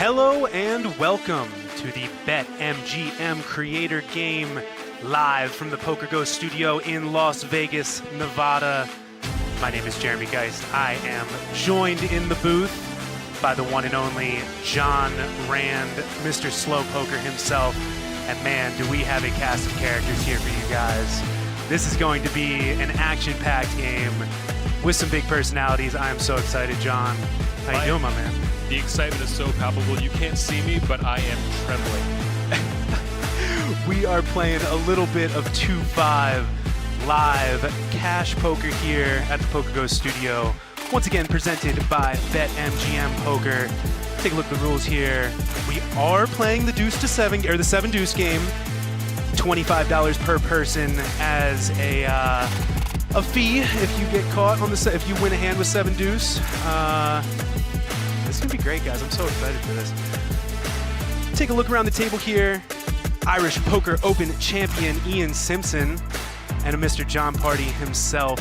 Hello and welcome to the BetMGM Creator Game live from the PokerGo Studio in Las Vegas, Nevada. My name is Jeremy Geist. I am joined in the booth by the one and only John Rand, Mr. Slow Poker himself. And man, do we have a cast of characters here for you guys. This is going to be an action-packed game with some big personalities. I am so excited, John. How you doing, my man? The excitement is so palpable. You can't see me, but I am trembling. We are playing a little bit of 2-5 live cash poker here at the PokerGo Studio. Once again, presented by BetMGM Poker. Take a look at the rules here. We are playing the deuce to seven, or the seven-deuce game. $25 per person as a fee if you get caught on the if you win a hand with seven-deuce. This is gonna be great, guys. I'm so excited for this. Take a look around the table here. Irish Poker Open champion Ian Simpson and a Mr. John Party himself.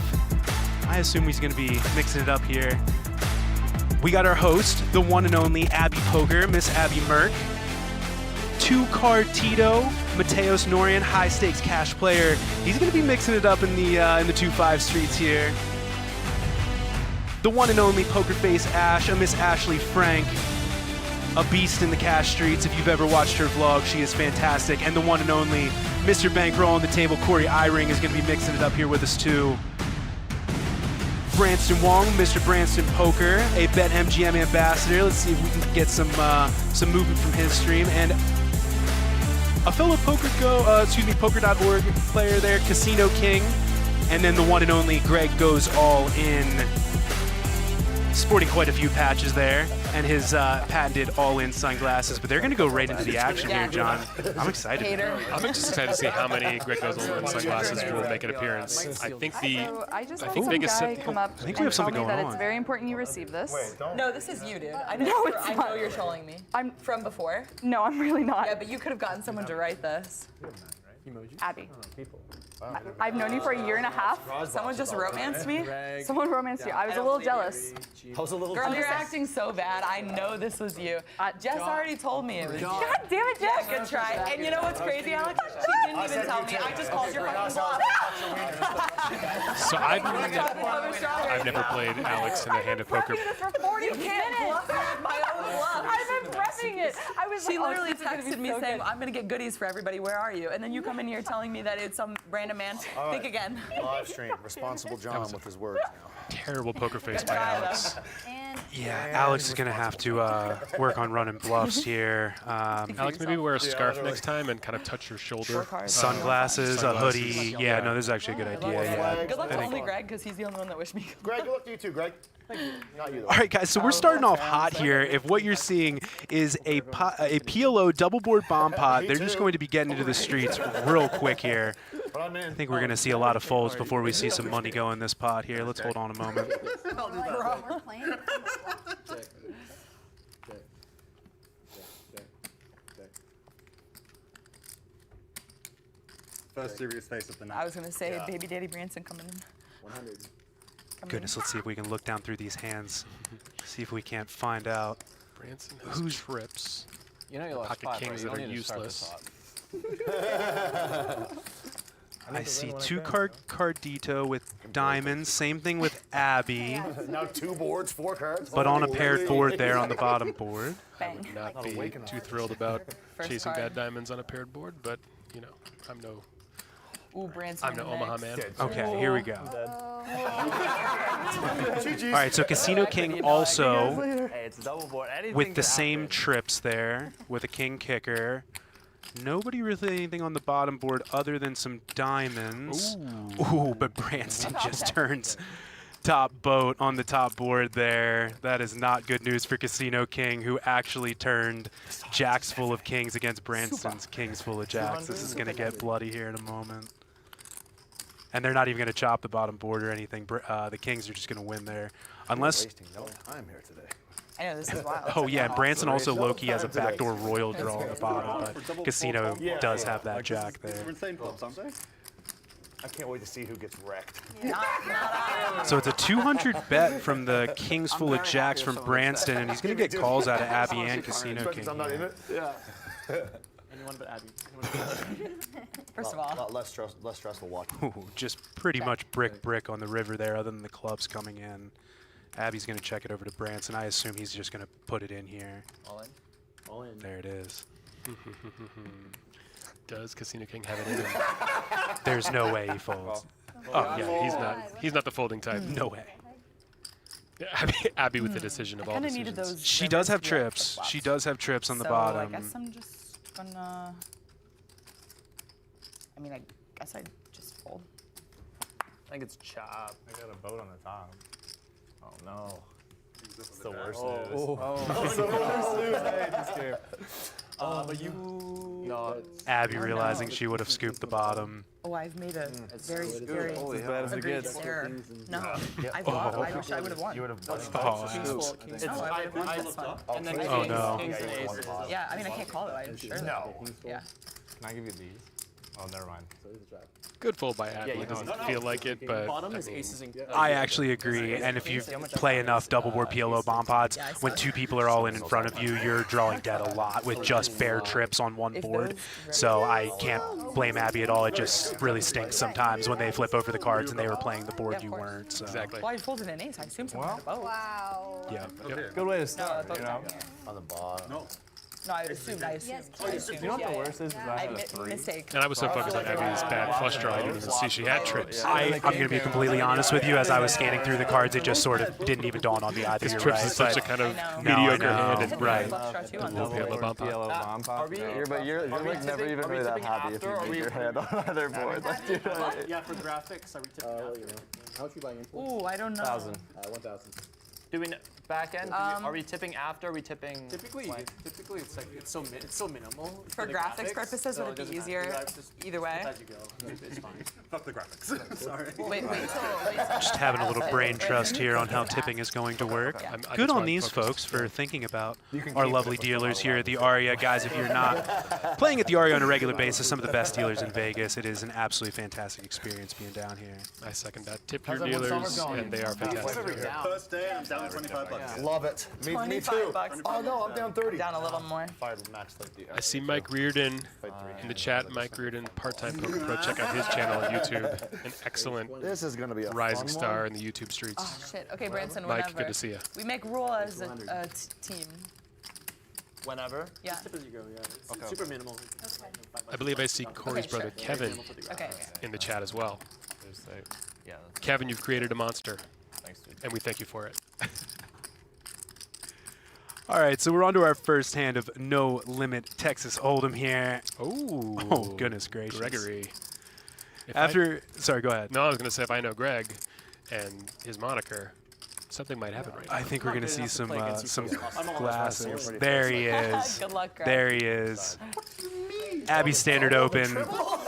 I assume he's gonna be mixing it up here. We got our host, the one and only Abby Poker, Miss Abby Merck. Two-card Tito, Mateos Norian, high-stakes cash player. He's gonna be mixing it up in the 2-5 streets here. The one and only Poker Face Ash, a Miss Ashley Frank, a beast in the cash streets. If you've ever watched her vlog, she is fantastic. And the one and only Mr. Bankroll on the table, Corey Eyring, is going to be mixing it up here with us too. Brantzen Wong, Mr. Brantzen Poker, a BetMGM ambassador. Let's see if we can get some movement from his stream. And a fellow Poker.org player there, Casino King. And then the one and only Greg Goes All In, sporting quite a few patches there, and his patented all-in sunglasses. But they're going to go right into the action here, John. I'm excited. I'm just excited to see how many Greg Goes all-in sunglasses will make an appearance. I think I just had some biggest guy come up I think we have something and tell me going that on. it's very important you receive this. No, this is you, dude. I know, No, it's I not. know you're trolling me. I'm from before. No, I'm really not. Yeah, but you could have gotten someone to write this. Abby. I've known you for a year and a half. Someone just romanced me? Someone romanced you. I was a little jealous. Girl, you're acting so bad. I know this was you. Jess already told me it was you. God damn it, Jess! Good try. And you know what's crazy, Alex? She didn't even tell me. I just called your fucking bluff. so. I've never played Alex in a hand of poker. You can't bluff me with my own bluff. I've been prepping it. She literally texted me saying, I'm going to get goodies for everybody. Where are you? And then you come in here telling me that it's some random man. All right. Think again. Live stream. Responsible John with his words now. Terrible poker face by Alex. Yeah, Alex is going to have to work on running bluffs here. Alex, maybe wear a scarf next time and kind of touch your shoulder. Sunglasses, a hoodie. Yeah, no, this is actually a good idea. Yeah. Good luck to only Greg, because he's the only one that wished me good luck. Greg, good luck to you too, Greg. Not you, though. All right, guys, so we're starting off hot here. If what you're seeing is a PLO double board bomb pot, they're just going to be getting into the streets real quick here. I think we're going to see a lot of folds before we see some money go in this pot here. Let's hold on a moment. First serious face of the night. I was going to say, baby daddy Brantzen coming in. 100. Goodness, let's see if we can look down through these hands. See if we can't find out. Brantzen has trips. You know you lost Pocket 5, kings right? that You are don't need to start useless. this off. I see two-card Cardito with diamonds. Same thing with Abby, Now 2 boards, 4 cards. but on a paired board there on the bottom board. Bang. Not be too thrilled about chasing card. bad diamonds on a paired board, but you know, I'm no Ooh, Brantzen. I'm no Omaha man. Okay, here we go. All right, so Casino King also Hey, it's a double board. Anything with the can same happen. trips there with a king kicker. Nobody really anything on the bottom board other than some diamonds. Ooh, but Brantzen just turns top boat on the top board there. That is not good news for Casino King, who actually turned jacks full of kings against Brantzen's kings full of jacks. This is going to get bloody here in a moment. And they're not even going to chop the bottom board or anything. The kings are just going to win there. Unless... Wasting no time here today. I know, this is wild. Oh, yeah, and Brantzen also low-key has a backdoor royal draw on the bottom, but Casino does have that jack there. We're insane clubs, aren't they? I can't wait to see who gets wrecked. So it's a 200 bet from the kings full of jacks from Brantzen, and he's going to get calls out of Abby and Casino King. I'm not in it. Yeah. Anyone but Abby. First of A all, lot less stressful watching. Ooh, just pretty much brick on the river there, other than the clubs coming in. Abby's going to check it over to Brantzen. I assume he's just going to put it in here. All in. All in. There it is. Does Casino King have it in him? There's no way he folds. Oh yeah, he's not the folding type. No way. Abby with the decision of all kind of decisions. needed those. She does have rivers to be at trips. flop She spots. does have trips on the So bottom. I guess I'm just gonna. I mean, I guess I just fold. I think it's chop. I got a boat on the top. Oh no. It's the worst news. But you. No. Abby realizing she would have scooped the bottom. Oh, I've made a very, very As bad as it egregious gets. error. No, I've lost. I wish I would have won. You would have Oh, No, I would have won this one. And then Oh, no. kings and aces. Yeah, I mean, I can't call it. I'm sure. No. Yeah. Can I give you these? Oh, never mind. Good fold by Abby. It doesn't feel like it, but Bottom is aces and. I actually agree, and if you play enough double board PLO bomb pods, when two people are all in front of you, you're drawing dead a lot with just bare trips on one board. So I can't blame Abby at all. It just really stinks sometimes when they flip over the cards and they were playing the board you weren't. So. exactly. Well, I folded an ace. I assume someone had a boat. Wow. Yeah. Good way to start. No, You know. On the bottom. No. No, I assumed. I assumed. You know what the worst is? I mistake. And I was so focused on Abby's bad flush draw, I didn't even see she had trips. I'm going to be completely honest with you. As I was scanning through the cards, it just sort of didn't even dawn on me either. You're Trips right, is such a but- kind of I know. mediocre No, I know. hand, and right. Right. Bump up. Yellow bomb pop. But you're like never even really that happy if you make your hand on either board. Like, dude, Yeah, for graphics, are we tipping after? How much you buying in for? Ooh, I don't know. 1,000. 1,000. Do we back end? Are we tipping after? Are we tipping? Typically, it's like it's so minimal. For the graphics purposes, so would it be doesn't easier matter. Just either way? as you go, it's fine. Fuck the graphics. Sorry. Wait till. Just having a little brain trust here on how tipping is going to work. I Good just on want these focus. folks for thinking about our lovely dealers here at the Aria. Guys, if you're not playing at the Aria on a regular basis, some of the best dealers in Vegas, it is an absolutely fantastic experience being down here. I second that. Tip your dealers, and they are fantastic. First day, I'm down 25 bucks. Love it. Me 25 too. bucks. Oh no, I'm down 30. Down a little more. Fired max like the. I see Mike Reardon in the chat. Mike Reardon, part-time poker pro. Check out his channel on YouTube. An excellent This is gonna be a rising fun star one. in the YouTube streets. Oh shit. Okay, Brantzen. Mike, Whenever. good to see you. We make rule as a team. Whenever. Yeah. Tip as you go, yeah. It's super minimal. I believe I see Corey's Okay, brother sure. Kevin Okay. in the chat as well. Yeah. Kevin, you've created a monster, Thanks, dude. and we thank you for it. All right, so we're on to our first hand of No Limit Texas Hold'em here. Oh, goodness gracious. Gregory. Sorry, go ahead. No, I was going to say if I know Greg and his moniker, something might happen right now. I think we're going to see some I'm glasses. There he is. Good luck, Greg. There he is. Abby standard open.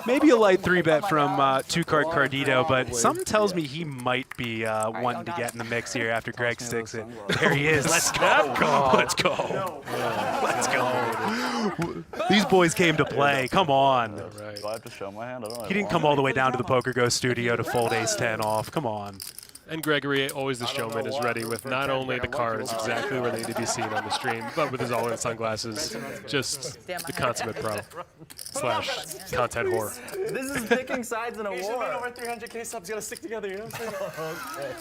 Maybe a light 3-bet from two-card Cardito, but something tells me he might be wanting to get in the mix here after Greg sticks it. There he is. Let's go. Let's go. Let's go. These boys came to play. Come on. All right. Do I have to show my hand? I don't know. He didn't come all the way down to the PokerGo studio to fold ace-10 off. Come on. And Gregory, always the showman, is ready with not only the cards exactly where they need to be seen on the stream, but with his all-in sunglasses. Just the consummate pro / content whore. This is picking sides in a Over war. 300K subs gotta stick together, you know what I'm saying?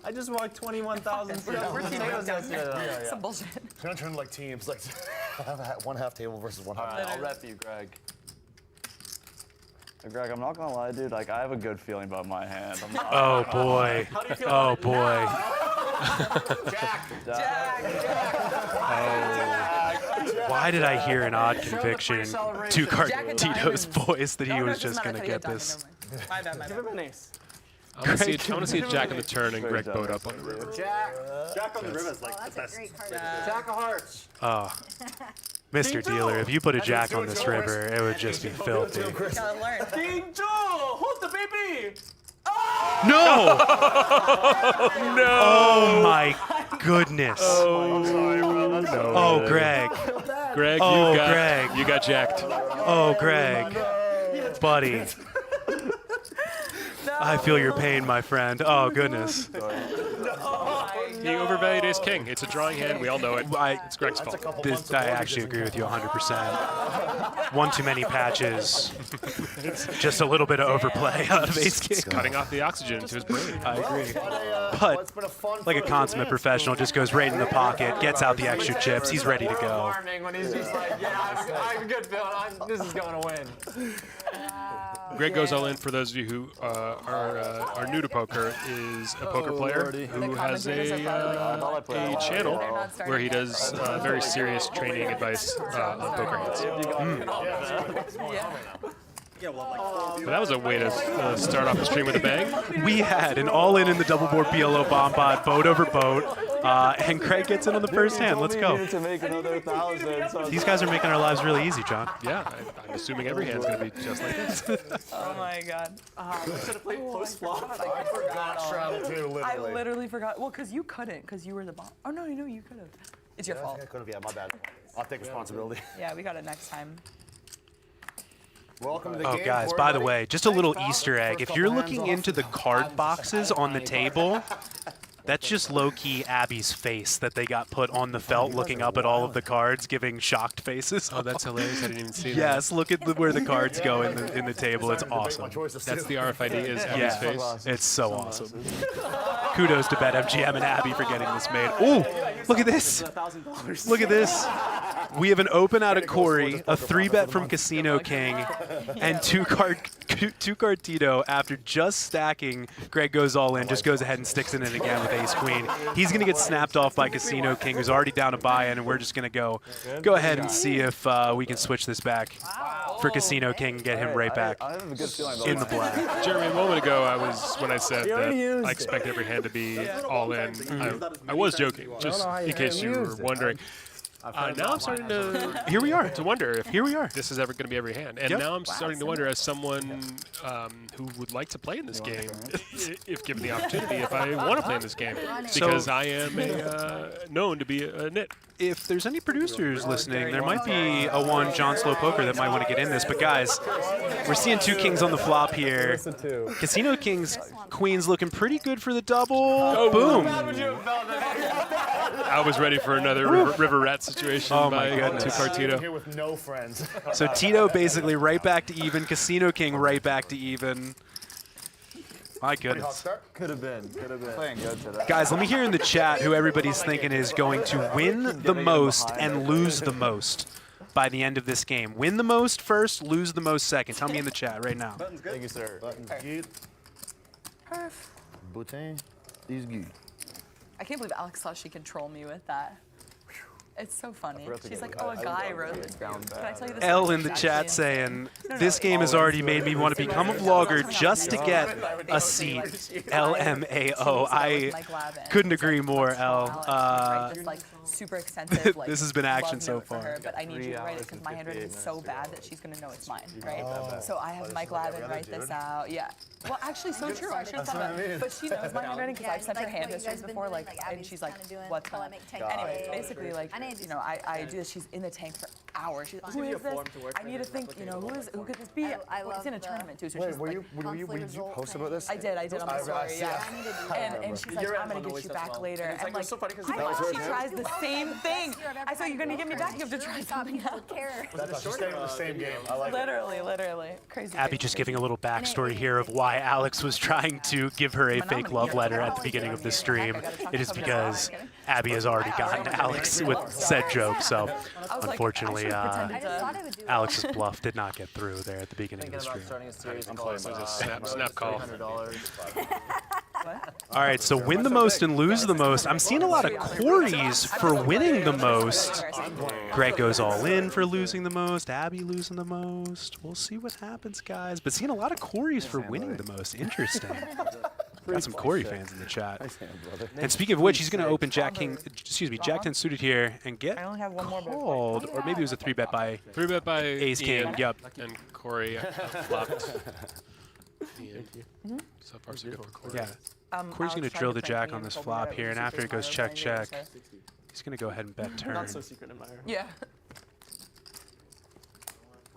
I just walked 21,000 We're teammates down here. Yeah. Some bullshit. It's gonna turn like teams, like one half table versus one half. All right, I'll rep you, Greg. Greg, I'm not gonna lie, dude. Like, I have a good feeling about my hand. I'm not, Oh, boy. Oh, boy. Why did I hear an odd conviction in two-card Tito's voice that he was just going to get this? My bad, my bad. Give him an ace. I want to see a jack on the turn and Greg boat up on the river. Jack on the river is like Oh, the that's a best. great card. Jack of hearts. Oh. Mr. Dealer, if you put a jack on this river, it would just be filthy. Gotta learn. King Joe, hold the baby. No! No! Oh, my goodness. Oh, Greg. Greg, Oh, you got Greg. you got jacked. Oh, Greg. Buddy. I feel your pain, my friend. Oh, goodness. He overvalued ace king. It's a drawing hand. We all know it. It's Greg's fault. I actually agree with you 100%. One too many patches. Just a little bit of overplay out of ace king. Cutting off the oxygen to his brain. I agree. But like a consummate professional, just goes right in the pocket, gets out the extra chips. He's ready to go. When he's just like, yeah, I'm good, Phil. This is going to win. Greg Goes All In, for those of you who are new to poker, is a poker player who has a channel where he does very serious training advice on poker hands. But that was a way to start off the stream with a bang. We had an all-in the double board BLO bomb bot, boat over boat, and Craig gets in on the first hand. Let's go. To make another 1,000. These guys are making our lives really easy, John. Yeah, I'm assuming every hand's going to be just like this. Oh my god. We should have played post flop. I forgot travel too, literally. I literally forgot. Well, because you couldn't, because you were the bomb. Oh no, you could have. It's your fault. I could have, yeah, my bad. I'll take responsibility. Yeah, we got it next time. Welcome to the Oh, game, guys, by the way, just a little Easter egg. If you're looking into the card boxes on the table, that's just low-key Abby's face that they got put on the felt looking up at all of the cards, giving shocked faces. Oh, that's hilarious. I didn't even see that. Yes, look at where the cards go in the table. It's awesome. That's the RFID is Abby's face. It's so awesome. Kudos to BetMGM and Abby for getting this made. Ooh, look at this. Look at this. We have an open out of Corey, a 3-bet from Casino King, and two-card Tito after just stacking. Greg Goes All In, just goes ahead and sticks in it again with ace queen. He's going to get snapped off by Casino King, who's already down a buy-in, and we're just going to go ahead and see if we can switch this back for Casino King and get him right back in the black. Jeremy, a moment ago, when I said that I expect every hand to be all in, I was joking, just in case you were wondering. Now I'm starting to Here we are. to wonder if Here we are. this is ever going to be every hand. And Yep. now I'm starting to wonder, as someone who would like to play in this game, if given the opportunity, if I want to play in this game, because I am known to be a nit. If there's any producers listening, there might be a one John Slow Poker that might want to get in this. But guys, we're seeing two kings on the flop here. Casino King's queen's looking pretty good for the double. Boom. I was ready for another river rat situation Oh my by goodness. two-card Tito. Here with no friends. So Tito basically right back to even. Casino King right back to even. My goodness. Could have been. Playing good today. Guys, let me hear in the chat who everybody's thinking is going to win the most and lose the most by the end of this game. Win the most first, lose the most second. Tell me in the chat right now. Thank you, sir. Boutin is good. I can't believe Alex thought she could troll me with that. It's so funny. She's like, oh, a guy wrote this. Can I tell you this? L in the chat saying, this game has already made me want to become a vlogger just to get a seat. LMAO. I couldn't agree more, L. Super extensive. This has been action love so note for far. her, but I need you to write it because my handwriting is so bad that she's gonna know it's mine, right? So I have Mike Lavin write this out. Yeah. Well, actually, so true. I should have thought that. But she knows my handwriting because I've sent her hand histories before, and she's like, what's that? Anyway, basically, I do this. She's in the tank for hours. She's like, who is this? I need to think, who could this be? It's in a tournament too, so she's like, Were you post about this? I did on my story, yeah. And she's like, I'm gonna get you back later. And like, she tries the same thing. I said, you're gonna get me back. You have to try something else. She's staying with the same game. I like it. Literally, crazy. Abby just giving a little backstory here of why Alex was trying to give her a fake love letter at the beginning of the stream. It is because Abby has already gotten Alex with said joke, so unfortunately Alex's bluff did not get through there at the beginning of the stream. I'm close. There's a snap call. All right, so win the most and lose the most. I'm seeing a lot of Corys for winning the most. Greg Goes All In for losing the most. Abby losing the most. We'll see what happens, guys. But seeing a lot of Corys for winning the most. Interesting. Got some Corey fans in the chat. And speaking of which, he's going to open Jack 10 suited here and get called. Or maybe it was a 3-bet by Ace King. Yep. And Corey flopped. So far, so good for Corey. Yeah. Corey's going to drill the jack on this flop here, and after it goes check, check, he's going to go ahead and bet turn. Not so secret admirer. Yeah.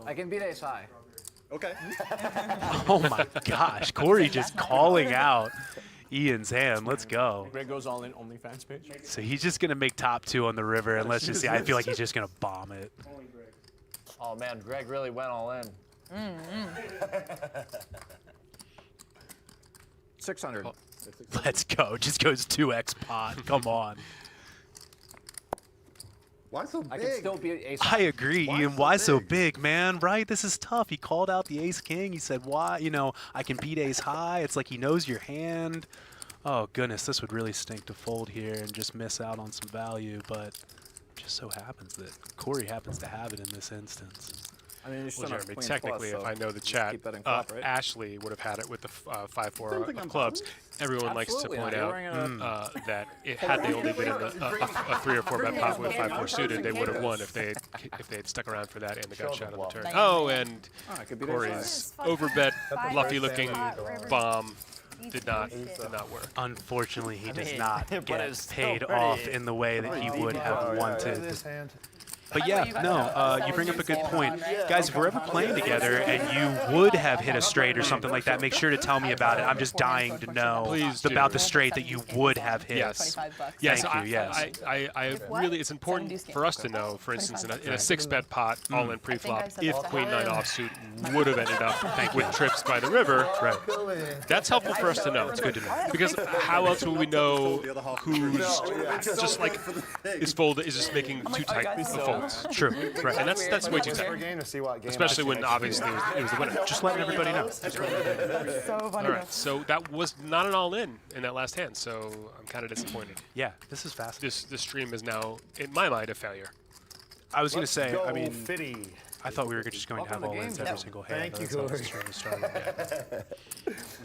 I can beat ace high. Okay. Oh my gosh, Corey just calling out Ian's hand. Let's go. Greg goes all in OnlyFans page. So he's just going to make top 2 on the river, and let's just see. I feel like he's just going to bomb it. Oh man, Greg really went all in. 600. Let's go. Just goes 2x pot. Come on. Why so big? I can still be ace. I agree, Ian. Why so big, man? Right? This is tough. He called out the ace king. He said, why? You know, I can beat ace high. It's like he knows your hand. Oh, goodness. This would really stink to fold here and just miss out on some value. But just so happens that Corey happens to have it in this instance. I mean, Well, Jeremy, technically, if I know the chat, keep betting flop, right? Ashley would have had it with the 5-4 of clubs. Everyone likes to point out that had they only been in a 3 or 4 bet pot with 5-4 suited, they would have won if they had stuck around for that and they got shot on the turn. Oh, and Corey's overbet, lucky-looking bomb did not work. Unfortunately, he does not get paid off in the way that he would have wanted. But yeah, no, you bring up a good point. Guys, if we're ever playing together and you would have hit a straight or something like that, make sure to tell me about it. I'm just dying to know about the straight that you would have hit. Yes. Yes, thank you, yes. I really, it's important for us to know, for instance, in a 6-bet pot, all in pre-flop, if Queen-9 offsuit would have ended up with trips by the river, that's helpful for us to know. It's good to know. Because how else will we know who's just like is just making too tight a fold? True, right. And that's way too tight. Especially when obviously it was the winner. Just letting everybody know. So funny. All right, so that was not an all-in in that last hand, so I'm kind of disappointed. Yeah, this is fascinating. This stream is now, in my mind, a failure. I was going to say, I mean, Fitty. I thought we were just going to have all-ins every single hand. Thank you, Corey. You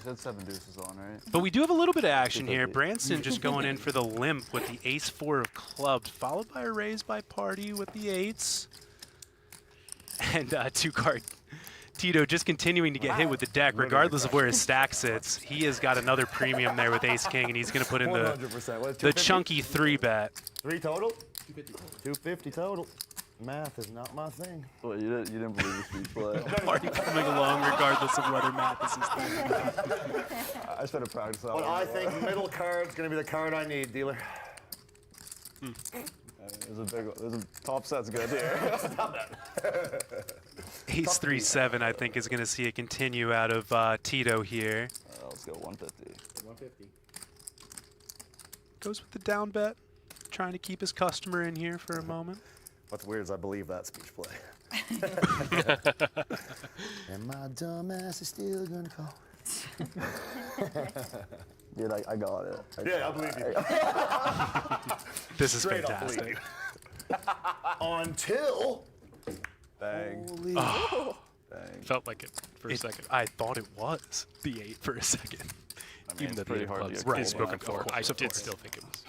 said 7-deuce is on, right? But we do have a little bit of action here. Brantzen just going in for the limp with the ace-4 of clubs, followed by a raise by party with the eights. And 2-card Tito just continuing to get hit with the deck, regardless of where his stack sits. He has got another premium there with ace-king, and he's going to put in the chunky 3-bet. 3 total? 250 total. Math is not my thing. Well, you didn't believe the speech play. I'm already coming along regardless of whether math is his thing. I should have practiced that But one. I think middle card's going to be the card I need, dealer. There's a big one. There's a top set's good here. Ace 3-7, I think, is going to see it continue out of Tito here. Let's go 150. 150. Goes with the down bet, trying to keep his customer in here for a moment. What's weird is I believe that speech play. And my dumb ass is still going to call. Dude, I got it. Yeah, I believe you. This is Straight up fantastic. Until... Bang. Holy Oh. Bang. Felt like it for a second. I thought it was the 8 for a second. I mean, Even though it's pretty the hard to clubs get is spoken Of for, course, I of did course. still think it was.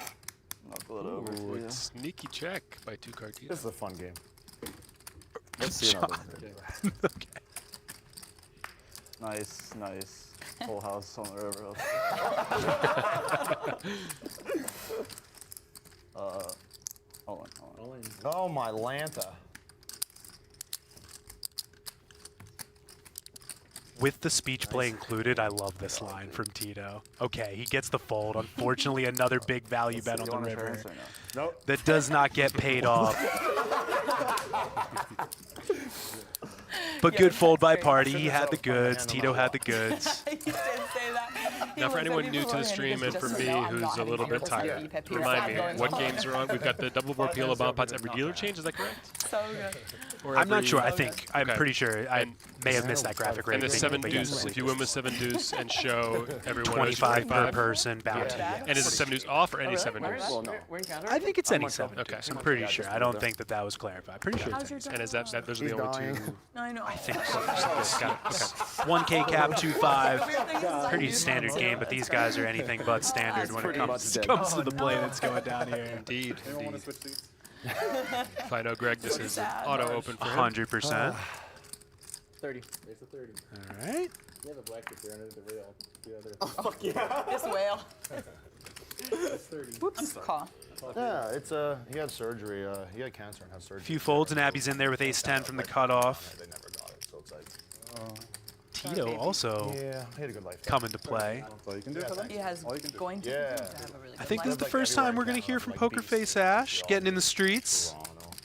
Knuckle it over. Ooh, Yeah. sneaky check by 2-card Tito. This is a fun game. Let's see another. Okay. Nice, nice. Full house on the river. Hold on. Oh, my Lanta. With the speech play included, I love this line from Tito. Okay, he gets the fold. Unfortunately, another big value bet on You the want to river transfer now? Nope. that does not get paid off. But Yeah, good that's fold by great. party. He had the goods. Tito had the goods. He did say that. Now, for anyone new to the stream and for me who's a little bit tired, remind me, what games are on? We've got the double board peel of bomb pots every dealer change, is that correct? So good. Or I'm not every- sure. I'm Okay. pretty sure. I And- may have missed that graphic right And the at beginning, but yes. 7-deuce, if you win with 7-deuce and show everyone 25 per person bounty. Yeah. Yes. And is it 7-deuce off or any 7-deuce? Well, no. I think it's any 7. Okay. I'm pretty sure. I don't think that was clarified. Pretty sure it's any And is that those are the only two? I know. I think so. Got it. Okay. 1K cap, 2-5. Pretty standard game, but these guys are anything but standard when it pretty comes much to the play that's going down here. Indeed. Anyone want to Indeed. switch seats? If I know Greg, this is sad. auto open for him. 100%. 30. There's a 30. All right. You have a black chip there under the rail. The other. This whale. It's 30. Whoops. Call. Yeah, it's he had surgery. He had cancer and had surgery. Few folds, and Abby's in there with ace-10 from the cutoff. They never got it, so it's like. Tito also Yeah, he had a good life. come into play. That's all you can do for them? He has going to Yeah. have a really good I think this is life. the first time we're going to hear from Poker Face Ash getting in the streets.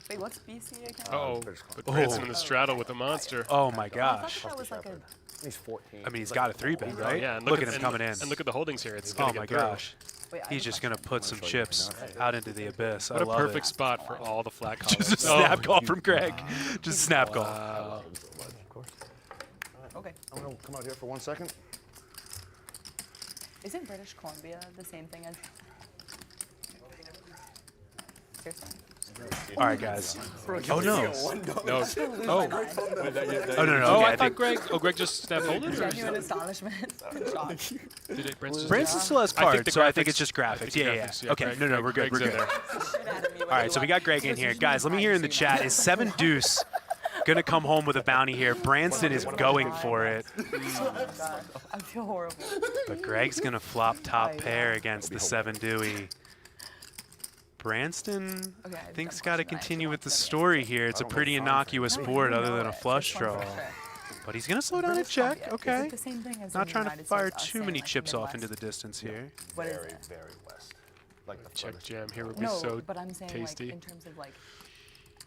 Wait, what's BC again? Uh-oh. But Brantzen in the straddle with a monster. Oh my I gosh. thought that was like a. He's 14. I mean, he's got a 3-bet, right? Yeah, and Look at him coming in. And look at the holdings here. It's Oh going to my get through. gosh. Wait, I He's have just going to put some chips out into the abyss. What I a love perfect it. spot for all the flat callers. Just a snap call from Greg. Just snap call. Of course. Okay. I'm going to come out here for 1 second. Isn't British Columbia the same thing as? Seriously? All right, guys. Oh, no. No. Oh. Oh, no, no. Oh, Okay, I thought Greg. Oh, Greg just snap folded. Genuine astonishment. Shock. Did it? Brantzen Brantzen still has I think cards, the so I think graphics- it's just I graphics. think Yeah, the yeah, graphics, yeah. Okay, Greg- no, we're good, we're Greg's in good. there. All right, so we got Greg in here. Guys, let me hear in the chat, is seven-deuce going to come home with a bounty here? Brantzen is going for it, I feel horrible. but Greg's going to flop top pair against the 7-deuce. Brantzen, Okay, I think, has got to continue with the story here. It's a pretty innocuous board other than a flush draw. But he's going to slow down and check. Okay. The same thing as Not in the trying to United fire States, us too saying, many like, chips off Midwest. into the distance here. What is Very, it? very west. Like the Check furthest. jam here would be No, so but I'm saying tasty. like in terms of like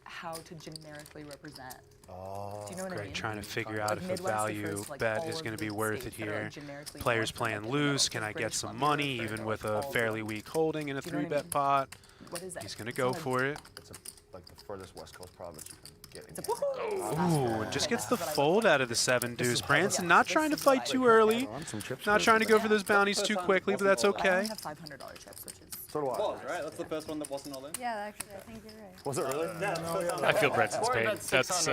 how to generically represent. Oh. Do you know what I Greg mean? trying to figure out Like if a Midwest value refers to, like, bet all is of going to the be worth it states that are, here. like, generically Players more playing connected to the loose. middle, Can I because get British some Columbia money refers even to, with like, a all fairly the- weak holding in a Do you know what I 3-bet mean? pot? What is that? He's going to It's go not a- for it. It's like the furthest west coast province you can get. It's a woohoo! Ooh, and just gets the fold out of the 7-deuce. Brantzen Yeah, not this trying to is fight why- too early. Some chips. Not trying to go for those bounties too quickly, but that's I okay. only have $500 chips, which is. So do I. Was, right? That's the first one that wasn't all in. Yeah, actually, I think you're right. Was it really? I feel Brentzen's pain. That's That's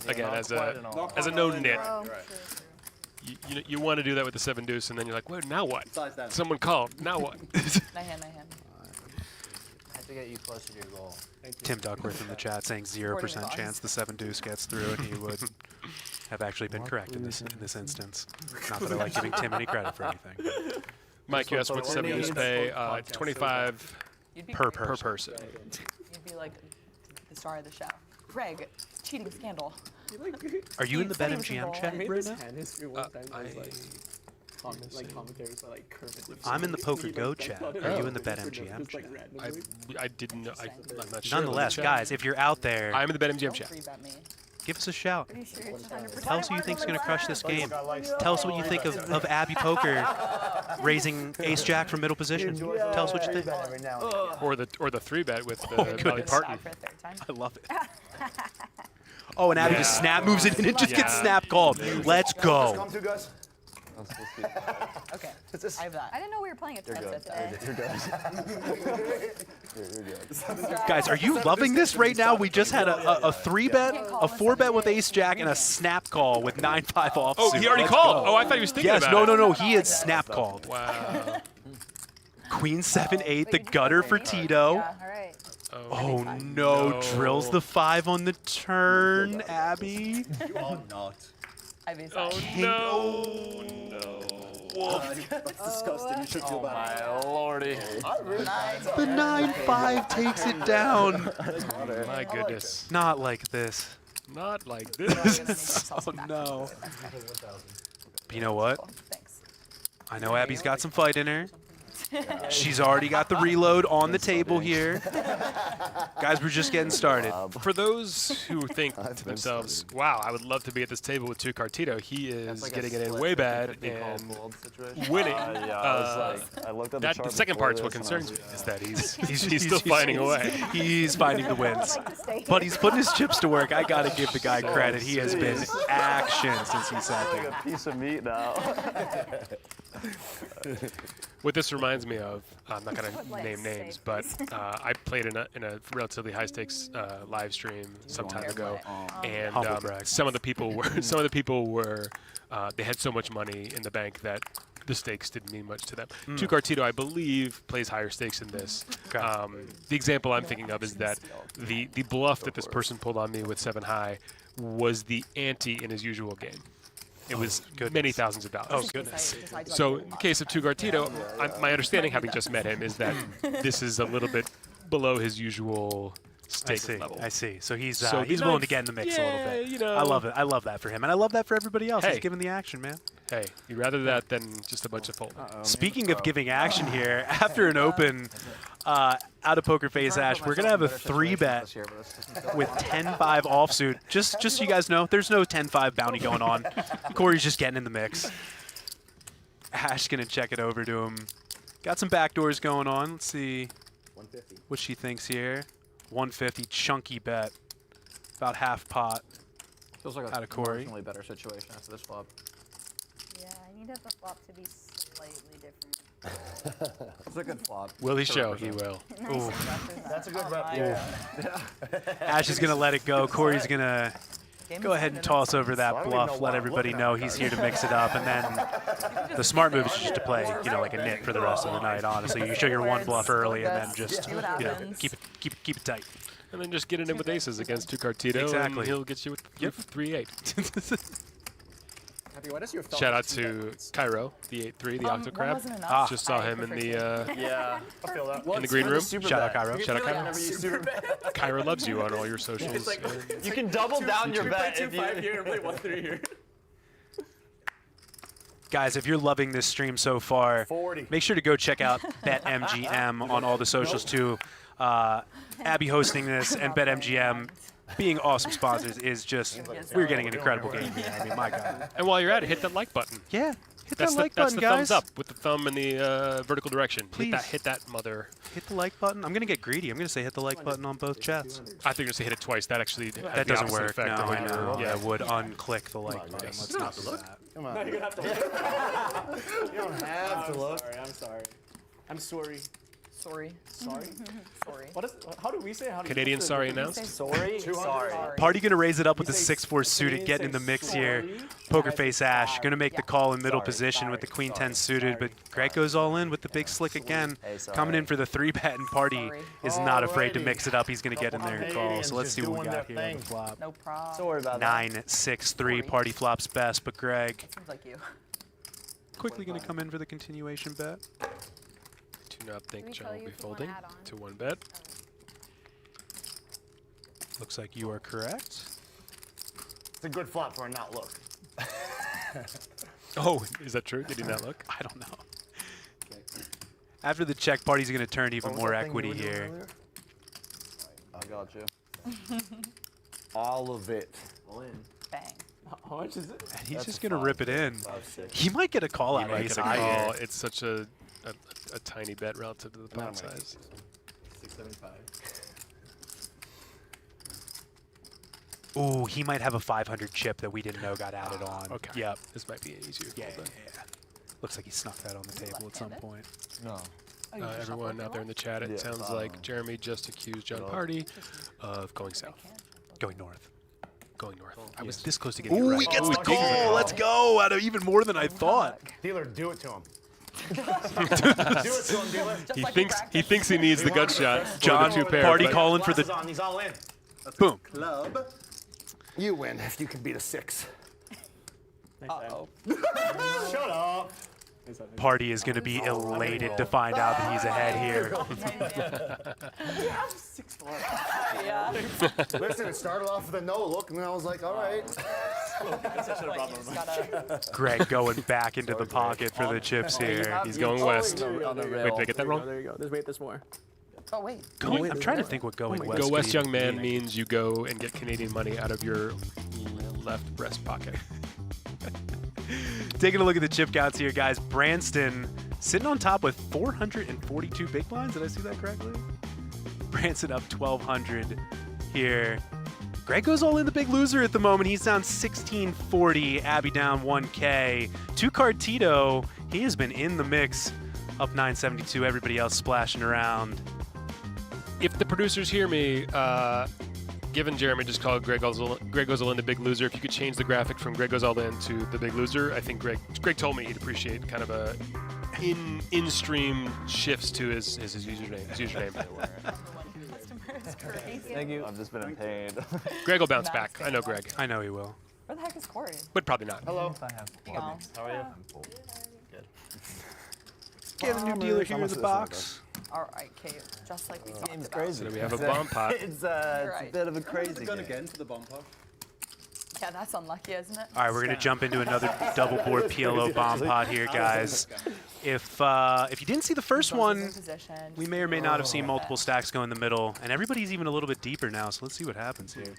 again as a no nit. Oh, Right. You want to do that with the 7-deuce, and then you're like, well, now what? Size down. Someone called. Now what? My hand. I have to get you closer to your goal. Tim Duckworth in the chat saying 0% chance the 7-deuce gets through, and he would have actually been correct in this instance. Not that I like giving Tim any credit for anything. Mike, you asked what 7-deuce pay. 25 You'd be Per great. per person. You'd be like the star of the show. Greg, cheating scandal. Are you in the Said he was BetMGM involved. chat I made right This now? hand history one time was like commentaries by like Kermit. I'm in the PokerGo chat. Are you in the BetMGM chat? I didn't know. I'm not sure. Nonetheless, guys, if you're out there, I'm in the BetMGM Don't chat. free bet me. give us a shout. Are you sure it's 100%? Tell us who you think's going to crush this game. Tell us what you think of Abby Poker raising ace-jack from middle position. Tell us what you think. Or the 3-bet with the Dolly goodness. Parton. For a third time. I love it. Oh, and Abby just snap moves it and it just gets snap called. Let's go. Come to guys. Okay, I have that. I didn't know we were playing a tournament today. You're good. You're good. Guys, are you loving this right now? We just had a 3-bet, a 4-bet with ace-jack, and a snap call with 9-5 offsuit. Oh, he already Let's called. go. Oh, I thought he was thinking Yes, about it. no, he had snap called. Wow. Queen 7-8, the gutter for Tito. Yeah, all right. Oh no, drills the 5 on the turn, Abby. You are not. I have ace Oh high. no. That's disgusting. You should feel bad. My lordy. The 9-5 takes it down. My goodness. Not like this. Not like I'm gonna this. make myself Oh some back. no. But you know what? Cool, thanks. I know Abby's got some fight in her. She's already got the reload on the table here. Guys, we're just getting started. For those who think to themselves, wow, I would love to be at this table with Two-Card Tito, he is getting it in way bad and winning. I looked at the The chart second before part's what this and I concerns was me, is that he's still finding a way. He's finding the wins. But he's putting his chips to work. I got to give the guy credit. He has been action since he sat like there. a piece of meat now. What this reminds me of, I'm not going to name names, but I played in a relatively high stakes live stream some time ago, and Humble brag. some of the people were they had so much money in the bank that the stakes didn't mean much to them. Two-Card Tito, I believe, plays higher stakes in this. The example I'm thinking of is that the bluff that this person pulled on me with 7 high was the ante in his usual game. It was many thousands of dollars. Oh, goodness. So in the case of Two-Card Tito, my understanding, having just met him, is that this is a little bit below his usual stake level. I see. So he's So he's the willing to ninth- get in the mix a little bit. you know. I love it. I love that for him, and I love that for everybody else. Hey. He's giving the action, man. Hey, you'd rather that than just a bunch of folding. Speaking of giving action here, after an open out of Poker Face Ash, we're gonna have a 3-bet with 10-5 offsuit. Just so you guys know, there's no 10-5 bounty going on. Corey's just getting in the mix. Ash gonna check it over to him. Got some backdoors going on. Let's see what she thinks here. 150, chunky bet. About half pot. Feels like Out a of Corey. marginally better situation after this flop. Yeah, I need the flop to be slightly different. It's a good flop. Will he show? He will. Nice Ooh. and That's a good Oh, rep. my Yeah. Ash is gonna let it go. Corey's gonna go ahead and toss over that I don't even bluff, know let why I'm everybody looking know at he's the here to mix it up, and then the smart move is just to play, like a nit for the rest of the night. Honestly, you show your one bluff early, and then just See what happens. keep it tight. And then just get it in with aces against 2-card Tito, Exactly. and he'll get you with 3-8. Happy, why does your thumb Shout out just do to that? Cairo, the 8-3, the One Octo Crab. wasn't enough. Just saw I him in the Yeah. I feel that. in the green room. Shout out Cairo. Shout out Cairo. Whenever you super Cairo loves you on all your socials. You can double down your bet Play if 2-5 you. here and play 1-3 here. Guys, if you're loving this stream so far, 40. make sure to go check out BetMGM on all the socials too. Abby hosting this and BetMGM being awesome sponsors is just, we're getting an incredible game here. I mean, my God. And while you're at it, hit that like button. Yeah, hit That's that like that's button, the guys. thumbs up with the thumb in the vertical direction. Please. Hit that mother. Hit the like button. I'm going to get greedy. I'm going to say hit the like button on both chats. I think you're going to hit it twice. That actually has That the doesn't opposite work. effect No, of what I you're- know. Yeah, I would unclick the like button. Yes. Let's not do that. Come on. You're gonna have to look. You don't have to look. I'm sorry. I'm sorry. Sorry. Sorry? Sorry. What is? How do we say? How do Canadian you sorry Say announced. Sorry. 200? Sorry. Party going to raise it up with the say 6-4 suited, Canadians getting in the say mix here. sorry. Poker face Ash going to make the call in middle Sorry, position with the sorry, queen sorry, 10 suited, but sorry. Greg goes all in with the big slick again. Hey, sorry. Coming in for the 3-bet, and Party Sorry. is not afraid to Alrighty. mix it up. He's going to get in there and call. Canadians So let's just see what we doing got their here on the thing. flop. No problem. Don't worry about that. 9-6-3. Party flops best, but Greg Seems like you. quickly going to come in for the continuation bet. Do not think we John tell will you be if you wanna folding add on? to 1-bet. Looks like you are correct. It's a good flop for a not look. Oh, is that true? Did he not look? I don't know. After the check, Party's going to turn even What was more that thing you equity were doing here. earlier? I got you. All of it. Bang. How much is it? And he's That's just a going to rip it in. 5-6. He might get a call He out might ace get a high call. here. It's such a tiny bet relative to the pot Not my size. 675. Ooh, he might have a 500 chip that we didn't know got added on. Okay. Yep. This might be an easier Yeah, fold yeah, then. yeah. Looks like he snuck that on the table at some left-handed? point. No. Oh, you just shuffle Everyone up out there in the your chat, it Yeah, sounds like Jeremy just accused John Party of going south. Going north. Going north. I was Yes. this close to getting it Ooh, right. he gets Ooh, the he takes it. call. Let's go. Out of even more than I thought. Dealer, do it to him. Do it to him, dealer. He thinks he needs the gut shot. for John, the two pair, Party but calling for Glasses the on, he's all in. boom. Club. You win if you can beat a 6. Uh-oh. Shut up. Party is going to be elated to find out that he's ahead here. Yeah. Listen, it started off with a no look, and then I was like, all right. Greg going back into the pocket for the chips here. he's going west. On the Wait, rail. did I get that wrong? There you go. Just wait this more. Oh, wait. I'm trying to think what going west Go west, could young even man mean. means you go and get Canadian money out of your left breast pocket. Taking a look at the chip counts here, guys. Brantzen sitting on top with 442 big blinds. Did I see that correctly? Brantzen up 1,200 here. Greg goes all in the big loser at the moment. He's down 1640. Abby down 1K. 2-card Tito. He has been in the mix. Up 972. Everybody else splashing around. If the producers hear me, given Jeremy just called Greg goes all in the big loser, if you could change the graphic from Greg goes all in to the big loser, I think Greg told me he'd appreciate kind of a in-stream shifts to his username. Thank you. I've just been in pain. Greg will bounce back. I know Greg, I know he will. Where the heck is Corey? but probably not. Hello. Hang on. How are you? Get a new dealer here in the box. All right, Kate. Just like we talked Game's about. crazy. So we have a bomb pot. It's a Right. bit of a crazy Gun game. again for the bomb pot. Yeah, that's unlucky, isn't it? All right, we're going to jump into another double board PLO bomb pot here, guys. If you didn't see the first one, Position. we may or may not have seen multiple stacks go in the middle, and everybody's even a little bit deeper now, so let's see what happens here.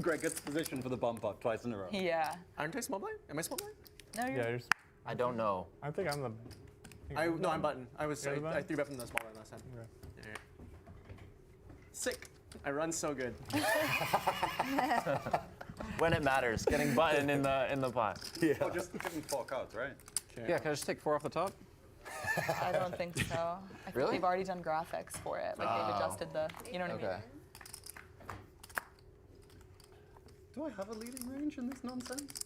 Greg gets position for the bomb pot twice in a row. Yeah. Aren't I small blind? Am I small blind? No, you're. Yeah, I don't know. I think I'm the. No, I'm button. I You're the I button? 3-bet from the small blind last time. Alright. Sick. I run so good. When it matters, getting button in the pot. Yeah. Oh, just getting 4 cards, right? Yeah, can I just take 4 off the top? I don't think so. I think Really? they've already done graphics for it. Like they've adjusted the. You know what I Okay. mean? Do I have a leading range in this nonsense?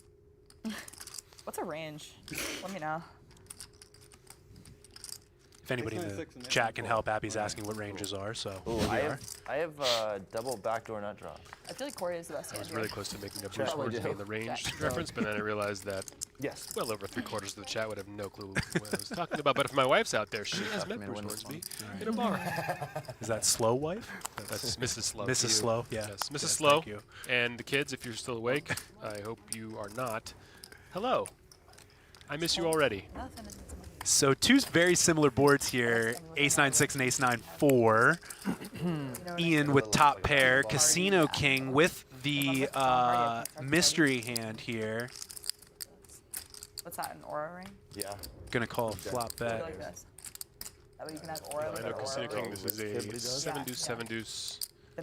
What's a range? Let me know. If anybody in the 696 and chat can 894. help, Abby's asking what ranges are, so Ooh, here we I are. have double backdoor nut draws. I feel like Corey is the best I was hand really here. close to making a Bruce Probably Wayne do. in the range Check. reference, but then I realized that Yes. well over 3/4 of the chat would have no clue what I was talking about. But if my wife's out there, she has met me to Bruce win this Hornsby in a bar. Is that Slow Wife? That's Mrs. Slow. Mrs. to you. Slow, yeah. Yes, Mrs. Yes, Slow. thank you. And the kids, if you're still awake, I hope you are not. Hello. I miss you already. Nothing is missing. So two very similar boards here, ace-9-6 and ace-9-4. Ian with top pair, Casino King with the mystery hand here. What's that? An aura ring? Yeah. Gonna call a flop I bet. like this. That way you can have aura. I with know the Casino aura. King, this is a 7-deuce, 7-deuce. The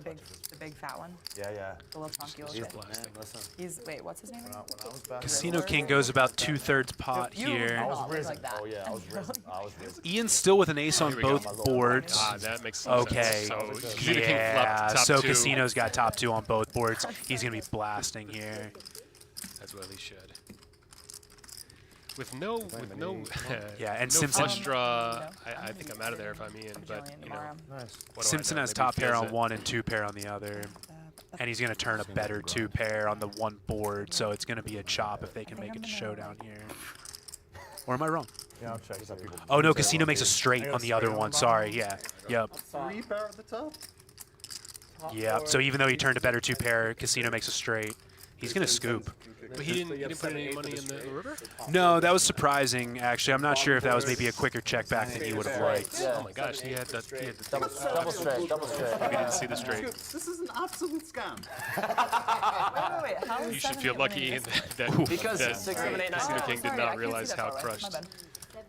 big fat one. Yeah, yeah. The little chunky little He's shit. blasting. Listen, He's wait, what's his name? when I was back Casino King goes about 2/3 pot You here. I I was look risen. like that. Oh yeah, I was risen. I was risen. Ian's still with an ace on Here we go. both boards. Ah, that makes sense. Okay. So Casino King Yeah, flopped top so 2. Casino's got top 2 on both boards. He's gonna be blasting here. As well he should. With no Yeah, and no Simpson- flush draw, I think I'm out of there if I'm Ian. But Bajillion you know, tomorrow. Nice. what do I Simpson know? has Maybe top he pair feels on it. one and 2 pair on the other. And he's going to turn a better 2 pair on the one board, so it's going to be a chop if they can make it to showdown here. Or am I wrong? Yeah, I'll check. Oh no, Casino makes a straight on the other one. Sorry, yeah. Yep. 3 pair at the top? Yep. So even though he turned a better 2 pair, Casino makes a straight. He's going to scoop. But he didn't put any money in the river? No, that was surprising, actually. I'm not sure if that was maybe a quicker check back than he would have liked. Oh my gosh, he had the Double straight, double straight. Maybe he didn't see the straight. This is an absolute scam. Wait. How is You should 7 feel winning lucky this? that Because that 6, 7, 8, 9. Casino King did Sorry, I not can't realize see that how far away. crushed, My bad.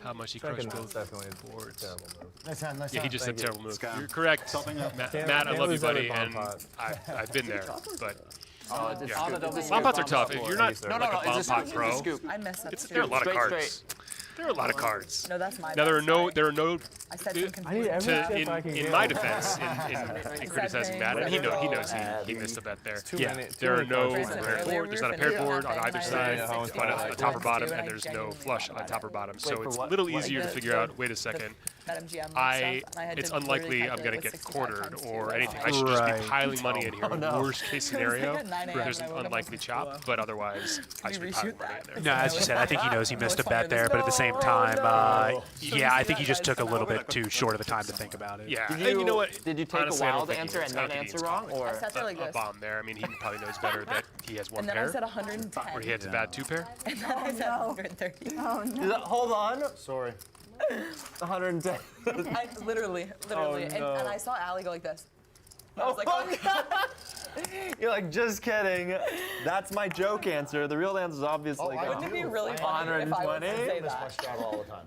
how much he crushed Second both definitely boards. terrible move. Nice hand, nice Yeah, he hand. just said terrible move. Scam. You're correct, Topping up. Matt. Can't- Matt, I can't love you, lose every buddy, and bomb pot. I've been there. But Oh, it's Yeah. all the double bomb pots are tough. If you're not No, like a bomb it's a pot scoop. pro, It's a scoop. I messed up. there are a lot of Straight, cards. There are a lot of cards. No, that's my Now there are bad, no sorry. there are no I said some I need confusion. every chip I can in get. my defense in criticizing Matt, and he knows he missed a bet there. Yeah. There are no cards. paired board. There's not a paired board on either side, on a top or bottom, and there's no flush on top or bottom. So it's a little easier to figure out. Wait a second. BetMGM stuff, and I had It's to unlikely literally I'm gonna calculate get 65 quartered times or two. anything. I should just Right. be piling money in here. Worst case scenario, at 9 a.m. there's an and I woke up unlikely and chop, but otherwise I should be piling money in there. No, as you said, I think he knows he missed a bet there, but at the same time, yeah, I think he just took a little bit too short of a time to think about it. Yeah, Did and you know what? Did you take Honestly, a I don't wild think he answer knows. and I then don't think answer he wrong? Or I said it like a this. bomb there. I mean, he probably knows better that he has one And then I pair, said 110. or he hits a bad 2 pair. And then I said 130. Oh no. Hold on. Sorry. 110. I literally. no. And I saw Allie go like this. I was like, You're like, just kidding. That's my joke answer. The real answer is obviously I wouldn't it be really funny if I was to 120? say Miss my that? straddle all the time.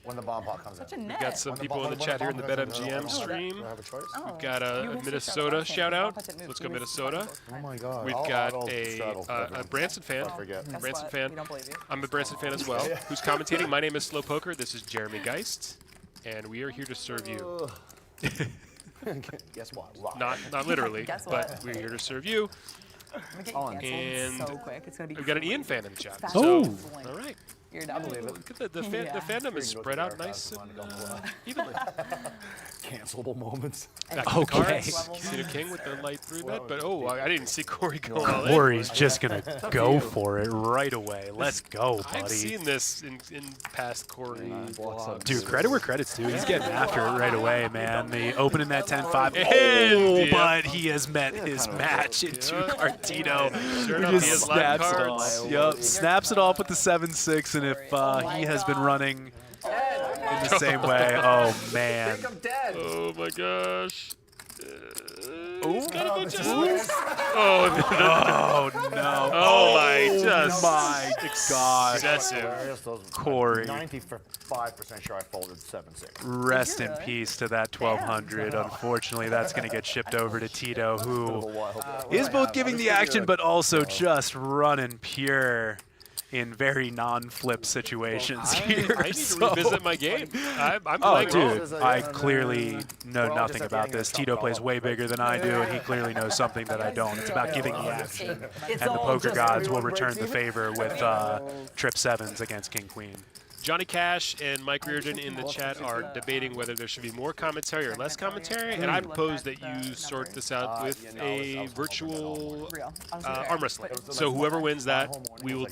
When the bomb pot comes Such a in. net. Got some people in the chat here in the BetMGM stream. Do I have a choice? Oh, Got you a missed your Minnesota straddle. shout out. Opposite move. Let's You go missed Minnesota. Oh my god. We've I'll got straddle for a everyone. Brantzen fan. I forget. Guess Brantzen what? fan. We don't believe you. I'm a Brantzen fan as well. Who's commentating? My name is Slow Poker. This is Jeremy Geist, and we are here to serve you. Guess what? Not literally, Guess but what? we're here to serve you. I'm gonna get you canceled And so quick. It's gonna be. We've got an Ian fan in the chat. Fast. So, Oh. all right. You're done. Look at the fandom is spread out nice and evenly. Cancelable moments. Okay. Casino King with the light 3-bet, but I didn't see Corey go all in. Corey's just gonna go for it right away. Let's go, buddy. I've seen this in past Corey. Dude, credit where credit's due. He's getting after it right away, man. The opening that 10-5. And, But he has met his match in two-card Tito. Sure He enough, he just has live snaps it cards. off. Yep, snaps it off with the 7-6, and if he has been running in the same way, oh man. I'm dead. Oh my gosh. He's got a bunch of Oh no. Oh my, my gosh. excessive. Corey. 95% sure I folded 7-6. Rest in peace to that 1200. Unfortunately, that's going to get shipped over to Tito, who is both giving the action but also just running pure in very non-flip situations here. I need to revisit my game. I'm Oh, playing wrong. dude, I clearly know nothing about this. Tito plays way bigger than I do, and he clearly knows something that I don't. It's about giving the action, and the poker gods will return the favor with trip 7s against King Queen. Johnny Cash and Mike Reardon in the chat are debating whether there should be more commentary or less commentary, and I propose that you sort this out with a virtual arm wrestling. So whoever wins that, we will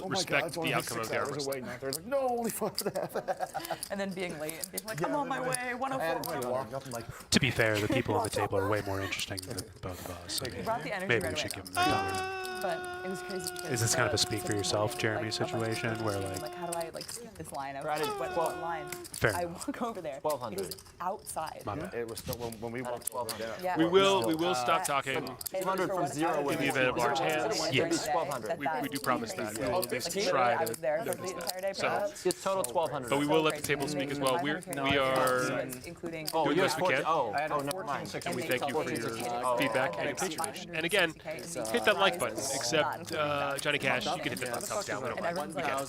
respect the outcome of the arm wrestling. No, only 5.5. And then being late and being like, I'm on my way, 104. To be fair, the people on the table are way more interesting than both of us. I mean, brought the energy maybe right we should away. give them their time. But it was crazy. Is this kind of a speak for yourself, Jeremy situation, where like, how do I skip this line? I was like, what line? Fair I enough. walk over there. 1200. It is outside. My bad. It was still when we walked over there. Yeah. We will stop talking 200 from 0 in the event of large hands. Yes. 1200. We do promise that. We will at least Like, try I was there to for the notice entire that. day. So, It's total 1200. but we will let the table speak as well. We are including doing the best we can. Oh, never mind. And we thank you for your feedback and your patronage. And again, hit that like button. Except Johnny Cash, you can hit that thumbs down. We don't mind. We get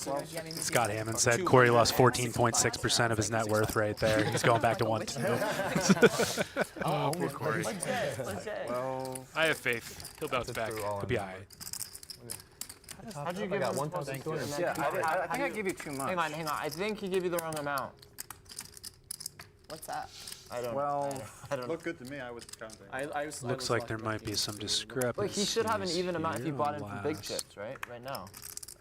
it. Scott Hammond said Corey lost 14.6% of his net worth right there. He's going back to 1-2. Oh, poor Corey. legit. I have faith. He'll bounce back. He'll be all right. How'd you give him 1,200? Yeah, I think I gave you too much. Hang on. I think he gave you the wrong amount. What's that? I don't know. Looked good to me. I was counting. Looks like there might be some discrepancy. Wait, he should have an even amount if you bought in from big chips, right? Right now.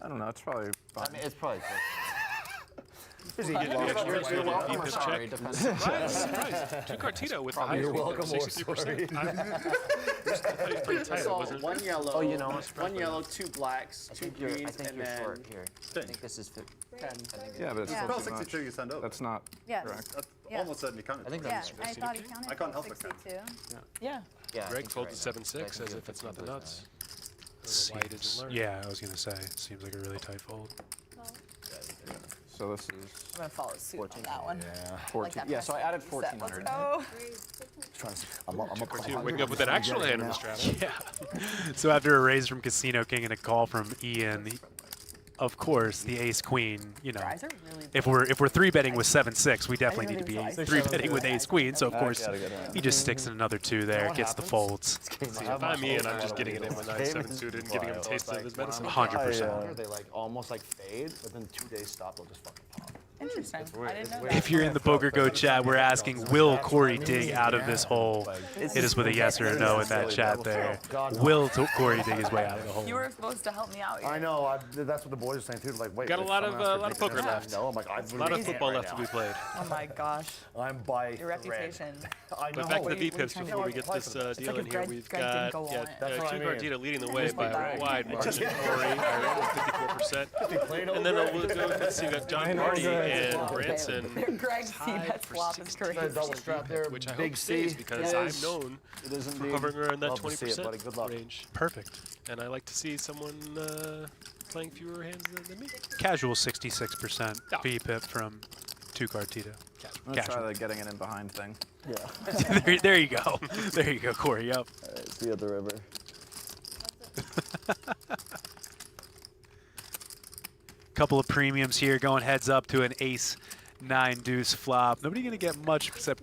I don't know. It's probably. I mean, it's probably. Is he getting the extra I'm deep sorry, check? depends. Surprise. Two-card Tito with the highest welcome, 63%. Pretty tight, wasn't it? One yellow, Oh, you know, one yellow, two blacks, I two think you're greens, and then short here. I think this is 10. Yeah, but it's Yeah. still Well, too much. 62 you send over. That's not Yes. correct. That's Yeah. almost certainly counted. I think Yeah, that's I thought he counted I can't help for it count. 62. Yeah. yeah. I Greg think folded you're 7-6 right. as if it's nothing nuts. I don't know why he didn't Seems, learn. yeah, I was going to say, seems like a really tight fold. So this is I'm going to follow suit on that one. Yeah. 14. Yeah, so I added 1,400. Let's go. Waking up with an actual hand in the strap. Yeah. So after a raise from Casino King and a call from Ian, of course, the ace queen, you know, Guys are really if we're 3-betting with 7-6, we definitely need to be 3-betting with ace queen. So of course, he just sticks in another 2 there, gets the folds. See, if I'm Ian, I'm just getting it in with 9-7 suited and giving him a taste of his medicine. 100%. They like almost like fade, but then 2 days stop, they'll just fucking pop. Interesting. I didn't know that. If you're in the PokerGo chat, we're asking, will Corey dig out of this hole? Hit us with a yes or a no in that chat there. Will Corey dig his way out of the hole? You were supposed to help me out here. I know. That's what the boys are saying too. Like, wait. Got a if lot someone of else lot of could poker dig it, left. No, I'm like, A lot of football left to be played. Oh my gosh. I'm by Your reputation. I know. But back to the What are you V-pips trying to before do? we get this deal like in if here. Greg We've didn't got go on it. That's what I two-card mean. Tito leading the way Just by be a bad. wide margin. Corey, almost 54%. And then we'll go, let's see, we've got John Party and Brantzen. Greg's that flop is crazy. Double strap there. Which I big hope stays C. because It I'm is. known It is for indeed. hovering around that Love to see it, buddy. Good luck. 20% range. Perfect. And I like to see someone playing fewer hands than me. Casual 66% V-pip from 2-card Tito. I'm going to try the getting it in behind thing. Yeah. there you go. There you go, Corey. Yep. See you at the river. Couple of premiums here going heads up to an ace 9-deuce flop. Nobody going to get much except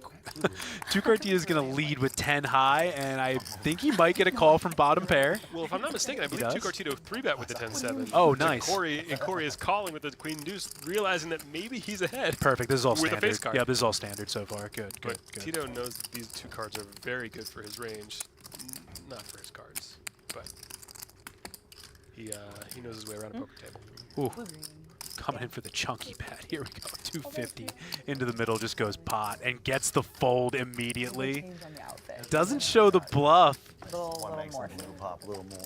Two Tito is going to lead with 10 high, and I think he might get a call from bottom pair. Well, if I'm not mistaken, I believe Two Tito 3-bet with the 10-7. Oh, nice. And Corey is calling with the queen deuce, realizing that maybe he's ahead. Perfect. This is all with standard. A face card. Yeah, this is all standard so far. Good, good, But good. Tito knows that these two cards are very good for his range. Not for his cards, but he knows his way around a poker table. Ooh. Coming in for the chunky bet. Here we go. 250 into the middle, just goes pot and gets the fold immediately. Doesn't show the bluff.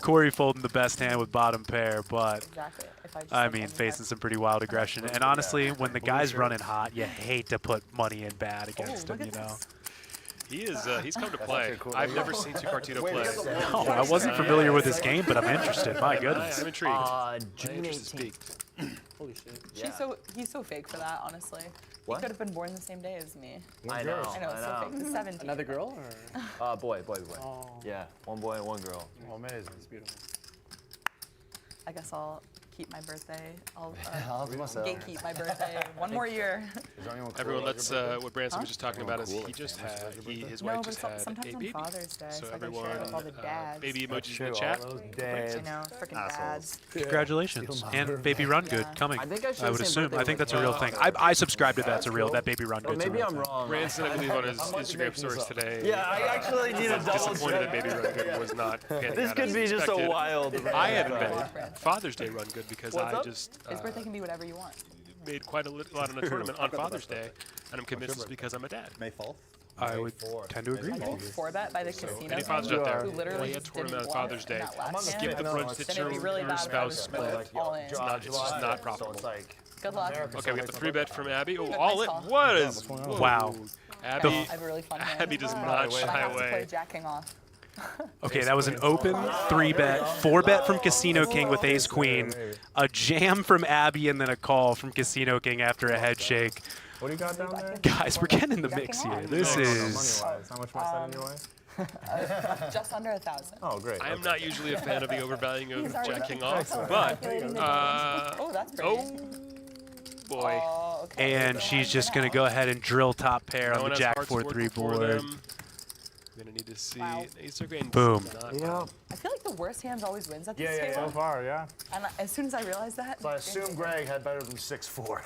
Corey folding the best hand with bottom pair, but I mean, facing some pretty wild aggression. And honestly, when the guy's running hot, you hate to put money in bad against him, you know. He's come to play. I've never seen Two Tito play. No, I wasn't familiar with his game, but I'm interested. My goodness. I'm intrigued. June 18th. Holy shit. Yeah. He's so fake for that, honestly. What? He could have been born the same day as me. I know. I know, it's so fake. The 17. Another girl or? Boy. Oh. Yeah, one boy and one girl. Oh, amazing. It's beautiful. I guess I'll keep my birthday. I'll gatekeep gatekeep my birthday one more year. Everyone, that's what Brantzen was just talking about. Is he just had his wife just had sometimes a on baby. Father's Day, So I can everyone, share it with all the dads. baby emojis in the chat. You know, freaking dads. Congratulations. And Baby Run Good coming. I think I should I would say assume. birthday I think was that's a real thing. I subscribe to that's a real, that Baby Run Good's a Maybe real I'm thing. wrong. Brantzen, I believe, on his Instagram stories today. Yeah, I actually need a double disappointed that check. Baby Run Good was not panning This out could as be just a expected. wild. I haven't bet Father's Day Run Good because What's I up? just His birthday can be whatever you want. made quite a lot in a tournament on Father's Day, and I'm convinced it's because I'm a dad. May 4th? I would tend to agree with you. 4-bet by the casino. Any fathers out there, who literally he had a just tournament didn't on Father's Day. bluff in that last Skip hand. the brunch that Then it'd be really your bad if I was spouse split split. all in. It's just not profitable. Good luck. Okay, we have the 3-bet from Abby. Oh, Nice all in. call. What is? Whoa. Wow. Abby, I have a really fun hand. Abby does not But I shy have to play away. Jack King off. Okay, that was an open 3-bet, 4-bet from Casino King with Ace Queen, a jam from Abby, and then a call from Casino King after a head shake. What do you got down there? Guys, we're getting in the mix here. This is. Money-wise, how much am I setting your way? Just under 1,000. Oh, great. I am not usually a fan of the overvaluing of already Jack King done. off, but Oh, that's pretty. oh boy. Oh, okay. And she's just going to go ahead and drill top pair No on one the has Jack hearts 4-3 working for board. them. We're gonna need to see. Wow. Ace or Green. Boom. Yeah. I feel like the worst hands always wins at this Yeah, table. So far, yeah. And as soon as I realized that, So I assume Greg had better than 6-4.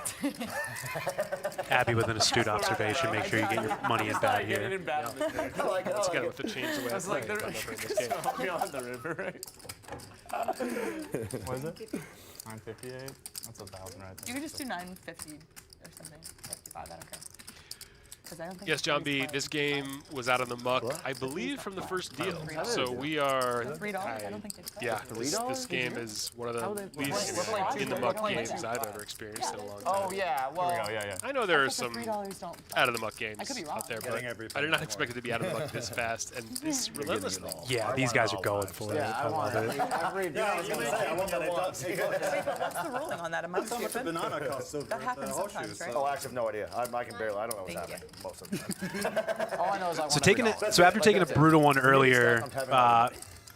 Abby with an astute observation. Make sure you get your money in bad here. Once again, with the change the way I play, I'm not playing this game. Beyond the river, right? What is it? 958? That's 1,000 right you there. could just do 950 or something. 55, I don't care. 'Cause I don't think Yes, John B. anybody's This playing. game was out on the muck, I believe, from the first deal. So we are. $3? I don't think they play. Yeah, this game is one of the least in the muck games I've ever experienced in a long time. Oh, yeah. Well, Oh, yeah. I know there are But some $3 don't. out of the muck games I could be wrong. out there, Getting but every I did not expect it to be out of the muck this fast and this relentlessly. Yeah, these guys are going for it. yeah, I love it. every I want that What's the ruling on that? Am I stupid? banana cost over That happens sometimes, right? Oh, I actually have no idea. I can barely. I don't know what's Thank happening most of the time. All I know is I want So after taking a brutal one earlier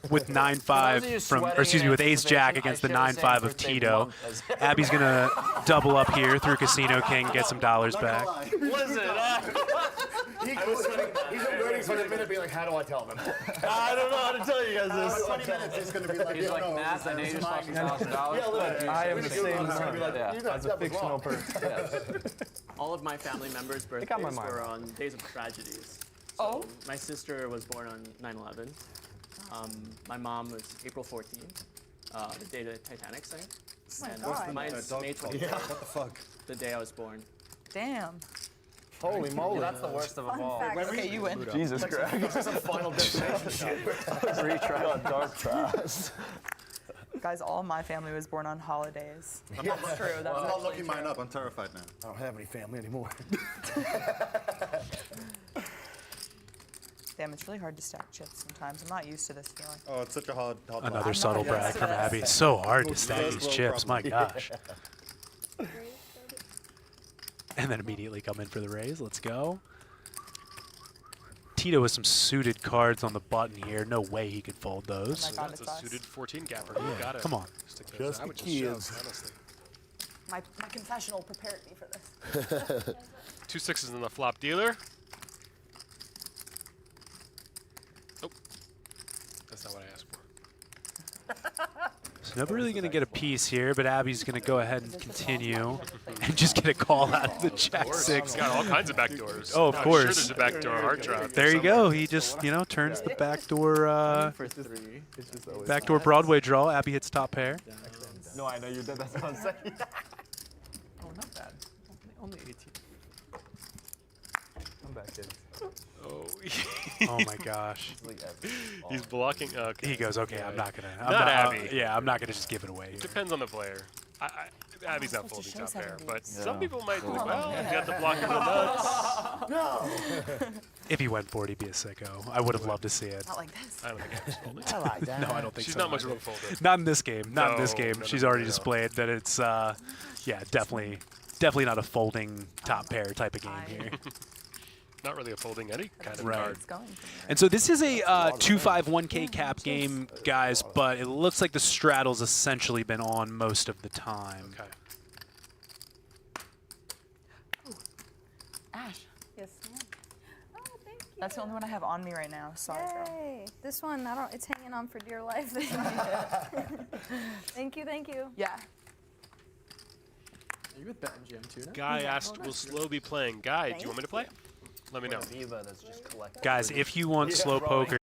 with 9-5 from, or excuse me, with Ace Jack against the 9-5 of Tito, Abby's gonna double up here through Casino King, get some dollars back. Listen, He's been waiting for the minute, being like, how do I tell them? I don't know how to tell you guys this. 20 minutes, he's going to be like, He's like, Matt, I know you just lost $1,000. I am the same Yeah. as a fictional person. All of my family members' got my birthdays mind. were on days of tragedies. Oh. My sister was born on 9/11. My mom was April 14th, the day the Titanic sank. And God. mine's May 24th, What the fuck? the day I was born. Damn. Holy moly. That's the worst of them all. Okay, you win. Jesus Christ. This is a final destination shit. Retry. Dark trash. Guys, all my family was born on holidays. That's true. That's I'm not actually looking true. mine up. I'm terrified now. I don't have any family anymore. Damn, it's really hard to stack chips sometimes. I'm not used to this feeling. Oh, it's such a hard Another subtle brag from Abby. It's so hard to stack these chips, my gosh. And then immediately come in for the raise. Let's go. Tito with some suited cards on the button here. No way he could fold those. Oh my God, That's it's a us. suited 14 gapper. You got it. Come on. Stick those. Just I the would just shove, kids. honestly. My confessional prepared me for this. 2 6s in the flop dealer. Oh, that's not what I asked for. So nobody really going to get a piece here, but Abby's going to go ahead and continue and just get a call out of the jack six. He's got all kinds of backdoors. Oh, of I'm course. Sure there's a backdoor heart drop. There you go. He just, turns the backdoor Broadway draw. Abby hits top pair. No, I know you did. That's what I'm saying. Oh, not bad. Only 18. I'm back, kids. Oh, Oh my gosh. he's blocking. Okay. He goes, okay, I'm not gonna. Not Abby. Yeah, I'm not gonna just give it away. Depends on the player. Abby's not folding top pair, but Yeah. some people might think, well, you got the block in the nuts. If he went for it, he'd be a sicko. I would have loved to see it. Not like this. I don't think Abby's folding. I like that. No, I don't think She's so. not much of a folder. Not in this game. Not in this No, game. no, She's no, already no. displayed that it's, definitely not a folding top pair type of game here. Not really a folding any kind of Right. card. It's going from there. And so this is a 2-5-1K cap game, guys, but it looks like the straddle's essentially been on most of the time. Okay. Ash, Yes, ma'am. Oh, thank you. that's the only one I have on me right now. Sorry, girl. Yay. This one, it's hanging on for dear life. Thank you, thank you. Yeah. Are you with BetMGM too now? Guy asked, will Slow be playing? Guy, do you want me to play? Let me know. Diva that's just collecting. Guys, if you want slow poker,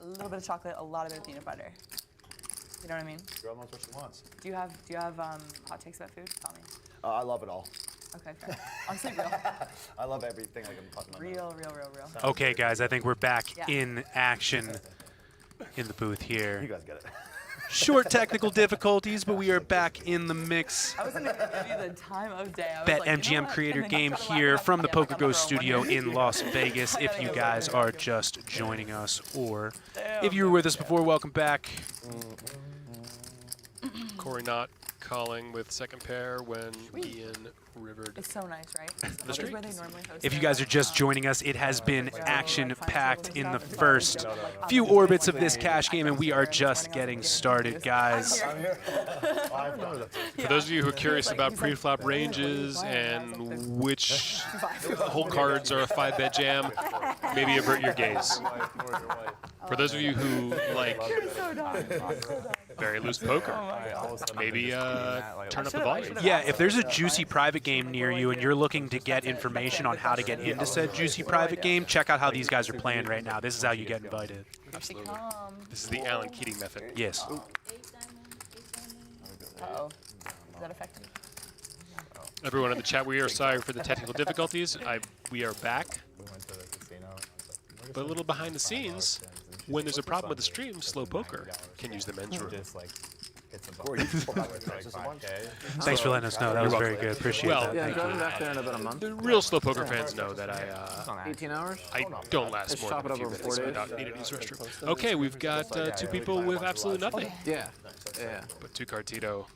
A little bit of chocolate, a lot of bit of peanut butter. You know what I mean? Girl knows what she wants. Do you have hot takes about food? Tell me. I love it all. Okay, fair. Honestly, real. I love everything I can put in my mouth. Real. okay, guys, I think we're back Yeah. in action in the booth You here. guys get it. Short technical difficulties, but we are back in the mix. I was gonna give you the time of day. I was like, BetMGM you know what? Creator And then game I started here laughing from the at myself. PokerGo I'm Studio like, in Las Vegas. If you guys are just joining us, or if you were with us before, welcome back. Corey not calling with second pair when Ian rivered. It's so nice, right? This street. is where they normally host If you their, guys are just joining us, it has been action-packed in the first few orbits of this cash game, and we are just getting started, guys. For those of you who are curious about pre-flop ranges and which hole cards are a 5-bet jam, maybe avert your gaze. For those of you who like very loose poker, maybe turn up the volume. Yeah, if there's a juicy private game near you and you're looking to get information on how to get into said juicy private game, check out how these guys are playing right now. This is how you get invited. Absolutely. This is the Alan Keating method. Yes. Uh-oh. Is that effective? Everyone in the chat, we are sorry for the technical difficulties. We are back. But a little behind the scenes, when there's a problem with the stream, Slow Poker can use the men's room. Thanks for letting us know. That was very good. Appreciate Well, that. Yeah, Thank going you. back there in about a month. The real Slow Poker fans know that 18 hours? I don't last Just more chop than a it few up over minutes 4 days. without needing to use the restroom. Okay, we've got 2 people with absolutely nothing. Yeah. Yeah. But 2 card Tito.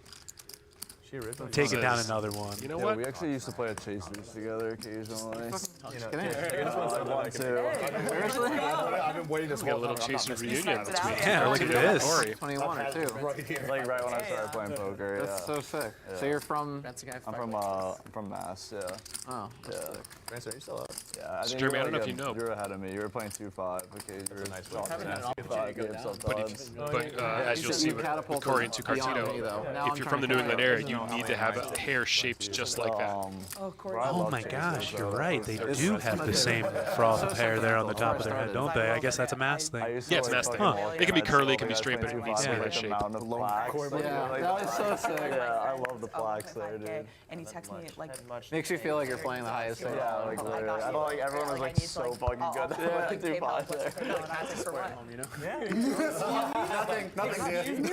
Take it down another one. You know Yeah, what? we actually used to play at Chasers together occasionally. Get in here. I want to. I've been waiting this We got a little Chasers reunion between Yeah, look at this. Corey. 21 or 2. Like right when I started playing poker. That's Yeah. so sick. So you're from? I'm from Mass. Yeah. Oh. Yeah. Brantzen, are you still up? Yeah. I think Jeremy, I you're don't know if like you know. You're ahead of me. You were playing 2-5. Okay. You were nice talking Haven't had an opportunity to go down. But as you'll see with catapulted Corey and 2 card beyond Tito, me, though. Now if I'm you're trying from the to New England area, you need to have a hair shaped just like that. Oh my gosh, you're right. They do have the same froth of hair there on the top of their head, don't they? I guess that's a mask thing. Yeah, it's mask thing. It can be curly, it can be straight, but it needs to be that shape. Yeah, that was so sick. Yeah, I love the plaques there, dude. And he texted me like, Makes you feel like you're playing the highest stage. Yeah, like literally. I thought like everyone was like so fucking good. Yeah, like 2 pots there. Nothing.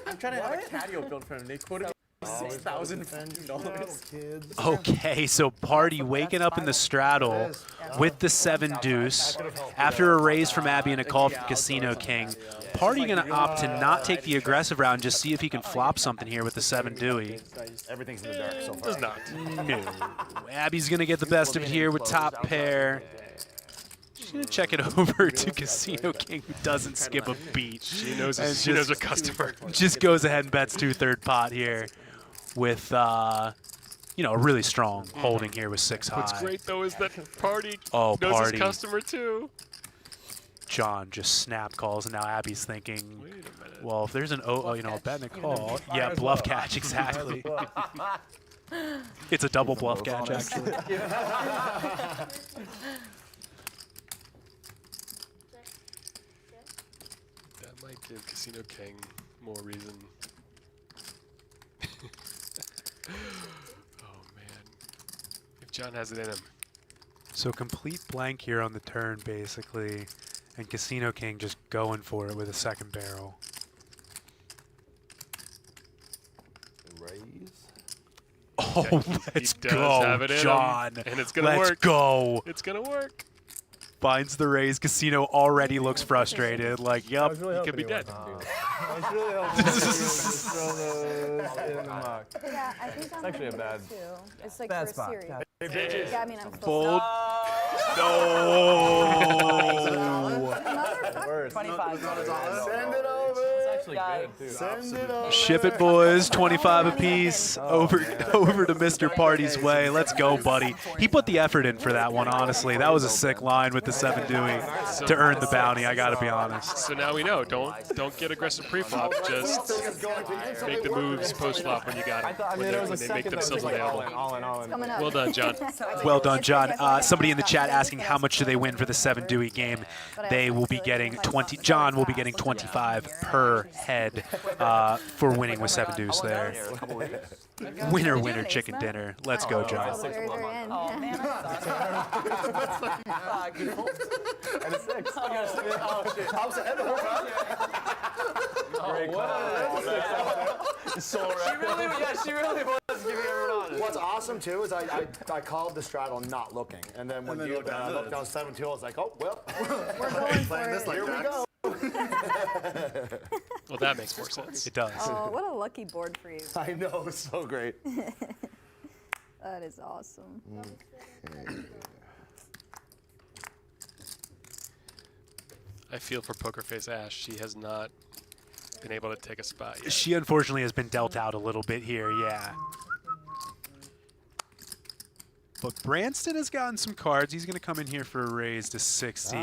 I'm trying to have a catio built for him. They quoted me $6,000. Okay, so Party waking up in the straddle with the 7-deuce after a raise from Abby and a call from Casino King. Party gonna opt to not take the aggressive round, just see if he can flop something here with the 7 Dewey. Everything's in the dark so far. Does not. No. Abby's gonna get the best of it here with top pair. She's gonna check it over to Casino King, who doesn't skip a beat. She knows a customer. Just goes ahead and bets 2/3 pot here with you know, a really strong holding here with 6 high. What's great though is that Party Oh, knows Party. his customer too. John just snap calls, and now Abby's thinking, Wait a minute. well, if there's an you know, a bet and a call, yeah, bluff catch, exactly. It's a double bluff catch, actually. That might give Casino King more reason. Oh man. If John has it in him. So complete blank here on the turn, basically, and Casino King just going for it with a second barrel. Raise. Oh, Yeah, let's he does go, have it in him, John. and it's gonna Let's work. go. It's gonna work. Finds the raise. Casino already looks frustrated. Like, yup. He could be dead. I was really hoping to throw those in the muck. Yeah, I think I'm actually a gonna bad- do it too. It's like bad for spot. a series. Yeah. Yeah, I mean, I'm supposed Fold. No. Word. 25. Send it over. Actually good too. Send it over. Ship it, boys. 25 apiece. Over to Mr. Party's way. Let's go, buddy. He put the effort in for that one, honestly. That was a sick line with the 7 Dewey to earn the bounty, I gotta be honest. So now we know. Don't get aggressive pre-flop. Just make the moves post-flop when you got I them. thought, I mean, When there was a they make second that was themselves like available. all in. coming up. Well done, John. Well done, John. Somebody in the chat asking how much do they win for the 7 Dewey game. They will be getting 20. John will be getting 25 per head for winning with 7 Deuce there. Winner, winner, chicken dinner. Let's go, John. Very, very end. Oh, man, And a 6. I was ahead the whole time. She really was giving everyone honest. What's awesome too is I called the straddle not looking, and then when you looked down 7-2, I was like, oh well. We're going for it. Here we go. Well, that makes more sense. It does. Oh, what a lucky board for you. I know, it's so great. That is awesome. I feel for Poker Face Ash. She has not been able to take a spot yet. She unfortunately has been dealt out a little bit here, yeah. But Brantzen has gotten some cards. He's going to come in here for a raise to 60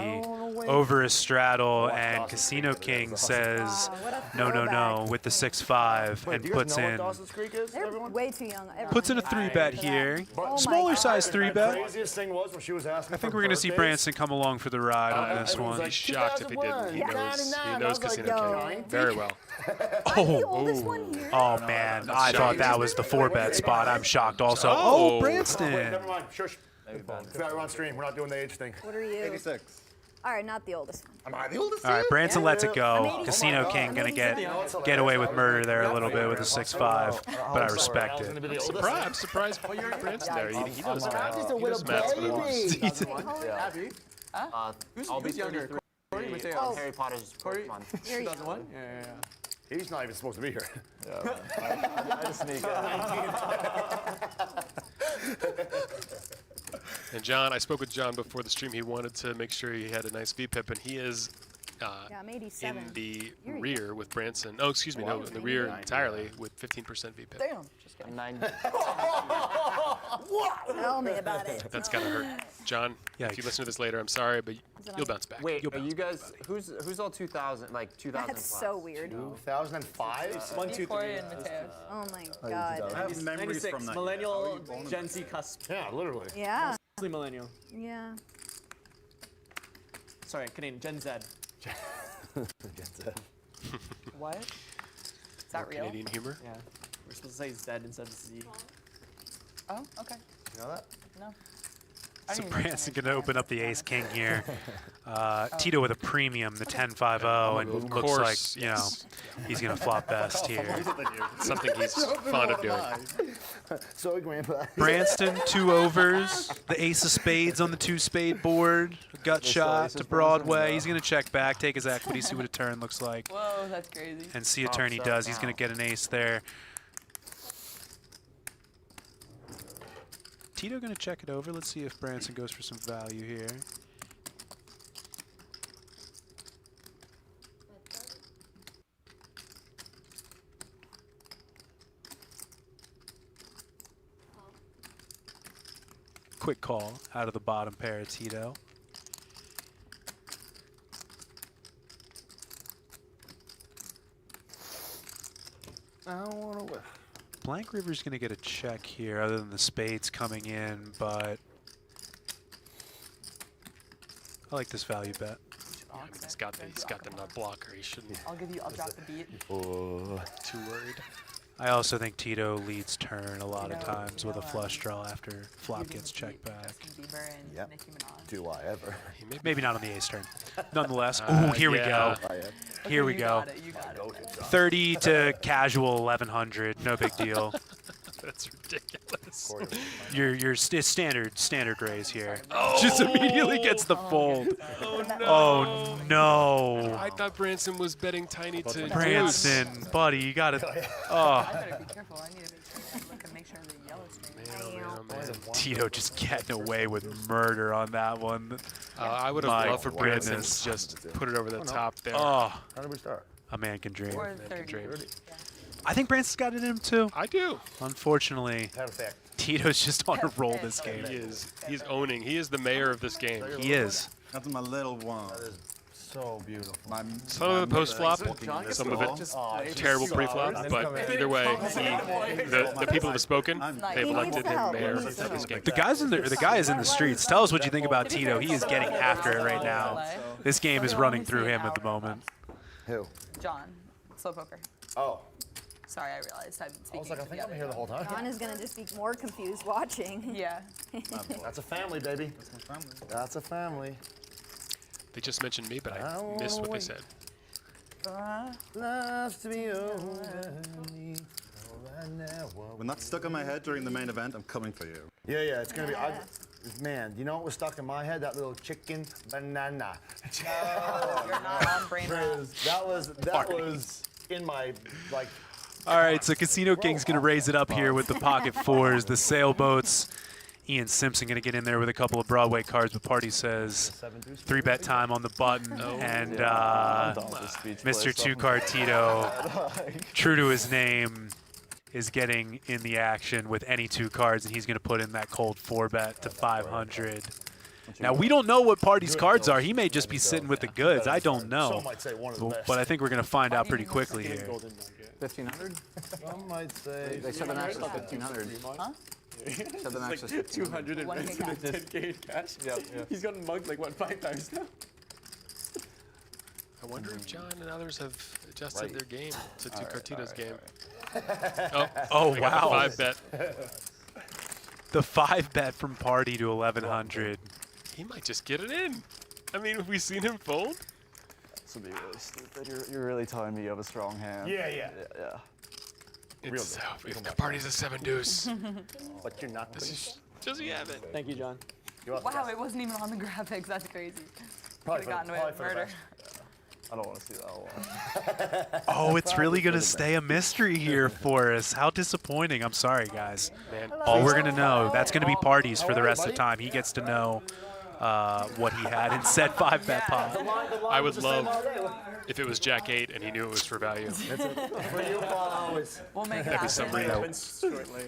over a straddle, and Casino King says no with the 6-5 and puts in Dawson's Creek is, They're everyone? way too young. puts in a 3-bet here. Oh my Smaller God. size 3-bet. Craziest thing was when she was asking I think for we're going to see birthdays. Brantzen come along for the ride on this everyone's one. like, He's shocked if he didn't. He knows Casino King very well. I'm the oldest one here. Oh man, I thought that was the 4-bet spot. I'm shocked also. Oh. Oh, Wait, Brantzen. never mind. Shush. We're on stream. We're not doing the age thing. What are you? 86. All right, not the oldest one. Am I the oldest? All right, Brantzen lets it go. I'm Casino King gonna get away with murder there a little bit with a 6-5, but I respect it. I'm surprised Brantzen there. He knows math. He knows math for the moves. I'll be 33. Oh. Harry Potter's first one. Here you go. 2001? Yeah. He's not even supposed to be here. I just sneak And John, I spoke with John before the stream. He wanted to make sure he had a nice VPIP, and he is Yeah, I'm 87. in the Here you rear with Brantzen. Oh, excuse me, no, in the rear entirely with 15% VPIP. Damn. Just kidding. 9. Tell me about it. That's gotta hurt. John, if you Yikes. listen to this later, I'm sorry, but you'll bounce back. Wait, You'll are you bounce guys? Who's all 2000? Like 2000 That's plus? so weird. 2005? Corey and Mateus. Oh my god. I have memories from that. Millennial, Gen Z cusp. Yeah, literally. Yeah. Mostly millennial. Yeah. Sorry, Canadian, Gen Z. What? Is that real? Canadian humor. Yeah. We're supposed to say Z instead of Z. Oh, okay. You know that? No. So Brantzen gonna open up the ace-king here. Tito with a premium, the 10-5-0, and Of looks course, like, you know, he's gonna flop best here. Something he's fond of doing. Sorry, Grandpa. Brantzen, 2 overs, the ace of spades on the 2-spade board, gut shot to Broadway. He's gonna check back, take his equity, see what a turn looks like, Whoa, that's crazy. and see a turn he does. He's gonna get an ace there. Tito gonna check it over. Let's see if Brantzen goes for some value here. Quick call out of the bottom pair of Tito. I don't want to whip. Blank River's going to get a check here other than the spades coming in, but I like this value bet. He's got the nut blocker. He shouldn't I'll drop the beat. too worried. I also think Tito leads turn a lot of times with a flush draw after flop gets checked back. Justin Bieber and Yep. Nicki Minaj. Do I ever? Maybe not on the ace turn. Nonetheless, ooh, here we go. Here we go. You got it. 30 to casual 1100, no big deal. That's ridiculous. It's standard raise here. Just immediately gets the fold. Oh no! Oh no! I thought Brantzen was betting tiny to deuce. Brantzen, buddy, you gotta. I Oh, better be careful. I need to make sure the yellow stays. Man. Tito just getting away with murder on that one. I would have My loved for Brantzen goodness. to just put it over the top there. Oh, How did we start? a man can dream. Or Man can 30. dream. I think Branson's got it in him too. I do. Unfortunately, Perfect. Tito's just on a roll this game. He is. He's owning. He is the mayor of this game. He is. That's my little one. That is so beautiful. Some of it post flop, some of it terrible pre flop, but either way, the people have spoken. They've elected him mayor of this game. The guy is in the streets. Tell us what you think about Tito. He is getting after it right now. This game is running through him at the moment. Who? John, slow poker. Oh. Sorry, I realized I'm speaking. I was like, I to think the I'm other here the whole time. John is gonna just be more confused watching. Yeah. That's a family, baby. That's my family. That's a family. They just mentioned me, but I missed what they said. Loves to be over me. When that's stuck in my head during the main event, I'm coming for you. Yeah, it's gonna be. Man, you know what was stuck in my head? That little chicken banana. You're not on brain rot. That was in my like. All right, so Casino King's going to raise it up here with the pocket fours, the sailboats. Ian Simpson going to get in there with a couple of Broadway cards, but Party says 3-bet time on the button. And Mr. Two-Card Tito, true to his name, is getting in the action with any 2 cards, and he's going to put in that cold 4-bet to 500. Now, we don't know what Party's cards are. He may just be sitting with the goods. I don't know. But I think we're going to find out pretty quickly here. 1,500? Some might say. They said the max was 1,500. Huh? Said the max was 200 and 1K Brantzen cash. and 10K in cash. Yeah. He's gotten mugged like, what, 5 times now? I wonder if John and others have adjusted their game to Cartito's game. Oh, They got wow. the 5-bet. The 5-bet from Party to 1,100. He might just get it in. I mean, have we seen him fold? This would be really stupid. You're really telling me you have a strong hand. Yeah. It's if the party's a 7-deuce. But you're not. Does he have it? Thank you, John. Wow, it wasn't even on the graphics. That's crazy. Probably Could've gotten away with murder. I don't want to see that one. Oh, it's really going to stay a mystery here for us. How disappointing. I'm sorry, guys. Man, All we're going to know, that's going to be Parties for the rest of the time. He gets to know what he had in said 5-bet pot. I would love if it was Jack 8 and he knew it was for value. For you always. We'll make it That'd be happen. some real. Shortly.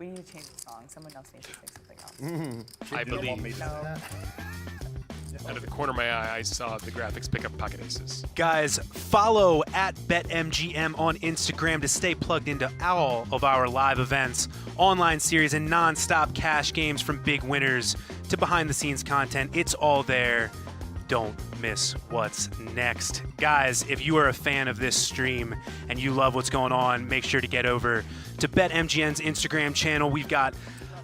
We need to change the song. Someone else needs to sing something else. I believe. No. Out of the corner of my eye, I saw the graphics pick up pocket aces. Guys, follow at BetMGM on Instagram to stay plugged into all of our live events, online series, and non-stop cash games from big winners to behind-the-scenes content. It's all there. Don't miss what's next. Guys, if you are a fan of this stream and you love what's going on, make sure to get over to BetMGM's Instagram channel. We've got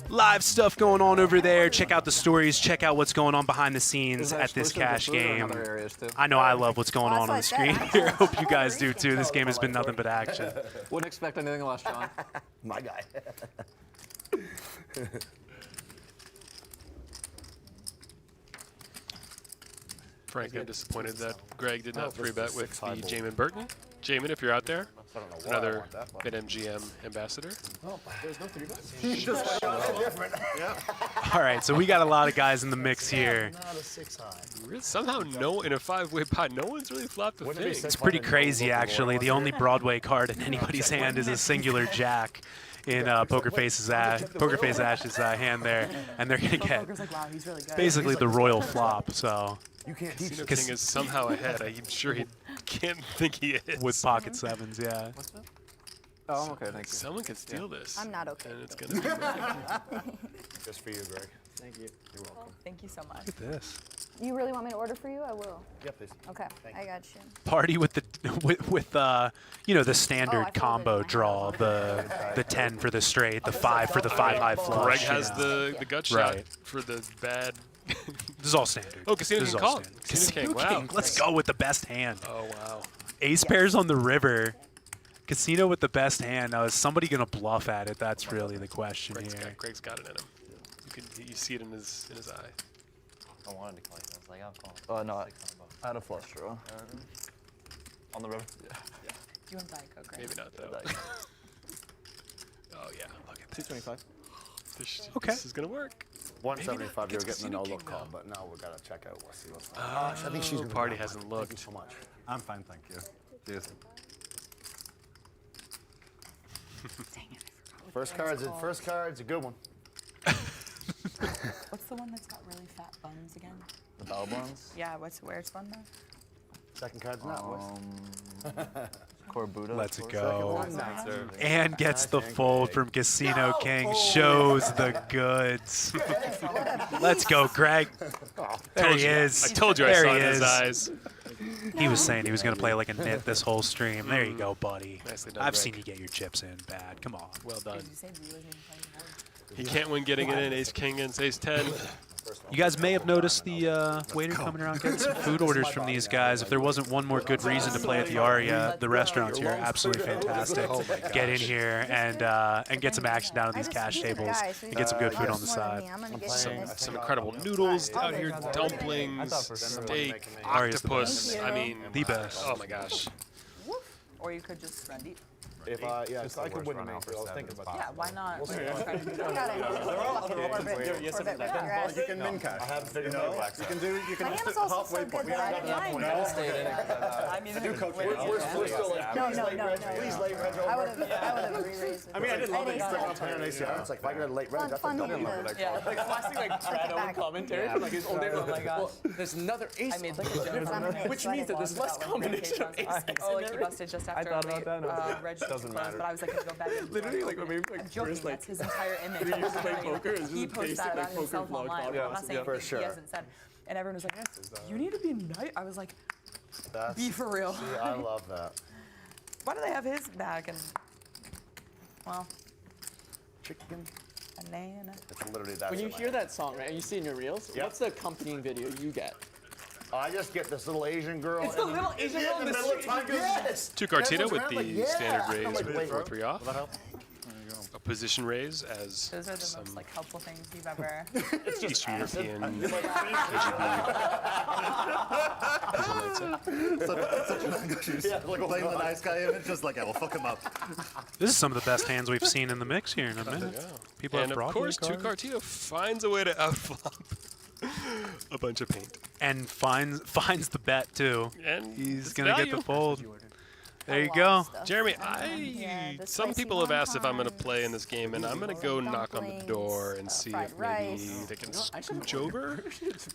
live stuff going on over there. Check out the stories. Check out what's going on behind the scenes at this cash game. I know I love what's going on the screen here. Hope you guys do too. This game has been nothing but action. Wouldn't expect anything less, John. My guy. Frank, I'm disappointed that Greg did not 3-bet with the Jamin Burton. Jamin, if you're out there, another BetMGM ambassador. Oh, there's no 3-bet. All right, so we got a lot of guys in the mix here. Not a 6 high. Somehow, in a 5-way pot, no one's really flopped a thing. It's pretty crazy, actually. The only Broadway card in anybody's hand is a singular jack in Poker Face Ash's hand there, and they're gonna get basically the royal flop. So Casino King is somehow ahead. I'm sure he can't think he is. With pocket sevens, yeah. What's that? Oh, I'm okay, thank you. Someone can steal this. I'm not okay. And it's gonna be Just for you, Greg. Thank you. You're welcome. Thank you so much. Look at this. You really want me to order for you? I will. Yeah, please. Okay, I got you. Party with the you know, the standard folded combo my draw, the 10 for the straight, the 5 for the 5-high flush. Greg has the gut shot Right. for the bad. This is all standard. Oh, Casino This King is all called. standard. Casino King, wow. Let's go with the best hand. Oh, wow. Ace pairs on the river. Casino with the best hand. Now, is somebody going to bluff at it? That's really the question here. Greg's got it in him. You see it in his eye. I wanted to call you. I was like, I'll call. No, I had a flush draw. On the river? Yeah. You want Diet Coke, right? Maybe not, though. Oh, yeah. Look at this. 225. This is going to work. 175, you're getting a Casino no-look King, call, though. but now we got to check out. Let's see what's I think she's going to Party hasn't looked. Thank you so much. I'm fine, thank you. Cheers. First card's a good one. What's the one that's got really fat buns again? The bell buns? Yeah, where's one though? Second card's not. Corbuda. Let's of course. go. Second one. And gets the fold from Casino King. Shows the goods. Let's go, Greg. There he is. I told you I There saw he it in his is. eyes. He was saying he was going to play like a nit this whole stream. There you go, buddy. Nicely done, I've Greg. seen you get your chips in bad. Come on. Well done. Did you say Blue isn't even playing the board? He can't win getting it in. Ace King against Ace 10. You guys may have noticed the waiter coming around getting some food orders from these guys. If there wasn't one more good reason to play at the Aria, the restaurants here are absolutely fantastic. Get in here and get some action down on these cash tables and get some good food on the side. Some incredible noodles out here, dumplings, steak, octopus. I mean, the best. Oh my gosh. Or you could just run deep. If I could win the main, I was thinking about Yeah, why not? You can min cash. I haven't figured it out. You can My just ham's do also halfway so point. good that I I mean, We're still like, No, please no, late no, reg, no. please late reg I would over. have re-raised it. I mean, I did love it. Ace Stuck nine. up here and ace jack. It's like, if I get a late reg, that's a Fun double. hand. Yeah. Like classic Brad Owen commentary from like his old days. Oh my gosh. Well, there's another ace. I made like a joke I'm on an ace, Which so I means that didn't there's want less that. combination of ace six. Oh, like he busted just after thought about that. Reg Doesn't closed, matter. but I was like, gonna go back and Literally, like maybe I'm like joking. first like That's his entire image. 3 years to play poker is He just posts basic that like about poker himself vlog online. podcast. I'm not saying for anything sure. he hasn't said. And everyone was like, you need to be nice. I was like, be for real. See, I love that. Why do they have his back? And well, Chicken. banana. It's literally that. When you hear that song, right, and you see it in your reels, Yep. what's the accompanying video you get? I just get this little Asian girl. It's the and- little Asian girl in the middle of street. time. Yes. Two Cartita Everyone's with around the like, yeah. standard I'm raise like, with wait, 4-3 off. will that help? A position raise as Those are the some most like helpful things you've ever. Eastern European Yeah, like playing the nice guy image, just like, yeah, we'll fuck him up. This is some of the best hands we've seen in the mix here in a minute. People And have of Broadway course, Two cards. Cartita finds a way to outflop a bunch of paint. And finds the bet too. And He's it's gonna get value. the fold. There you go. Jeremy, the some spicy people have asked if I'm going to wontons, play in this game, and I'm going to go knock on the dumplings, door and see fried if maybe rice. they can scooch over.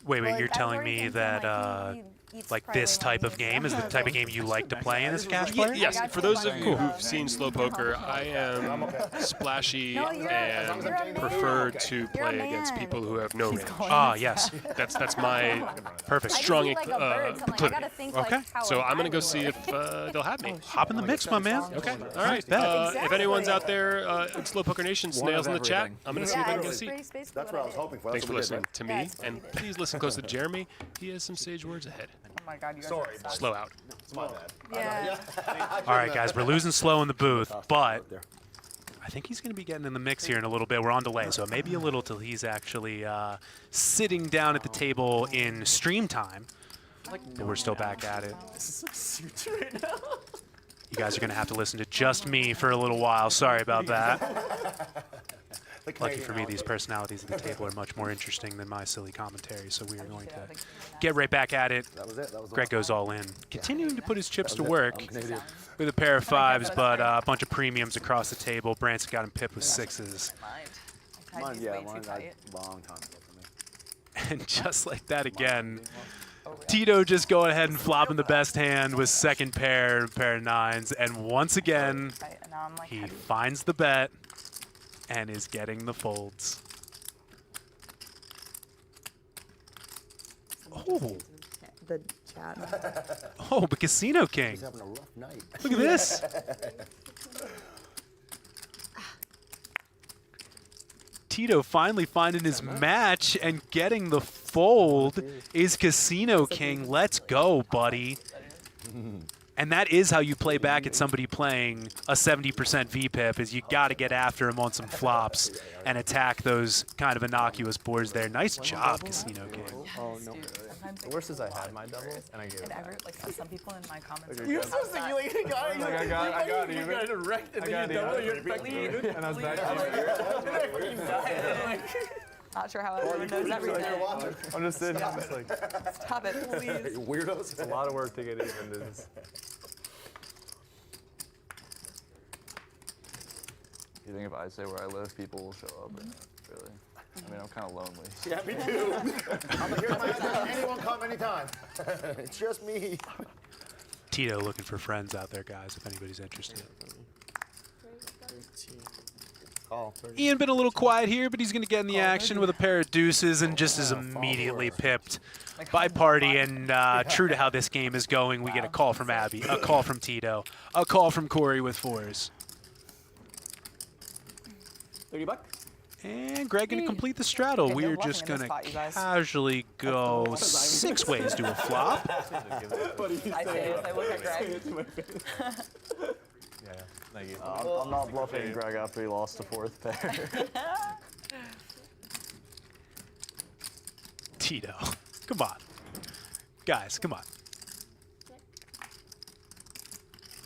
Wait, Well, you're I've telling already me been that feeling he eats like fried this rice type on of me, game is the so- type of game you like to play in as a cash player? Yes, got for you, those of buddy. you who've seen slow poker, I am splashy No, you're and a man. prefer to You're a play against man. people who have no range. Ah, yes. That's my Perfect. strong I just see, like, a bird, so I'm like, I proclivity. gotta think, Okay. like, how So a I'm guy going to go would see work. if they'll have me. Hop in the mix, my man. Okay. All right. Bet. If anyone's out there in Slow Poker Nation, snails in the chat. everything. I'm going to see if I Yeah, can get a it's seat. basically That's what I was hoping for. Thanks for That's what we listening did, to Yeah, me, that's what and we did. please listen close to Jeremy. He has some sage words ahead. Oh my God, you guys Sorry, are obsessed. Slow out. It's my bad. Yeah. All right, guys, we're losing slow in the booth, but I think he's going to be getting in the mix here in a little bit. We're on delay, so it may be a little till he's actually sitting down at the table in stream time. But we're still back at it. This is so suits right now. You guys are going to have to listen to just me for a little while. Sorry about that. Lucky for me, these personalities at the table are much more interesting than my silly commentary, so we are going to get right back at it. That was it. That was Greg goes all in, continuing to put his chips to work I'm an idiot. with a pair of fives, but a bunch of premiums across the table. Brantzen got him pipped with sixes. Mine, These yeah, way too mine, tight. long time ago for me. And just like that again, Tito just going ahead and flopping the best hand with second pair of nines. And once again, Right, and now I'm like, he heavy. finds the bet and is getting the folds. Oh, The chat. oh, but Casino King. He's having a rough night. Look at this. Tito finally finding his match and getting the fold is Casino King. Let's go, buddy. And that is how you play back at somebody playing a 70% VPIP, is you got to get after him on some flops and attack those kind of innocuous boards there. Nice job, Casino King. Oh, no. Sometimes The worst is I had my doubles, and I gave it and back. like some people in my comments. You're supposed to be like, you got it. Like, I got it. You got it right, and I then got you double it. your lead. And I was back. Not sure how everyone knows everything. I'm just sitting. I'm just like, Stop it, please. Weirdos. it's a lot of work to get even. This. You think if I say where I live, people will show up? Or really? I mean, I'm kind of lonely. Yeah, me too. I'm here. My address. Anyone come anytime. It's just me. Tito looking for friends out there, guys, if anybody's interested. Oh, Ian been a little quiet here, but he's going to get in the action with a pair of deuces and just is immediately pipped by Party. And true to how this game is going, we get a call from Abby, a call from Tito, a call from Corey with fours. $30. And Greg going to complete the straddle. Okay, no We're bluffing just in going this to spot, you guys. casually go 6 ways to a flop. I say as I look at Greg. Yeah, thank you. I'm not bluffing Greg after he lost the fourth pair. Tito, come on. Guys, come on.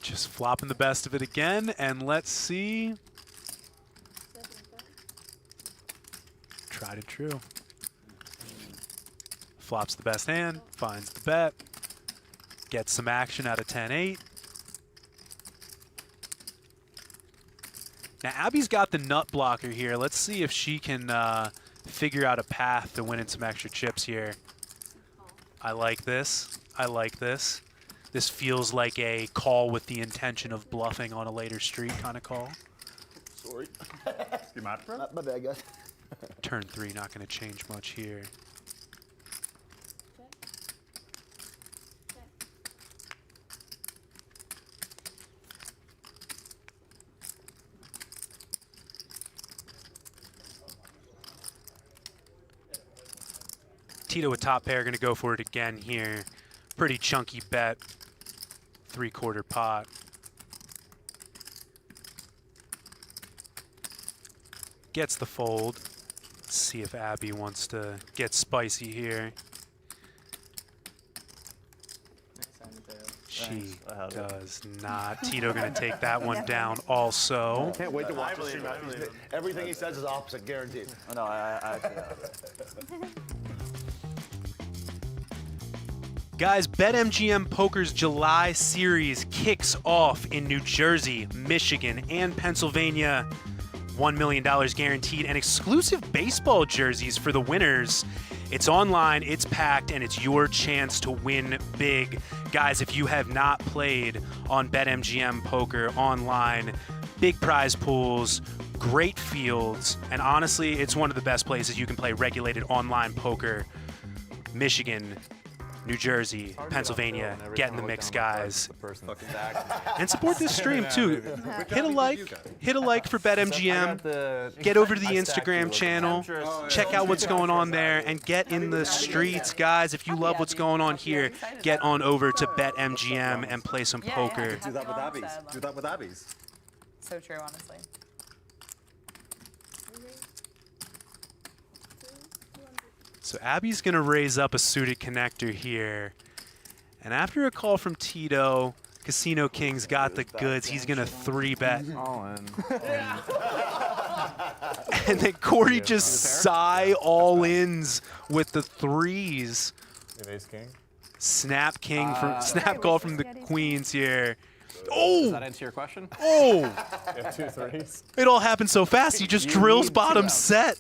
Just flopping the best of it again, and let's see. Tried and true. Flops the best hand, finds the bet, gets some action out of 10-8. Now, Abby's got the nut blocker here. Let's see if she can figure out a path to winning some extra chips here. I like this. I like this. This feels like a call with the intention of bluffing on a later street kind of call. Sorry. You mad, bro? My bad, guys. Turn 3 not going to change much here. Tito with top pair going to go for it again here. Pretty chunky bet. 3/4 pot. Gets the fold. Let's see if Abby wants to get spicy here. She does not. Tito going to take that one down also. Can't wait to watch the stream. Everything he says is opposite, guaranteed. No, I actually have it. Guys, BetMGM Poker's July series kicks off in New Jersey, Michigan, and Pennsylvania. $1 million guaranteed and exclusive baseball jerseys for the winners. It's online, it's packed, and it's your chance to win big. Guys, if you have not played on BetMGM Poker online, big prize pools, great fields, and honestly, it's one of the best places you can play regulated online poker. Michigan, New Jersey, Pennsylvania, get in the mix, guys. And support this stream too. Hit a like for BetMGM. Get over to the Instagram channel. Check out what's going on there and get in the streets, guys. If you love what's going on here, get on over to BetMGM and play some poker. Do that with Abby's. Do that with Abby's. So true, honestly. So Abby's going to raise up a suited connector here. And after a call from Tito, Casino King's got the goods. He's going to 3-bet. All in. And then Corey just sigh all-ins with the threes. Ace king. Snap king from snap call from the queens here. Oh! Does that answer your question? Oh! You have 2 threes. It all happened so fast. He just drills bottom set.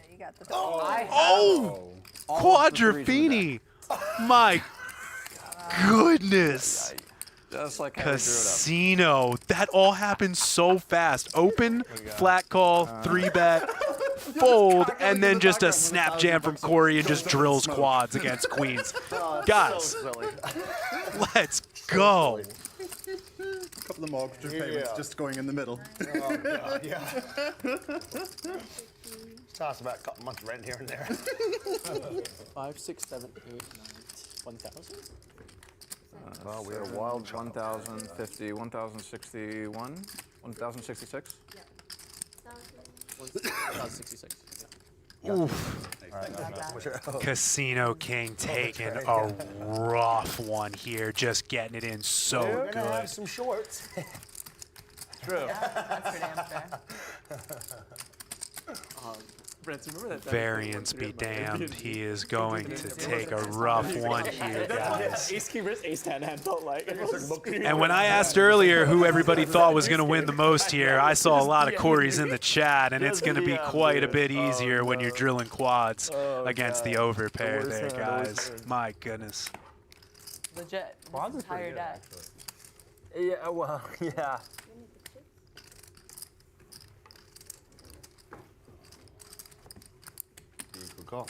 You got the Oh! Quadrophini. My goodness. Just like how we drew it up. Casino. That all happened so fast. Open, flat call, 3-bet, fold, and then just a snap jam from Corey and just drills quads against queens. Guys, let's go. A couple of mortgage payments just going in the middle. Oh, God, yeah. Toss about a couple months rent here and there. 5, 6, 7, 8, 9, 1,000. Well, we had a wild 1,050, 1,061, 1,066. 1,066. Casino King taking a rough one here, just getting it in so We're gonna good. have some shorts. True. That's for damn sure. Brantzen, remember that? Variance be damned. He is going to take a rough one here, guys. Ace king versus ace 10 hand felt like. And when I asked earlier who everybody thought was going to win the most here, I saw a lot of Corey's in the chat, and it's going to be quite a bit easier when you're drilling quads against the overpair there, guys. My goodness. Legit. This entire deck. Yeah, well, yeah. Good call.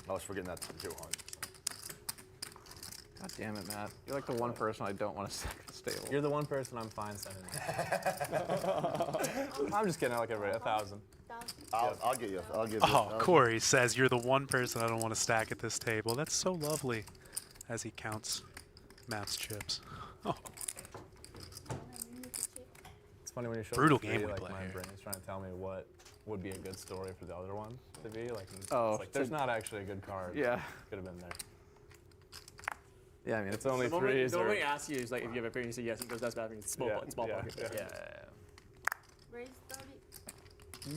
I was forgetting that too hard. God damn it, Matt. You're like the one person I don't want to stack the stable. You're the one person I'm fine sending. I'm just kidding. I like everybody. 1,000. I'll get you. I'll give you. Oh, Corey says you're the one person I don't want to stack at this table. That's so lovely as he counts Matt's chips. Oh. It's funny when you show Brutal the game three, we like play my here. brain's trying to tell me what would be a good story for the other one to be. Like, it's Oh, like there's not actually a good card. Yeah. Could have been there. Yeah, I mean, It's only The moment, threes the or... moment he asks you, is like, if you have a pair, and you say yes, he goes, that's bad. It's small, Yeah, it's small yeah, pocket. yeah.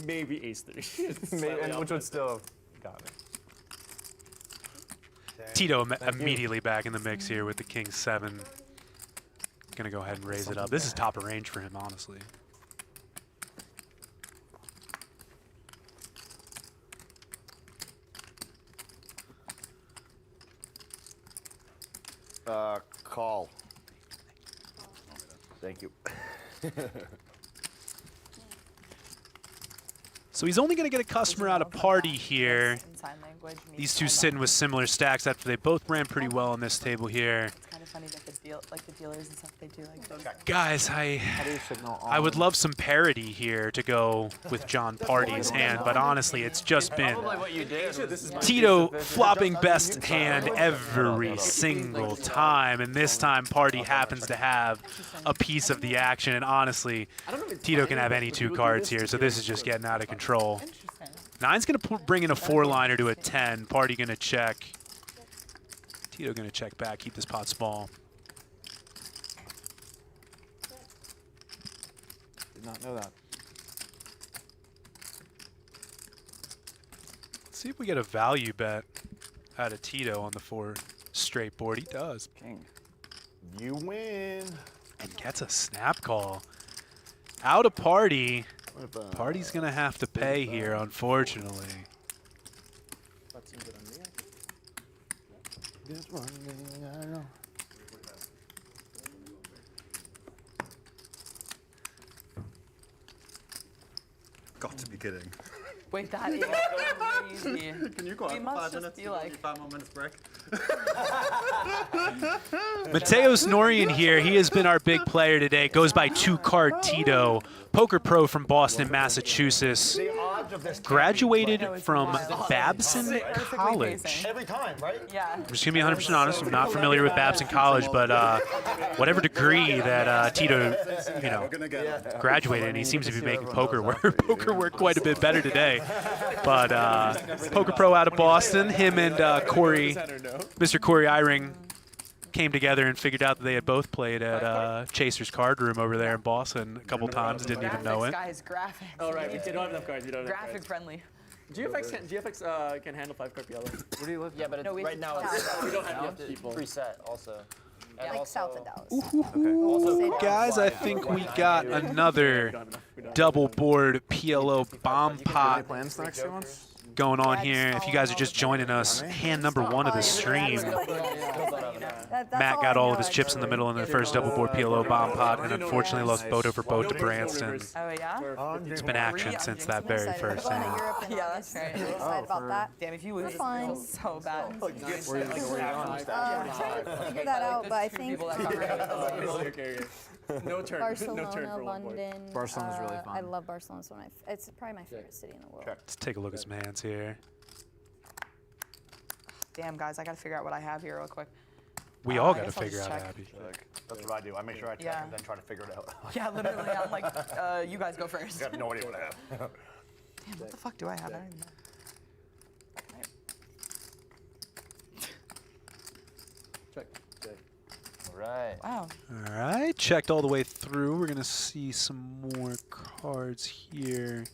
Maybe ace 3. Maybe, which would still have got it. Tito immediately back in the mix here with the King 7. Gonna go ahead and raise it up. This is top of range for him, honestly. Call. Thank you. So he's only gonna get a customer out of party here. In sign language means These two sign sitting with similar stacks after they both ran pretty well on this table here. It's kind of funny that the dealers and stuff they do like those. Guys, how do you signal on? I would love some parity here to go with John Party's hand, but honestly, it's just been what you did. Tito flopping best hand every single time, and this time Party happens to have a piece of the action, and honestly, Tito can have any two cards here, so this is just getting out of control. Interesting. 9's going to bring in a 4-liner to a 10. Party going to check. Tito going to check back, keep this pot small. Did not know that. Let's see if we get a value bet out of Tito on the 4 straight board. He does. King. You win. And gets a snap call. Out of party. Party's going to have to pay here, unfortunately. There's one thing I know. Got to be kidding. Wait, that is crazy. Can you go We on must 5 just minutes? be You like- need 5 more minutes break? Mateos Norian here. He has been our big player today. Goes by 2-card Tito. Poker pro from Boston, Massachusetts. The odds of this Graduated from Babson College. every time, right? Yeah. I'm just going to be 100% honest. I'm not familiar with Babson College, but whatever degree that Tito, graduated, and he seems to be making poker work quite a bit better today. But poker pro out of Boston, him and Corey, Mr. Corey Eyring, came together and figured out that they had both played at Chaser's Card Room over there in Boston a couple times. Didn't even know it. Guys, graphics. Oh, right. We don't have enough cards. We don't have enough Graphic cards. friendly. GFX can handle 5-card PLO. Where do you live? Yeah, but No, we right now have to it's We don't have you enough have to people. preset also. And Like also, south of Dallas. Ooh, guys, I think we got another double board PLO bomb pot Plans the next 2 months? going on here. If you guys are just joining us, hand number 1 of the stream. Matt got all of his chips in the middle in the first double board PLO bomb pot, and unfortunately lost boat over boat to Brantzen. Oh, yeah? It's been action since that very first hand. Yeah, that's right. Excited about that. Damn, if you lose, it fine. feels so bad. Trying to figure that out, but I think Okay. No turn. Barcelona, No turn for one board. London. Barcelona's really fun. I love Barcelona. It's probably my favorite city in the world. Let's take a look at some hands here. Damn, guys, I got to figure out what I have here real quick. We all I got to guess I'll figure just out check. Abby. That's what I do. I make sure I check Yeah. and then try to figure it out. Yeah, literally, I'm like, you guys go first. I have no idea what I have. Damn, what the fuck do I have? I don't even know. Check. All right. Wow. All right, checked all the way through. We're going to see some more cards here.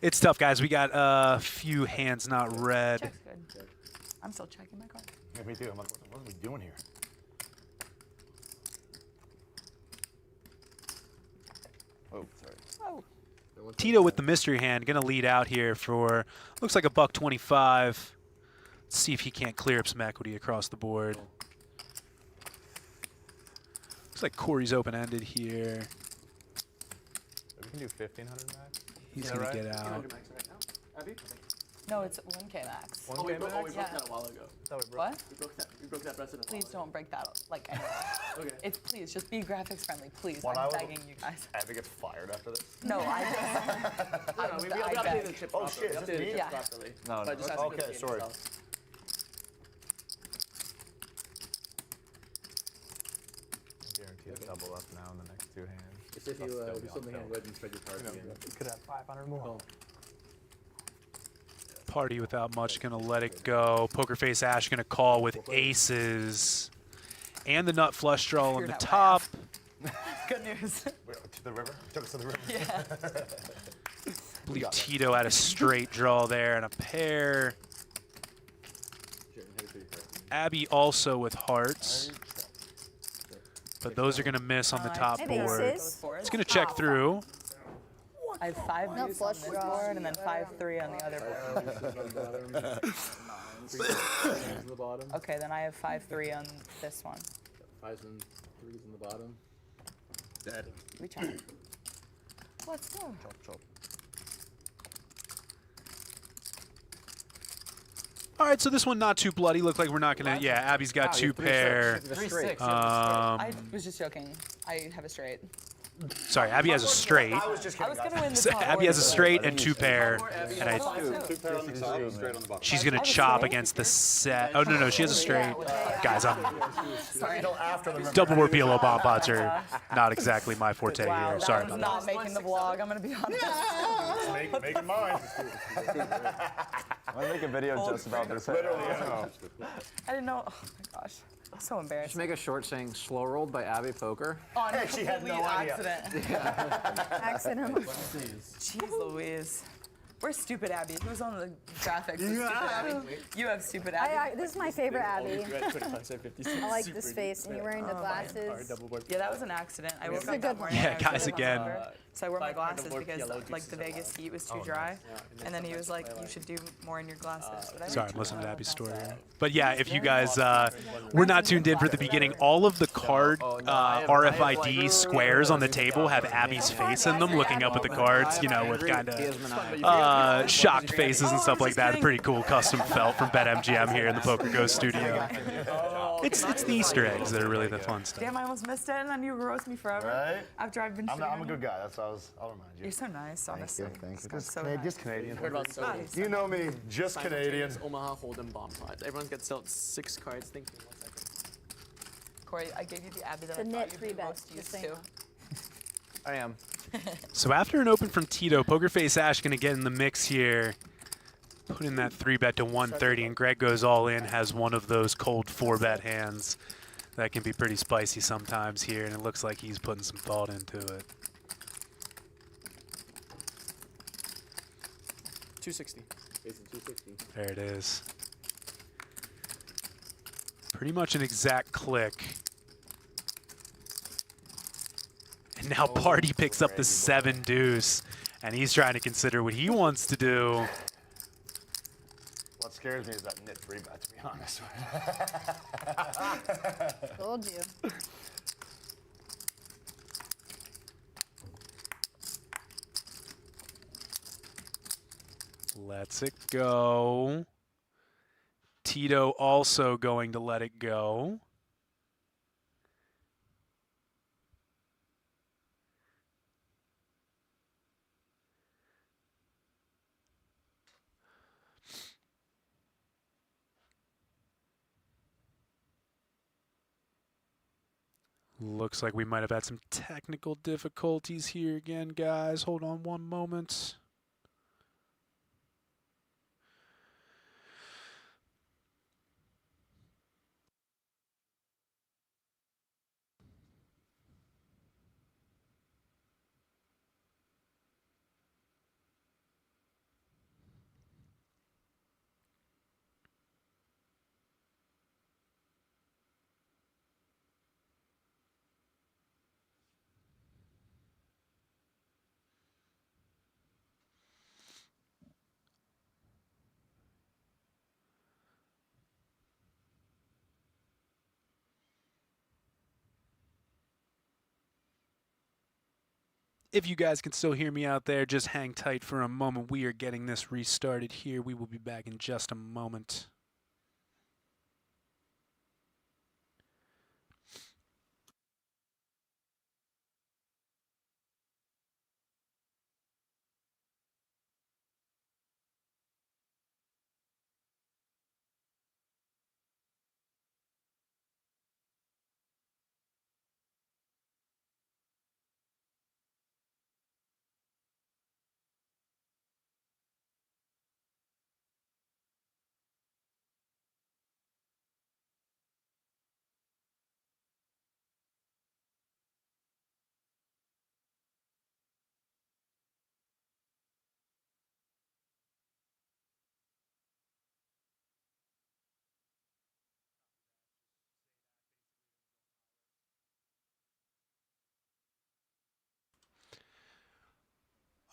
It's tough, guys. We got a few hands not read. Check's good. I'm still checking my card. Yeah, me too. I'm like, what are we doing here? Oh, sorry. Oh. Tito with the mystery hand, going to lead out here for, looks like $1.25. Let's see if he can't clear up some equity across the board. Looks like Corey's open-ended here. We can do 1,500 max. He's going to get out. No, it's 1K max. Oh, we broke Yeah. that a while ago. What? We broke that precedent. Please don't break that. Like, anyway. Okay. It's please just be graphics friendly, please. When I I'm was- begging you guys. I have to get fired after this. No, I just. We I updated the beg. chips Oh, properly. shit, We is updated this the me? chips Yeah. properly. No, But it just has to go to Okay, the game sorry. itself. Guarantee to double up now in the next 2 hands. It's if you do something and go ahead and spread your cards again. Could have 500 more. Party without much, going to let it go. Poker face Ash going to call with aces. And the nut flush draw on You're the not top. Good news. Wait, to the river? Took us to the river? Yeah. I believe Tito had a straight draw there and a pair. Abby also with hearts. But those are going to miss on the top Maybe board. aces. It's going to check through. I have 5 No deuce on flush this draw. board and then 5-3 on the other board. Okay, then I have 5-3 on this one. 5s and 3s in the bottom. Dead. We check. Let's go. All right, so this one not too bloody. Looked like we're not going to. Yeah, Abby's got 2 pair. 3-6. I was just joking. I have a straight. Sorry, Abby has a straight. I was just I kidding. was gonna win the So top Abby has a order. straight and 2 pair. And I, 2 pair on the top, straight on the bottom. she's going to chop against the set. Oh, no, she has a straight. Guys, I'm Until after the river. double board PLO bomb pots are not exactly my forte Wow, here. that Sorry was about that. not making the vlog. I'm gonna be honest. Make it mine. I'm gonna make a video just about this. Literally, yeah. I didn't know. Oh my gosh, I'm so embarrassed. Just make a short saying "slow rolled" by Abbey Poker. On a She had no complete idea. accident. Accidental. Jeez Louise. Where's stupid Abby? Who's on the graphics? Stupid Abby. You have stupid Abby. This is my favorite Abby. I like this face, and you're wearing the glasses. Yeah, that was an accident. I woke is a up good that one. morning. Yeah, I was guys, really again. hungover, so I wore my glasses because like the Vegas heat was too dry, and then he was like, "You should do more in your glasses." But I Sorry, I'm didn't. listening to Abby's story. But yeah, if you guys were not tuned in for the beginning, all of the card RFID squares on the table have Abby's face in them, looking up at the cards, you know, with kind of shocked faces and stuff like that. A pretty cool custom felt from BetMGM here in the PokerGo studio. It's the Easter eggs that are really the fun stuff. Damn, I almost missed it, and then you roast me forever. Right? After I've been. I'm a good guy. That's what I'll remind you. You're so nice, honestly. Thank you. Just so Just nice. Canadian. Heard about Sophie. You know me, just Canadian. Omaha Hold'em bomb pot. Everyone gets dealt 6 cards. Thinking 1 second. Corey, I gave you the Abby that The I knit thought free you'd be bet, most used just saying. to. I am. So after an open from Tito, Pokerface Ash going to get in the mix here. Put in that 3-bet to 130, and Greg goes all in, has one of those cold 4-bet hands that can be pretty spicy sometimes here, and it looks like he's putting some thought into it. 260. There it is. Pretty much an exact click. And now Party picks up the 7-deuce, and he's trying to consider what he wants to do. What scares me is that knit 3-bet, to be honest. Told you. Lets it go. Tito also going to let it go. Looks like we might have had some technical difficulties here again, guys. Hold on one moment. If you guys can still hear me out there, just hang tight for a moment. We are getting this restarted here. We will be back in just a moment.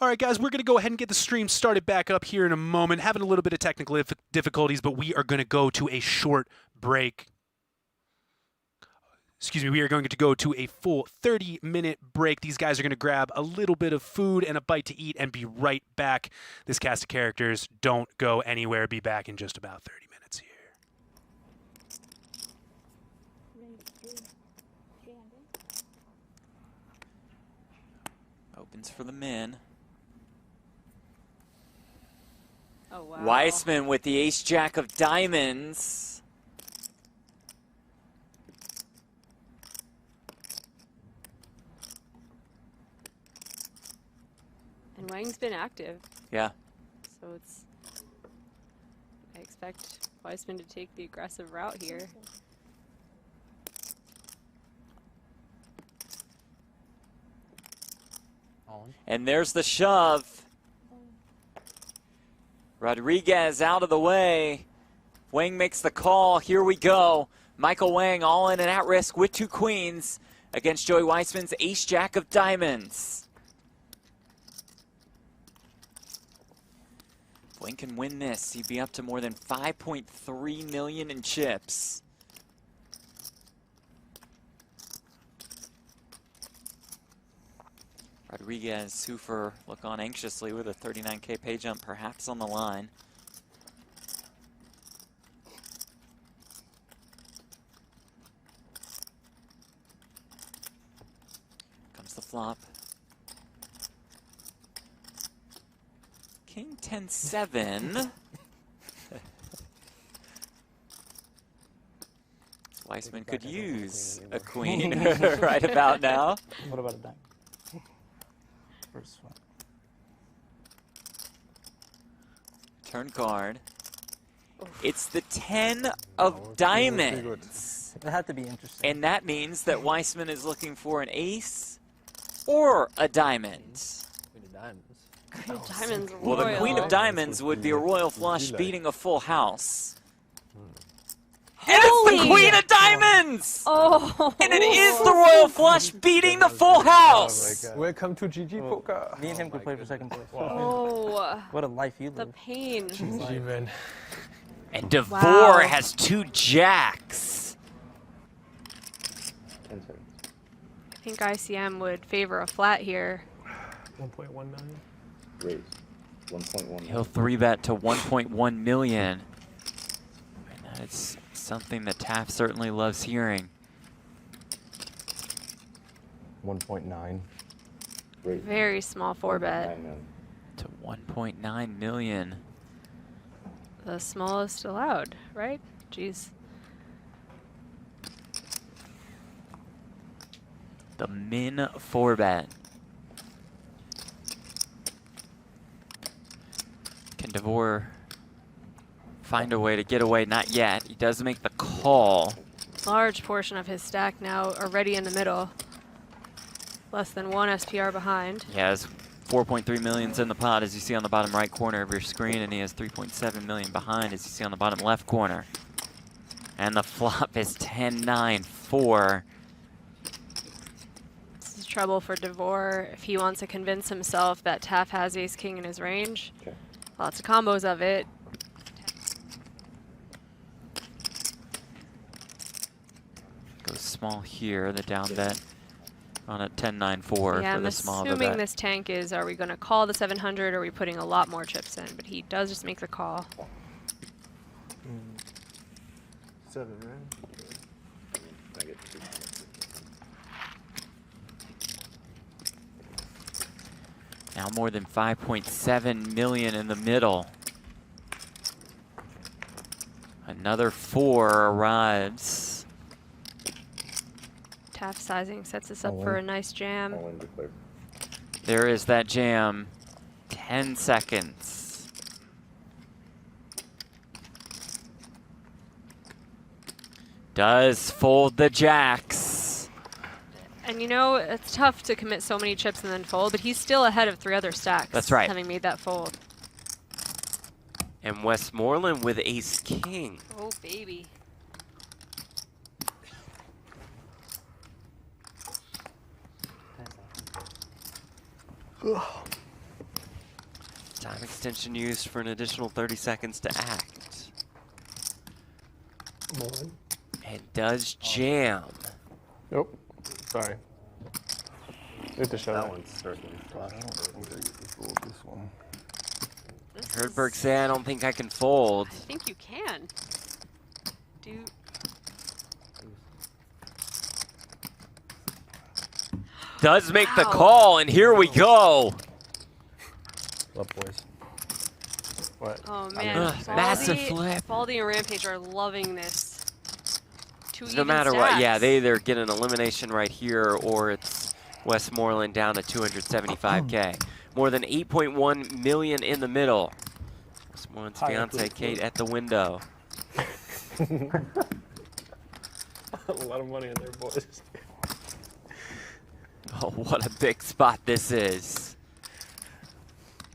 All right, guys, we're going to go ahead and get the stream started back up here in a moment. Having a little bit of technical difficulties, but we are going to go to a short break. Excuse me, we are going to go to a full 30-minute break. These guys are going to grab a little bit of food and a bite to eat and be right back. This cast of characters, don't go anywhere. Be back in just about 30 minutes here. Opens for the men. Oh, wow. Weissman with the ace-jack of diamonds. And Wang's been active. Yeah. So it's... I expect Weissman to take the aggressive route here. And there's the shove. Rodriguez out of the way. Wang makes the call. Here we go. Michael Wang all in and at risk with 2 queens against Joey Weissman's ace-jack of diamonds. If Wang can win this, he'd be up to more than 5.3 million in chips. Rodriguez, Sufer look on anxiously with a 39K pay jump perhaps on the line. Comes the flop. King 10-7. Weissman could use a queen right about now. What about a dime? First one. Turn card. It's the 10 of diamonds. It had to be interesting. And that means that Weissman is looking for an ace or a diamond. Queen of diamonds. Queen of diamonds. Well, the queen royal. of diamonds would be a royal flush beating a full house. And it's the queen of diamonds! Oh. And it is the royal flush beating the full house! Welcome to GG Poker. Me and him could play for second place. Oh. What a life you The live. pain. Even. And DeVore Wow. has 2 jacks. I think ICM would favor a flat here. 1.1 million. Raise. 1.1. He'll 3-bet to 1.1 million. And that's something that Taft certainly loves hearing. 1.9. Very small 4-bet. To 1.9 million. The smallest allowed, right? Jeez. The min 4-bet. Can DeVore find a way to get away? Not yet. He does make the call. Large portion of his stack now already in the middle. Less than 1 SPR behind. He has 4.3 millions in the pot, as you see on the bottom right corner of your screen, and he has 3.7 million behind, as you see on the bottom left corner. And the flop is 10-9-4. This is trouble for DeVore if he wants to convince himself that Taft has ace-king in his range. Okay. Lots of combos of it. Goes small here, the down bet on a 10-9-4 Yeah, for I'm the small of the assuming bet. this tank is, are we going to call the 700 or are we putting a lot more chips in? But he does just make the call. 7, right? Now more than 5.7 million in the middle. Another 4 arrives. Taft sizing sets us up for a nice jam. There is that jam. 10 seconds. Does fold the jacks. And you know, it's tough to commit so many chips and then fold, but he's still ahead of 3 other stacks. That's right. Having made that fold. And Westmoreland with ace-king. Oh, baby. Time extension used for an additional 30 seconds to act. And does jam. Nope. Sorry. Good to show that one's certainly flat. I don't think I get to fold this one. Herdberg say, I don't think I can fold. I think you can. Does make the call, and here we go. Love boys. What? Oh man, massive flip. Baldy and Rampage are loving this. No matter what, yeah, they either get an elimination right here, or it's Westmoreland down to 275K. More than 8.1 million in the middle. Westmoreland's fiance Kate at the window. A lot of money in there, boys. Oh, what a big spot this is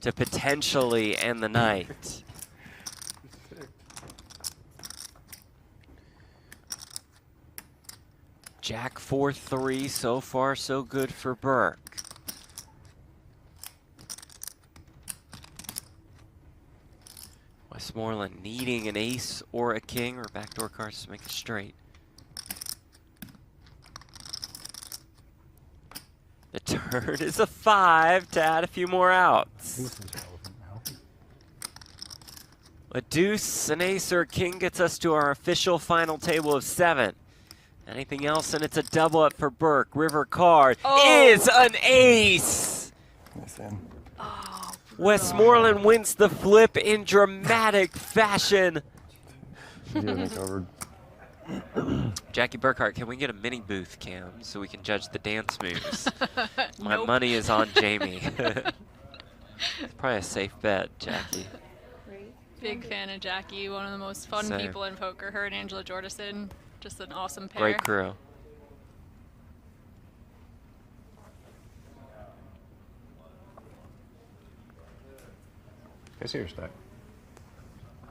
to potentially end the night. Jack 4-3, so far so good for Burke. Westmoreland needing an ace or a king or backdoor cards to make it straight. The turn is a 5 to add a few more outs. A deuce, an ace, or a king gets us to our official final table of 7. Anything else, and it's a double up for Burke. River card is an ace! Westmoreland wins the flip in dramatic fashion. Jackie Burkhart, can we get a mini booth cam so we can judge the dance moves? My money is on Jamie. It's probably a safe bet, Jackie. Big fan of Jackie, one of the most fun Same. people in poker. Her and Angela Jordison, just an awesome pair. Great crew. I see your stack.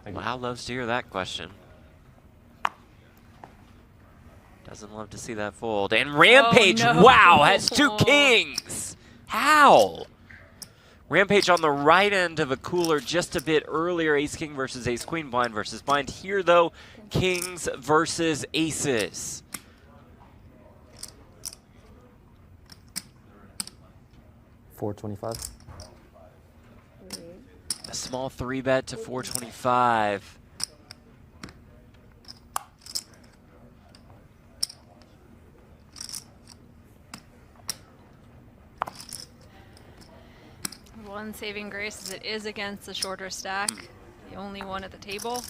Wow, loves to hear that question. Doesn't love to see that fold. And Rampage, no. wow, has 2 kings. How? Rampage on the right end of a cooler just a bit earlier. Ace-king versus ace-queen, blind versus blind. Here, though, kings versus aces. $425. A small 3-bet to 425. One saving grace is it is against the shorter stack, the only one at the table.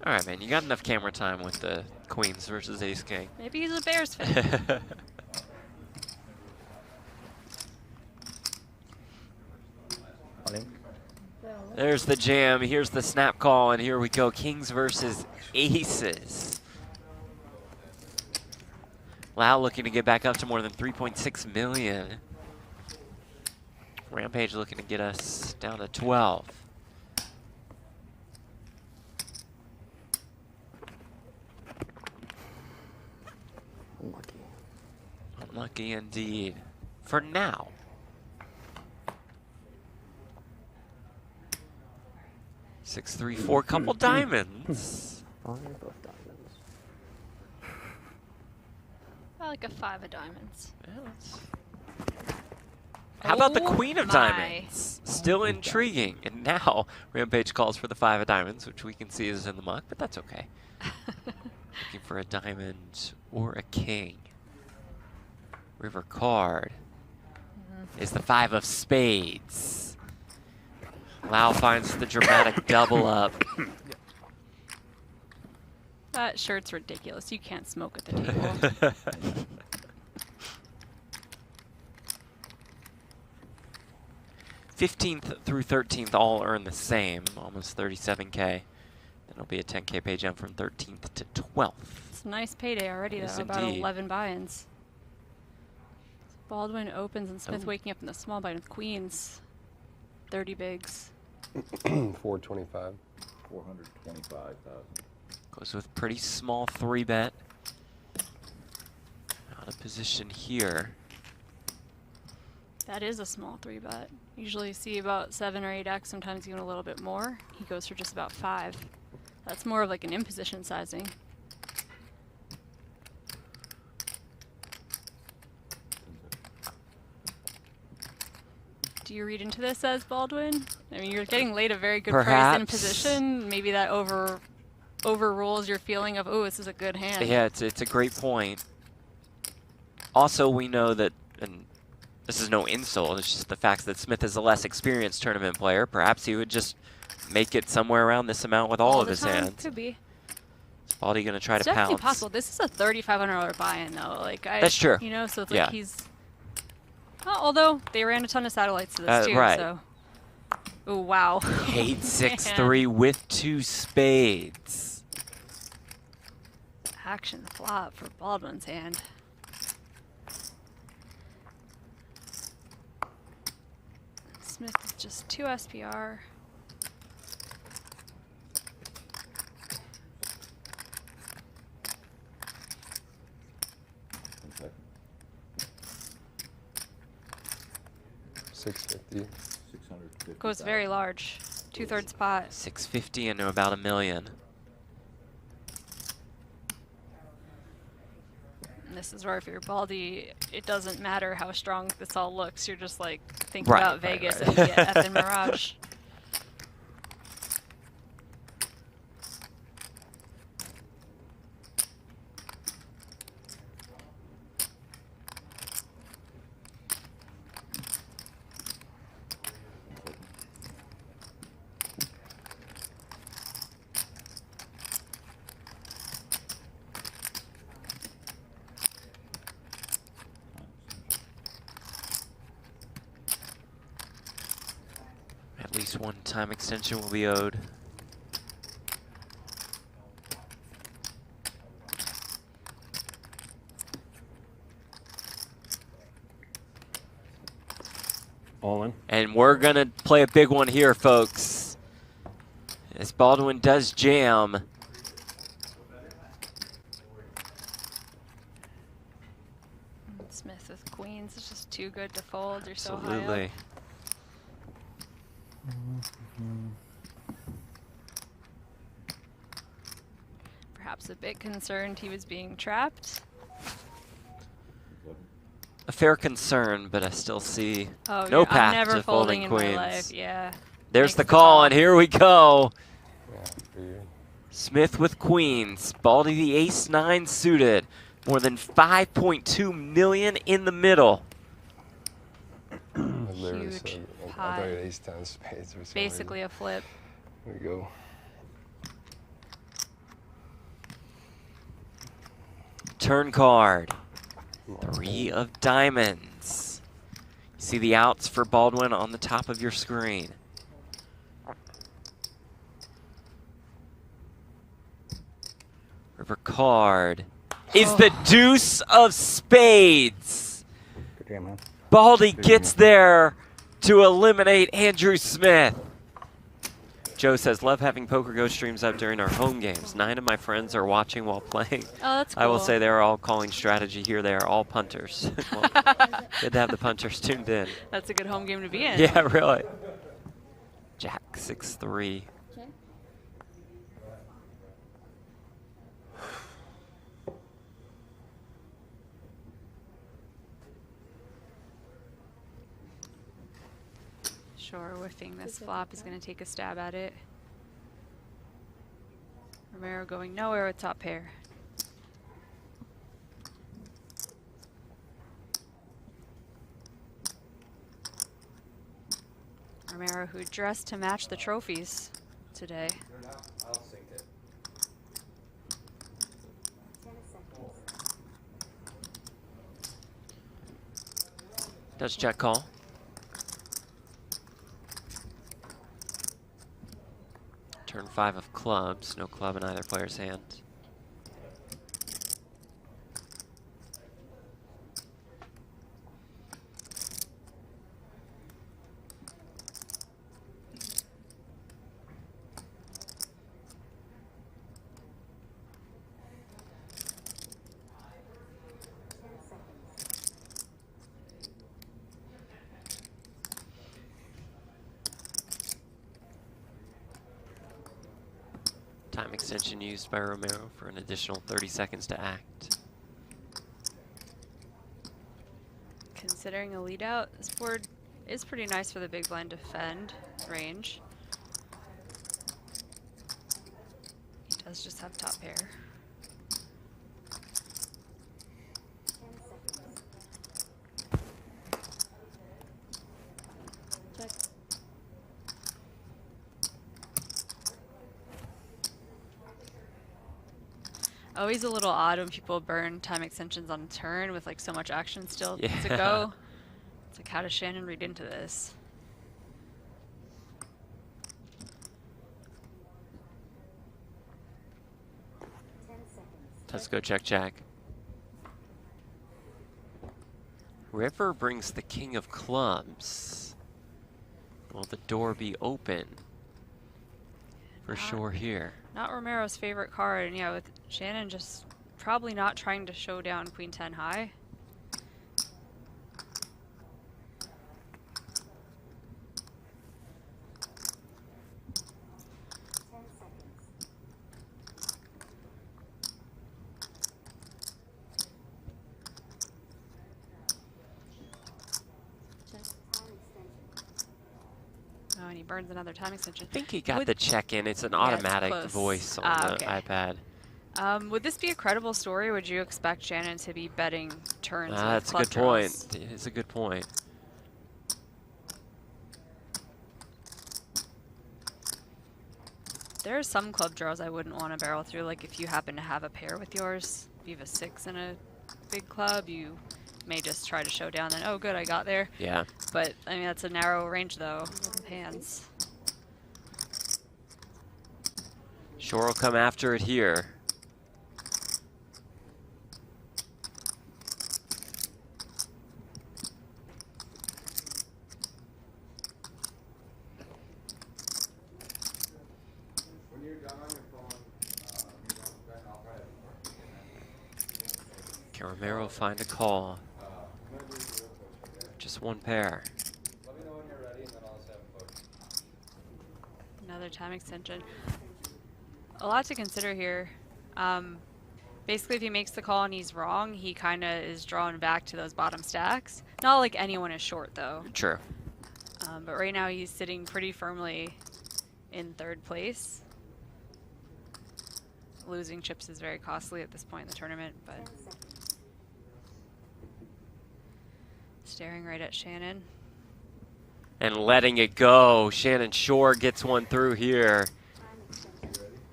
All right, man, you got enough camera time with the queens versus ace-king. Maybe he's a Bears fan. There's the jam, here's the snap call, and here we go. Kings versus aces. Lau looking to get back up to more than 3.6 million. Rampage looking to get us down to 12. Unlucky. Unlucky indeed. For now. Six, three, four, couple diamonds. Oh, they're both diamonds. I like a 5 of diamonds. How about the Oh queen of my. diamonds? Still intriguing. And now Rampage calls for the 5 of diamonds, which we can see is in the muck, but that's okay. Looking for a diamond or a king. River card is the 5 of spades. Lau finds the dramatic double up. That shirt's ridiculous. You can't smoke at the table. 15th through 13th all earn the same, almost 37K. Then it'll be a 10K pay jump from 13th to 12th. It's a nice payday already, though. Yes, About indeed. 11 buy-ins. Baldwin opens and Smith waking up in the small blind with queens. 30 bigs. 425. 425,000. Goes with pretty small 3-bet. Out of position here. That is a small 3-bet. Usually you see about 7 or 8x, sometimes even a little bit more. He goes for just about 5. That's more of like an imposition sizing. Do you read into this as Baldwin? I mean, you're getting laid a very good price in position. Maybe that overrules your feeling of, oh, this is a good hand. Yeah, it's a great point. Also, we know that, and this is no insult, it's just the fact that Smith is a less experienced tournament player. Perhaps he would just make it somewhere around this amount with all of his hands. Could be. Is Baldy going to try It's to definitely pounce? possible. This is a $3,500 buy-in, though. Like That's true. You know, so it's Yeah. like he's. Well, although they ran a ton of satellites to this too, right. so. Oh wow. 8-6-3 with 2 spades. Action flop for Baldwin's hand. Smith with just 2 SPR. $650. Goes very large. 2/3 pot. 650 into about $1 million. And this is where if you're baldy, it doesn't matter how strong this all looks. You're just like thinking Right, about right, Vegas right. and you get effing Mirage. At least one time extension will be owed. All in. And we're going to play a big one here, folks. As Baldwin does jam. Smith with queens is just too good to fold. You're so high Absolutely. up. Perhaps a bit concerned he was being trapped. A fair concern, but I still see Oh, no yeah, path I'm never to folding folding in queens. my life. Yeah. There's Makes the call, and here we go. Yeah, Smith with queens. Baldy the ace-9 suited. More than 5.2 million in the middle. I literally Huge said, I pot. thought you had ace-10 spades or something. Basically a flip. There we go. Turn card. 3 of diamonds. You see the outs for Baldwin on the top of your screen. River card is the deuce of spades. Good game, man. Baldy gets there to eliminate Andrew Smith. Joe says, love having PokerGo streams up during our home games. 9 of my friends are watching while playing. Oh, that's I will cool. say they're all calling strategy here. They are all punters. Well, good to have the punters tuned in. That's a good home game to be in. Yeah, really. Jack 6-3. Sure, whiffing this flop is going to take a stab at it. Romero going nowhere with top pair. Romero, who dressed to match the trophies today. Does check call. Turn 5 of clubs, no club in either player's hand. Time extension used by Romero for an additional 30 seconds to act. Considering a lead out, this board is pretty nice for the big blind defend range. He does just have top pair. Always a little odd when people burn time extensions on turn with like so much action still to go. It's like, how does Shannon read into this? Let's go check, check. River brings the king of clubs. Will the door be open? For sure here. Not Romero's favorite card, and yeah, with Shannon just probably not trying to show down Queen 10 high. Oh, and he burns another time extension. I think he got the check-in. It's an automatic voice on the iPad. Would this be a credible story? Would you expect Shannon to be betting turns? That's a good point. It's a good point. There are some club draws I wouldn't want to barrel through. Like if you happen to have a pair with yours, if you have a 6 in a big club, you may just try to show down. Then, oh, good, I got there. Yeah. But I mean, that's a narrow range though of hands. Shore will come after it here. Can Romero find a call? Just one pair. Another time extension. A lot to consider here. Basically, if he makes the call and he's wrong, he kind of is drawn back to those bottom stacks. Not like anyone is short, though. True. But right now, he's sitting pretty firmly in 3rd place. Losing chips is very costly at this point in the tournament, but staring right at Shannon. And letting it go. Shannon Shore gets one through here.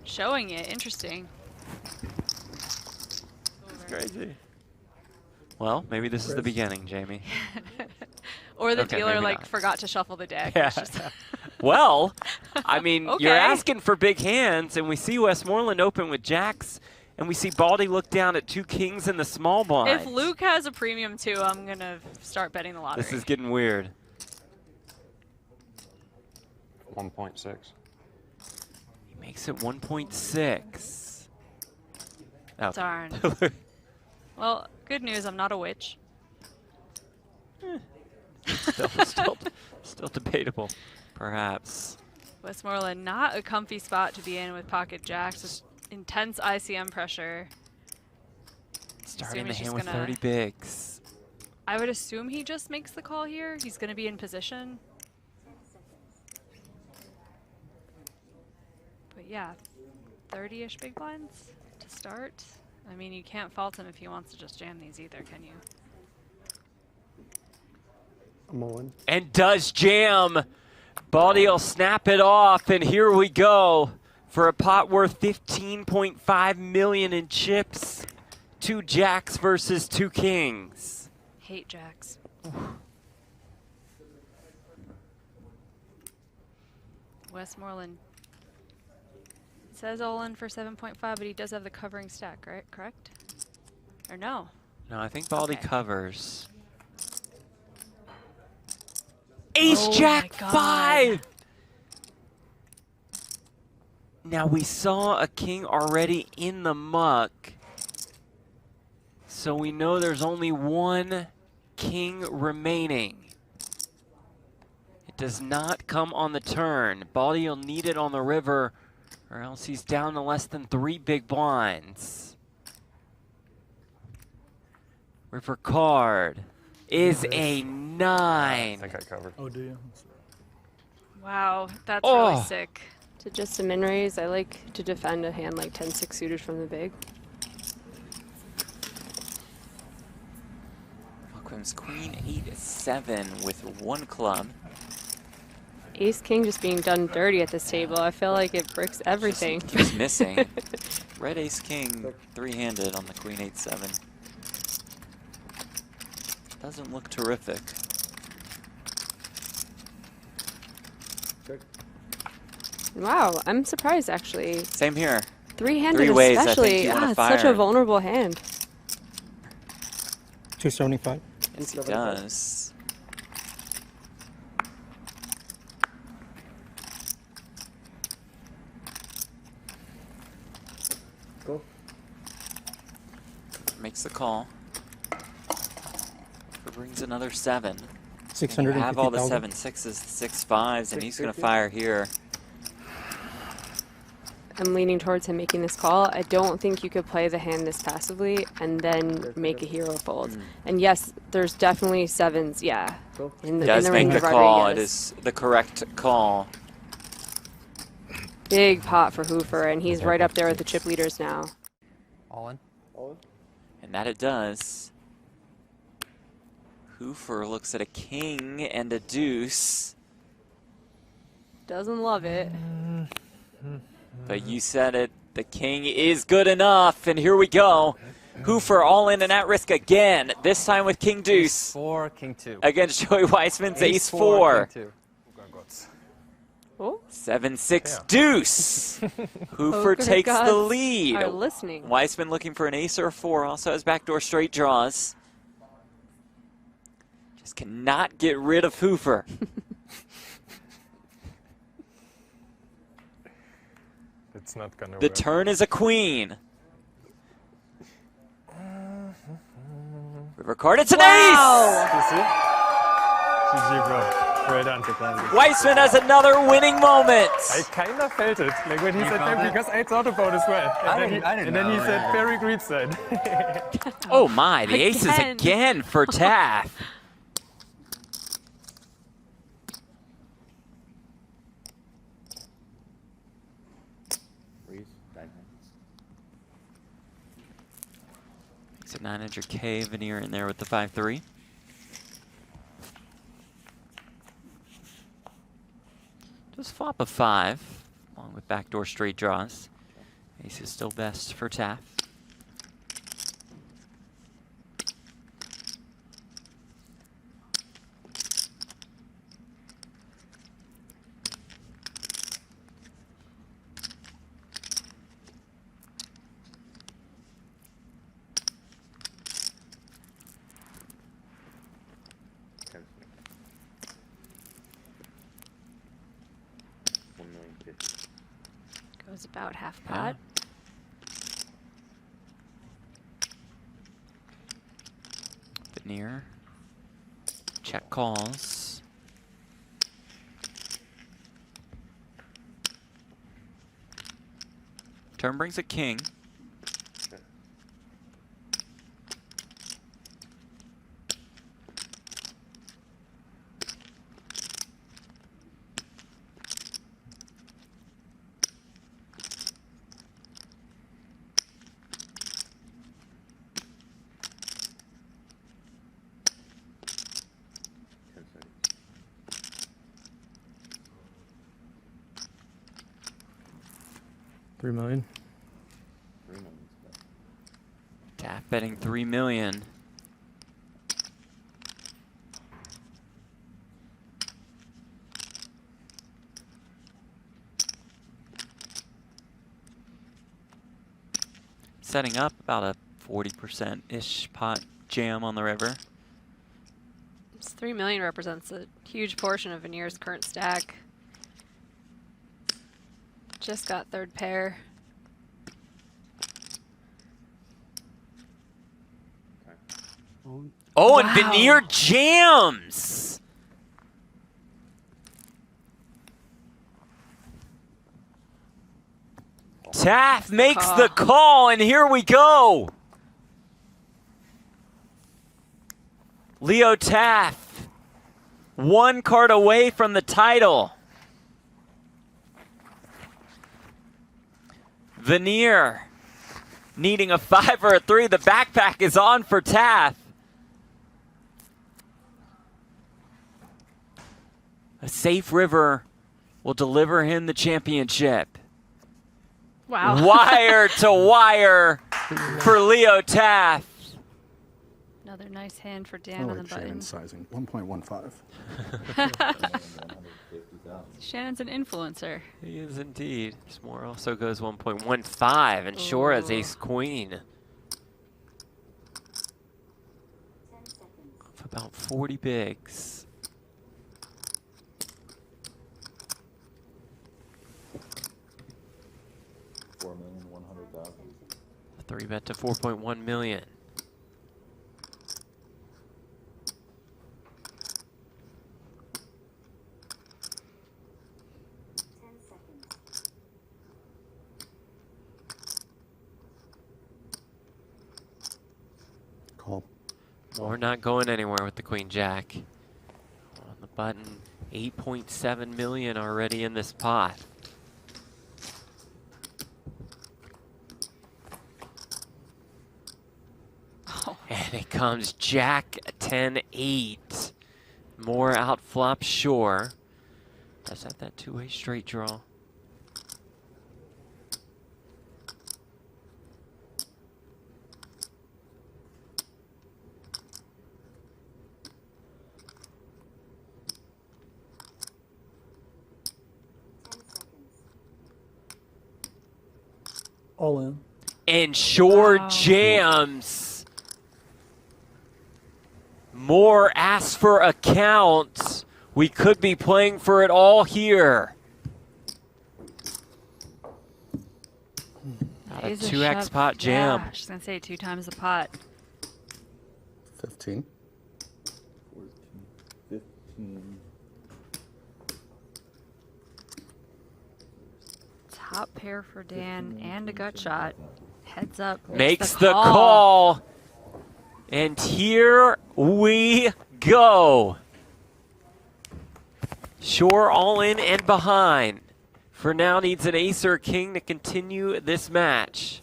Showing it. Interesting. It's crazy. Well, maybe this is the beginning, Jamie. Or the Okay, dealer maybe like not. forgot to shuffle the deck. Yeah. It's just Well, I mean, you're Okay. asking for big hands, and we see Westmoreland open with jacks, and we see Baldy look down at 2 kings in the small blind. If Luke has a premium too, I'm gonna start betting the lottery. This is getting weird. 1.6. He makes it 1.6. Oh. Darn. Well, good news, I'm not a witch. Still debatable, perhaps. Westmoreland, not a comfy spot to be in with pocket jacks. Just intense ICM pressure. Starting Assume the he's hand just with gonna- 30 bigs. I would assume he just makes the call here. He's going to be in position. But yeah, 30-ish big blinds to start. I mean, you can't fault him if he wants to just jam these either, can you? I'm on. And does jam. Baldy will snap it off, and here we go for a pot worth 15.5 million in chips. 2 jacks versus 2 kings. Hate jacks. Westmoreland says all in for 7.5, but he does have the covering stack, right? Correct? Or no? No, I think Baldy Okay. covers. Ace Oh Jack my God. 5! Now we saw a king already in the muck. So we know there's only 1 king remaining. It does not come on the turn. Baldy will need it on the river, or else he's down to less than 3 big blinds. River card is a 9. I think I covered. Oh, do you? Wow, that's Oh. really sick. To just a min raise, I like to defend a hand like 10-6 suited from the big. Welcome's Queen 8-7 with 1 club. Ace King just being done dirty at this table. I feel like it bricks everything. Keeps missing. Red Ace King 3-handed on the Queen 8-7. Doesn't look terrific. Wow, I'm surprised actually. Same here. 3-handed 3 ways, especially. I think you wanna It's such a fire. vulnerable hand. 275. Yes, he does. Go. Makes the call. Brings another 7. 650,000. You have all the 7 6s, 6 5s, and he's going to fire here. I'm leaning towards him making this call. I don't think you could play the hand this passively and then make a hero fold. And yes, there's definitely 7s, yeah. In the Does range make of the call. It Rodriguez. is the correct call. Big pot for Hoofer, and he's right up there with the chip leaders now. All in. And that it does. Hoofer looks at a king and a deuce. Doesn't love it. But you said it. The king is good enough. And here we go. Hoofer all in and at risk again. This time with king deuce. 4, king 2. Against Joey Weissman's ace 4. 4. King 2. Oh. 7-6 deuce. Hoofer Poker takes the gods lead. are listening. Weissman looking for an ace or a 4. Also has backdoor straight draws. Just cannot get rid of Hoofer. It's not gonna The work. turn is a queen. River card, it's an ace! You see? GG, bro. Right on to Clancy. Weissman has another winning moment. I kind of felt it, like when he said that, because I thought about it as well. And then he said very great side. Oh my, the aces again for Taff. Makes it 900K, Veneer in there with the 5-3. Just flop a 5, along with backdoor straight draws. Ace is still best for Taff. Goes about half pot. Veneer. Check calls. Turn brings a king. $3 million. Taff betting 3 million. Setting up about a 40%-ish pot jam on the river. This 3 million represents a huge portion of Veneer's current stack. Just got third pair. Oh, and Veneer jams! Taff makes the call, and here we go! Leo Taff, 1 card away from the title. Veneer needing a 5 or a 3. The backpack is on for Taff. A safe river will deliver him the championship. Wow. Wire to wire for Leo Taff. Another nice hand for Dan on the button. Sizing 1.15. Shannon's an influencer. He is indeed. Smore also goes 1.15, and Shore has ace queen. Of about 40 bigs. 3-bet to 4.1 million. Call. We're not going anywhere with the Queen Jack. On the button, 8.7 million already in this pot. And it comes Jack 10-8. More out flop, sure. Does have that two-way straight draw. All in. And sure jams. More asks for a count. We could be playing for it all here. Not a 2x pot jam. Yeah, she's going to say 2 times the pot. 15. 15. Top pair for Dan and a gut shot. Heads up. Makes the call. And here we go. Shore all in and behind. For now needs an ace or a king to continue this match.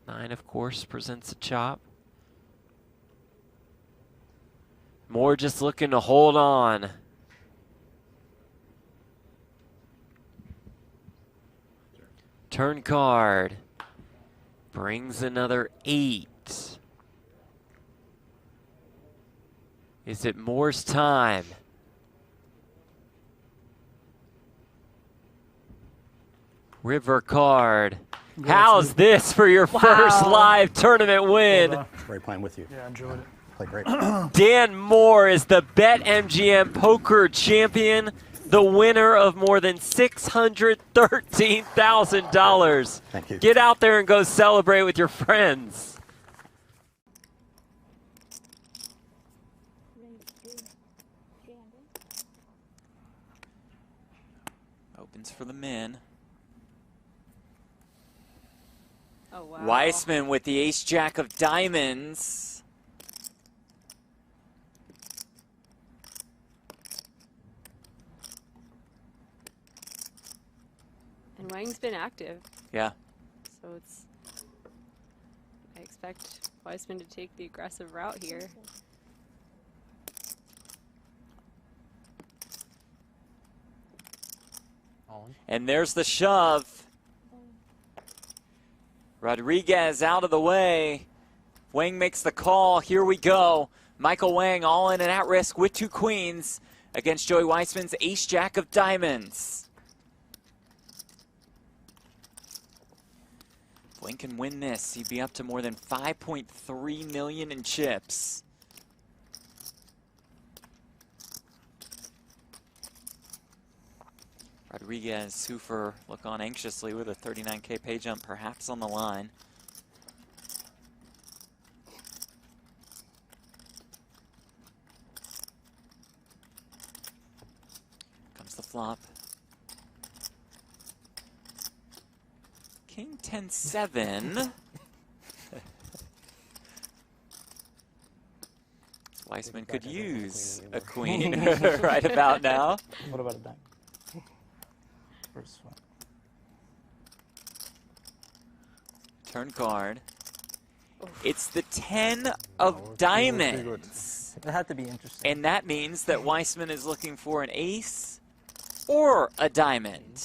9, of course, presents a chop. Moore just looking to hold on. Turn card. Brings another 8. Is it Moore's time? River card. How's this for your first live tournament win? Great playing with you. Yeah, I enjoyed it. Play great. Dan Moore is the BetMGM Poker Champion, the winner of more than $613,000. Thank you. Get out there and go celebrate with your friends. Opens for the min. Oh, wow. Weissman with the ace-jack of diamonds. And Wang's been active. Yeah. So it's, I expect Weissman to take the aggressive route here. And there's the shove. Rodriguez out of the way. Wang makes the call. Here we go. Michael Wang all in and at risk with 2 queens against Joey Weissman's ace-jack of diamonds. If Wang can win this, he'd be up to more than 5.3 million in chips. Rodriguez, Sufer look on anxiously with a 39K pay jump perhaps on the line. Comes the flop. King 10-7. Weissman could use a queen right about now. What about a dime? First one. Turn card. It's the 10 of diamonds. It had to be interesting. And that means that Weissman is looking for an ace or a diamond.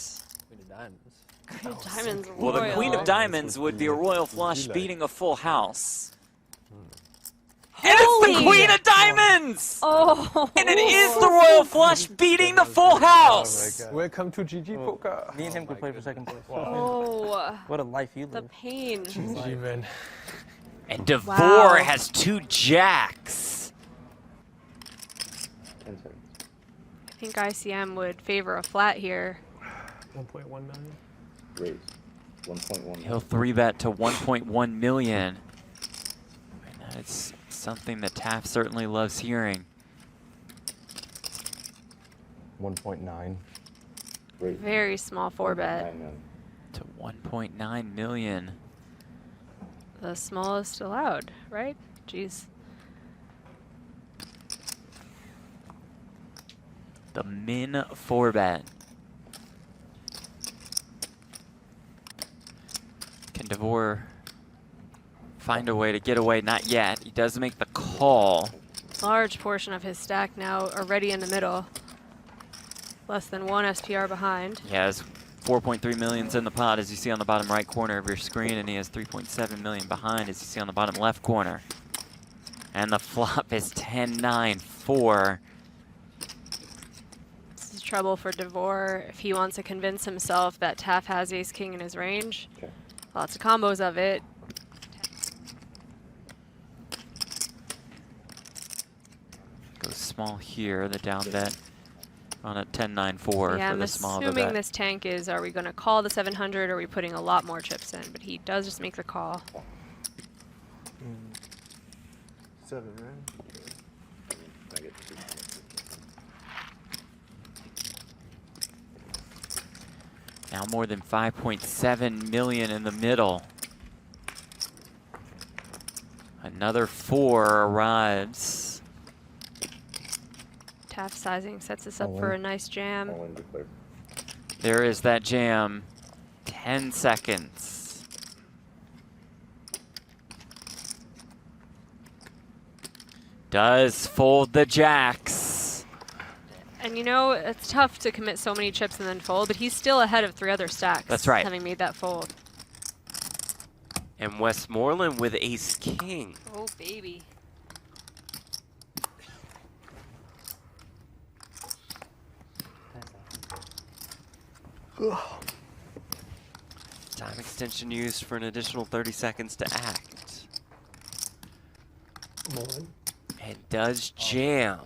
Queen of diamonds. Queen of diamonds, Well, the queen of royal. diamonds would be a royal flush beating a full house. Holy! And it's the queen of diamonds! Oh! And it is the royal flush beating the full house! Welcome to GG Poker. Me and him could play for second place. Oh, What a life you the live. pain. GG, man. And DeVore Wow. has 2 jacks. I think ICM would favor a flat here. 1.1 million. Raise. 1.1. He'll 3-bet to 1.1 million. And that's something that Taft certainly loves hearing. 1.9. Very small 4-bet. To 1.9 million. The smallest allowed, right? Jeez. The min 4-bet. Can DeVore find a way to get away? Not yet. He does make the call. Large portion of his stack now already in the middle. Less than 1 SPR behind. He has 4.3 million's in the pot, as you see on the bottom right corner of your screen, and he has 3.7 million behind, as you see on the bottom left corner. And the flop is 10-9-4. This is trouble for DeVore if he wants to convince himself that Taft has ace-king in his range. Okay. Lots of combos of it. Goes small here, the down bet on a 10-9-4 for the small of the I'm assuming bet. this tank is, are we going to call the 700 or are we putting a lot more chips in? But he does just make the call. 7, right? Now more than 5.7 million in the middle. Another 4 arrives. Taft sizing sets us up for a nice jam. There is that jam. 10 seconds. Does fold the jacks. And you know, it's tough to commit so many chips and then fold, but he's still ahead of 3 other stacks. That's right. Having made that fold. And Westmoreland with ace-king. Oh, baby. Time extension used for an additional 30 seconds to act. And does jam.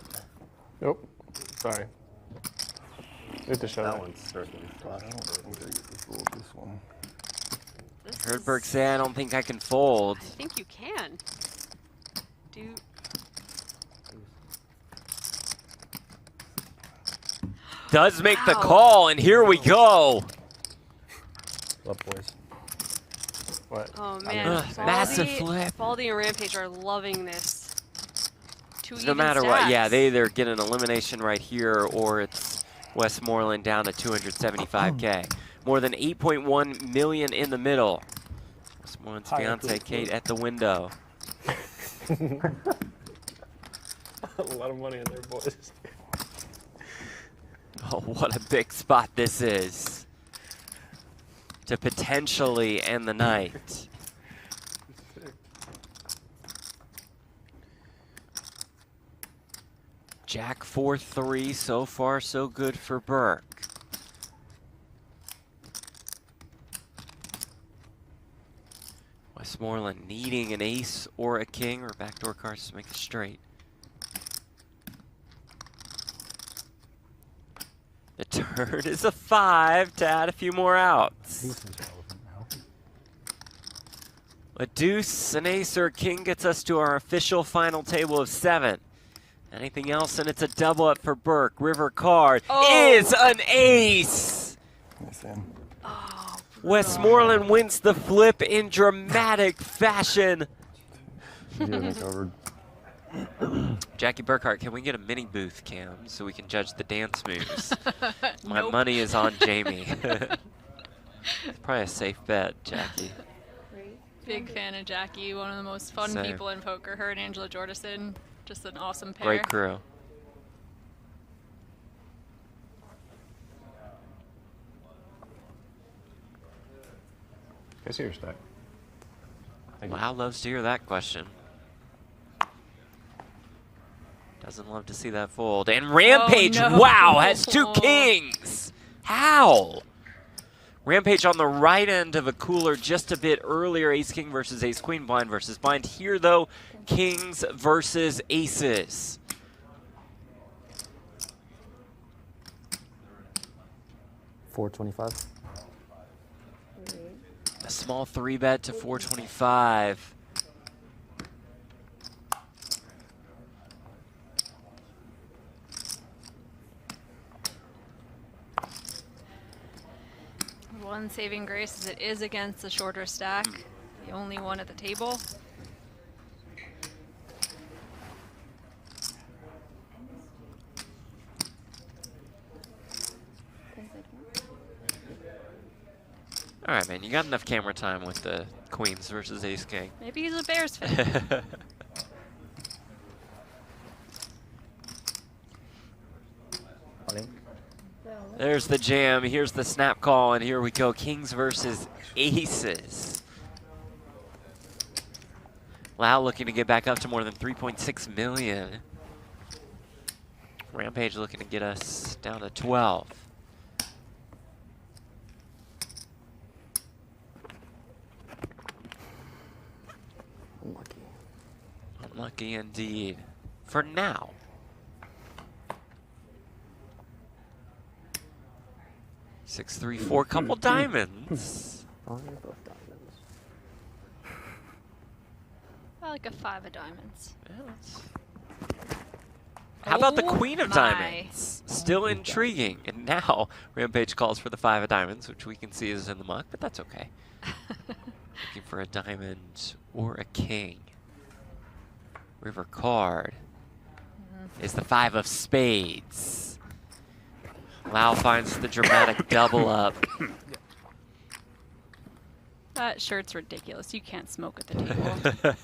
Nope. Sorry. Good to show That one's certainly flush. I don't think I get to fold this one. Herdberg say, I don't think I can fold. I think you can. Does make the call, and here we go. Love boys. What? Oh man, massive flip. Baldy and Rampage are loving this. No matter what, yeah, they either get an elimination right here, or it's Westmoreland down to 275K. More than 8.1 million in the middle. Westmoreland's fiance Kate at the window. A lot of money in there, boys. Oh, what a big spot this is to potentially end the night. Jack 4-3, so far so good for Burke. Westmoreland needing an ace or a king or backdoor cards to make it straight. The turn is a 5 to add a few more outs. A deuce, an ace, or a king gets us to our official final table of 7. Anything else, and it's a double up for Burke. River card is an ace! Westmoreland wins the flip in dramatic fashion. Jackie Burkhart, can we get a mini booth cam so we can judge the dance moves? My money is on Jamie. It's probably a safe bet, Jackie. Big fan of Jackie, one of the most fun Same. people in poker. Her and Angela Jordison, just an awesome pair. Great crew. I see your stack. Wow, loves to hear that question. Doesn't love to see that fold. And Rampage, no. wow, has 2 kings. How? Rampage on the right end of a cooler just a bit earlier. Ace-king versus ace-queen, blind versus blind. Here, though, kings versus aces. $4.25. small 3-bet to 425. One saving grace is it is against the shorter stack, the only one at the table. All right, man, you got enough camera time with the queens versus ace king. Maybe he's a Bears fan. There's the jam, here's the snap call, and here we go, kings versus aces. Lau looking to get back up to more than 3.6 million. Rampage looking to get us down to 12. Unlucky. Unlucky indeed. For now. Six, three, four, couple diamonds. Oh, they're both diamonds. I like a 5 of diamonds. How about the Oh queen of my. diamonds? Still intriguing. And now Rampage calls for the 5 of diamonds, which we can see is in the muck, but that's okay. Looking for a diamond or a king. River card is the 5 of spades. Lau finds the dramatic double up. That shirt's ridiculous. You can't smoke at the table.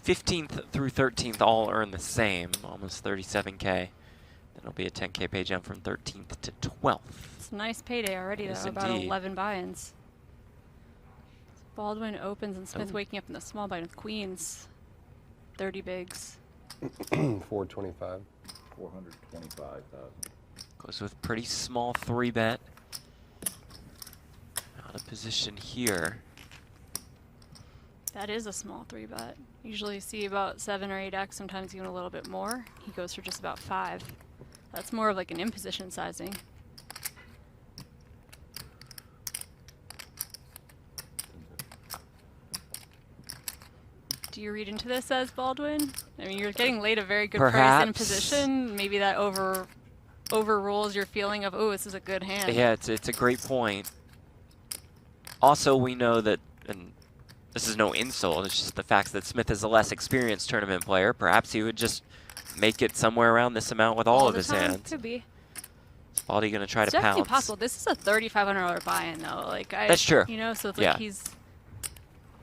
15th through 13th all earn the same, almost 37K. Then it'll be a 10K pay jump from 13th to 12th. It's a nice payday already, Yes, though. About indeed. 11 buy-ins. Baldwin opens and Smith waking up in the small blind with queens. 30 bigs. 425. 425,000. Goes with pretty small 3-bet. Out of position here. That is a small 3-bet. Usually you see about 7 or 8x, sometimes even a little bit more. He goes for just about 5. That's more of like an imposition sizing. Do you read into this as Baldwin? I mean, you're getting laid a very good price in position. Maybe that overrules your feeling of, oh, this is a good hand. Yeah, it's a great point. Also, we know that, and this is no insult, it's just the fact that Smith is a less experienced tournament player. Perhaps he would just make it somewhere around this amount with all of his hands. Could be. Is Baldy going to try It's to definitely pounce? possible. This is a $3,500 buy-in, though. Like That's true. You know, so it's like Yeah. he's.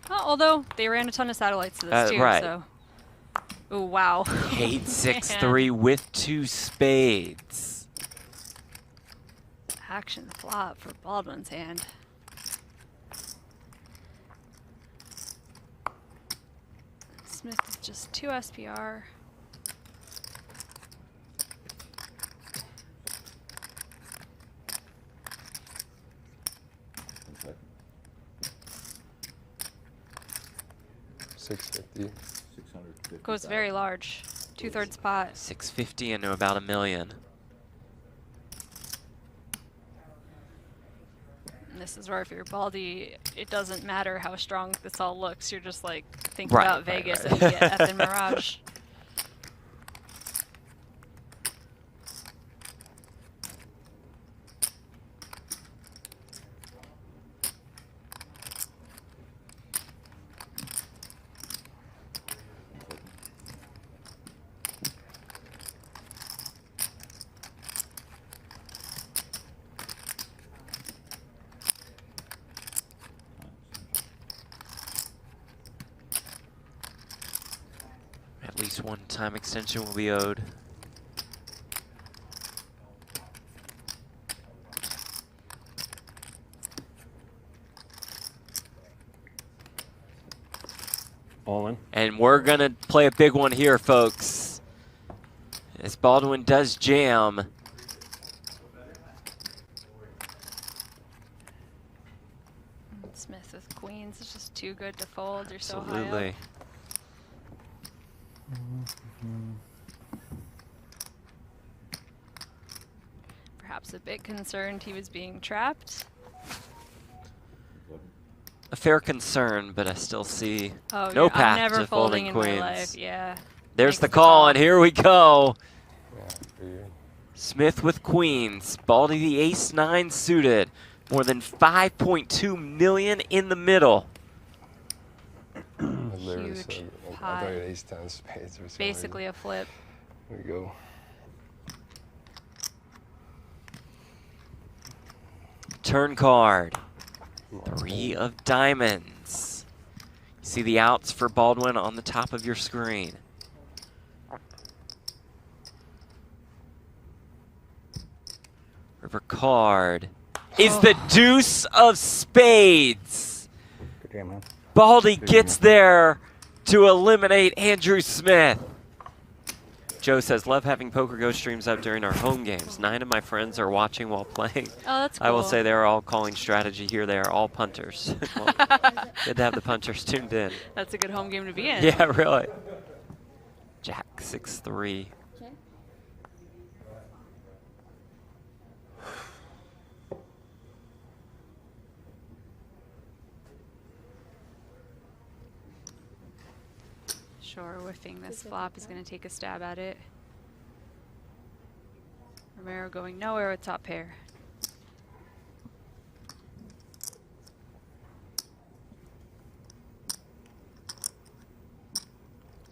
Oh, although they ran a ton of satellites to this too, right. so. Oh wow. 8-6-3 with 2 spades. Action flop for Baldwin's hand. Smith is just 2 SPR. $650. Goes very large. 2/3 pot. 650 into about $1 million. And this is where if you're Baldy, it doesn't matter how strong this all looks. You're just like think Right, about right, Vegas right. and you get effing Mirage. At least one time extension will be owed. All in. And we're going to play a big one here, folks. As Baldwin does jam. Smith with queens is just too good to fold. You're so high up. Absolutely. perhaps a bit concerned he was being trapped. A fair concern, but I still see Oh, no yeah, path I'm never to folding folding in queens. my life. Yeah. There's Makes the call, and here we go. Yeah, Smith with queens. Baldy the ace-9 suited. More than 5.2 million in the middle. Huge pot. ace-10 spades or Basically a flip. There you go. Turn card. 3 of diamonds. You see the outs for Baldwin on the top of your screen. River card is the deuce of spades. Good game, man. Baldy gets there to eliminate Andrew Smith. Joe says, love having PokerGo streams up during our home games. 9 of my friends are watching while playing. Oh, that's cool. I will say they're all calling strategy here. They are all punters. Well, good to have the punters tuned in. That's a good home game to be in. Yeah, really. Jack 6-3. Sure, whiffing this flop is going to take a stab at it. Romero going nowhere with top pair.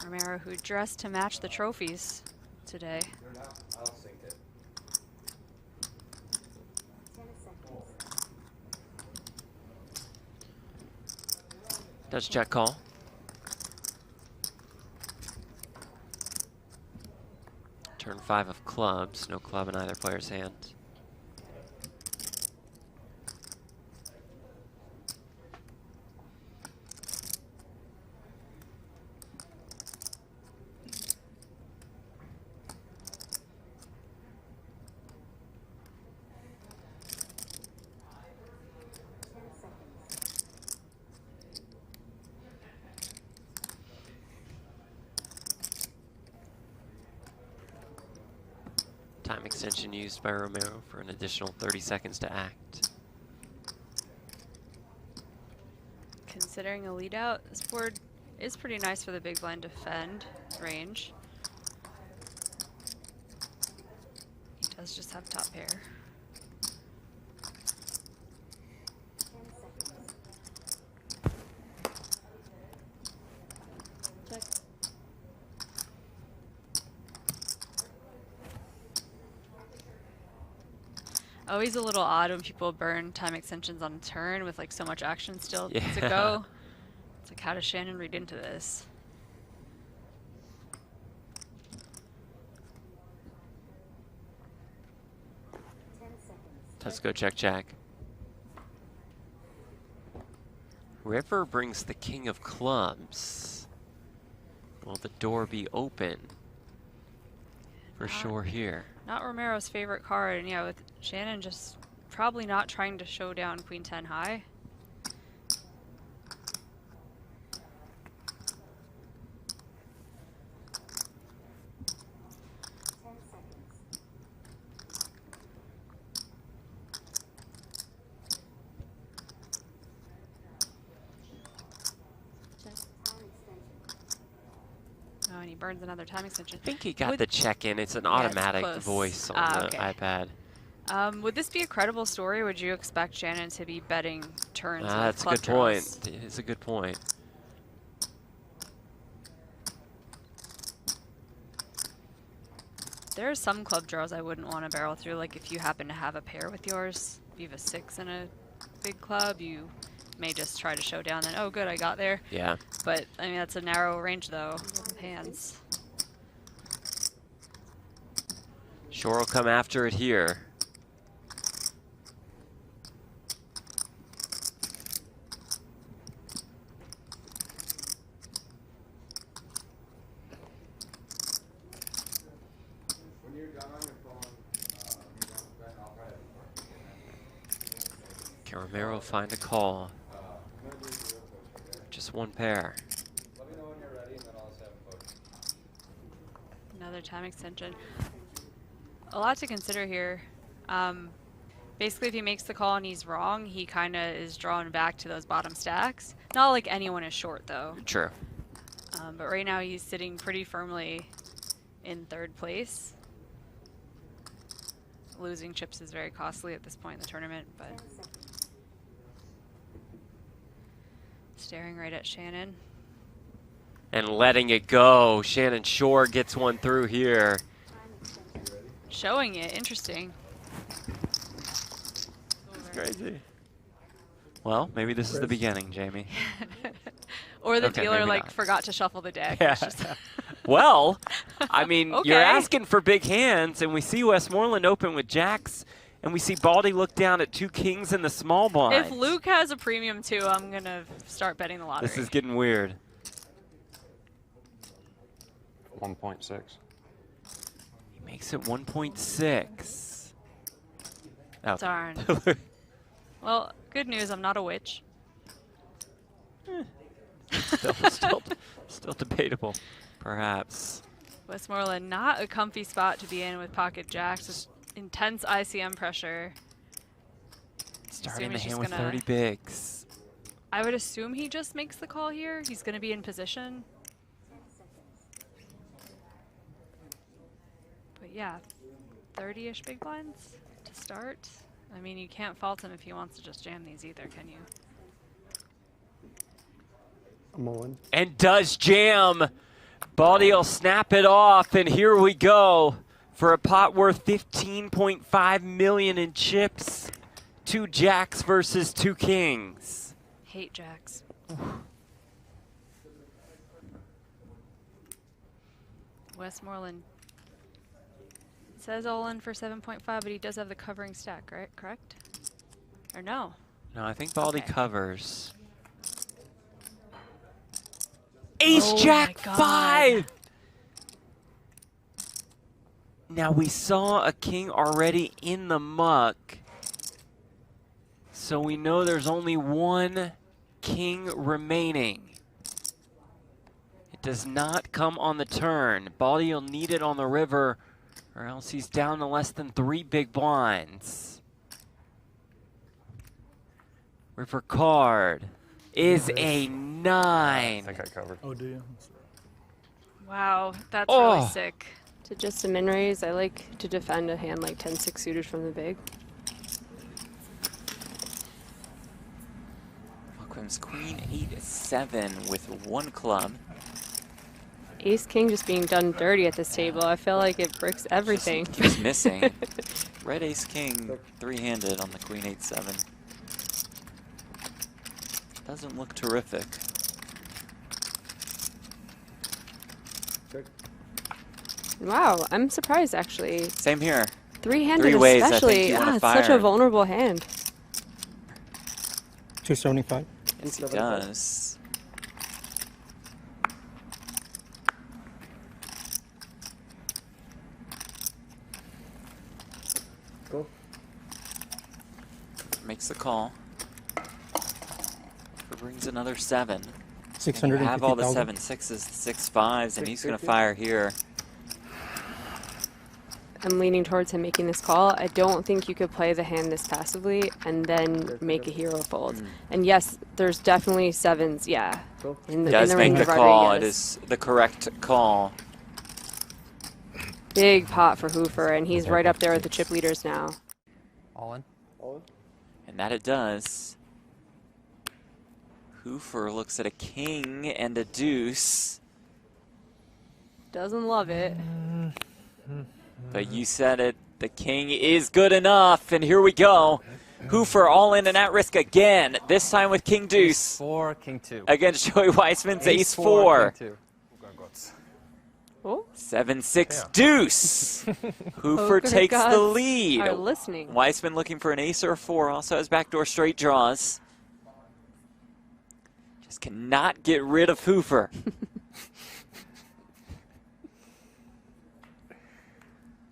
Romero, who dressed to match the trophies today. Does Jack call? Turn 5 of clubs, no club in either player's hand. Time extension used by Romero for an additional 30 seconds to act. Considering a lead out, this board is pretty nice for the big blind defend range. He does just have top pair. Oh, he's a little odd when people burn time extensions on turn with like so much action still to go. It's like, how does Shannon read into this? Let's go check, Jack. River brings the king of clubs. Will the door be open? For sure here. Not Romero's favorite card, and yeah, with Shannon just probably not trying to show down Queen 10 high. Oh, and he burns another time extension. I think he got the check-in. It's an automatic voice on the okay. iPad. Would this be a credible story? Would you expect Shannon to be betting turns with That's a club good draws? point. It's a good point. There are some club draws I wouldn't want to barrel through. Like if you happen to have a pair with yours, if you have a 6 and a big club, you may just try to show down. Then, oh, good, I got there. Yeah. But I mean, that's a narrow range though of hands. Shore will come after it here. Can Romero find a call? Just one pair. Another time extension. A lot to consider here. Basically, if he makes the call and he's wrong, he kind of is drawn back to those bottom stacks. Not like anyone is short, though. True. But right now, he's sitting pretty firmly in third place. Losing chips is very costly at this point in the tournament, but staring right at Shannon. And letting it go. Shannon Shore gets one through here. Showing it. Interesting. It's crazy. Well, maybe this is the beginning, Jamie. Or the Okay, dealer maybe like not. forgot to shuffle the deck. Yeah. It's just Well, I mean, Okay. you're asking for big hands, and we see Westmoreland open with jacks, and we see Baldy look down at 2 kings in the small blind. If Luke has a premium too, I'm gonna start betting the lottery. This is getting weird. 1.6. He makes it 1.6. Oh. Darn. Well, good news, I'm not a witch. Still debatable, perhaps. Westmoreland, not a comfy spot to be in with pocket jacks. Just intense ICM pressure. Starting Assume the he's hand just with gonna- 30 bigs. I would assume he just makes the call here. He's going to be in position. But yeah, 30-ish big blinds to start. I mean, you can't fault him if he wants to just jam these either, can you? I'm on. And does jam. Baldy will snap it off, and here we go for a pot worth 15.5 million in chips. 2 jacks versus 2 kings. Hate jacks. Westmoreland says all in for 7.5, but he does have the covering stack, right? Correct? Or no? No, I think Baldy Okay. covers. Ace Oh Jack my God. 5! Now we saw a king already in the muck. So we know there's only 1 king remaining. It does not come on the turn. Baldy will need it on the river, or else he's down to less than 3 big blinds. River card is a 9. I think I covered. Oh, do you? Wow, that's Oh. really sick. To just a min raise, I like to defend a hand like 10-6 suited from the big. Welcome's Queen 8-7 with 1 club. Ace King just being done dirty at this table. I feel like it bricks everything. Keeps missing. Red Ace King 3-handed on the Queen 8-7. Doesn't look terrific. Wow, I'm surprised actually. Same here. 3-handed 3 ways, especially. I think you wanna It's such a fire. vulnerable hand. 275. Yes, he does. Go. Makes the call. Brings another 7. And you 650,000. have all the 7-6s, 6-5s, and he's going to fire here. I'm leaning towards him making this call. I don't think you could play the hand this passively and then make a hero fold. And yes, there's definitely 7s, yeah. In the, Does in the make range the of call. It Rodriguez. is the correct call. Big pot for Hoofer, and he's right up there with the chip leaders now. All in. And that it does. Hoofer looks at a king and a deuce. Doesn't love it. But you said it. The king is good enough. And here we go. Hoofer all in and at risk again. This time with king deuce. 4, king 2. Against Joey Weissman's ace 4, 4. king 2. Oh. 7-6 deuce. Hoofer Poker takes the gods lead. are listening. Weissman looking for an ace or a 4. Also has backdoor straight draws. Just cannot get rid of Hoofer.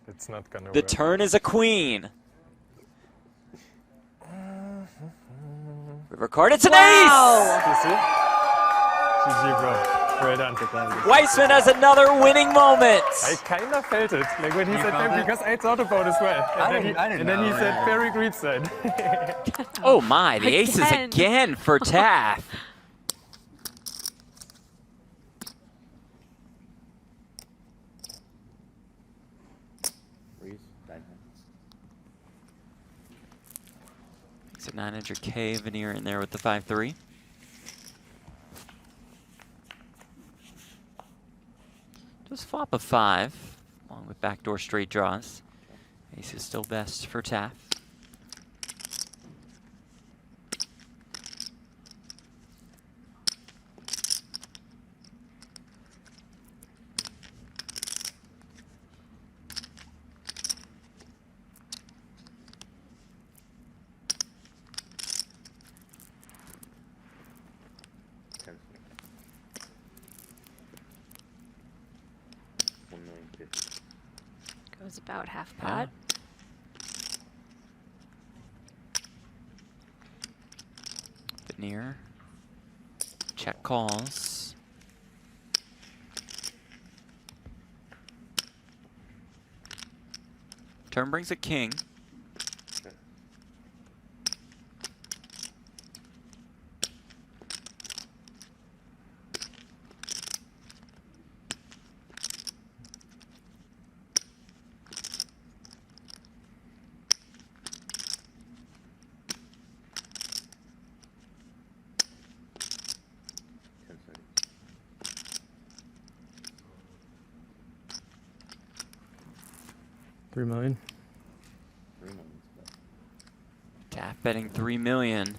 It's not going to The turn is a queen. River card, it's an ace! GG, bro. Well done. Weissman has another winning moment. I kind of felt it, like when he said that, because I thought about it as well. And then he said very great side. Oh my, the aces again for Taff. Makes it 900K, Veneer in there with the 5-3. Just flop a 5, along with backdoor straight draws. Ace is still best for Taff. Goes about half pot. Veneer. Check calls. Turn brings a king. $3 million. Taff betting 3 million.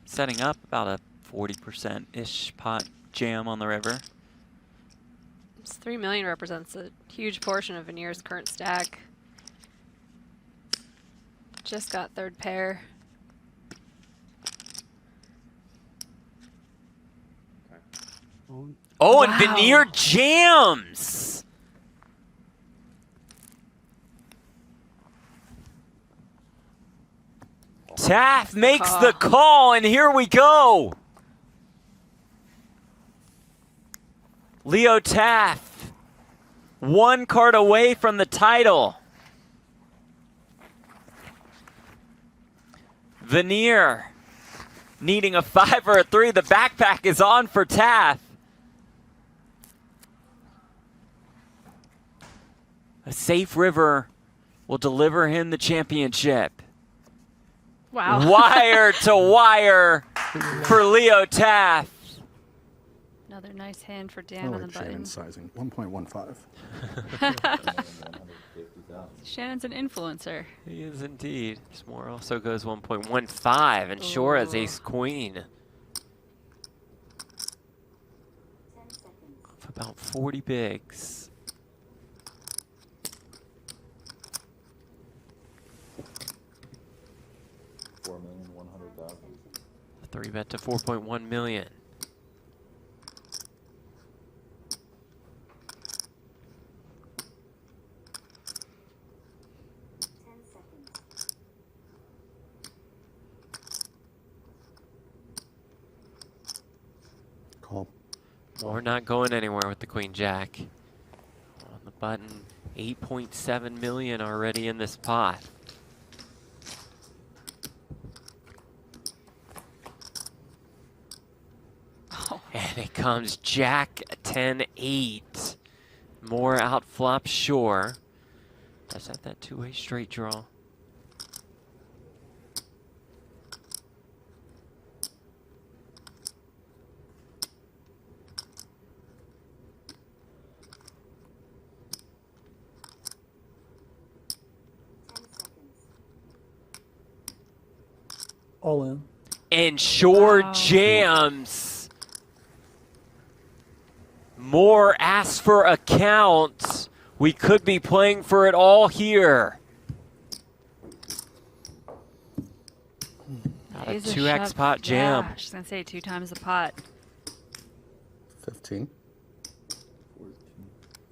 Setting up about a 40%-ish pot jam on the river. This 3 million represents a huge portion of Veneer's current stack. Just got third pair. Oh, and Veneer jams! Taff makes the call, and here we go! Leo Taff, one card away from the title. Veneer needing a 5 or a 3. The backpack is on for Taff. A safe river will deliver him the championship. Wow. Wire to wire for Leo Taff. Another nice hand for Dan on the button. Sizing 1.15. Shannon's an influencer. He is indeed. S'more also goes 1.15, and Shore has ace queen. Of about 40 bigs. $4,100,000. A 3-bet to 4.1 million. Call. We're not going anywhere with the Queen Jack. On the button, 8.7 million already in this pot. And it comes Jack 10-8. More out flop Shore. Does have that two-way straight draw. All in. And Shore jams. More asks for accounts. We could be playing for it all here. Not a 2x pot jam. Yeah, I was going to say 2 times the pot. 15. 14,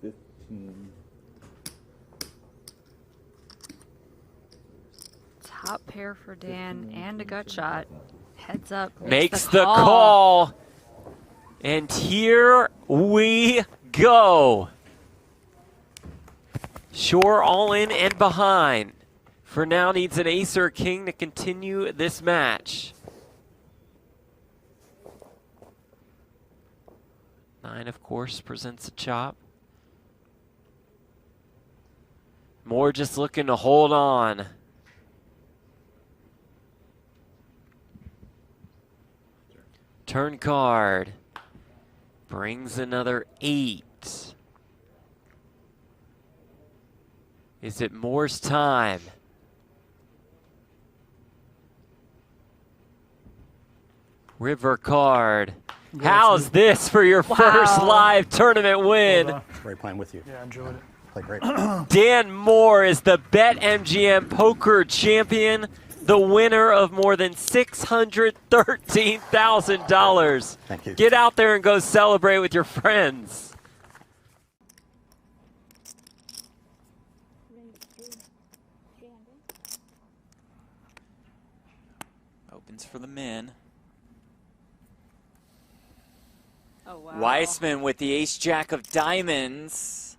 15. Top pair for Dan and a gut shot. Heads up. Makes the call. And here we go. Shore all in and behind. For now needs an ace or a king to continue this match. 9, of course, presents a chop. Moore just looking to hold on. Turn card. Brings another 8. Is it Moore's time? River card. How's this for your first live tournament win? Great playing with you. Yeah, I enjoyed it. Played great. Dan Moore is the BetMGM Poker champion, the winner of more than $613,000. Thank you. Get out there and go celebrate with your friends. Opens for the min. Oh, wow. Weissman with the ace-jack of diamonds.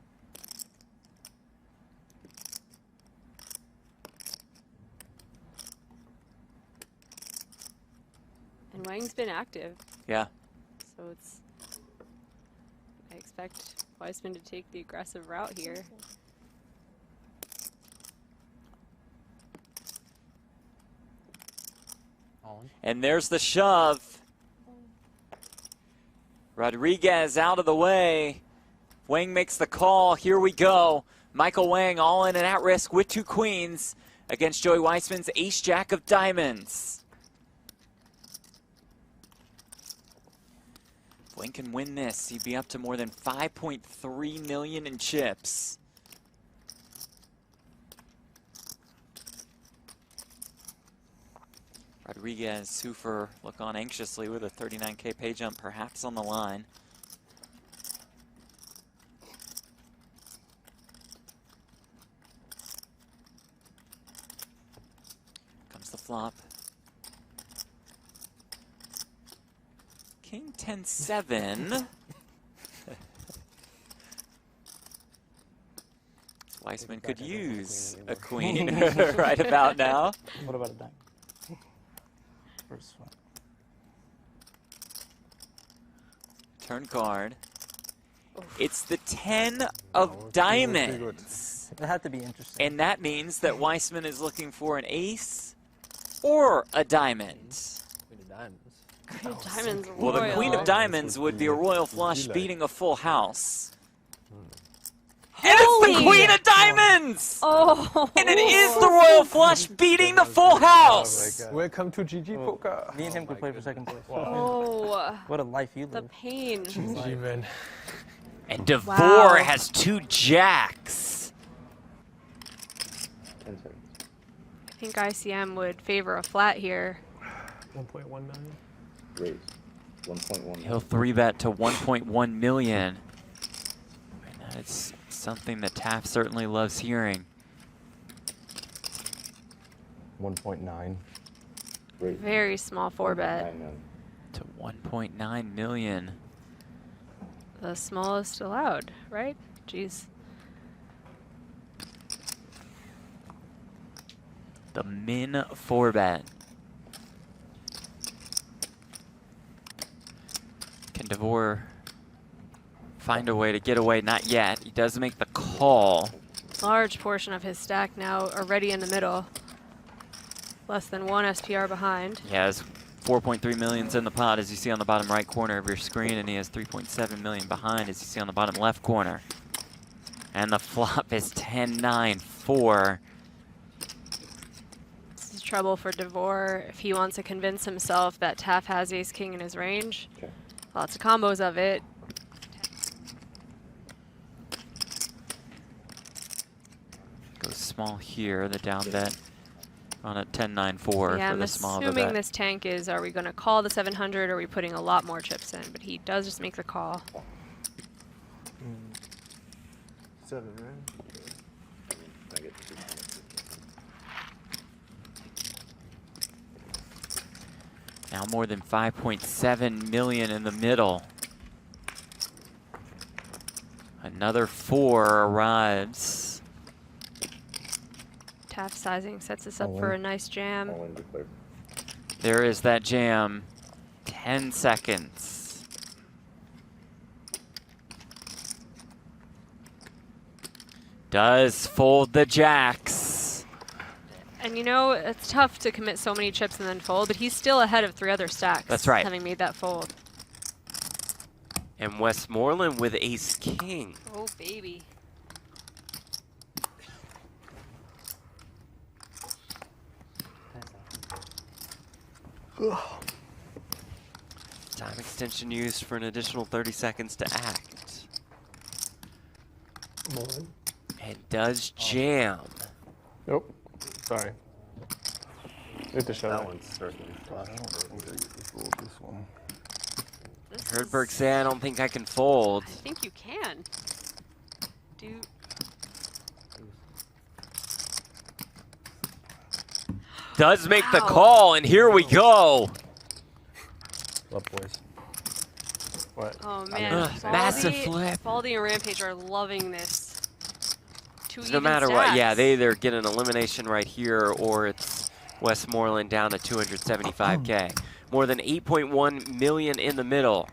And Wang's been active. Yeah. So it's, I expect Weissman to take the aggressive route here. And there's the shove. Rodriguez out of the way. Wang makes the call. Here we go. Michael Wang all in and at risk with 2 queens against Joey Weissman's ace-jack of diamonds. If Wang can win this, he'd be up to more than $5.3 million in chips. Rodriguez, Sufer look on anxiously with a 39K pay jump perhaps on the line. Comes the flop. King 10-7. Weissman could use a queen right about now. What about a dime? First one. Turn card. It's the 10 of diamonds. It had to be interesting. And that means that Weissman is looking for an ace or a diamond. Queen of diamonds. Queen of diamonds. Well, the queen of diamonds would be a royal flush like. beating a full house. And it's the queen of diamonds! Oh! And it is the royal flush beating the full house! Welcome to GG Poker. Me and him could play for second place. Oh! What a life you The live. pain. GG, man. And DeVore Wow. has 2 jacks. 10 seconds. I think ICM would favor a flat here. 1.1 million. Raise. 1.1. He'll 3-bet to 1.1 million. And that's something that Taft certainly loves hearing. 1.9. Raise. Very small 4-bet. 9 million. To 1.9 million. The smallest allowed, right? Jeez. The min 4-bet. Can DeVore find a way to get away? Not yet. He does make the call. Large portion of his stack now already in the middle. Less than 1 SPR behind. He has 4.3 million's in the pot, as you see on the bottom right corner of your screen, and he has 3.7 million behind, as you see on the bottom left corner. And the flop is 10-9-4. This is trouble for DeVore if he wants to convince himself that Taft has ace-king in his range. Okay. Lots of combos of it. Goes small here, the down bet on a 10-9-4 Yeah, for I'm the small of a assuming bet. this tank is, are we going to call the 700 or are we putting a lot more chips in? But he does just make the call. 7, right? I get 2. Now more than 5.7 million in the middle. Another 4 arrives. Tap sizing sets us up for a nice jam. There is that jam. 10 seconds. Does fold the jacks. And you know, it's tough to commit so many chips and then fold, but he's still ahead of 3 other stacks. That's right. Having made that fold. And Westmoreland with ace king. Oh, baby. Time extension used for an additional 30 seconds to act. And does jam. Nope. Sorry. Good to show that one's certainly flush. I don't think I fooled this one. Heard Burke say, I don't think I can fold. I think you can. Does make the call, and here we go. Love boys. What? Oh man, massive flip. Baldy and Rampage are loving this. No matter what, yeah, they either get an elimination right here, or it's Westmoreland down to 275K. More than 8.1 million in the middle.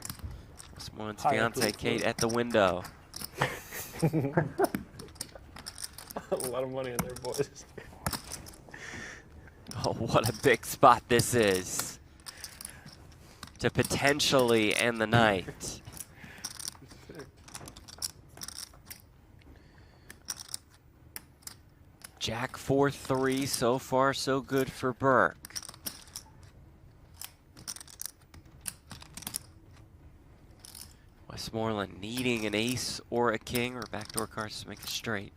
Westmoreland's fiance Kate at the window. A lot of money in there, boys. Oh, what a big spot this is to potentially end the night. Jack 4-3, so far so good for Burke. Westmoreland needing an ace or a king or backdoor cards to make it straight.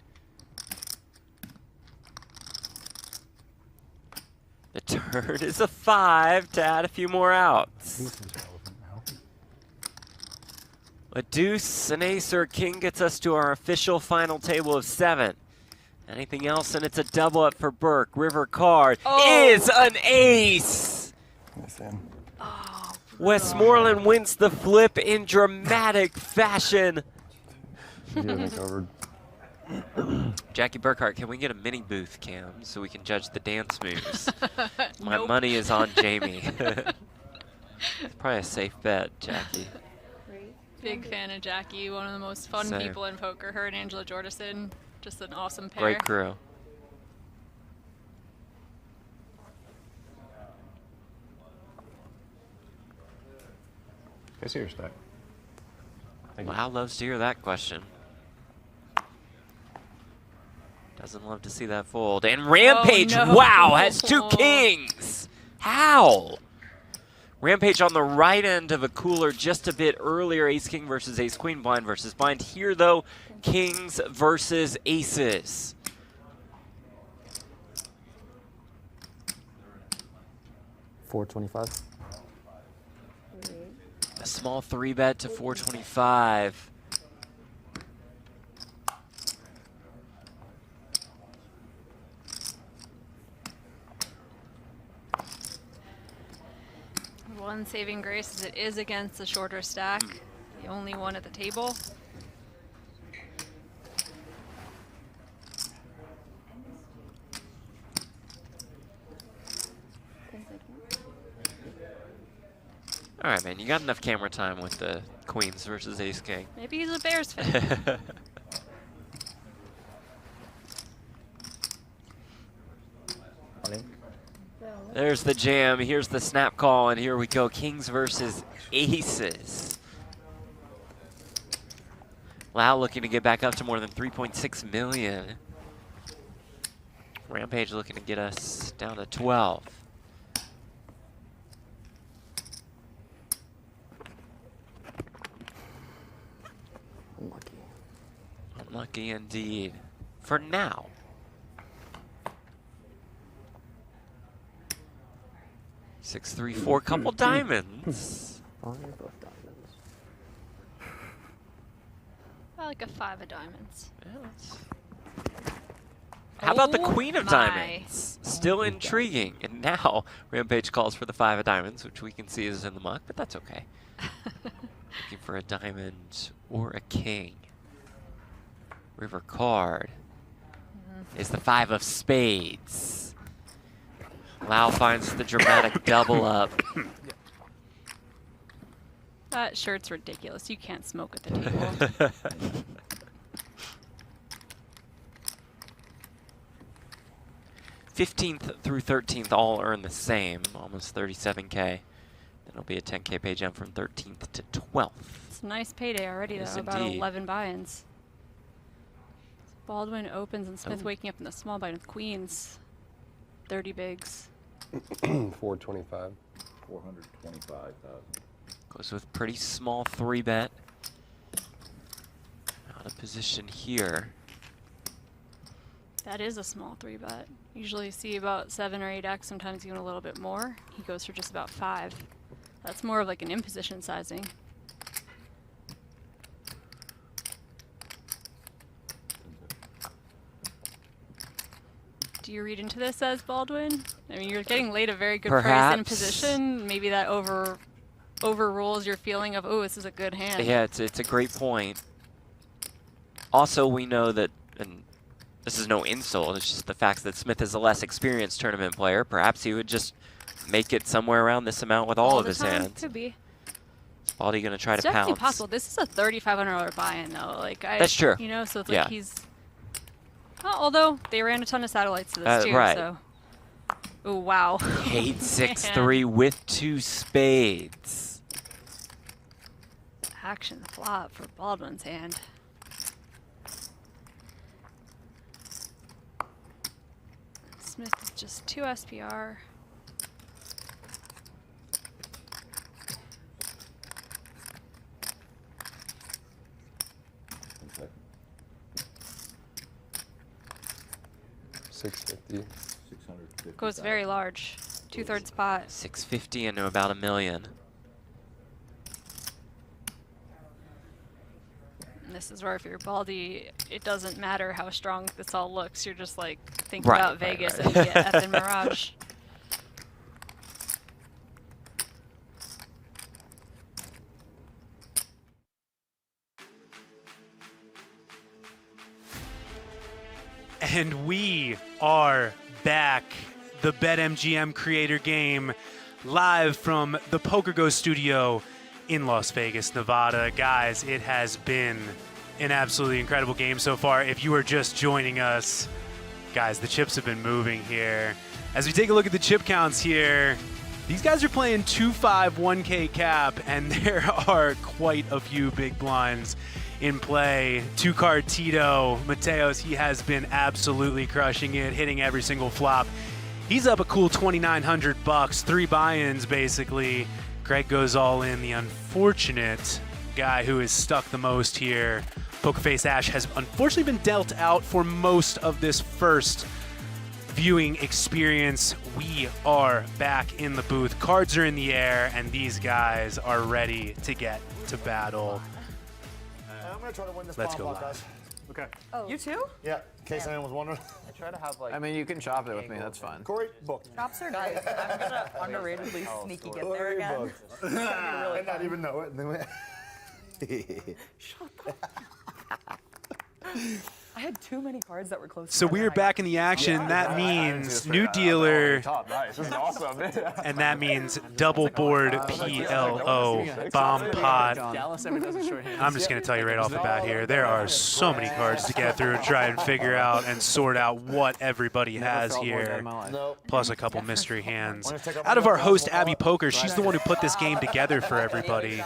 The turn is a 5 to add a few more outs. A deuce, an ace, or a king gets us to our official final table of 7. Anything else, and it's a double up for Burke. River card is an ace! Westmoreland wins the flip in dramatic fashion. Jackie Burkhart, can we get a mini booth cam so we can judge the dance moves? My money is on Jamie. It's probably a safe bet, Jackie. Big fan of Jackie, one of the most fun people in poker. Her and Angela Jordison, just an awesome pair. Great crew. I see your stack. Wow, loves to hear that question. Doesn't love to see that fold. And Rampage, wow, has 2 kings. How? Rampage on the right end of a cooler just a bit earlier. Ace-king versus ace-queen, blind versus blind. Here, though, kings versus aces. $425. A small 3-bet to 425. One saving grace is it is against the shorter stack, the only one at the table. All right, man, you got enough camera time with the queens versus ace-king. Maybe he's a Bears fan. There's the jam. Here's the snap call, and here we go. Kings versus aces. Lau looking to get back up to more than 3.6 million. Rampage looking to get us down to 12. Unlucky. Unlucky indeed. For now. Six, 3, 4, couple diamonds. Oh, you're both diamonds. I like a 5 of diamonds. Yeah, How about the queen of my. diamonds? Still intriguing. And now Rampage calls for the 5 of diamonds, which we can see is in the muck, but that's okay. Looking for a diamond or a king. River card is the 5 of spades. Lau finds the dramatic double up. That shirt's ridiculous. You can't smoke at the table. 15th through 13th all earn the same, almost 37K. Then it'll be a 10K pay jump from 13th to 12th. It's a nice payday already, though. Yes, About indeed. 11 buy-ins. Baldwin opens and Smith waking up in the small blind with queens. 30 bigs. 425. 425,000. Goes with pretty small 3-bet. Out of position here. That is a small 3-bet. Usually you see about 7 or 8x, sometimes even a little bit more. He goes for just about 5. That's more of like an in-position sizing. Do you read into this as Baldwin? I mean, you're getting laid a very good price in position. Maybe that overrules your feeling of, oh, this is a good hand. Yeah, it's a great point. Also, we know that, and this is no insult, it's just the fact that Smith is a less experienced tournament player. Perhaps he would just make it somewhere around this amount with all of his hands. Could be. Is Baldy going to try It's to pounce? definitely possible. This is a $3,500 buy-in, though. Like That's true. You know, so it's Yeah. like he's. Well, although they ran a ton of satellites to this too, right. so. Oh wow. 8-6-3 with 2 spades. Action flop for Baldwin's hand. Smith is just 2 SPR. Okay. 650. 650. Goes very large. 2/3 pot. 650 into about $1 million. And this is where if you're Baldy, it doesn't matter how strong this all looks. You're just like thinking Right, about right, Vegas right. and get F and Mirage. And we are back. The BetMGM Creator game live from the PokerGo Studio in Las Vegas, Nevada. Guys, it has been an absolutely incredible game so far. If you are just joining us, guys, the chips have been moving here. As we take a look at the chip counts here, these guys are playing 2-5 1K cap, and there are quite a few big blinds in play. 2-card Tito Mateos, he has been absolutely crushing it, hitting every single flop. He's up a cool $2,900, 3 buy-ins basically. Greg goes all in, the unfortunate guy who is stuck the most here. Pokerface Ash has unfortunately been dealt out for most of this first viewing experience. We are back in the booth. Cards are in the air, and these guys are ready to get to battle. I'm going to try to win this Let's bomb go pot, live. guys. Okay. Oh. You too? Yeah, in case anyone was wondering. I try to have like. I mean, you can chop it with me. That's fine. Corey, book. Chops are nice. I'm gonna underratedly sneaky get there Corey, again. book. It's gonna be really I not fun. even know it. I had too many cards that were close. So we are back in the action. That means new dealer, Top, nice. This is awesome. and that means double board PLO bomb pot. Dallas ever does a shorthand. I'm just going to tell you right off the bat here, there are so many cards to get through and try and figure out and sort out what everybody has here, plus a couple mystery hands. Out of our host, Abby Poker, she's the one who put this game together for everybody.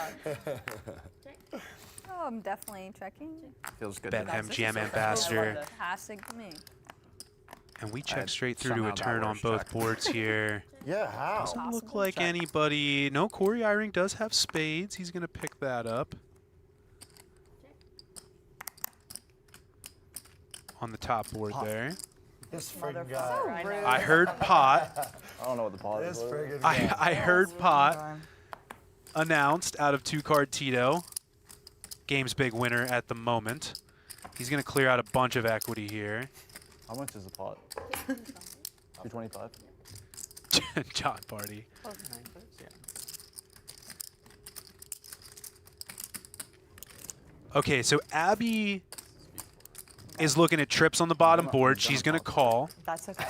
Oh, I'm definitely checking. Feels good. BetMGM ambassador. Fantastic to me. And we check straight through to a turn on both boards here. Yeah, how? Doesn't look like anybody. No, Corey Eyring does have spades. He's going to pick that up. On the top board there. This friggin' guy. I heard pot. I don't know what the pot is. This friggin' guy. I heard pot announced out of 2-card Tito. Game's big winner at the moment. He's going to clear out a bunch of equity here. How much is the pot? 225. John Party. Okay, so Abby is looking at trips on the bottom board. She's going to call. That's okay.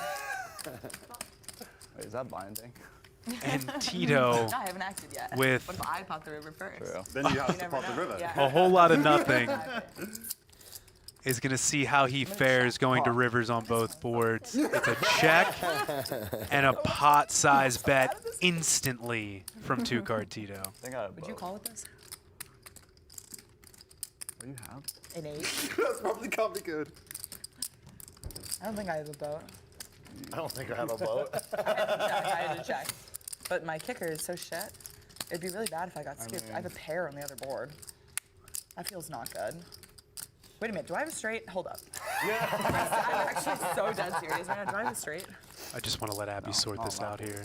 Wait, is that binding? And Tito I haven't acted yet. with What if I pop the river first? True. Then you have to pop the river. a whole lot of nothing is going to see how he fares going to rivers on both boards. It's a check and a pot-size bet instantly from two-card Tito. Would you call with this? What do you have? An 8. That's probably can't be good. I don't think I have a boat. I don't think I have a boat. I had to check. But my kicker is so shit. It'd be really bad if I got skipped. I have a pair on the other board. That feels not good. Wait a minute, do I have a straight? Hold up. Yeah. I'm actually so dead serious right now. Do I have a straight? I just want to let Abby sort this out here.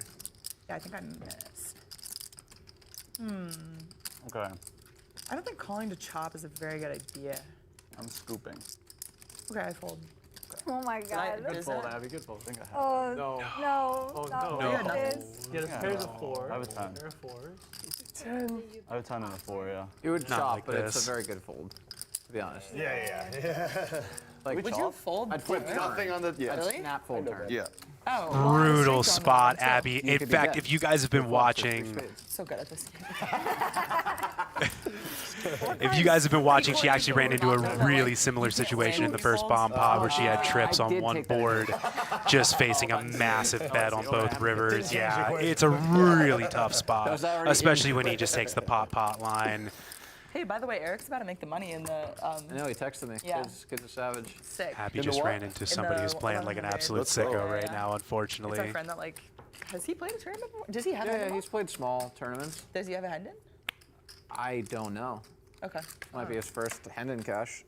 Yeah, I think I missed. Okay. I don't think calling to chop is a very good idea. I'm scooping. Okay, I fold. Oh my god. Good fold, Abby. Good fold. I think I have. Oh, No. no. Oh, not no. like No. this. Yeah, there's pairs of 4. I have a 10. There are 4s. 10. I have a 10 and a 4, yeah. You would Not chop, like but it's this. a very good fold, to be honest. Yeah. Like, Would you fold? I'd flip turn? Nothing on the. Yeah. I'd snap fold turn. Yeah. Oh. well, I have Brutal straights on spot, that one, too. Abby. You In could be fact, dead. if you guys have been watching, So good at this game. if you guys have been watching, she actually ran into a really similar situation in the first bomb pot where she had trips on one board, just facing a massive bet on both rivers. Yeah, it's a really tough spot, especially when he just takes the pot line. Hey, by the way, Eric's about to make the money in the. I know, he texted me. Yeah. Kids are savage. Sick. Abby just ran into somebody who's playing like an absolute sicko right now, It's unfortunately. our friend that like. Has he played a tournament before? Does he have a Yeah, Hendon? he's played small tournaments. Does he have a Hendon? I don't know. Okay. Might be his first Hendon cash.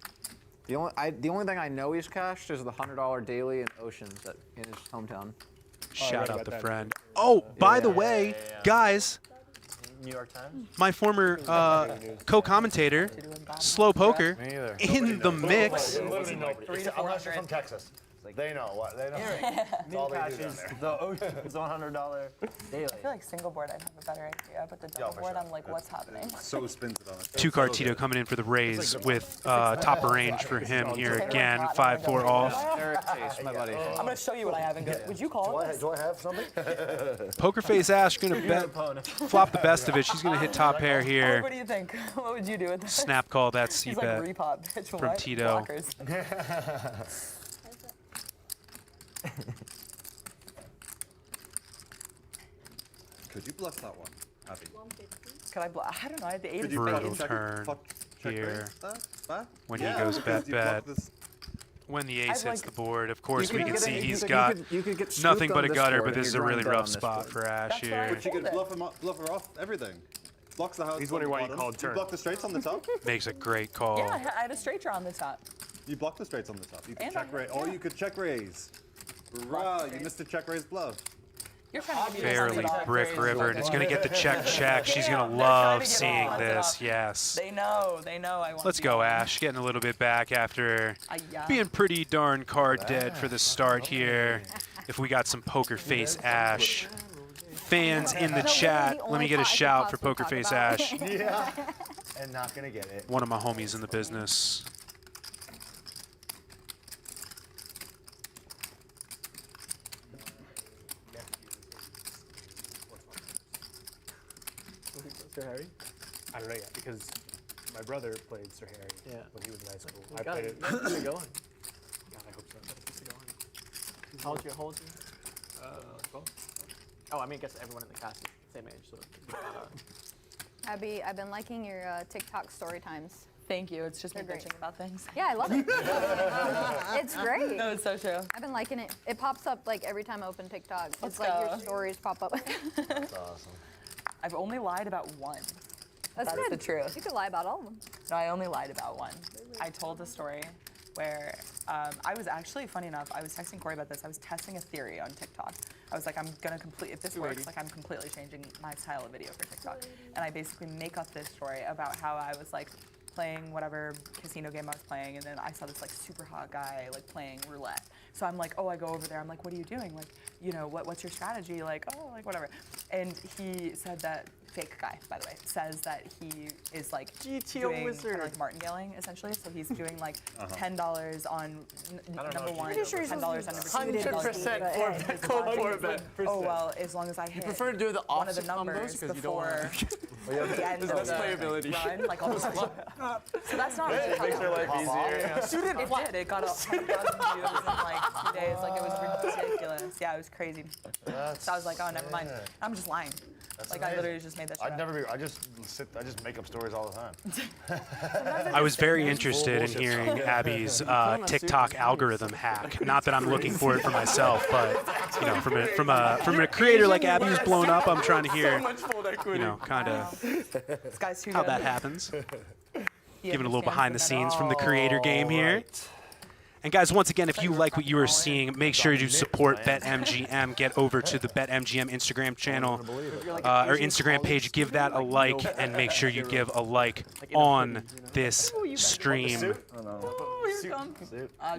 The only thing I know he's cashed is the $100 daily in Oceans in his hometown. Shout out the friend. Oh, by the way, guys, New York Times? my former co-commentator, Slow Poker, in the mix. I'm not sure from Texas. They know what they know. That's all they do down there. The Ocean's $100 daily. I feel like single board I'd have a better idea, but the double board I'm like, what's happening? So spins it on it. Two-card Tito coming in for the raise with top of range for him here again, 5-4 off. Eric Chase, my buddy. I'm gonna show you what I have in good. Would you call it? Do I have something? Poker face Ash gonna bet, flop the best of it. She's gonna hit top pair here. What do you think? What would you do with that? Snap call that C He's like bet repop, bitch. from What? Tito. Blockers. Could you bluff that one, Abby? Could I block? I don't know. I had the 8 Could of you Brutal check- turn check here. raise that? When Yeah, he goes because bet you block bet. this- When the ace I've, hits like- the board, of course You we could can get see it- he's you got could get nothing scooped but on a this gutter, board but and this is a you're really drawing rough down this spot board. for Ash That's why I here. But you Hold could it. bluff her off everything. Blocks the house. He's on wondering the why you bottom. called turn. You block the straights on the top. Makes a great call. Yeah, I had a straight draw on the top. You block the straights on the top. You could And check I- raise. Oh, you could check raise. Rah, you missed a check raise bluff. You're trying to give me Fairly something brick crazy. river, and it's gonna get the check. She's Yeah, gonna they're trying love to get seeing all this. off. Yes. They know I want Let's to go, be- Ash. Getting a little bit back after Ay-ya. being pretty darn card dead for the start here. If we got some Poker Face Ash fans in the chat, let me get a shout for Poker Face Ash. Yeah. And not gonna get it. One of my homies in the business. Sir Harry? I don't know yet because my brother played Sir Harry when he was in high school. I played it. How's it going? God, I hope so. Keeps it going. How old are you? 12. Oh, I mean, I guess everyone in the cast is the same age, so. Abby, I've been liking your TikTok story times. Thank you. It's just me They're great. bitching about things. Yeah, I love it. It's great. No, it's so true. I've been liking it. It pops up like every time I open TikTok. Let's It's like go. your stories pop up. That's awesome. I've only lied about one. That's the good. truth. You could lie about all of them. No, I only lied about one. I told a story where I was actually, funny enough, I was texting Corey about this. I was testing a theory on TikTok. I was like, I'm gonna if this works, like I'm completely changing my style of video for TikTok. And I basically make up this story about how I was like playing whatever casino game I was playing, and then I saw this like super hot guy like playing roulette, So I'm like, oh, I go over there. I'm like, what are you doing? Like, you know, what's your strategy? Like, oh, like whatever. And he said that, fake guy, by the way, says that he is like doing kind of like martingaling essentially. So he's doing like $10 on number one, $10 on number two, $10 for bet. Oh well, as long as I hit prefer to do the one of the opposite on those numbers 'cause you don't before the end of That's the playability. run, like I'll just so that's not It makes your life easier. It did. It got 100,000 views in like 2 days. Like it was ridiculous. Yeah, it was crazy. So I was like, oh, never mind. I'm just lying. Like I literally just made that shit I'd up. never be. I just make up stories all the time. I was very interested in hearing Abby's TikTok algorithm hack. Not that I'm looking for it for myself, but you know, from a creator like Abby who's blown up, I'm trying to hear, you know, kind of how that happens. Giving a little behind the scenes from the creator game here. And guys, once again, if you like what you are seeing, make sure to support BetMGM. Get over to the BetMGM Instagram channel or Instagram page. Give that a like, and make sure you give a like on this stream.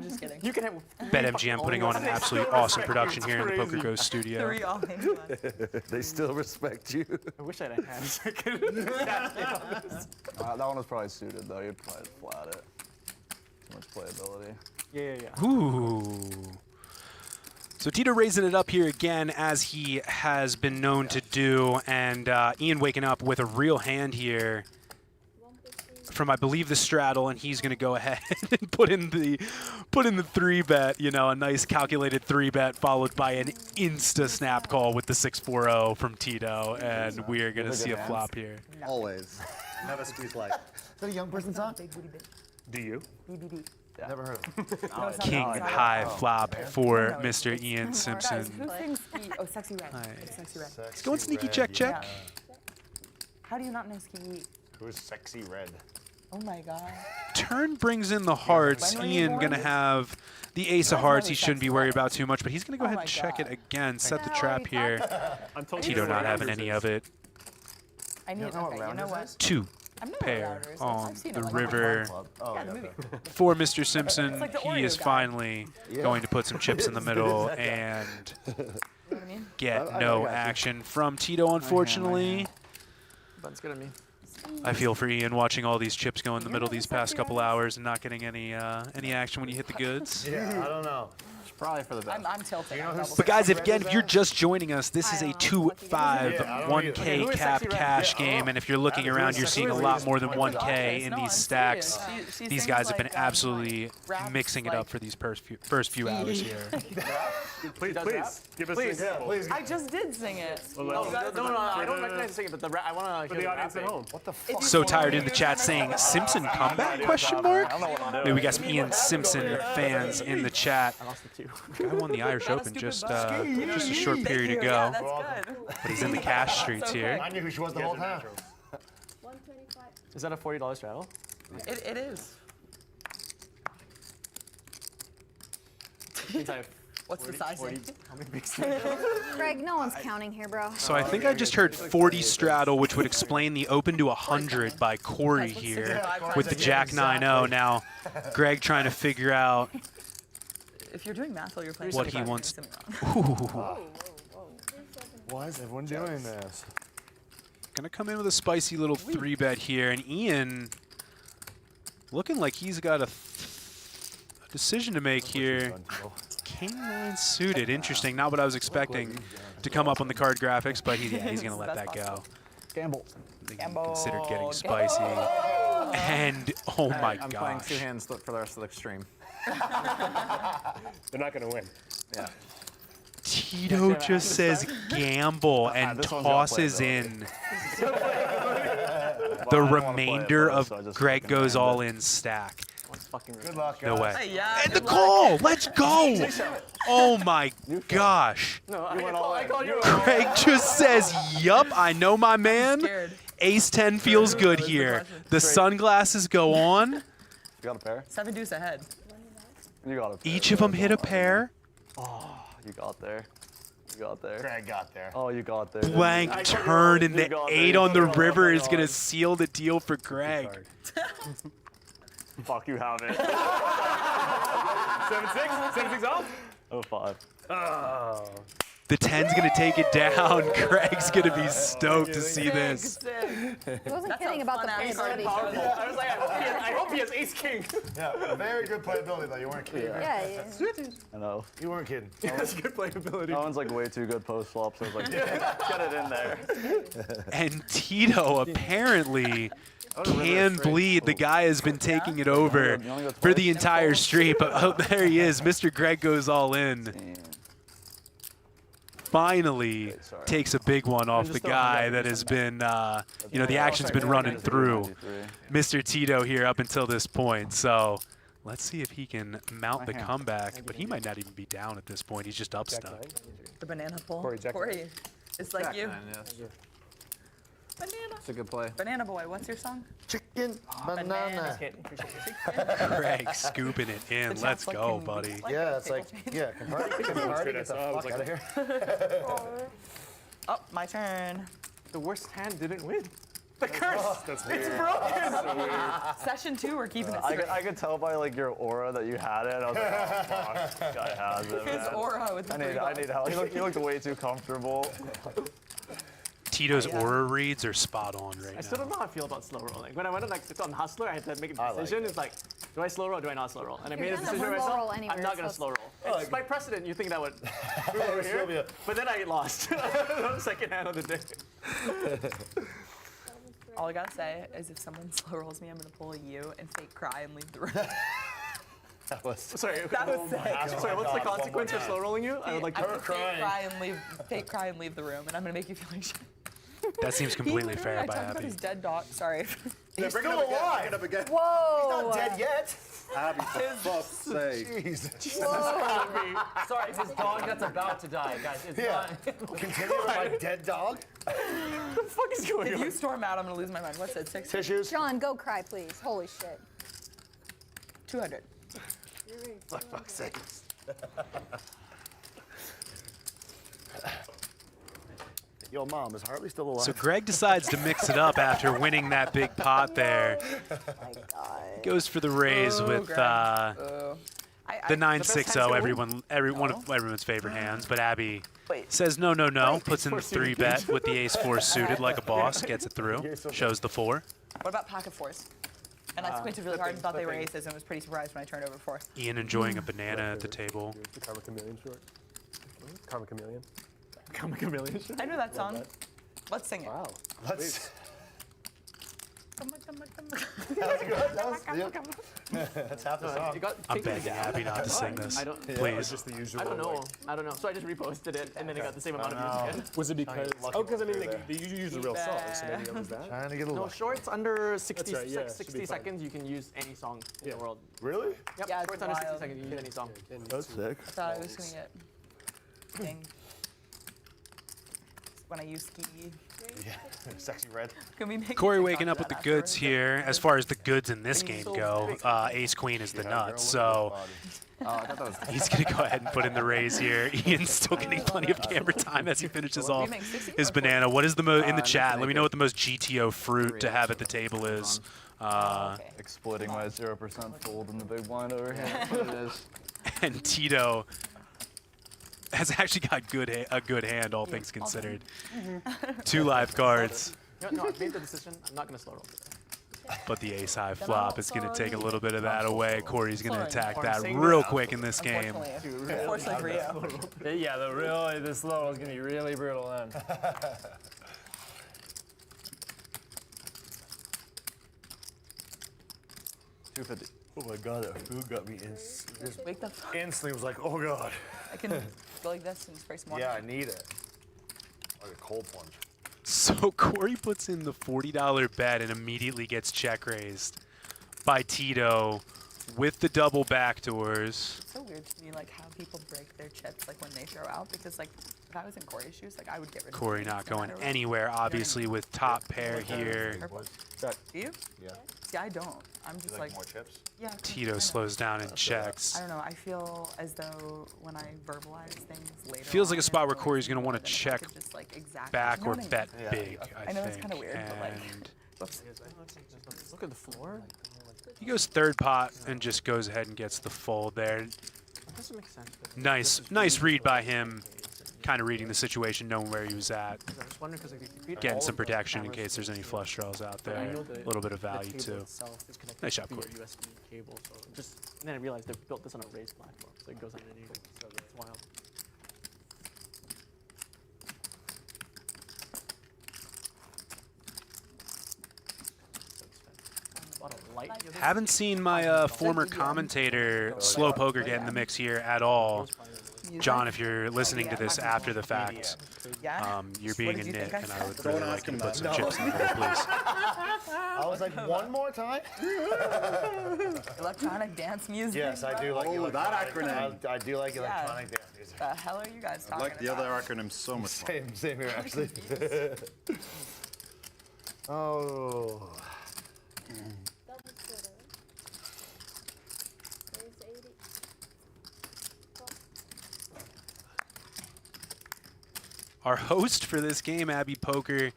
Just kidding. You can have BetMGM putting on an absolutely awesome production here in the PokerGo studio. They still respect you. I wish I had hands. That one was probably suited though. You'd probably flat it. Too much playability. Yeah. Ooh. So Tito raising it up here again, as he has been known to do, and Ian waking up with a real hand here from, I believe, the straddle, and he's going to go ahead and put in the 3-bet, you know, a nice calculated 3-bet followed by an insta snap call with the 6-4-0 from Tito, and we are going to see a flop here. Always. Never squeeze light. Is that a young person's song? Do you? BBB. Yeah. Never heard of it. King high flop for Mr. Ian Simpson. Guys, who thinks oh, Sexy Red. It's Sexy Red. Let's go and sneaky check. Yeah. How do you not know Ski? Who's Sexy Red? Oh my god. Turn brings in the hearts. Ian gonna have the ace of hearts. He shouldn't be worried about too much, but he's gonna go ahead and check it again. Set the trap here. Tito not having any of it. I need, okay, you know what? 2 pair on the river for Mr. Simpson. He is finally going to put some chips in the middle and get no action from Tito, unfortunately. That's good at me. I feel for Ian watching all these chips go in the middle these past couple hours and not getting any action when you hit the goods. Yeah, I don't know. It's probably for the best. I'm tilted. But guys, if you're just joining us, this is a 2-5 1K capped cash game, and if you're looking around, you're seeing a lot more than 1K in these stacks. These guys have been absolutely mixing it up for these first few hours here. Please, give us an example. I just did sing it. No, I don't recognize the singing, but I want to For the audience at home. What the fuck? So tired in the chat saying Simpson comeback question mark? Maybe we got some Ian Simpson fans in the chat. Guy won the Irish Open just a short period ago, but he's in the cash streets here. I knew who she was the whole time. Is that a $40 straddle? It is. What's the size? Greg, no one's counting here, bro. So I think I just heard 40 straddle, which would explain the open to 100 by Corey here with the Jack 9-0. Now, Greg trying to figure out If you're doing math while you're playing, what he wants. Why is everyone doing this? Gonna come in with a spicy little 3-bet here, and Ian looking like he's got a decision to make here. King 9 suited, interesting. Not what I was expecting to come up on the card graphics, but he's gonna let that go. Gamble. Considered getting spicy, and oh my I'm playing gosh. 2 hands for the rest of the stream. They're not going to win. Yeah. Tito just says gamble and tosses in the remainder of Greg Goes All In stack. Good luck, No way. Hey, yeah, And the call! Let's go! Oh my gosh. No, I called you. Greg just says, yup, I know my man. Ace 10 feels good here. The sunglasses go on. You got a pair? 7-deuce ahead. You got a pair. Each of them hit a pair. Oh, you got there. You got there. Greg got there. Oh, you got there. Blank turn, and the 8 on the river is going to seal the deal for Greg. Fuck, you have it. 7-6. 7-6 off. 05. Oh. The 10's going to take it down. Greg's going to be stoked to see this. He wasn't kidding about the ace card playability. powerful. I was like, I hope he has ace king. Yeah, very good playability though. You weren't kidding. Yeah. I know. You weren't kidding. That's good playability. That one's like way too good post flop, so I was like, get it in there. And Tito apparently can bleed. The guy has been taking it over for the entire street, but oh, there he is. Mr. Greg goes all in. Finally takes a big one off the guy that has been, you know, the action's been running through Mr. Tito here up until this point. So let's see if he can mount the comeback, but he might not even be down at this point. He's just up stuck. The banana pull. Corey, it's like you. Banana. It's a good play. Banana boy, what's your song? Chicken banana. Greg scooping it in. Let's go, buddy. Yeah, it's like, yeah, party, get the fuck out of here. Oh, my turn. the worst hand didn't win. The curse. That's It's weird. broken. Session 2, we're keeping it I secret. could tell by like your aura that you had it. I was like, oh fuck, this guy has it. His man. aura with the I need help. You looked way too comfortable. Tito's aura reads are spot on right I still now. don't know how I feel about slow rolling. When I went on Hustler, I had to make a decision. It's like, do I slow roll or do I not slow roll? And I made a decision for myself. I'm not going to slow roll. It's by precedent, you think that would move over here, but then I lost. Second hand of the day. All I gotta say is if someone slow rolls me, I'm gonna pull a U and fake cry and leave the room. That was sorry. That was sick. Sorry, what's the consequence for slow rolling you? I would like to fake cry and leave the room, and I'm gonna make you feel like shit. That seems completely fair I by talked about Abby. his dead dog. Sorry. He's still alive. Bring it up again. Whoa. He's not dead yet. Abby, for fuck's sake. Jeez. Sorry, it's his dog that's about to die, guys. It's not. Continue with my dead dog. What the fuck is going If on? you storm out, I'm gonna lose my mind. What's it? 6 tissues? John, go cry, please. Holy shit. 200. For fuck's sake. Yo, Mom, is Hartley still alive? So Greg decides to mix it up after winning that big pot there. Goes for the raise with the 9-6-0, everyone's favorite hands, but Abby says no, no, no, puts in the 3-bet with the ace-4 suited like a boss, gets it through, shows the 4. What about pocket 4s? And I squinted really hard and thought they were aces and was pretty surprised when I turned over 4. Ian enjoying a banana at the table. The Karma Chameleon short. Karma Chameleon. Karma Chameleon short. I know that song. Let's sing it. Wow. Let's. That's half the song. I'm begging Abby not to sing this, please. Just the usual. I don't know. I don't know. So I just reposted it, and then it got the same amount of views again. Was it because? Oh, because I mean, they usually use the real song, so maybe it was that. Trying to get a No, look. shorts under 60, right, yeah, it should 60 be fine. seconds, you can use any song in the world. Really? Yep, Yeah, it's shorts under 60 wild. seconds, you can use any song. That's sick. I thought I was gonna get ding. When I use ski. Yeah. Sexy red. Can we make Corey waking up with the goods here. As far as the goods in this game go, ace-queen is the nuts, so he's going to go ahead and put in the raise here. Ian's still getting plenty of camera time as he finishes off his banana. What is the most, in the chat, let me know what the most GTO fruit to have at the table is. Exploiting my 0% fold in the big blind over here. That's what it is. And Tito has actually got a good hand, all things considered. 2 live cards. No, I made the decision. I'm not going to slow roll. But the ace-high flop is going to take a little bit of that away. Corey's going to attack that real quick in this game. Unfortunately for you. Yeah, the slow is gonna be really brutal then. 250. Oh my god, that food got me Wake the fuck. instantly was like, oh god. I can go like this and spray some water. Yeah, I need it. Like a cold plunge. So Corey puts in the $40 bet and immediately gets check raised by Tito with the double backdoors. It's so weird to me, like how people break their chips, like when they throw out, because like if I was in Corey's shoes, like I would get rid of Corey it not no going matter what. anywhere, obviously, with top pair here. Do you? Yeah. See, I don't. I'm just like more chips? Yeah. Tito slows down and checks. I don't know. I feel as though when I verbalize things later. Feels like a on spot in where life, Corey's going to more want to than if I check could just, like, exactly, back you know or what I mean? bet Yeah. big, I know it's think. kind of weird, but like, And whoops. Look at the floor. he goes third pot and just goes ahead and gets the fold there. doesn't make sense. Nice read by him. Kind of reading the situation, knowing where he was at. Getting some protection in case there's any flush draws out there. A little bit of value too. Nice shot, Corey. USB cable, so just and then I realized they built this on a raised platform, so it goes underneath. So it's wild. Haven't seen my former commentator, Slow Poker, get in the mix here at all. John, if you're listening to this after the fact, you're being a nit, and I would really like you to put some chips in the bowl, please. I was like, one more time? Electronic dance music? Yes, I do like that acronym. I do like electronic dance music. The hell are you guys talking I like the other acronym so much more. Same here, actually. Oh. Our host for this game, Aria Poker,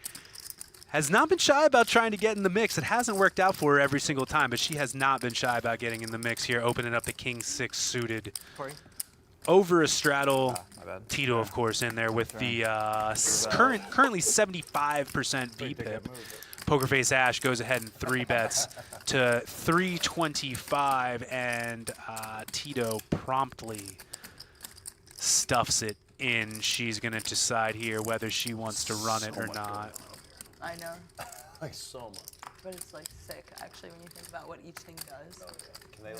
has not been shy about trying to get in the mix. It hasn't worked out for her every single time, but she has not been shy about getting in the mix here, opening up the King-6 suited. Over a straddle. Tito, of course, in there with the currently 75% VPIP. Poker Face Ash goes ahead and 3-bets to 325, and Tito promptly stuffs it in. She's going to decide here whether she wants to run it or not. I know. Like so much. But it's like sick, actually, when you think about what each thing does. Can they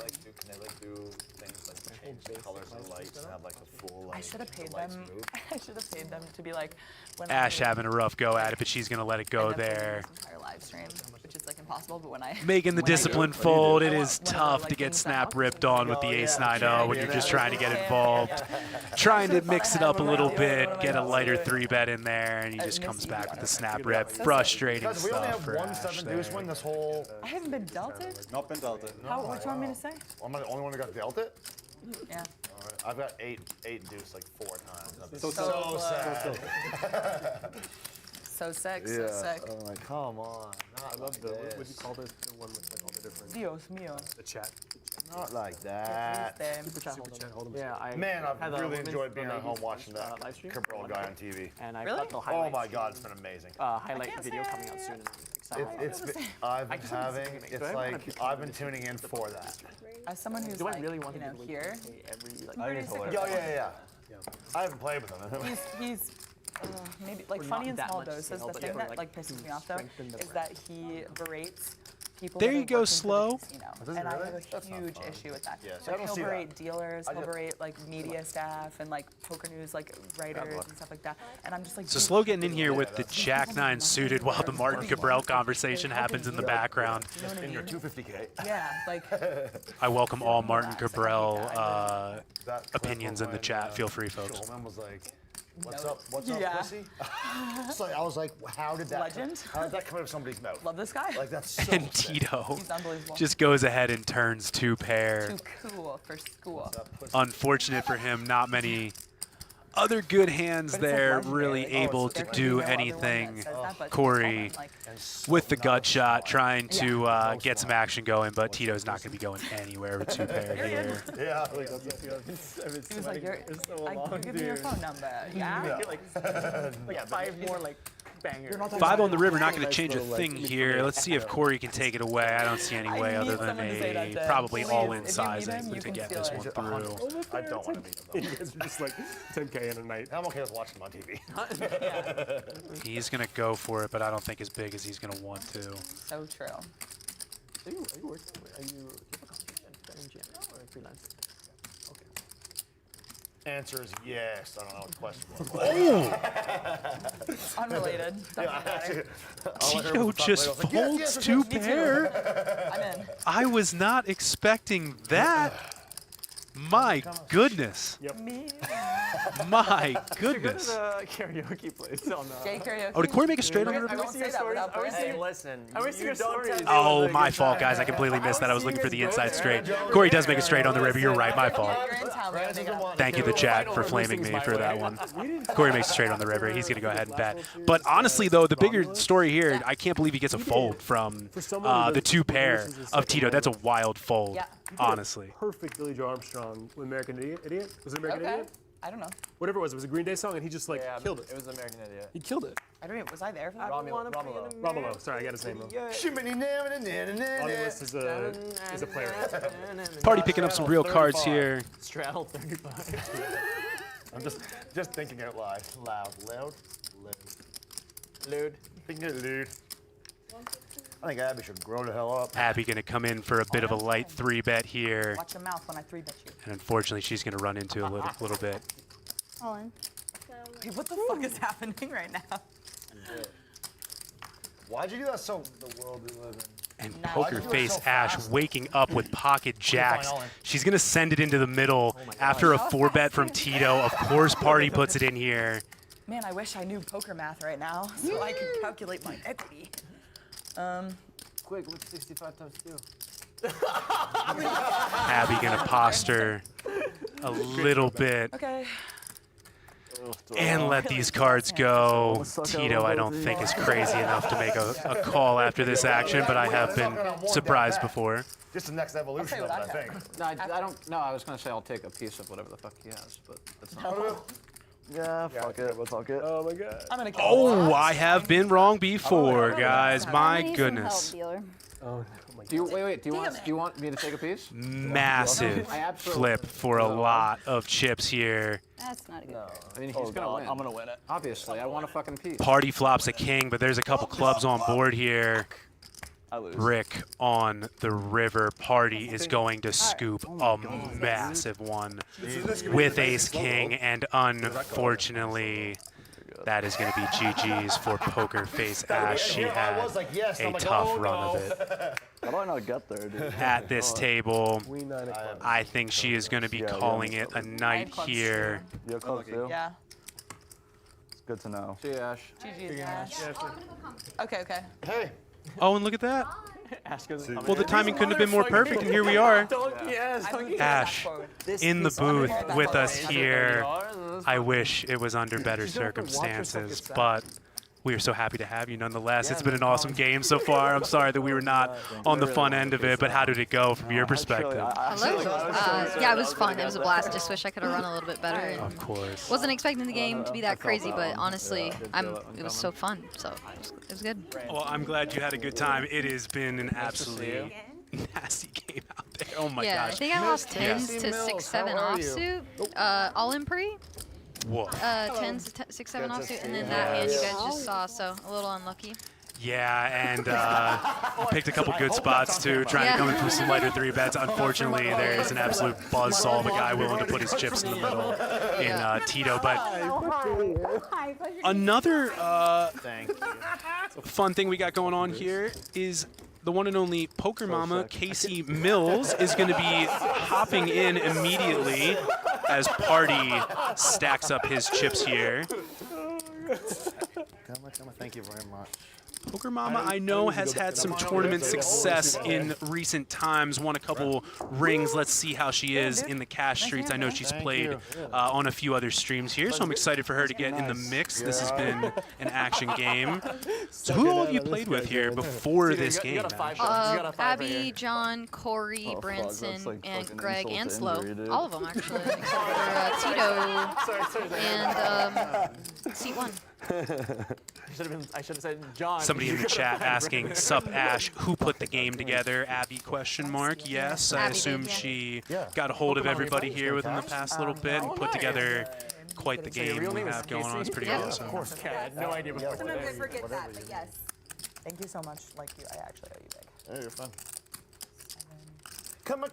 do things like change the colors of the lights and have like a full I should have paid them. I should have paid them to be like when Ash having a rough go at it, but she's going to let it go there. Entire live stream, which is like impossible, but when I making the discipline fold, it is tough to get snap ripped on with the ace-9-0 when you're just trying to get involved. Trying to mix it up a little bit, get a lighter 3-bet in there, and he just comes back with the snap rip. Frustrating stuff for Ash there. This whole... I haven't been dealt it. Not been dealt it. How? What do you want me to say? Am I the only one who got dealt it? Yeah. All right. I've got eight deuce like 4 times. So sad. So sick, so sick. Oh my, come on. I love the, what do you call this? The one with like all the different... Dios mío. The chat. Not like that. Yeah, Man, I've really enjoyed being at home watching that Cabral guy on TV. And I Really? got the highlights. Oh my God, it's been amazing. Highlight video coming out soon. I've been tuning in for that. As someone who's Do I like, really want you to know, do the here, Yeah. I haven't played with him. he's maybe like funny in small doses. The thing that like pisses me off though is that he berates people. There you go, Slow. And I have a huge issue with that. Yeah, Like, he'll berate dealers, he'll berate like media staff and like poker news like writers and stuff like that. And I'm just like. So Slow getting in here with the Jack-9 suited while the Martin Cabral conversation happens in the background. In your 250K. Yeah, like. I welcome all Martin Cabral opinions in the chat. Feel free, folks. Was like, what's up, pussy? So I was like, how did that come out of somebody's mouth? Love this guy. Like that's so And Tito He's unbelievable. just goes ahead and turns 2-pair. Too cool for school. Unfortunate for him, not many other good hands there really able to do anything. Corey with the gut shot trying to get some action going, but Tito's not going to be going anywhere with 2-pair here. Yeah. He was like, give me your phone number. Yeah? Like 5 more like bangers. 5 on the river, not going to change a thing here. Let's see if Corey can take it away. I don't see any way other than a probably all-in sizing to get this one through. I don't want to beat him. It's just like 10K in a night. I'm okay with watching him on TV. He's going to go for it, but I don't think as big as he's going to want to. So true. Are you working? Are you at BetMGM or freelance? Answer is yes. I don't know what the question was. Unrelated. Tito just folds 2-pair. I'm in. I was not expecting that. My goodness. Yep. My goodness. Karaoke place on Gay karaoke. Oh, did Corey make a straight on the I river? won't say that without Hey, listen. I wish your stories. Oh, my fault, guys. I completely missed that. I was looking for the inside straight. Corey does make a straight on the river. You're right. My fault. Thank you, the chat, for flaming me for that one. Corey makes a straight on the river. He's going to go ahead and bet. But honestly, though, the bigger story here, I can't believe he gets a fold from the 2-pair of Tito. That's a wild fold, honestly. Perfect Billy Joe Armstrong song, American Idiot. Was it American Idiot? I don't know. Whatever it was a Green Day song, and he just like killed it. It was American Idiot. He killed it. I don't know. Was I there for that? Romulo. Sorry, I got his name wrong. On the list is a player. Party picking up some real cards here. Straddle 35. I'm just thinking out loud. Loud. Thinking out loud. I think Abby should grow the hell up. Abby gonna come in for a bit of a light 3-bet here. Watch your mouth when I 3-bet you. And unfortunately, she's gonna run into a little bit. All in. Hey, what the fuck is happening right now? Why'd you do that so the world we live in? And Poker Face Ash waking up with pocket jacks. She's gonna send it into the middle after a 4-bet from Tito. Of course, Party puts it in here. Man, I wish I knew poker math right now so I could calculate my equity. Quick, what's 65 times 2? Abby gonna posture a little bit. Okay. And let these cards go. Tito, I don't think, is crazy enough to make a call after this action, but I have been surprised before. Just the next evolution of it, I think. No, I don't. No, I was gonna say I'll take a piece of whatever the fuck he has, but that's not. Yeah, fuck it. We'll talk it. Oh my god. I'm gonna Oh, I have been wrong before, guys. My goodness. Oh my Do you wait? Do you want me to take a piece? Massive flip for a lot of chips here. That's not a good. I mean, he's gonna win. I'm gonna win it. Obviously, I want a fucking piece. Party flops a king, but there's a couple clubs on board here. I lose. Rick on the river. Party is going to scoop a massive one with ace king, and unfortunately, that is going to be GG's for Poker Face Ash. She had a tough run of it. How do I not get there, dude? At this table, I think she is going to be calling it a night here. You have clubs too? Yeah. It's good to know. See you, Ash. GG's, Ash. Okay. Hey. Oh, and look at that. Ash goes, Well, the timing couldn't have been more perfect, and here we are. Yes. Ash in the booth with us here. I wish it was under better circumstances, but we are so happy to have you nonetheless. It's been an awesome game so far. I'm sorry that we were not on the fun end of it, but how did it go from your perspective? Hello. Yeah, it was fun. It was a blast. Just wish I could have run a little bit better. And of course. Wasn't expecting the game to be that crazy, but honestly, it was so fun. So it was good. Well, I'm glad you had a good time. It has been an absolutely nasty game out there. Oh my yeah, gosh. I think I lost 10s to 6-7 offsuit, all in pre. Whoa. 10s to 6-7 offsuit, and then that hand you guys just saw, so a little unlucky. Yeah, and you picked a couple good spots too, trying to come in for some lighter 3-bets. Unfortunately, there is an absolute buzzsaw of a guy willing to put his chips in the middle in Tito. But another fun thing we got going on here is the one and only Poker Mama, Casey Mills, is going to be hopping in immediately as Party stacks up his chips here. Thank you very much. Poker Mama, I know, has had some tournament success in recent times, won a couple rings. Let's see how she is in the cash streets. I know she's played on a few other streams here, so I'm excited for her to get in the mix. This has been an action game. So who all have you played with here before this game? Abby, John, Corey, Brantzen, and Greg, and Slow. All of them, actually, except for Tito and Seat 1. I should have said John. Somebody in the chat asking, sup Ash, who put the game together? Abby question mark. Yes, I assume she got a hold of everybody here within the past little bit and put together quite the game we have going on. It's pretty awesome. Of course, Kat. I had no idea before. Sometimes I forget that, but yes. Thank you so much. Like you, I actually owe you big. Yeah, you're fun. Come on.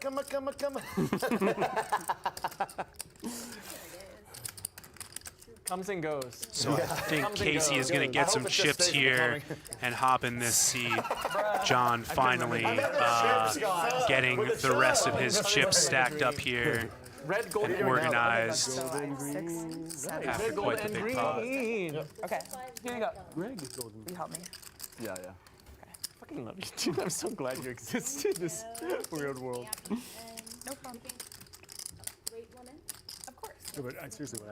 Comes and goes. So I think Casey is going to get some chips here and hop in this seat. John finally getting the rest of his chips stacked up here and organized after quite the big pause. Okay, here you go. Will you help me? Yeah. Okay. Fucking love you, dude. I'm so glad you exist in this weird world. No problem. Of course.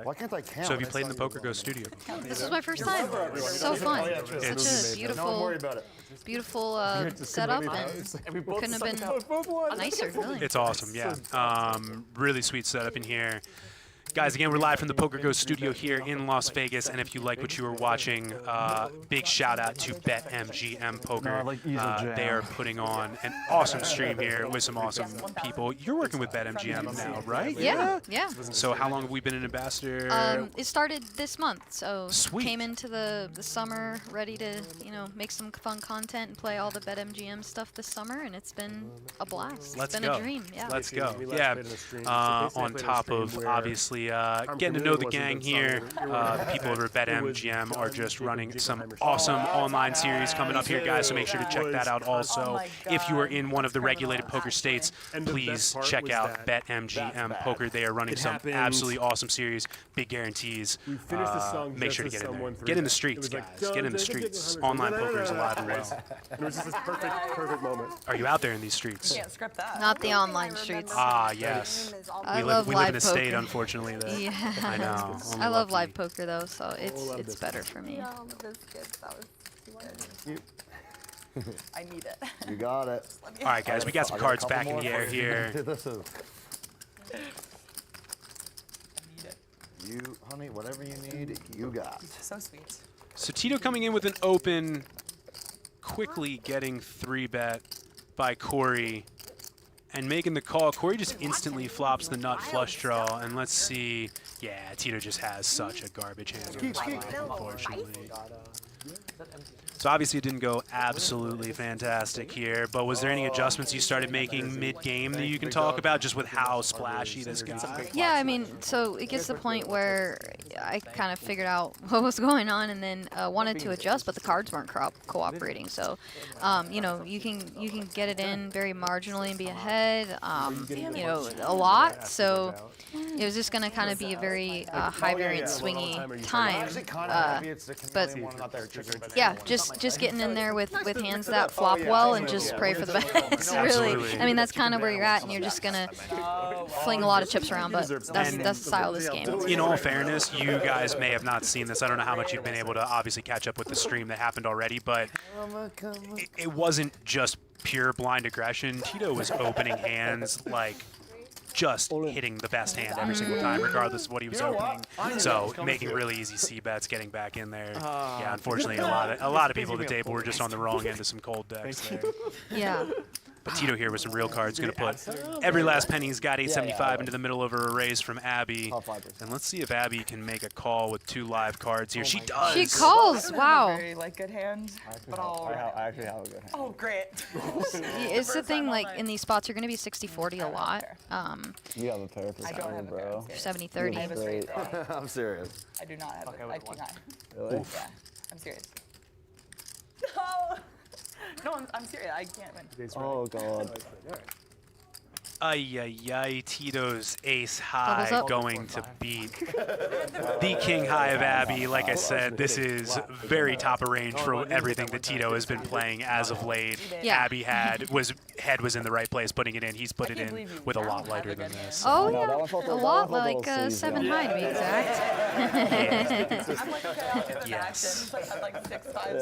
Why can't I count? So have you played in the PokerGo Studio? This is my first time. So fun. It's Such a beautiful, beautiful setup, and couldn't have been nicer, really. It's awesome, yeah. Really sweet setup in here. Guys, again, we're live from the PokerGo Studio here in Las Vegas, and if you like what you were watching, big shout out to BetMGM Poker. They are putting on an awesome stream here with some awesome people. You're working with BetMGM now, right? Yeah. So how long have we been an ambassador? It started this month, so Sweet. came into the summer ready to make some fun content and play all the BetMGM stuff this summer, and it's been a blast. Let's it's been go. a dream. Yeah. Let's go. Yeah. On top of obviously getting to know the gang here, the people over at BetMGM are just running some awesome online series coming up here, guys. So make sure to check that out. Also, if you are in one of the regulated poker states, please check out BetMGM Poker. They are running some absolutely awesome series, big guarantees. Make sure to get in there. Get in the streets, guys. Get in the streets. Online poker is alive and well. It was just this perfect moment. Are you out there in these streets? Can't script that. Not the online streets. Ah, yes. I We love live in live a state, poker. unfortunately, that Yeah. I know. I love live poker though, so it's better for me. All the biscuits. That was too good. I need it. You got it. All right, guys, we got some cards back in the air here. You, honey, whatever you need, you got. So sweet. So Tito coming in with an open, quickly getting 3-bet by Corey and making the call. Corey just instantly flops the nut flush draw, and let's see. Yeah, Tito just has such a garbage hand on this flop, unfortunately. So obviously it didn't go absolutely fantastic here, but was there any adjustments you started making mid-game that you can talk about, just with how splashy this got? Yeah, I mean, so it gets to the point where I kind of figured out what was going on, and then wanted to adjust, but the cards weren't cooperating. So, you can get it in very marginally and be ahead, a lot. So it was just going to kind of be a very high variance swingy time. But yeah, just getting in there with hands that flop well and just pray for the best. Really, I mean, that's kind of where you're at, and you're just gonna fling a lot of chips around. But that's the style of this game. In all fairness, you guys may have not seen this. I don't know how much you've been able to obviously catch up with the stream that happened already, but it wasn't just pure blind aggression. Tito was opening hands like just hitting the best hand every single time, regardless of what he was opening. So making really easy C-bets, getting back in there. Yeah, unfortunately, a lot of people at the table were just on the wrong end of some cold decks there. Yeah. But Tito here with some real cards, going to put every last penny he's got, 875 into the middle of a raise from Abby. And let's see if Abby can make a call with 2 live cards here. She does. She calls. Wow. Very good hand. But I actually have a good hand. Oh, great. It's the thing, like in these spots, you're gonna be 60-40 a lot. You have a pair for Saturday, bro. 70-30. I'm serious. I do not have it. I have king high. Really? Yeah, I'm serious. No. No, I'm serious. I can't win. Oh, God. Ay, Tito's ace high going to beat the king high of Abby. Like I said, this is very top of range for everything that Tito has been playing as of late. Yeah. Abby head was in the right place putting it in. He's put it in with a lot lighter than this. Oh yeah, a lot like 7 high to be exact. Yes. I've like 6 5.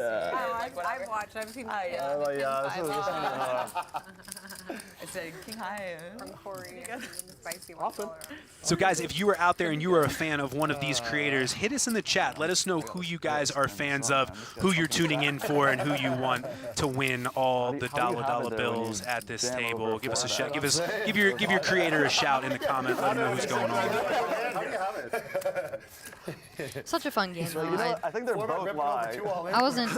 I've watched. I've seen. I said king high from Corey. Spicy one. So guys, if you are out there and you are a fan of one of these creators, hit us in the chat. Let us know who you guys are fans of, who you're tuning in for, and who you want to win all the dollar bills at this table. Give us a shout. Give your creator a shout in the comment. Let him know who's going on. Such a fun game. I think they're both live. I wasn't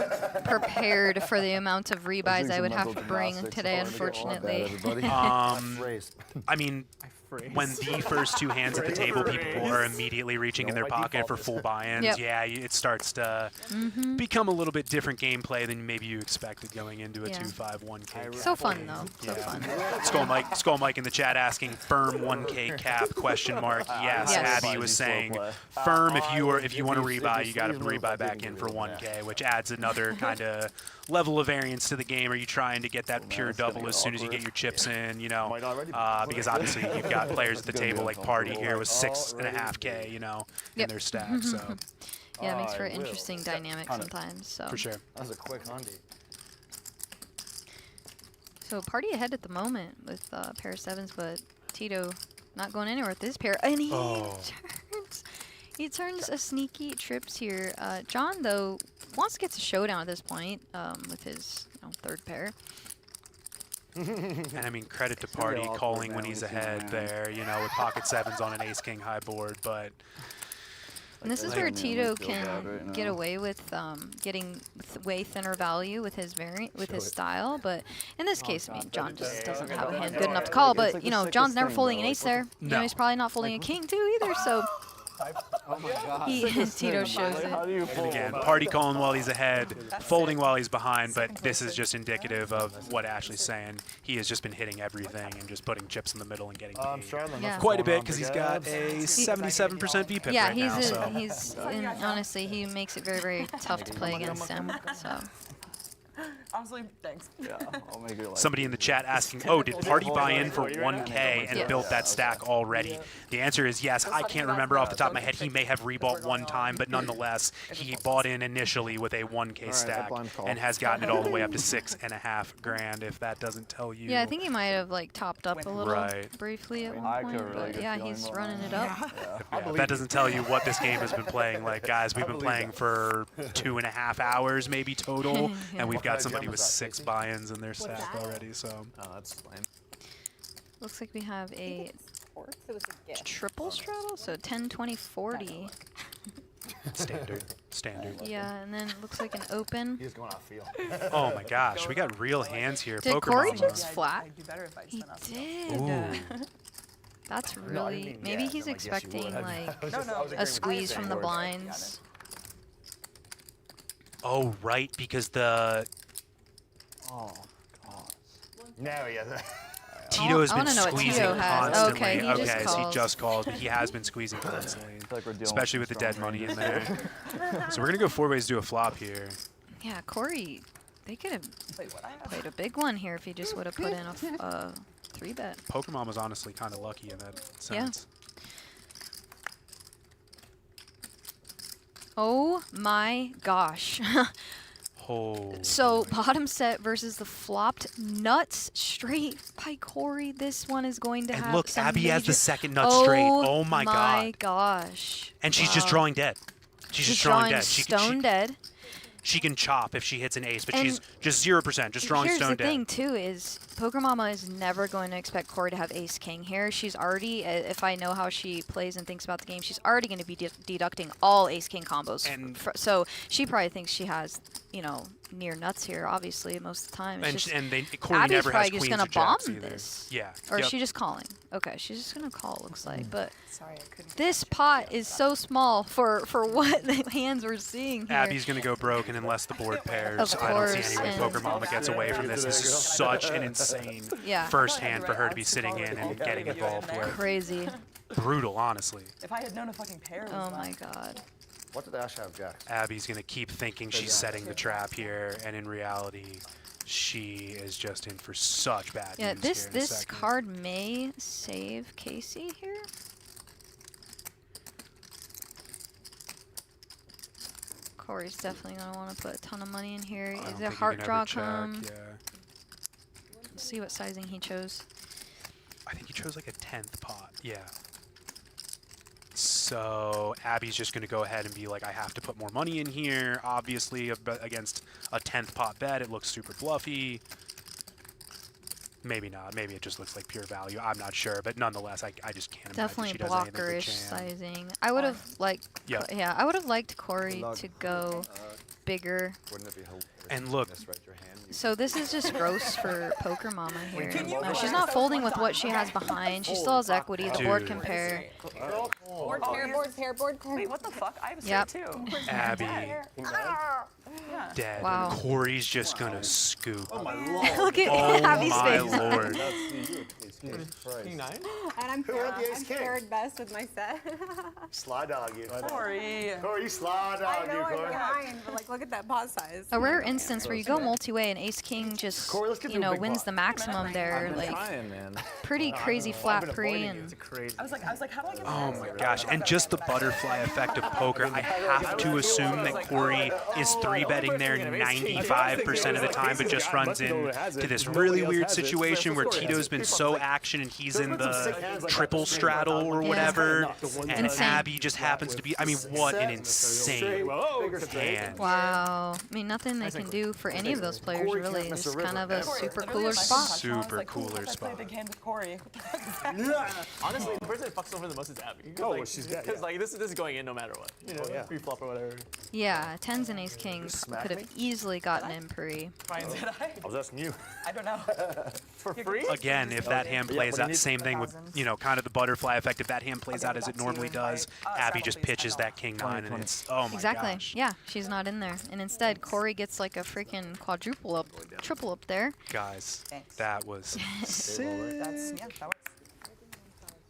prepared for the amount of rebuys I would have to bring today, unfortunately. I mean, when the first 2 hands at the table, people are immediately reaching in their pocket for full buy-ins. Yep. Yeah, it starts to become a little bit different gameplay than maybe you expected going into a 2-5 1K. So fun though. So fun. Skull Mike in the chat asking firm 1K cap ? Yes, Abby was saying firm if you want to rebuy, you got to rebuy back in for 1K, which adds another kind of level of variance to the game. Are you trying to get that pure double as soon as you get your chips in? Because obviously you've got players at the table like Party here with 6.5K, you know, in their stack. So. Yeah, it makes for an interesting dynamic sometimes. So. For sure. That was a quick hundy. So Party ahead at the moment with pair of sevens, but Tito not going anywhere with this pair. And he turns a sneaky trips here. John, though, wants to get to showdown at this point with his third pair. And I mean, credit to Party calling when he's ahead there, you know, with pocket sevens on an ace-king high board, but... And this is where Tito can get away with getting way thinner value with his style, but in this case, I mean, John just doesn't have a hand good enough to call. But you know, John's never folding an ace there. You know, he's probably not folding a king too either. So Oh my God. Tito shows it. And again, Party calling while he's ahead, folding while he's behind, but this is just indicative of what Ashley's saying. He has just been hitting everything and just putting chips in the middle and getting paid quite a bit because he's got a 77% VPIP yeah, right now. So. and honestly, he makes it very, very tough to play against him. So. Honestly, thanks. Yeah, I'll make it like Somebody in the chat asking, oh, did Party buy in for 1K and built that stack already? The answer is yes. I can't remember off the top of my head. He may have rebought one time, but nonetheless, he bought in initially with a 1K stack and has gotten it all the way up to 6.5 grand, if that doesn't tell you. Yeah, I think he might have like topped up a little briefly at one point, but yeah, he's running it up. Yeah, that doesn't tell you what this game has been playing like. Guys, we've been playing for 2.5 hours maybe total, and we've got somebody with 6 buy-ins in their stack already, so. Oh, that's lame. Looks like we have a triple straddle, so 10, 20, 40. Standard. Yeah, and then it looks like an open. He's going off field. Oh my gosh, we got real hands here. Did Poker Corey Mama. just flat? He did. That's really, maybe he's expecting like a squeeze from the blinds. Oh, right, because the... Oh, God. No, yeah. Tito has been squeezing constantly. Okay, so he just calls, but he has been squeezing constantly, especially with the dead money in there. So we're going to go 4 ways to do a flop here. Yeah, Corey, they could have played a big one here if he just would have put in a 3-bet. Poker Mom was honestly kind of lucky in that sense. Oh my gosh. So bottom set versus the flopped nuts straight by Corey. This one is going to have look, some Abby has the major... second nut straight. Oh my God. My gosh. And she's just drawing dead. She's just drawing dead. Stone dead. She can chop if she hits an ace, but she's just 0%, just drawing stone dead. Here's the thing, too, is Poker Mama is never going to expect Corey to have ace-king here. She's already, if I know how she plays and thinks about the game, she's already going to be deducting all ace-king combos. So she probably thinks she has, you know, near nuts here, obviously, most of the time. Corey Abby's never has probably just queens going or to bomb jacks either. this. Yeah. Or is she just calling? Okay, she's just going to call, it looks like. But sorry, I couldn't. This pot is so small for what the hands we're seeing here. Abby's going to go broken unless the board pairs. I don't see any way Poker Mama gets away from this. This is such an insane first hand for her to be sitting in and getting involved with. Crazy. Brutal, honestly. If I had known a fucking pair. Oh my God. What did Ash have, Jack? Abby's going to keep thinking she's setting the trap here, and in reality, she is just in for such bad news here in a this second. card may save Casey here. Corey's definitely going to want to put a ton of money in here. Is it heart draw come? Yeah. Let's see what sizing he chose. I think he chose like a 10th pot. Yeah. So Abby's just going to go ahead and be like, I have to put more money in here. Obviously, against a 10th pot bet, it looks super bluffy. Maybe not. Maybe it just looks like pure value. I'm not sure. But nonetheless, I just can't imagine she does anything for Blockerish jam. sizing. I would have liked, I would have liked Corey to go bigger. And look, so this is just gross for Poker Mama here. She's not folding with what she has behind. She still has equity. The board can pair. Board. Wait, what the fuck? I have a Yep. set too. Abby. Dead. Wow. Corey's just going to scoop. Oh my Lord. Look at Abby's my face. Lord. King 9? And I'm paired best with my set. Sly dog you. Corey. Corey, you sly dog I know you, I'm Corey. behind, but like, Look at that paw size. A rare instance where you go multi-way and Ace King just, you know, wins the maximum there. Like, pretty crazy flat pre. And I was like, how do I get Oh my gosh, and just the butterfly effect of poker. I have to assume that Corey is 3-betting there 95% of the time, but just runs into this really weird situation where Tito's been so action and he's in the triple straddle or whatever, and Abby just happens to be, I mean, what an insane hand. wow. I mean, nothing they can do for any of those players, really. It's kind of a super cooler spot. Super cooler spot. I play a big hand with Corey. Honestly, the person that fucks over the most is Abby. Oh, she's dead. Because like this is going in no matter what. You know, free flop or whatever. Yeah, 10s and Ace Kings could have easily gotten in pre. Fine, did I? I was asking you. I don't know. For free? Again, if that hand plays out, same thing with, you know, kind of the butterfly effect. If that hand plays out as it normally does, Abby just pitches that king 9 and it's, oh my Exactly. gosh. Yeah, she's not in there. And instead, Corey gets like a freaking quadruple up, triple up there. Guys, that was sick. That's, yeah, that works.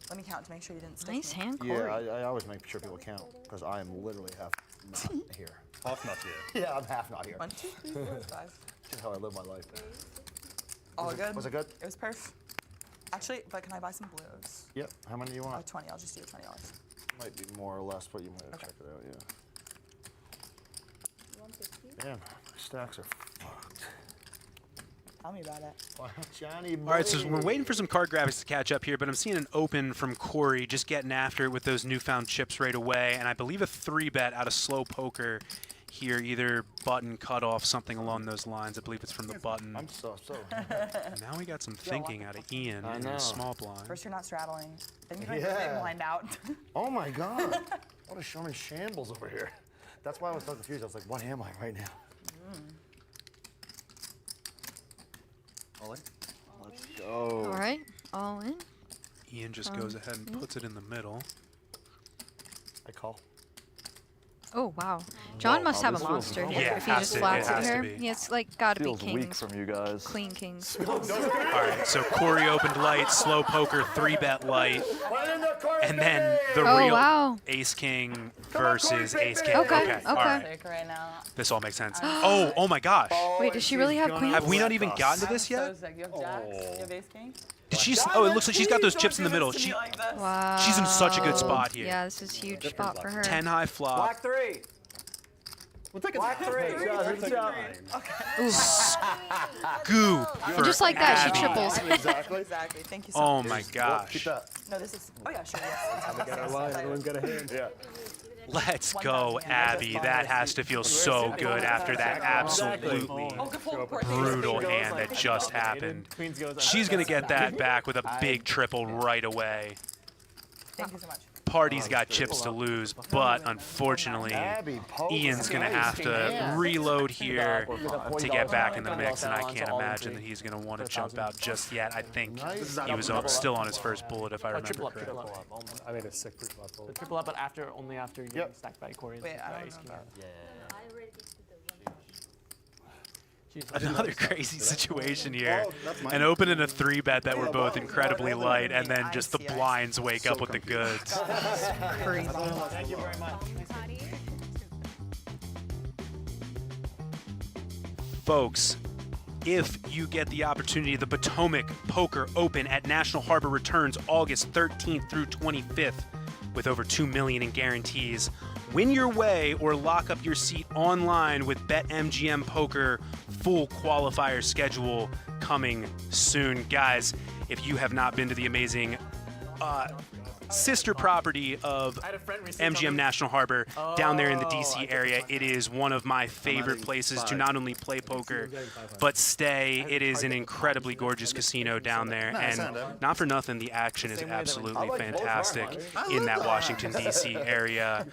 Let me count to make sure you didn't stick Nice me. hand, Corey. Yeah, I always make sure people count because I am literally half not here. Half not here. Yeah, I'm half not here. 1, 2, 3, 4, 5. Just how I live my life. All good. Was it good? It was perf. Actually, but can I buy some blues? Yep. How many do you want? 20. I'll just do $20. Might be more or less, but you might have checked it out, yeah. Damn, my stacks are fucked. Tell me about it. Johnny. All right, so we're waiting for some card graphics to catch up here, but I'm seeing an open from Corey, just getting after it with those newfound chips right away, and I believe a 3-bet out of slow poker here, either button, cutoff, something along those lines. I believe it's from the button. I'm so. And now we got some thinking out of Ian in the small blind. First, you're not straddling. Then you don't get the big blind out. Oh my God. What a showman shambles over here. That's why I was so confused. I was like, what am I right now? Let's go. All right, all in. Ian just goes ahead and puts it in the middle. I call. Oh, wow. John must have a monster here Yeah, if he just flats it here. be. Yeah, it's like gotta be Feels kings. weak from you guys. Queen kings. All right, so Corey opened light, slow poker, 3-bet light, and then the real ace king versus ace king. Okay. All right. Right now. This all makes sense. Oh my gosh. Wait, does she really have queens? Have we not even gotten to this yet? So you have jacks, you have ace king. Did she? Oh, it looks like she's got those chips in the middle. Wow. She's in such a good spot here. Yeah, this is a huge spot for her. 10 high flop. Black 3. We'll take Black 3. Goo. Just like that, Abby. she triples. Exactly. Thank you so much. Oh my gosh. Keep that. No, this is. Oh yeah, sure. Yes. Everyone's got a hand. Yeah. Let's go, Abby. That has to feel so good after that absolutely brutal hand that just happened. She's going to get that back with a big triple right away. Thank you so much. Party's got chips to lose, but unfortunately, Ian's going to have to reload here to get back in the mix, and I can't imagine that he's going to want to jump out just yet. I think he was still on his first bullet, if I remember correctly. I made a sick pre-flop bullet. The triple up, but only after you get stacked by Corey. Wait, I don't know. Another crazy situation here. An open and a 3-bet that were both incredibly light, and then just the blinds wake up with the goods. Crazy. Thank you very much. Folks, if you get the opportunity, the Potomac Poker Open at National Harbor returns August 13th through 25th with over $2 million in guarantees. Win your way or lock up your seat online with BetMGM Poker full qualifier schedule coming soon. Guys, if you have not been to the amazing sister property of MGM National Harbor down there in the DC area, it is one of my favorite places to not only play poker but stay. It is an incredibly gorgeous casino down there, and not for nothing, the action is absolutely fantastic in that Washington DC area.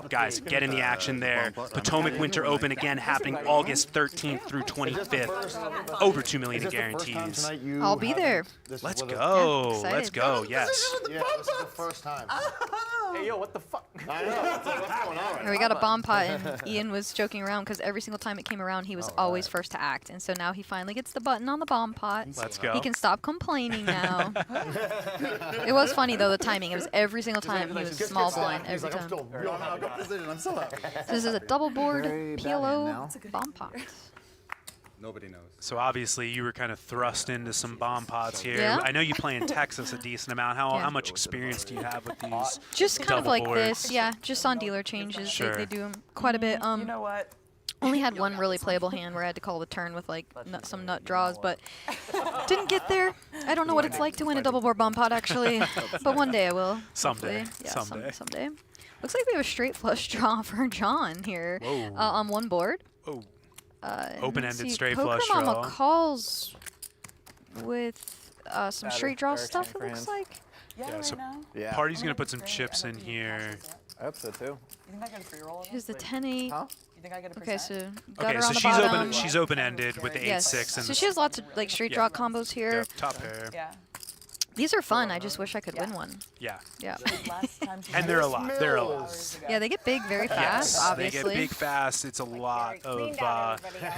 Guys, get in the action there. Potomac Winter Open again happening August 13th through 25th. Over $2 million in guarantees. I'll be there. Let's go. Yeah, Let's go. Yes. Yeah, this is the first time. Hey, yo, what the fuck? I know. It's like, what's going on? Here we got a bomb pot, and Ian was joking around because every single time it came around, he was always first to act. And so now he finally gets the button on the bomb pot. Let's go. He can stop complaining now. It was funny, though, the timing. It was every single time he was small blind. Every time. I'm so happy. So this is a double board Very PLO bomb pot. Nobody knows. So obviously you were kind of thrust into some bomb pots here. Yeah. I know you play in Texas a decent amount. How much experience do you have with these? Just kind of double like boards? this, yeah. Just on dealer changes, Sure. they do them quite a bit. You know what? Only had one really playable hand where I had to call the turn with like some nut draws, but didn't get there. I don't know what it's like to win a double board bomb pot actually, but one day I will. Someday. Hopefully. Yeah, Someday. someday. Looks like we have a straight flush draw for John here on one board. Oh. Let's Open-ended see, straight Poker flush Mama draw. calls with some straight draw stuff. It looks like. Yeah, so Yeah. Party's gonna put some chips in here. I hope so too. You think I get a free roll? Here's the 10-8. Huh? You think I get a Okay, percent? so gutter Okay, on so the bottom. she's open-ended with the 8-6 Yes. and So she has lots of like straight draw combos here. top pair. Yeah. These are fun. I just wish I could win one. Yeah. Yeah. And they're a lot. They're a lot. Yeah, they get big very fast, Yes, obviously. they get big fast. It's a lot of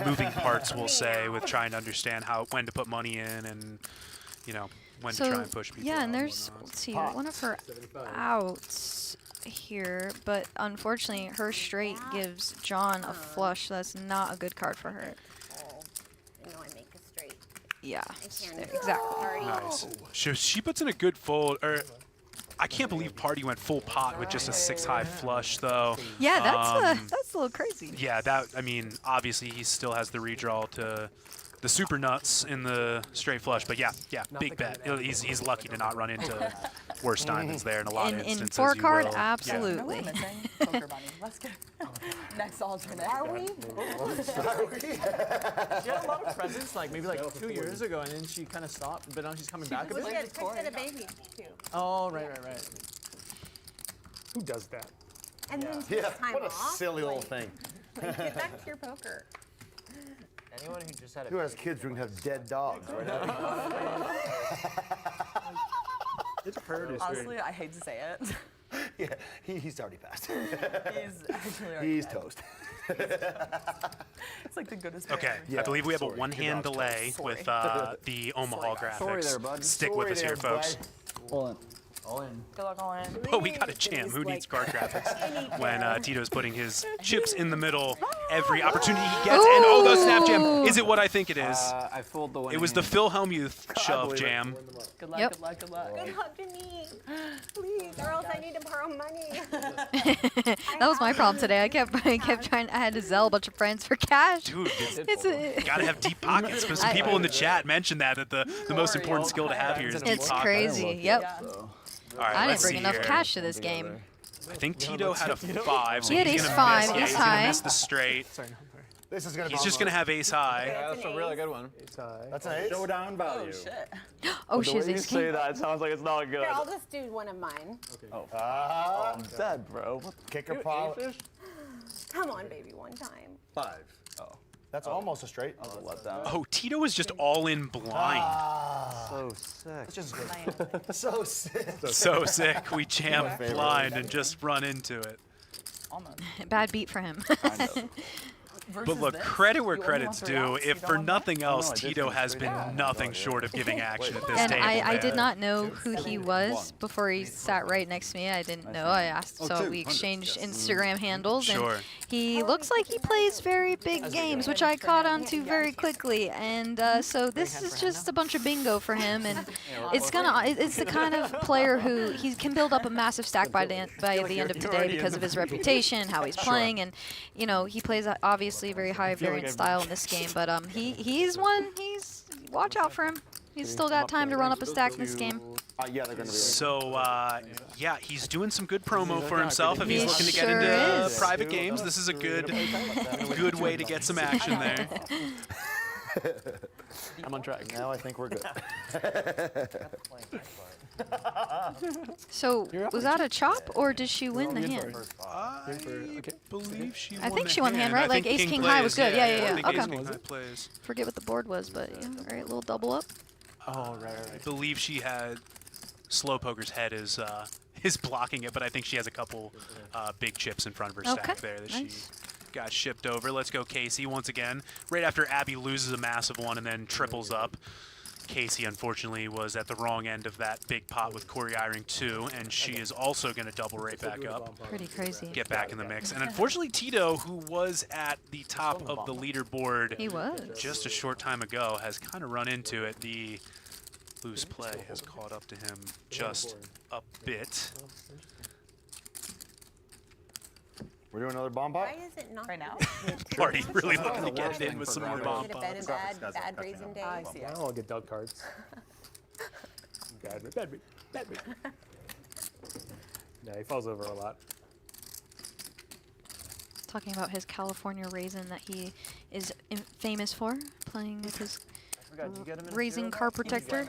moving parts, we'll say, with trying to understand when to put money in and, you know, when to try and push people. Yeah, and there's, let's see, one of her outs here, but unfortunately her straight gives John a flush. That's not a good card for her. Yeah, exactly. Nice. She puts in a good fold. I can't believe Party went full pot with just a 6-high flush, though. Yeah, that's a little crazy. Yeah, I mean, obviously he still has the redraw to the super nuts in the straight flush, but yeah, big bet. He's lucky to not run into worse diamonds there in a lot of instances. In four card, you will. absolutely. Poker money. Let's go. Next alternate. Are we? She had a lot of presents, like maybe like 2 years ago, and then she kind of stopped, but now she's coming back a bit. She had a baby too. Oh, right. Who does that? And then Yeah, time what a off, silly little thing. Like, get back to your poker. Anyone who just had a Who has kids who have dead dogs right now? It's pretty Honestly, I hate to say it. Yeah, he's already passed. He's actually already He's dead. toast. It's like the goodest. Okay, Yeah, I believe we have a sorry. one-hand Good delay dog. with the Omaha graphics. Sorry there, bud. Stick with us here, folks. all in. Good luck, all in. Oh, we got a jam. Who needs card graphics? When Tito's putting his chips in the middle, every opportunity he gets, and the snap jam. Is it what I think it is? I fooled the one. It was the Phil Hellmuth shove jam. Good luck, Yep. good luck, good luck. Good luck to me. Please, or else I need to borrow money. That was my problem today. I kept trying. I had to Zelle a bunch of friends for cash. Dude, It's gotta have deep pockets. But some people in the chat mentioned that the most important skill to have here is deep It's pockets. crazy. Yep. All right, I didn't let's bring see enough here. cash to this game. I think Tito had a 5, so He had he's ace gonna five, miss. Yeah, ace he's gonna high. miss the straight. This is gonna. He's just gonna have ace high. Yeah, that's a really good one. That's an ace. Showdown value. Oh shit. Oh, The she's way you ace say king. that sounds like it's not good. Here, I'll just do one of mine. I'm dead, bro. Kicker pile. Come on, baby, one time. 5. That's almost a straight. Oh, Tito is just all in blind. So sick. Just so sick. So sick. We jam blind and just run into it. Almost. Bad beat for him. But look, credit where credit's due. If for nothing else, Tito has been nothing short of giving action at this And table. I did not know who he was before he sat right next to me. I didn't know. I asked, so we exchanged Instagram handles. Sure. And he looks like he plays very big games, which I caught on to very quickly. And so this is just a bunch of bingo for him. And it's the kind of player who he can build up a massive stack by the end of today because of his reputation, how he's playing, and you know he plays obviously a very high variant style in this game. But he's watch out for him. He's still got time to run up a stack in this game. Yeah, they're gonna be. So, yeah, he's doing some good promo for himself. If he's He looking to get sure into is. private games, this is a good way to get some action there. I'm on track. Now I think we're good. So was that a chop or did she win the hand? I believe she won I think the she won the hand, right? I Like think ace king high was plays, good. Yeah. I think ace Okay. king high plays. Forget what the board was, but yeah, all right, little double up. Oh, right. I believe she had Slow Poker's head is blocking it, but I think she has a couple big chips in front of her stack there that she got shipped over. Let's go Casey once again. Right after Abby loses a massive one and then triples up. Casey, unfortunately, was at the wrong end of that big pot with Corey Eyring 2, and she is also going to double right back up. Pretty crazy. Get back in the mix. And unfortunately, Tito, who was at the top of the leaderboard just a short time ago, has kind of run into it. The loose play has caught up to him just a bit. We're doing another bomb pot? Why is it not right now? Party really looking to get in with some more bomb Is it a pots. bad raising day? I see. I'll get dog cards. Bad read. Yeah, he falls over a lot. Talking about his California raisin that he is famous for, playing with his raisin car protector.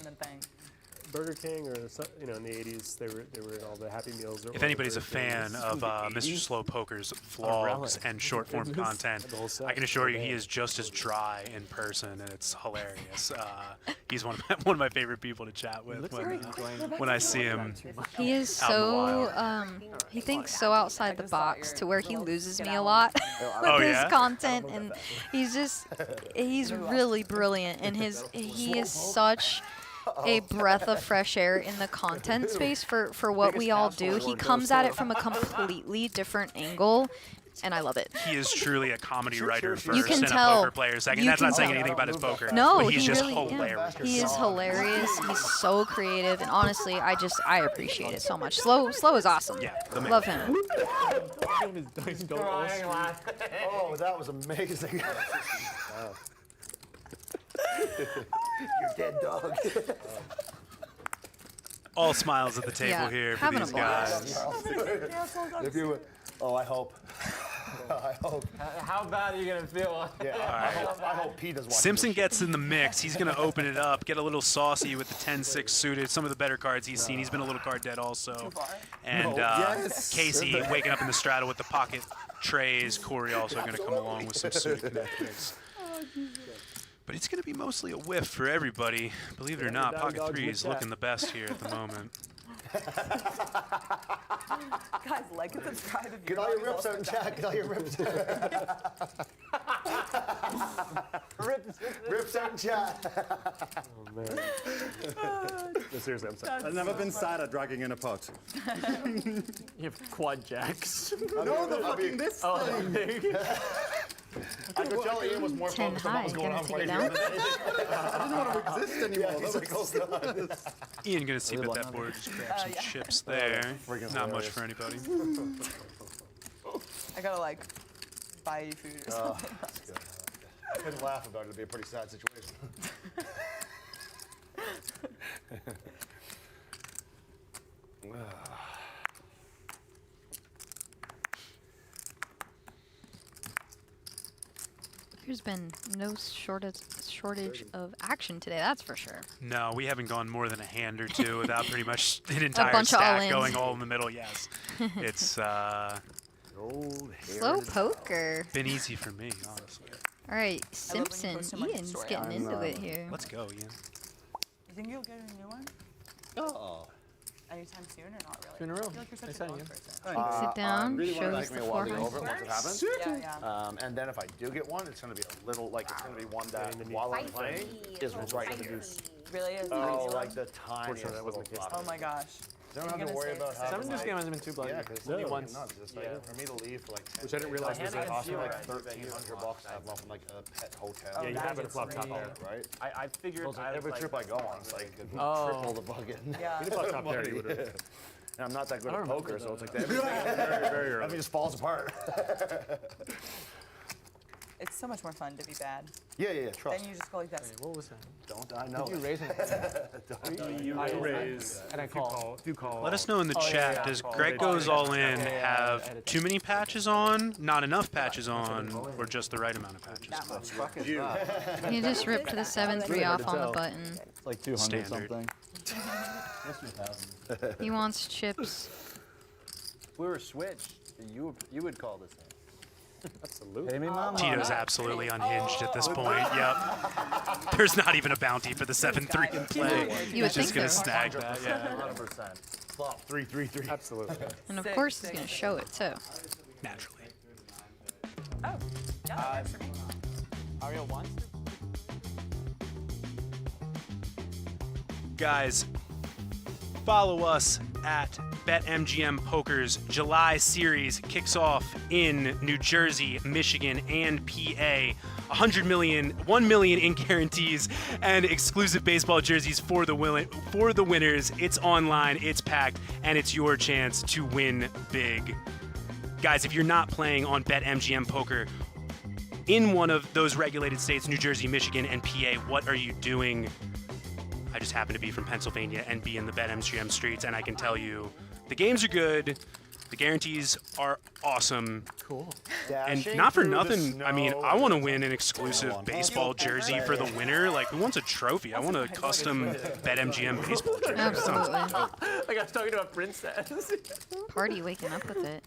Burger King, or you know, in the 80s, they were in all the Happy Meals. If anybody's a fan of Mr. Slow Poker's vlogs and short form content, I can assure you he is just as dry in person, and it's hilarious. He's one of my favorite people to chat with when I see him. He is so he thinks so outside the box to where he loses me a lot with his content, and he's really brilliant, and he is such a breath of fresh air in the content space for what we all do. He comes at it from a completely different angle, and I love it. He is truly a comedy writer first You can and tell. a poker player second. That's not saying anything about his poker. No, but he's just really, hilarious. He is hilarious. He's so creative, and honestly, I appreciate it so much. Slow is awesome. Yeah, love him. Oh, that was amazing. You're dead, dog. All smiles at the table here for these guys. If you would, I hope. I hope. How bad are you going to feel? Yeah, I hope Pete does watch Simpson gets in the mix. He's going to open it up, get a little saucy with the 10-6 suited, some of the better cards he's seen. He's been a little card dead also. And Casey waking up in the straddle with the pocket trays. Corey also going to come along with some suited connectors. But it's going to be mostly a whiff for everybody. Believe it or not, pocket three is looking the best here at the moment. Guys, like and subscribe if you Get all your rips out in chat. Get all your rips. Rips out in chat. Oh, man. Seriously, I'm sorry. I've never been sad at dragging in a pot. You have quad jacks. No, the fucking this thing. I could tell Ian was more focused on what was going on right here. I didn't want to exist anymore. Ian gonna see bet that board, just grab some chips there. Not much for anybody. I gotta like buy you food or something. I couldn't laugh about it. It'd be a pretty sad situation. There's been no shortage of action today, that's for sure. No, we haven't gone more than a hand or two without pretty much an entire bunch of stack all-ins. going all in the middle. Yes, it's Slow poker. been easy for me, honestly. All right, Simpson. Ian's getting into it here. Let's go, Ian. You think you'll get a new one? Oh. Anytime soon or not really? Two in a row. I feel like you're such a vlog person. Sit down, really show want us to the take me a while to get over it forehand. once it happens. Yeah. And then if I do get one, it's going to be a little, like, it's going to be one that, while I'm playing, is right in the deuce. Really is? Oh, like the tiniest little flop. Oh my gosh. I don't have to worry about having, Seven-deuce game hasn't been too bloody. Yeah, because it's once. Nuts. Just like, for me to leave for like 10 Which I didn't realize was it cost me like $1,300 $1,300 to have one from like a pet hotel. Yeah, you have it a flop top there. Right? I figured Every trip I go on, it's like triple the bucket. Yeah. You flop top there, you would have. And I'm not that good at poker, so it's like everything Very early. just falls apart. It's so much more fun to be bad. Yeah, trust. Then you just go like this. What was that? Don't I know? You raise it. I raise, and I call. If you call. Let us know in the chat, does Greg Goes All In have too many patches on, not enough patches on, or just the right amount of patches? You just ripped the 7-3 off on the button. It's like 200 Standard. something. He wants chips. If we were switched, you would call this in. Absolutely. Pay me my money. Tito's absolutely unhinged at this point. Yep. There's not even a bounty for the 7-3 in play. You would He's just think gonna so. snag that. Yeah. 100%. Flop 3-3-3. Absolutely. And of course he's going to show it too. Naturally. Oh, yeah, that's for me. Aria won. Guys, follow us at BetMGM Poker's July series kicks off in New Jersey, Michigan, and PA. 100 million, 1 million in guarantees and exclusive baseball jerseys for the winners. It's online, it's packed, and it's your chance to win big. Guys, if you're not playing on BetMGM Poker in one of those regulated states, New Jersey, Michigan, and PA, what are you doing? I just happen to be from Pennsylvania and be in the BetMGM streets, and I can tell you the games are good, the guarantees are awesome. Cool. And not for nothing, I mean, I want to win an exclusive baseball jersey for the winner. Like, who wants a trophy? I want a custom BetMGM baseball jersey. That sounds Absolutely. Like I was talking to a princess. Party waking up with it.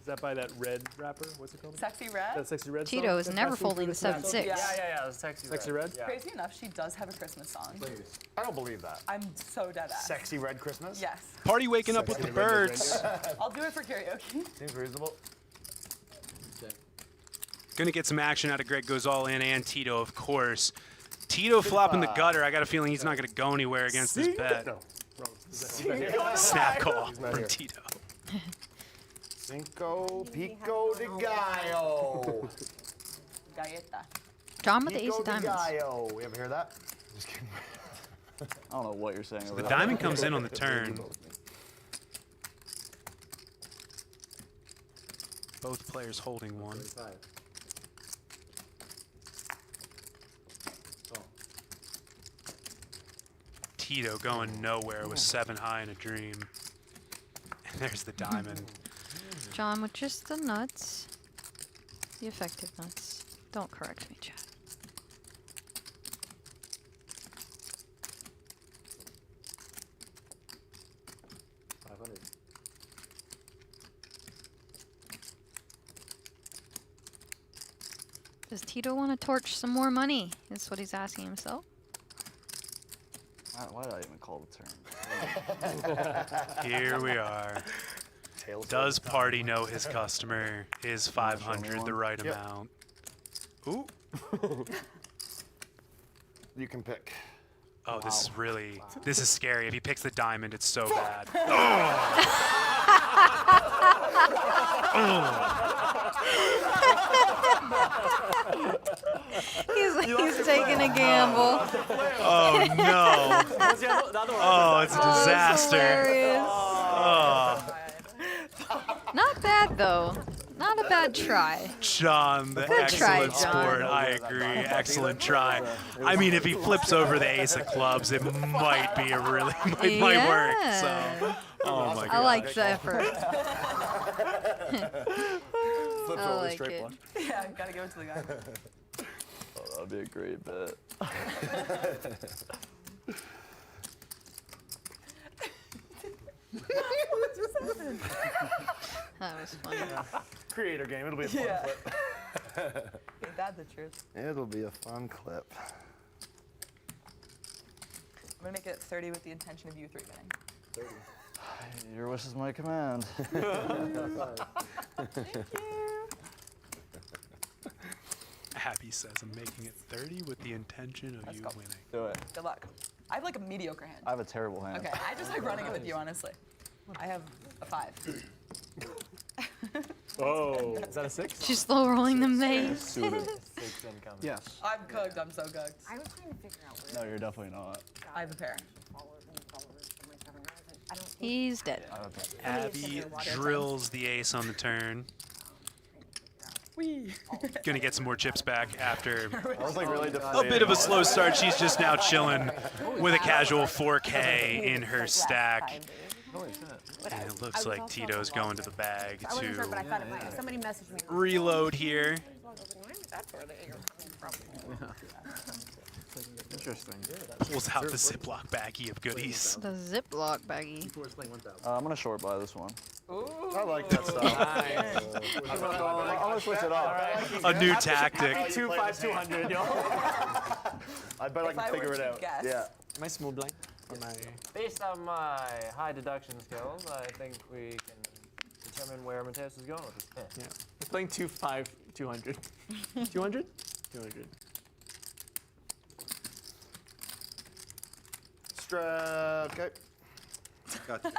Is that by that red rapper? What's it called? Sexy Red? That Sexy Red Tito song? is never folding the 7-6. Yeah. Sexy Sexy Red? Yeah. Crazy enough, she does have a Christmas song. I don't believe that. I'm so dead ass. Sexy Red Christmas? Yes. Party waking up with the birds. I'll do it for karaoke. Seems reasonable. Gonna get some action out of Greg Goes All In and Tito, of course. Tito flopping the gutter. I got a feeling he's not gonna go anywhere against this bet. No. Snap call He's not from here. Tito. Cinco Pico de Gallo. Galleta. John with the ace Pico of de diamonds. Gallo. You ever hear that? Just kidding. I don't know what you're saying over The there. diamond comes in on the turn. Both players holding one. Tito going nowhere with 7 high in a dream. And there's the diamond. John with just the nuts. The effective nuts. Don't correct me, Chad. Does Tito want to torch some more money? That's what he's asking himself. Why did I even call the turn? Here we are. Does Party know his customer? Is 500 the right amount? Ooh. You can pick. Oh, this is really, this is scary. If he picks the diamond, it's so bad. He's taking a gamble. Oh no. Oh, it's a disaster. Oh. Not bad though. Not a bad try. John, the Good try, excellent John. sport. I agree. Excellent try. I mean, if he flips over the ace of clubs, it might be a really, it might work. So, oh my god. I like the effort. Flips I over the like straight it. one. Yeah, gotta give it to the guy. Oh, that'd be a great bet. That was funny. Creator game. It'll be a fun clip. Ain't that the truth? It'll be a fun clip. I'm gonna make it 30 with the intention of you 3 winning. 30. Your wish is my command. Abby says, I'm making it 30 with the intention of you winning. Do it. Good luck. I have like a mediocre hand. I have a terrible hand. Okay, I just like running it with you, honestly. I have a 5. Oh, is that a 6? She's slow rolling them days. Suited. 6 incoming. Yes. I'm cooked. I'm so cooked. I was trying to figure out where No, you're definitely not. I have a pair. He's dead. Abby drills the ace on the turn. Gonna get some more chips back after I was like really a bit of a slow start. She's just now chilling with a casual 4K in her stack. And it looks like Tito's going to the bag I wasn't sure, but I to thought it might. Somebody messaged me. reload here. Interesting. Pulls out the Ziploc baggie of goodies. The Ziploc baggie. I'm gonna short buy this one. I like that stuff. I'm gonna switch it up. A new tactic. 2-5, 200, yo. I bet I can figure it out. Yeah. Am I smooth blind? Based on my high deduction skills, I think we can determine where Mateus is going with this pin. Yeah. He's playing 2-5, 200. 200? 200. Strap. Okay. Gotcha.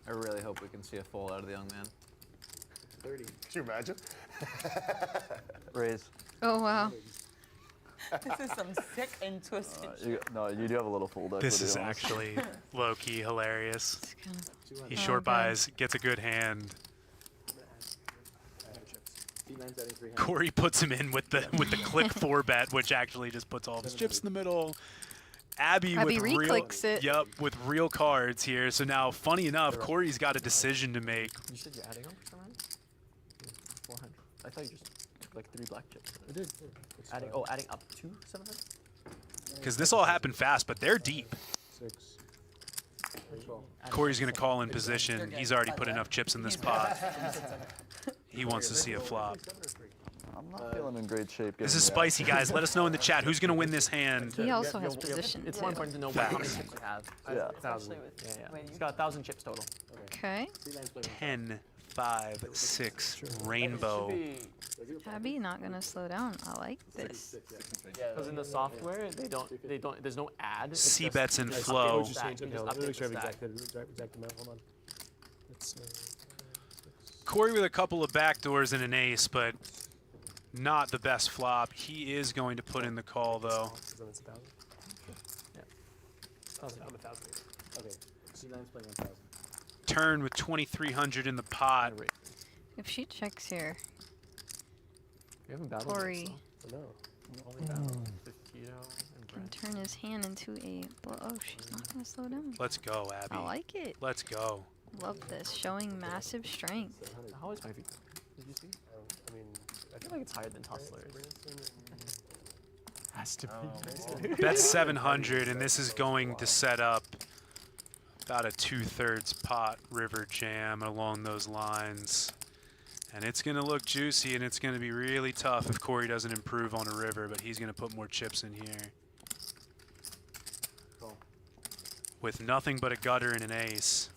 I really hope we can see a fold out of the young man. 30. Could you imagine? Raise. Oh, wow. This is some sick and twisted shit. No, you do have a little fold equity. This is actually low-key hilarious. He Oh, short God. buys, gets a good hand. Corey puts him in with the click 4 bet, which actually just puts all of his chips in the middle. Abby with real, re-clicks it. Yep, with real cards here. So now, funny enough, Corey's got a decision to make. You said you're adding them for some reason? 400. I thought you just took like 3 black chips. I did. Adding up to 700? Because this all happened fast, but they're deep. 6. Corey's going to call in position. He's already put enough chips in this pot. He wants to see a flop. I'm not feeling in great shape. This is spicy, guys. Let us know in the chat who's going to win this hand. He also has position, It's too. more important to know how many chips you have. Yeah. 1,000. Yeah. He's got 1,000 chips total. Okay. 10, 5, 6, rainbow. Abby not gonna slow down. I like this. Because in the software, they don't. There's no ad. It's C just- bets and you just flow. update the stack, you just Let me update make sure the I've stack. exact amount. Hold on. Let's, Corey with a couple of backdoors and an ace, but not the best flop. He is going to put in the call, though. then it's 1,000. Yeah. 1,000. I'm 1,000. Okay. C9's playing 1,000. Turn with 2,300 in the pot. If she checks here, We haven't battled. Corey No. can turn his hand into a. Oh, she's not gonna slow down. Let's go, Abby. I like it. Let's go. Love this, showing massive strength. How is my VP? Did you see? I mean, I feel like it's higher than Hustler's. Has to be. Bet 700, and this is going to set up about a 2/3 pot river jam along those lines. And it's going to look juicy, and it's going to be really tough if Corey doesn't improve on a river, but he's going to put more chips in here. With nothing but a gutter and an ace.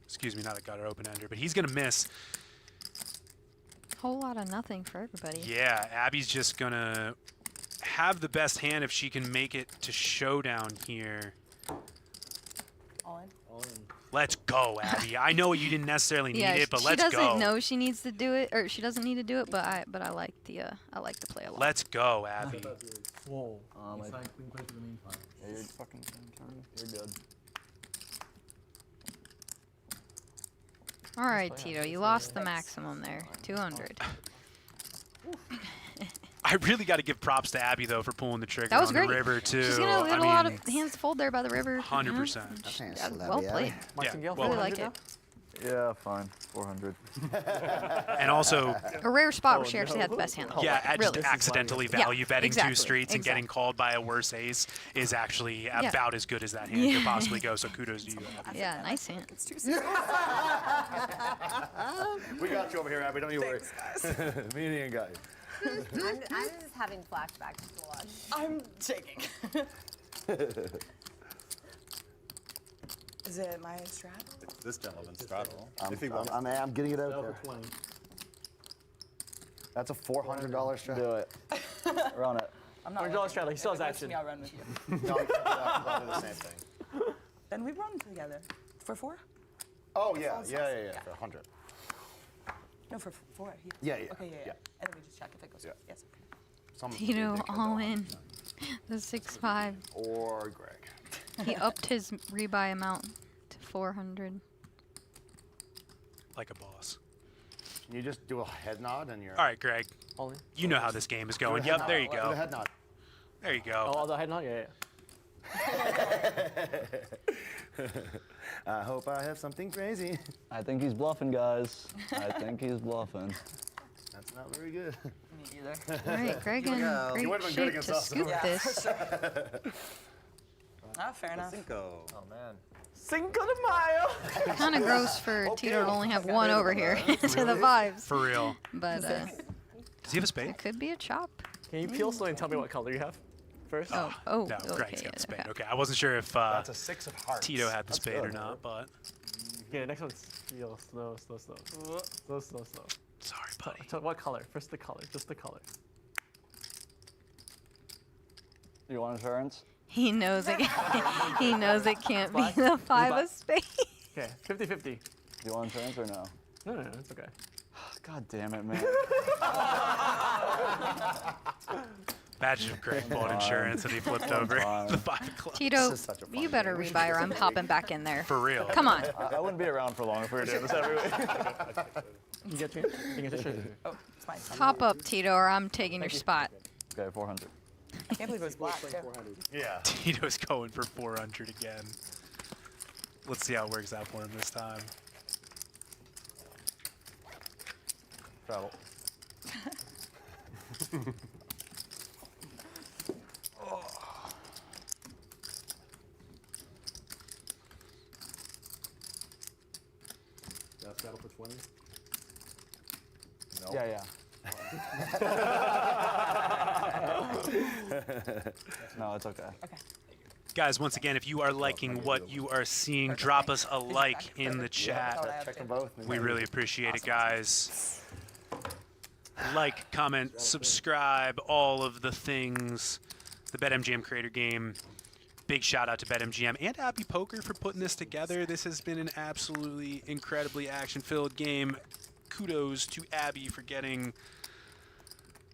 Excuse me, not a gutter, open-ender, but he's going to miss. Whole lot of nothing for everybody. Yeah, Abby's just going to have the best hand if she can make it to showdown here. All in? all in. Let's go, Abby. I know you didn't necessarily need it, but let's go. She doesn't know she needs to do it, or she doesn't need to do it, but I like the play a lot. Let's go, Abby. Whoa. Yeah, you're fucking You're good. All right, Tito, you lost the maximum there, 200. I really got to give props to Abby, though, for pulling the trigger That was on great. the river, too. She's gonna get a lot of hands to fold there by the river. 100%. Yeah, well played. Yeah, Really like it. Yeah, fine. 400. And also, A rare spot where she actually had the best hand the whole yeah, way. just Really. accidentally value betting exactly. two streets and getting called by a worse ace is actually Yeah. about as good as that hand could possibly go. So kudos to you, Abby. Yeah, nice hand. It's too soon. We got you over here, Abby. Don't you worry. Me and Ian got you. I'm just having flashbacks to watch. I'm shaking. Is it my strat? This gentleman's straddle. I'm getting it out there. That's a $400 strat. Do it. Run it. I'm not. $400 strat. He still has If it works for action. me, I'll run with you. No, I'll do the same thing. Then we run together. For 4? Oh, yeah. For 100. No, for 4. Yeah. Okay, yeah. And then we just check if it goes. Yes. Okay. Tito all in. The 6-5. Or Greg. He upped his rebuy amount to 400. Like a boss. Can you just do a head nod and you're... All right, Greg. All in. You know how this game is going. Do a head Yep, there you nod. Do go. a head nod. There you go. Oh, the head nod? Yeah. I hope I have something crazy. I think he's bluffing, guys. I think he's bluffing. That's not very good. Me either. All right, Greg in great shape to scoop this. Fair enough. Cinco. Oh man. Cinco de Mayo. Kind of gross for Tito to only have one over here to the fives. For real. But Does he have a spade? it could be a chop. Can you peel slowly and tell me what color you have first? Oh, No, okay. Greg's got the spade. Okay, I wasn't sure if That's a 6 of hearts. Tito had the That's spade good. or not, but Okay, next one's slow, slow, slow, slow. Slow, slow, slow. sorry, buddy. So what color? First the color, just the color. You want insurance? He knows it. He knows it can't be the 5 of spades. Okay, 50-50. Do you want insurance or no? No, it's okay. God damn it, man. Imagine if Greg bought insurance and he flipped over the 5 of clubs. Tito, you better rebuy or I'm hopping back in there. For real. Come on. I wouldn't be around for long if we were doing this every week. You get me? You get the Oh, it's mine. Top up, Tito, or I'm taking your spot. Okay, 400. I can't believe it was black, too. Yeah. Tito's going for 400 again. Let's see how it works out for him this time. Travel. Battle for 20. No. Yeah. No, it's okay. Guys, once again, if you are liking what you are seeing, drop us a like in the chat. Check them both. We really appreciate it, guys. Like, comment, subscribe, all of the things. The BetMGM Creator game. Big shout out to BetMGM and Aria Poker for putting this together. This has been an absolutely incredibly action-filled game. Kudos to Abby for getting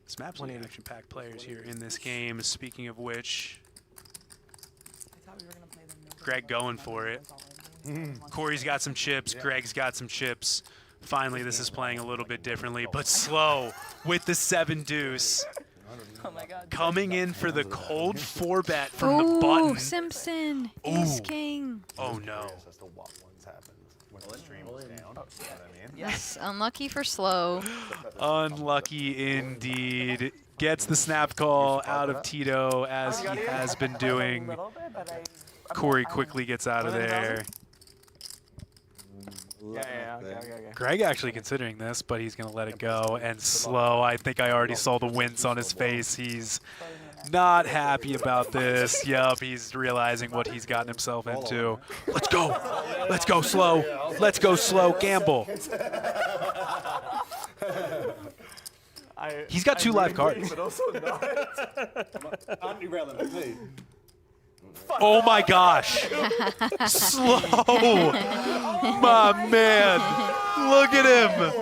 some absolutely action-packed players here in this game. Speaking of which, Greg going for it. Corey's got some chips. Greg's got some chips. Finally, this is playing a little bit differently, but slow with the 7-deuce. Oh my God. Coming in for the cold 4-bet from the button. Simpson. Ace King. Oh no. As to what ones happened when the stream was down. You know what I mean? Yes, unlucky for slow. Unlucky indeed. Gets the snap call out of Tito as he has been doing. Corey quickly gets out of there. Okay. Greg actually considering this, but he's going to let it go. And slow, I think I already saw the wince on his face. He's not happy about this. Yup, he's realizing what he's gotten himself into. Let's go. Let's go slow. Let's go slow. Gamble. He's got 2 live cards. But also not. Oh my gosh. Slow. My man. Look at him.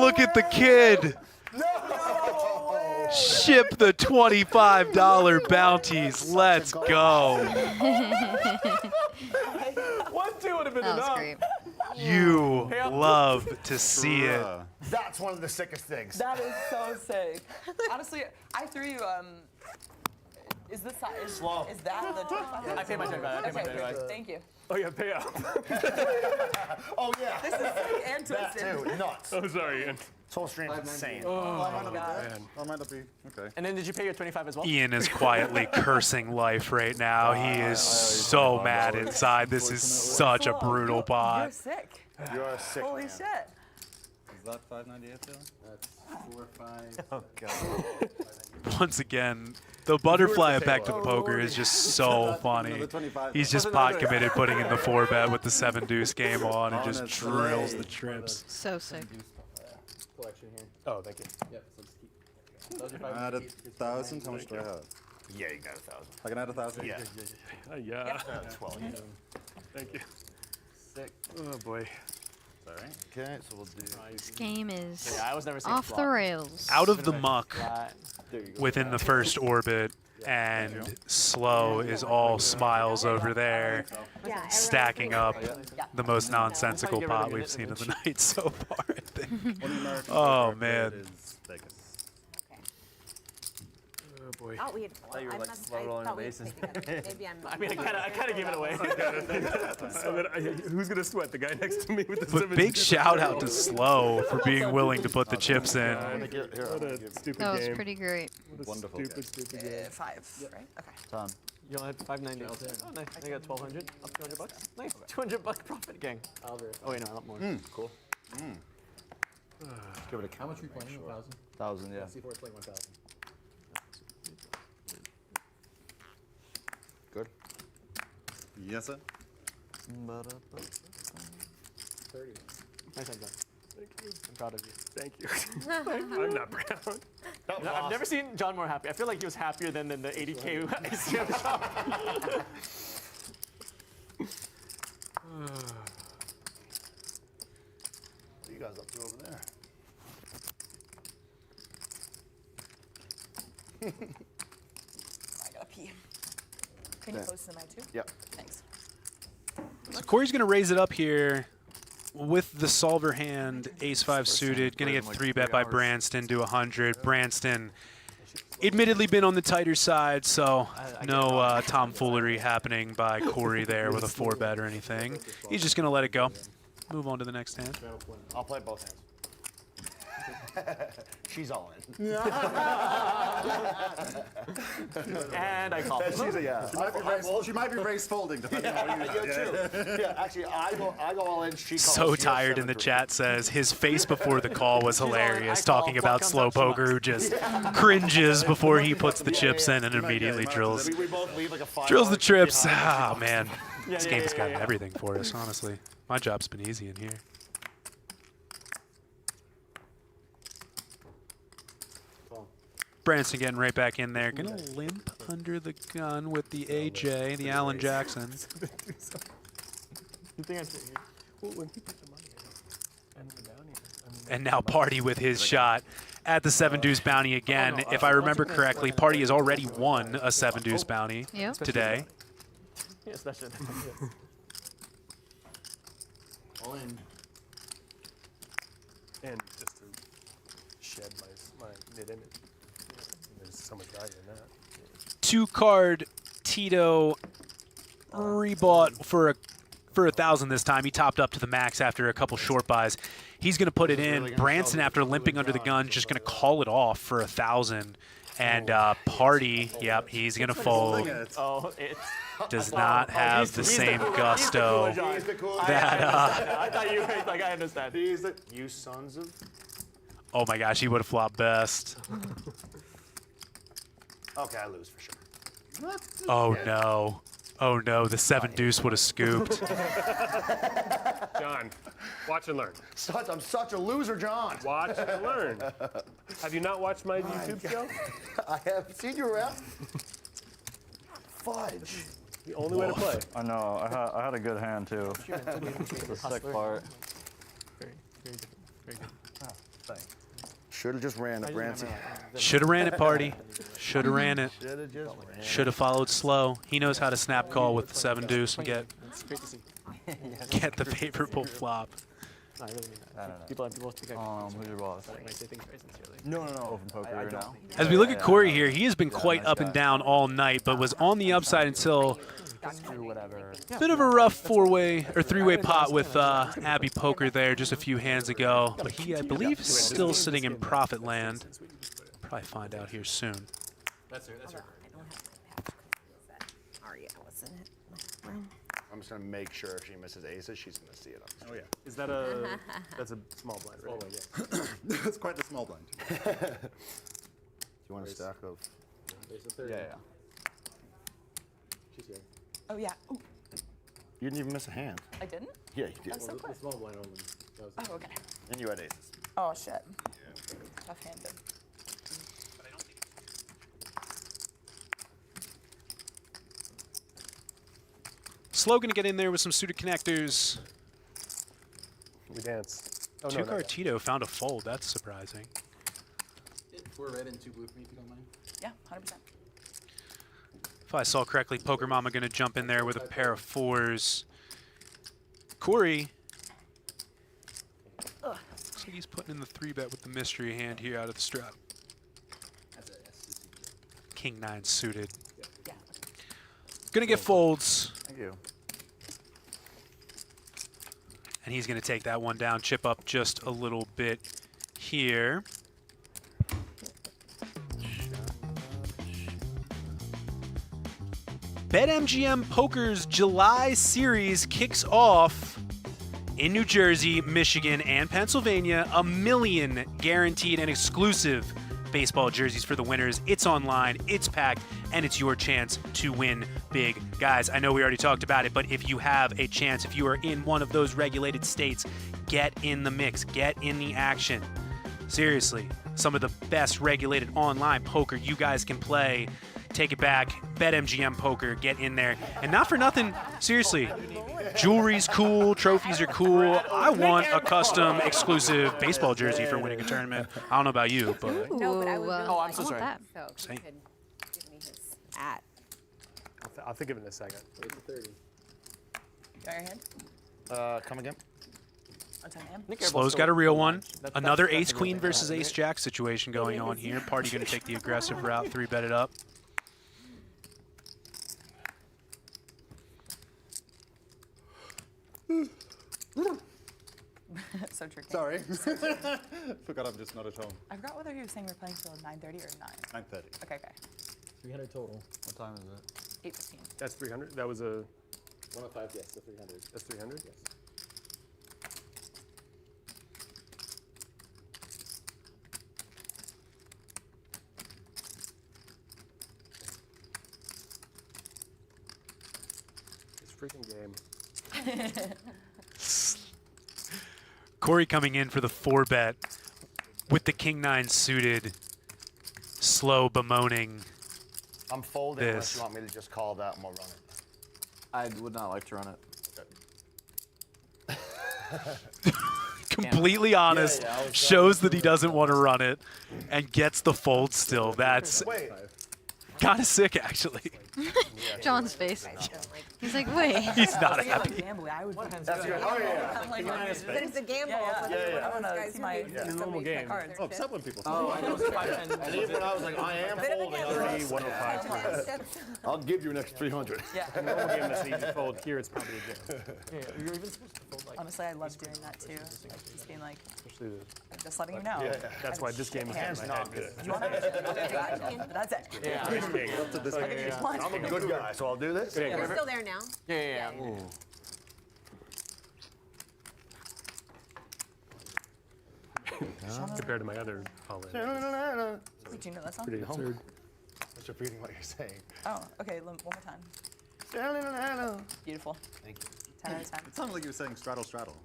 Look at the kid. Ship the $25 bounties. Let's go. 1-2 would have been That was enough. great. You love to see it. That's one of the sickest things. That is so sick. Honestly, I threw you, is this is that the 25? I paid my 25. Okay, thank you. Oh yeah, pay up. Oh yeah. This is sick and That twisted. too. Nuts. Oh sorry, Ian. This whole stream's insane. Oh my God. Man. I might not be. Okay. And then did you pay your 25 as well? Ian is quietly cursing life right now. He is so mad inside. This is such a brutal You're pot. sick. You are sick. Holy man. shit. Is that 598 still? That's 4, 5. Oh god. Once again, the butterfly effect of poker is just so funny. He's just pot committed, putting in the 4-bet with the 7-deuce game on and just drills the trips. So sick. Collection here. Oh, thank you. Yep, so let's keep. I add 1,000. How much do I have? Yeah, you got 1,000. I can add 1,000? Yeah. Yeah. 12. Thank you. Sick. Oh boy. All right. Okay, so we'll do. This game is Yeah, I was never seeing off flop. the rails. Out of the muck Flat. within the first orbit, and slow is all smiles over there, stacking up the most nonsensical pot we've seen of the night so far, I think. Oh man. Is Vegas. Oh boy. Oh, we had. thought you were, I like, must. slow I rolling thought we the had to bases. play together. Maybe I'm. I mean, I kind of gave it away. Who's gonna sweat? The guy next to me with the But big shout out to Slow for being willing to put the chips in. What a stupid That was game. pretty great. What a Wonderful stupid game. 5, right? Okay. Tom. You all had 590. Oh, nice. I got 1,200. Up 200 bucks. Nice. 200 buck profit, gang. Oh wait, no, a lot more. Cool. Give it a How much are you playing? 1,000? 1,000, yeah. C4 is playing 1,000. Good. Yes, sir. 30. Nice job, John. Thank you. I'm proud of you. Thank you. I'm not proud. No, I've never seen John more happy. I feel like he was happier than the 80K ACM shop. What are you guys up to over there? I gotta pee. Can you close the mic too? Yep. Thanks. So Corey's going to raise it up here with the solver hand, ace-5 suited. Going to get 3-bet by Brantzen to 100. Brantzen admittedly been on the tighter side, so no tomfoolery happening by Corey there with a 4-bet or anything. He's just going to let it go. Move on to the next hand. I'll play both hands. She's all in. And I call. She's a yeah. She might be race folding, depending on what you do. Yeah, actually, I go all in. She calls. So tired in the chat says his face before the call was hilarious, talking about slow poker who just cringes before he puts the chips in and immediately drills We both leave like a 5 the trips. Oh man, this game's got everything for us, honestly. My job's been easy in here. Brantzen getting right back in there. Gonna limp under the gun with the AJ, the Alan Jackson. You think I should? When he put the money in, And now Party with his shot at the 7-deuce bounty again. If I remember correctly, Party has already won a 7-deuce bounty today. Yes, that's it. All in. and just to shed my mid image. There's so much value in that. 2-card Tito rebought for 1,000 this time. He topped up to the max after a couple short buys. He's going to put it in. Brantzen, after limping under the gun, just going to call it off for 1,000. And Party, yep, he's going to fold. Does not have the same gusto that. I thought you were like, I understand. He's the you sons of. Oh my gosh, he would have flopped best. Okay, I lose for sure. Oh no. Oh no, the 7-deuce would have scooped. John, watch and learn. I'm such a loser, John. Watch and learn. Have you not watched my YouTube show? I have seen you around. Fudge. The only way to play. I know. I had a good hand too. The sick part. Very different. Very good. Thanks. Should have just ran it, Brantzen. Should have ran it, Party. Should have ran it. Should have followed slow. He knows how to snap call with the 7-deuce and get the favorable flop. No, I really mean that. People think Who's your boss? No. Open poker right now. As we look at Corey here, he has been quite up and down all night, but was on the upside until a bit of a rough 4-way or 3-way pot with Aria Poker there just a few hands ago. But he, I believe, is still sitting in profit land. Probably find out here soon. That's her. Aria, what's in it? I'm just gonna make sure if she misses aces, she's gonna see it. Oh yeah. Is that that's a small blind, right? It's quite the small blind. Do you want a stack of? Yeah. She's here. Oh yeah. Ooh. You didn't even miss a hand. I didn't? Yeah, you did. Oh, so The small blind only. Oh, okay. And you had aces. Oh shit. Tough-handed. Slow gonna get in there with some suited connectors. We dance. Oh, 2-card Tito found a fold. That's surprising. 4 red and 2 blue for me, if you don't mind. Yeah, 100%. If I saw correctly, Poker Mama gonna jump in there with a pair of 4s. Corey. Looks like he's putting in the 3-bet with the mystery hand here out of the strap. king 9 suited. Gonna get folds. Thank you. And he's gonna take that one down, chip up just a little bit here. BetMGM Poker's July series kicks off in New Jersey, Michigan, and Pennsylvania. 1 million guaranteed and exclusive baseball jerseys for the winners. It's online, it's packed, and it's your chance to win big. Guys, I know we already talked about it, but if you have a chance, if you are in one of those regulated states, get in the mix, get in the action. Seriously, some of the best regulated online poker you guys can play. Take it back, BetMGM Poker, get in there. And not for nothing, seriously, jewelry's cool, trophies are cool. I want a custom exclusive baseball jersey for winning a tournament. I don't know about you, but... No, but I would really Oh, I'm so sorry. So Same. you could give me his at. I'll think of it in a second. Wait for 30. Got your hand? Come again? On 10 a.m.? Slow's got a real one. Another ace-queen versus ace-jack situation going on here. Party going to take the aggressive route, 3-bet it up. So tricky. Sorry. Forgot I'm just not at home. I forgot whether he was saying we're playing till 9:30 or 9. 9:30. Okay, okay. 300 total. What time is it? 8:15. That's 300. That was a. 105, yes, the 300. That's 300. Yes. This freaking game. Corey coming in for the 4-bet with the king 9 suited. Slow bemoaning. I'm folding unless this. you want me to just call that and we'll run it. I would not like to run it. Completely honest, shows that he doesn't want to run it, and gets the fold still. That's kind of sick, actually. John's face. He's like, wait. He's not happy. That's good. Oh, yeah. But it's a gamble. I don't know. It's my normal game. Oh, except when people Oh, I know. And even when I was like, I am folding, 30, 105. I'll give you an extra 300. Yeah. In a normal game, that's an easy fold. Here, it's probably a jam. Yeah, you're even supposed to fold like. Honestly, I love doing that too. Like just being like, Especially just letting you know. Yeah. that's why this game is Hands in my not head. good. You want to? That's it. Yeah. Nice king. Up to this point. I'm a good guy, so I'll do this. Yeah, We're still there now. Yeah. Compared to my other all-in. Wait, do you know that song? Pretty absurd. Just repeating what you're saying. Oh, okay. One more time. Beautiful. Thank you. 10 out of 10. It sounded like you were saying straddle, straddle.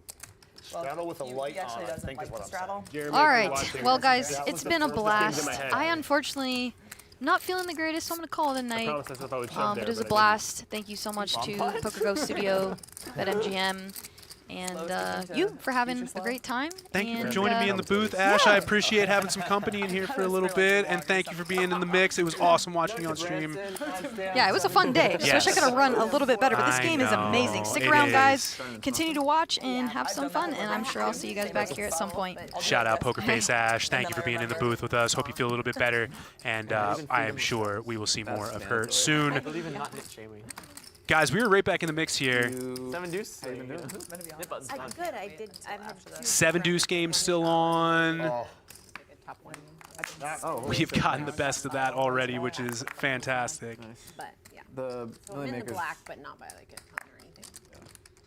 Straddle with a light he actually on, I doesn't think is like what to I'm straddle. Jeremy, All if you're right. watching, Well, that guys, was it's the been a first thing in blast. my head. I unfortunately not feeling the greatest, so I'm going to call it a I night. promised myself I would shove But there, it was a but I blast. Thank you so much to PokerGo Studio, BetMGM, and you for having a great time. Thank you for And, joining me in the booth, Ash. I appreciate having some company in here for a little bit, and thank you for being in the mix. It was awesome watching you on stream. Yeah, it was a fun day. Just wish I could have run a little bit better, but this I game is know, amazing. Stick it around, is. guys. Continue to watch and have some fun, and I'm sure I'll see you guys back here at some point. Shout out Poker Face Ash. Thank you for being in the booth with us. Hope you feel a little bit better, and I am sure we will see more of her I soon. believe in not Nick Jamie. Guys, we are right back in the mix here. 7-deuce. Good. I did. I've had 2. 7-deuce game still on. Oh. We've gotten the best of that already, which is fantastic. But yeah. The So I'm Million in the Makers. black, but not by like a ton or anything.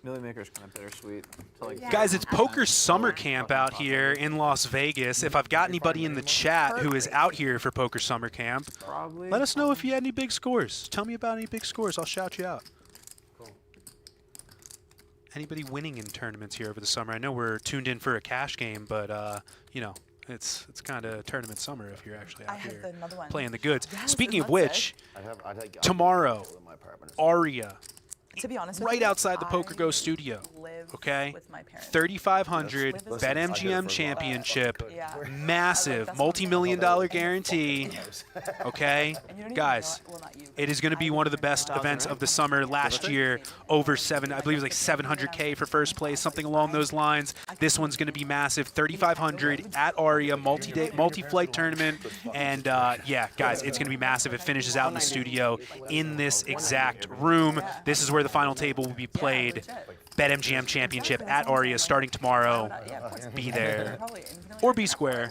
Million Maker's kind of bittersweet. To like Guys, it's Poker Summer Camp out here in Las Vegas. If I've got anybody in the chat who is out here for Poker Summer Camp, probably. let us know if you had any big scores. Tell me about any big scores. I'll shout you out. Anybody winning in tournaments here over the summer? I know we're tuned in for a cash game, but you know, it's kind of tournament summer if you're actually out here playing the goods. Speaking of which, tomorrow, Aria To be honest with right you, outside the PokerGo studio. Okay, 3,500 BetMGM Championship, massive multi-million-dollar guarantee. Okay, guys, it is going to be one of the best events of the summer. Last year, over I believe it was like 700K for first place, something along those lines. This one's going to be massive, 3,500 at Aria, multi-flight tournament, and yeah, guys, it's going to be massive. It finishes out in the studio in this exact room. This is where the final table will be played. BetMGM Championship at Aria starting tomorrow. Be there. Or be square.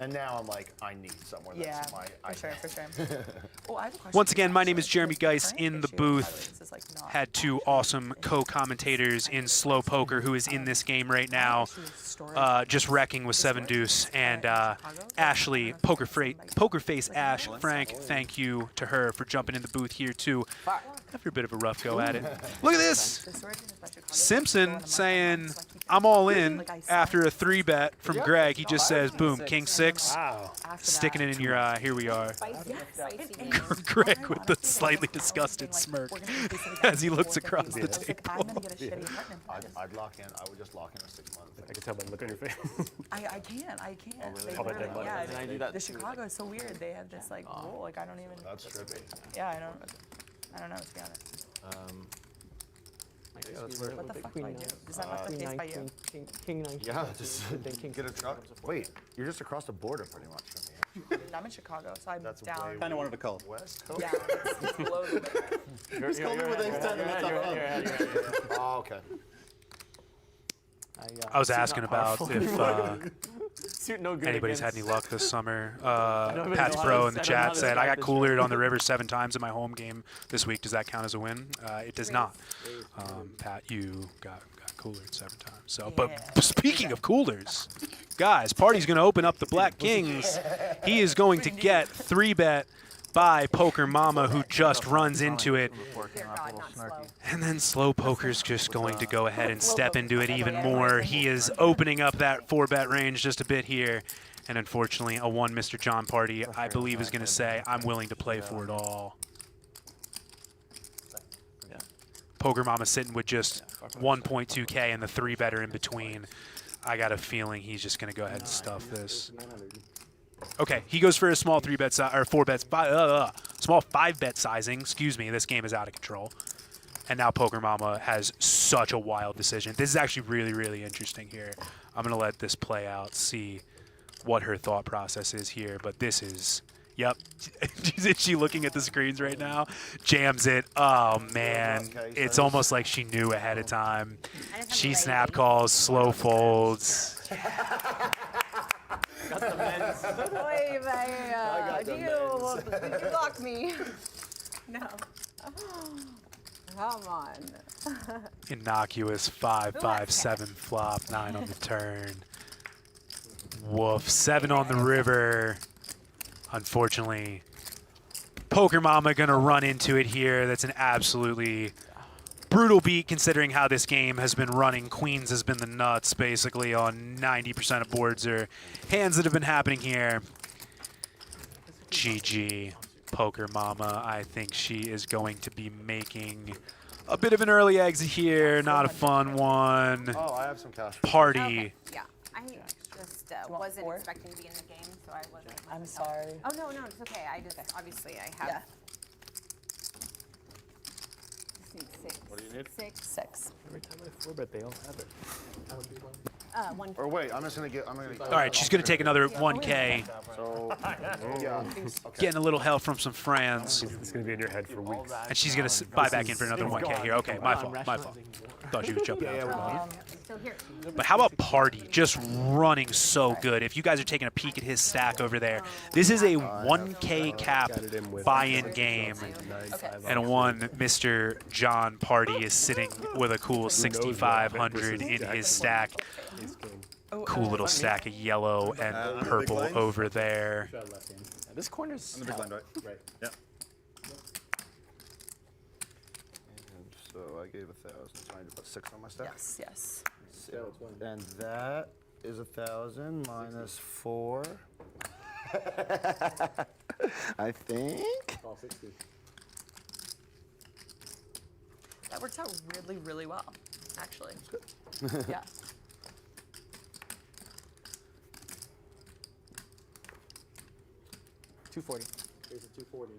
And now I'm like, I need somewhere that's my for sure. Once again, my name is Jeremy Geis in the booth. Had two awesome co-commentators in Slow Poker, who is in this game right now, just wrecking with seven-deuce. And Ashley, Poker Face Ash, Frank, thank you to her for jumping in the booth here too. After a bit of a rough go at it. Look at this! Simpson saying, I'm all in after a 3-bet from Greg. He just says, boom, king 6. Wow. Sticking it in your eye. Here we are. Greg with the slightly disgusted smirk as he looks across the table. I'd lock in. I would just lock in a 6 month. I can tell by the look on your face. I can't. I'll bet that money. Yeah, the Chicago is so weird. They have this like rule. Like I don't even. That's trippy. Yeah, I don't know, to be honest. What the fuck do I do? Is that not the case by you? King 9. Yeah, just get a truck. Wait, you're just across the border pretty much from me. I'm in Chicago, so I'm That's down. Kind of wanted to call. West Coast? Yeah, it's loaded there. Just call me with things Oh, okay. I was asking about if anybody's had any luck this summer. Pat's Pro in the chat said, I got coolered on the river 7 times in my home game this week. Does that count as a win? It does not. Pat, you got coolered 7 times. So, but speaking of coolers, guys, Party's going to open up the Black Kings. He is going to get 3-bet by Poker Mama, who just runs into it. And then Slow Poker's just going to go ahead and step into it even more. He is opening up that 4-bet range just a bit here. And unfortunately, a one Mr. John Party, I believe, is going to say, I'm willing to play for it all. Poker Mama sitting with just 1.2K and the 3-better in between. I got a feeling he's just going to go ahead and stuff this. Okay, he goes for a small 3-bet or 4-bet, small 5-bet sizing. Excuse me, this game is out of control. And now Poker Mama has such a wild decision. This is actually really, really interesting here. I'm going to let this play out, see what her thought process is here. But this is, yep. Is she looking at the screens right now? Jams it. Oh, man. It's almost like she knew ahead of time. She snap calls, slow folds. Got the men's. You blocked me. No. Come on. Innocuous 5-5-7 flop, 9 on the turn. Woof, 7 on the river. Unfortunately, Poker Mama gonna run into it here. That's an absolutely brutal beat considering how this game has been running. Queens has been the nuts basically on 90% of boards or hands that have been happening here. GG, Poker Mama. I think she is going to be making a bit of an early exit here. Not a fun one. Oh, I have some cash. Party. Okay. Yeah, I just wasn't expecting to be in the game, so I wasn't. I'm sorry. Oh, no, it's okay. I just, obviously, I have. Yeah. What do you need? 6. Every time I 4-bet, they all have it. One. Or wait, I'm gonna get. All right, she's gonna take another 1K. So, yeah. Getting a little help from some friends. It's gonna be in your head for weeks. And she's gonna buy back in for another 1K here. Okay, my fault. Thought she was jumping out. But how about Party? Just running so good. If you guys are taking a peek at his stack over there, this is a 1K cap buy-in game. And one Mr. John Party is sitting with a cool 6,500 in his stack. Cool little stack of yellow and purple over there. This corner's on the big blind, right? Right. Yep. And so I gave 1,000. Trying to put 6 on my stack. Yes. And that is 1,000 minus 4. I think. That works out really, really well, actually. Yeah. $240. Here's a 240.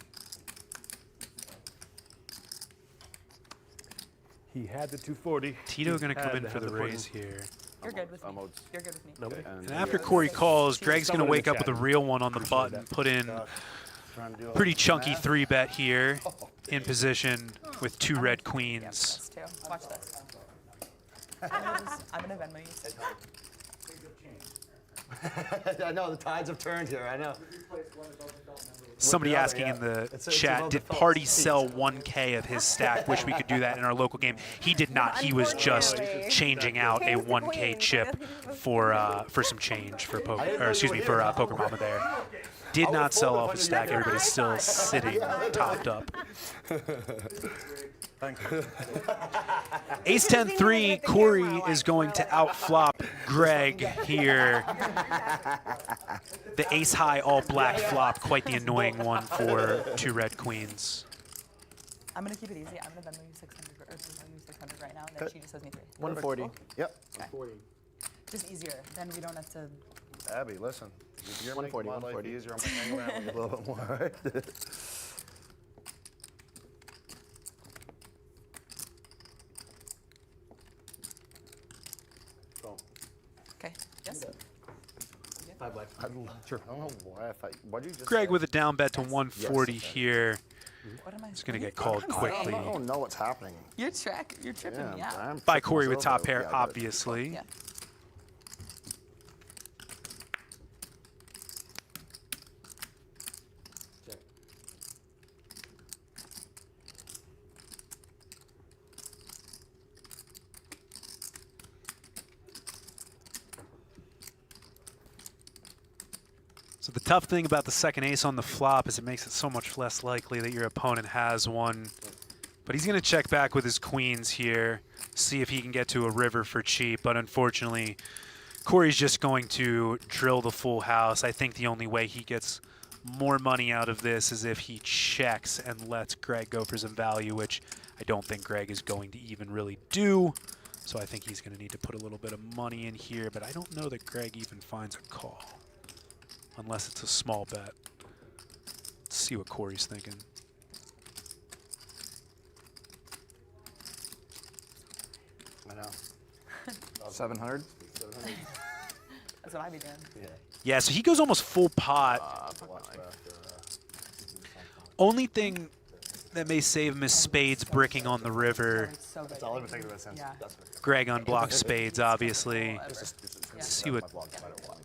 He had the 240. Tito going to come in for the raise here. You're good with me. You're good with me. Nobody. And after Corey calls, Greg's going to wake up with a real one on the button, put in pretty chunky 3-bet here in position with 2 red queens. Yeah, watch this. I'm going to Venmo you 600. I know, the tides have turned here, I know. Somebody asking in the chat, did Party sell 1K of his stack? Wish we could do that in our local game. He did not. He was just changing out a 1K chip for some change for poker, or excuse me, for Poker Mama there. Did not sell off his stack. Everybody's still sitting topped up. Ace 10-3, Corey is going to outflop Greg here. The ace high all black flop, quite the annoying one for 2 red queens. I'm gonna keep it easy. I'm gonna Venmo you 600 or Venmo you 600 right now, and then she just owes me 3. 140. Yep. 140. Just easier. Then we don't have to. Abby, listen. If you're making my life easier, I'm gonna hang around with you a little bit more. Okay. Yes. 5 life. Sure. I don't know why I thought. Why'd you just? Greg say? with a down bet to 140 Yes, here. What am I? He's going to get called quickly. I don't know what's happening. You're tripping me out. I'm By tripping Corey with myself top pair, over. Yeah, I got it. obviously. Yeah. So the tough thing about the second ace on the flop is it makes it so much less likely that your opponent has one. But he's going to check back with his queens here, see if he can get to a river for cheap. But unfortunately, Corey's just going to drill the full house. I think the only way he gets more money out of this is if he checks and lets Greg go for some value, which I don't think Greg is going to even really do. So I think he's going to need to put a little bit of money in here. But I don't know that Greg even finds a call, unless it's a small bet. Let's see what Corey's thinking. I know. 700? That's what I'd be doing. Yeah, so he goes almost full pot. Only thing that may save him is spades bricking on the river. That's all I've been thinking about since. Yeah. Greg unblocks spades, obviously. Let's see what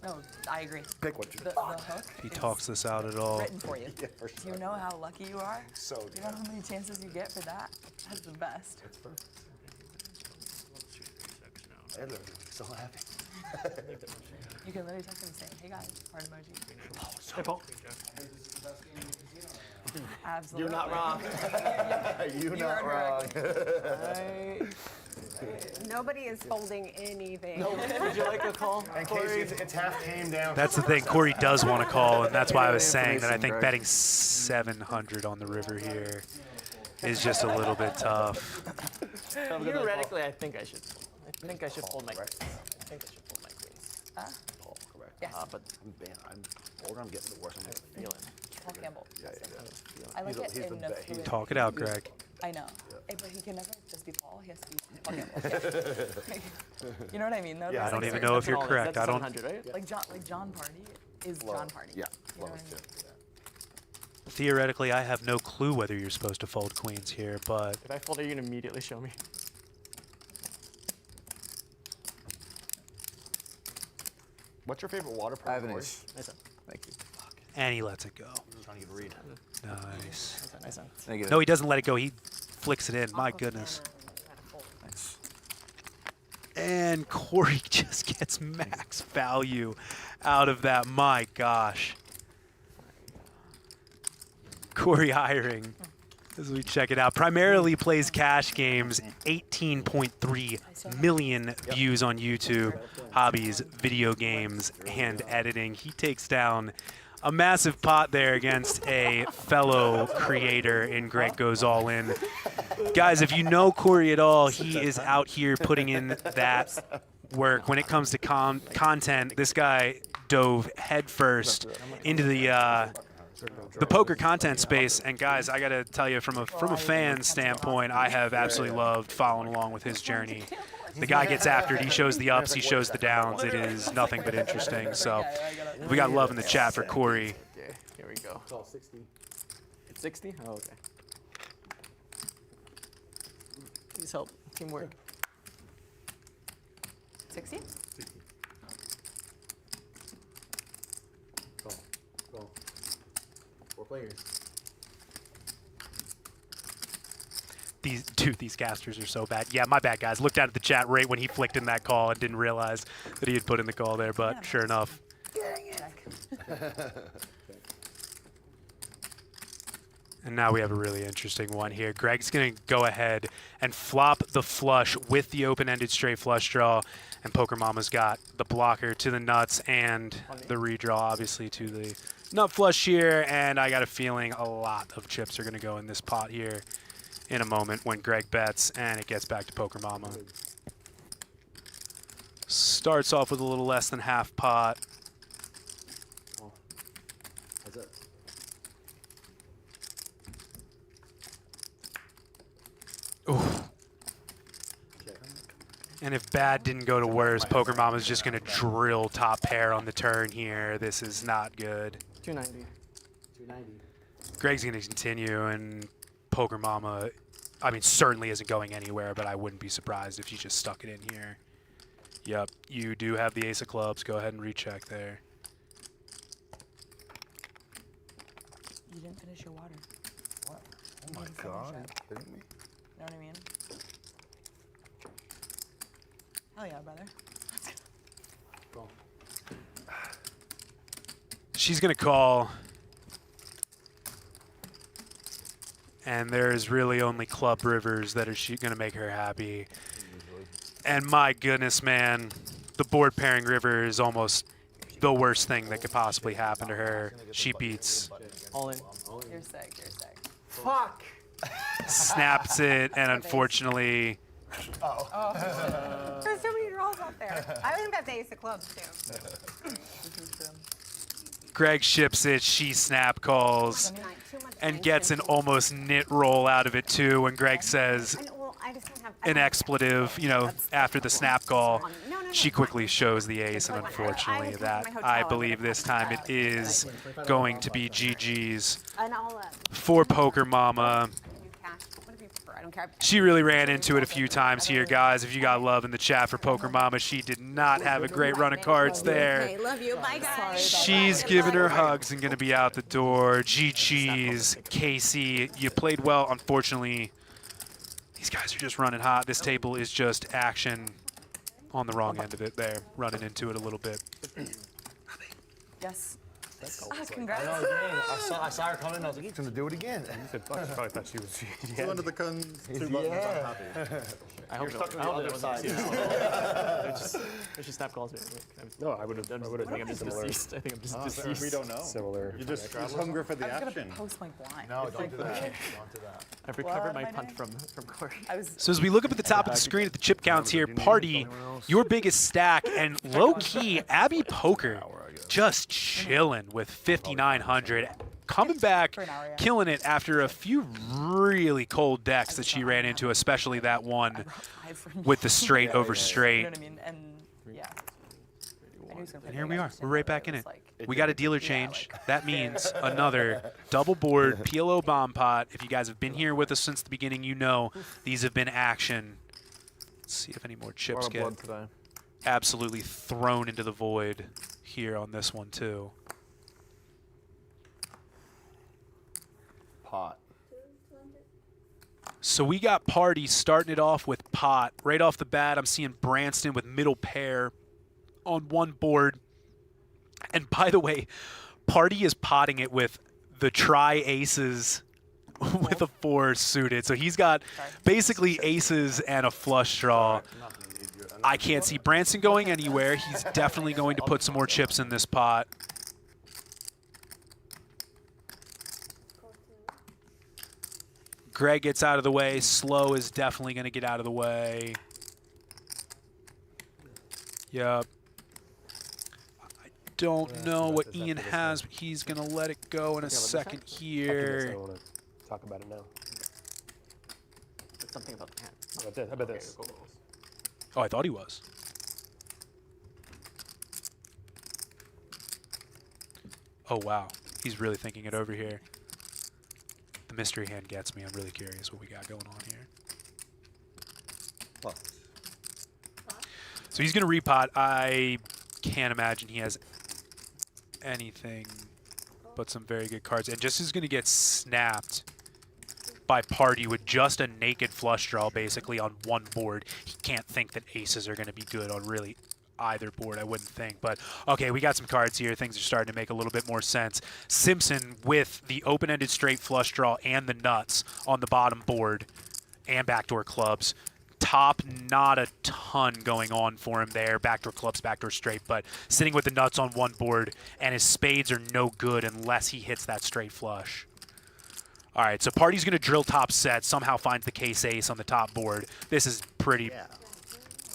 No, I agree. Pick what you The hook. he talks this out at all. Written for you. Yeah, for Do you know how lucky you are? So Do you know how many chances you get for that? That's the best. I'm so happy. You can literally text them and say, "Hey guys, heart emoji." Hey, Paul. Absolutely. You're not wrong. You're You not heard wrong. Nobody is holding anything. No, would you like a call? And Casey, it's half came down. That's the thing. Corey does want to call, and that's why I was saying that I think betting 700 on the river here is just a little bit tough. Theoretically, I think I should fold my queens. I think I should fold my queens. Paul, correct. Yes. But I'm older, I'm getting the worst. I'm feeling. Paul Campbell. Yeah. I like it He's in the the best. fluid. Talk it out, Greg. I know. Hey, but he can never just be Paul. He has to be Paul Campbell. You know what I mean, though? Yeah, I There's, don't like, even certain- know if you're all correct. That's I don't. 700, right? Like John Party is John Party. Yeah, You know what I lowest mean? too. Theoretically, I have no clue whether you're supposed to fold queens here, but If I fold it, you can immediately show me. What's your favorite water park? I have an Corey? ace. Nice one. Thank you. and he lets it go. Trying to get a read. Nice. Nice. Negative. No, he doesn't let it go. He flicks it in. My goodness. Nice. And Corey just gets max value out of that. My gosh. Corey hiring, as we check it out, primarily plays cash games, 18.3 million views on YouTube, hobbies, video games, and editing. He takes down a massive pot there against a fellow creator in Greg Goes All In. Guys, if you know Corey at all, he is out here putting in that work. When it comes to content, this guy dove headfirst into the poker content space. And guys, I gotta tell you, from a fan standpoint, I have absolutely loved following along with his journey. The guy gets after it. He shows the ups. He shows the downs. It is nothing but interesting. So we got love in the chat for Corey. Okay, here we go. It's all 60. It's 60? Oh, okay. Please help. Teamwork. 60? Go. 4 players. These casters are so bad. Yeah, my bad, guys. Looked out at the chat right when he flicked in that call and didn't realize that he had put in the call there, but sure enough. And now we have a really interesting one here. Greg's going to go ahead and flop the flush with the open-ended straight flush draw, and Poker Mama's got the blocker to the nuts and the redraw, obviously, to the nut flush here, and I got a feeling a lot of chips are going to go in this pot here in a moment when Greg bets, and it gets back to Poker Mama. Starts off with a little less than half pot. That's it. Ooh. And if bad didn't go to worse, Poker Mama's just going to drill top pair on the turn here. This is not good. 290. 290. Greg's going to continue, and Poker Mama, I mean, certainly isn't going anywhere, but I wouldn't be surprised if she just stuck it in here. Yep, you do have the ace of clubs. Go ahead and recheck there. You didn't finish your water. What? Oh my God, are you kidding me? You know what I mean? Hell yeah, brother. Go. She's going to call. And there's really only club rivers that are going to make her happy. And my goodness, man, the board pairing river is almost the worst thing that could possibly happen to her. She beats. All in. You're sick, you're sick. Fuck! Snaps it, and unfortunately... There's so many draws out there. I think that's ace of clubs, too. Greg ships it, she snap calls, and gets an almost nit roll out of it too when Greg says an expletive, you know, after the snap call. She quickly shows the ace, and unfortunately that, I believe this time it is going to be GG's for Poker Mama. She really ran into it a few times here, guys. If you got love in the chat for Poker Mama, she did not have a great run of cards there. Okay, love you. Bye, guys. She's giving her hugs and going to be out the door. GG's, Casey. You played well. Unfortunately, these guys are just running hot. This table is just action on the wrong end of it there, running into it a little bit. Yes. I Congrats. know, again, I saw her coming, and I was like, he's going to do it again. You said fuck, I probably thought she was... Two under the gun, 2 buttons, I'm happy. I hope stuck so. on the other side. She snap calls me. No, I would have. I think I'm just deceased. I think I'm just deceased. We don't know. Similar. You're just hungry for the I was action. gonna post my blind. No, don't do that. Don't do that. I've recovered my punt from Corey. So as we look up at the top of the screen at the chip counts here, Party, your biggest stack, and low-key, Abby Poker just chilling with 5,900. Coming back, killing it after a few really cold decks that she ran into, especially that one with the straight over straight. You know what I mean? And yeah. And here we are. We're right back in it. We got a dealer change. That means another double board PLO bomb pot. If you guys have been here with us since the beginning, you know these have been action. Let's see if any more chips get absolutely thrown into the void here on this one too. Pot. So we got Party starting it off with pot. Right off the bat, I'm seeing Brantzen with middle pair on one board. And by the way, Party is potting it with the tri-aces with a 4 suited. So he's got basically aces and a flush draw. I can't see Brantzen going anywhere. He's definitely going to put some more chips in this pot. Greg gets out of the way. Slow is definitely going to get out of the way. Yep. I don't know what Ian has, but he's going to let it go in a second here. I don't want to talk about it now. It's something about the hand. How about this? Oh, I thought he was. Oh, wow. He's really thinking it over here. The mystery hand gets me. I'm really curious what we got going on here. So he's going to repot. I can't imagine he has anything but some very good cards. And just is going to get snapped by Party with just a naked flush draw basically on one board. He can't think that aces are going to be good on really either board, I wouldn't think. But okay, we got some cards here. Things are starting to make a little bit more sense. Simpson with the open-ended straight flush draw and the nuts on the bottom board and backdoor clubs. Top, not a ton going on for him there. Backdoor clubs, backdoor straight, but sitting with the nuts on one board, and his spades are no good unless he hits that straight flush. All right, so Party's going to drill top set, somehow finds the case ace on the top board. This is pretty...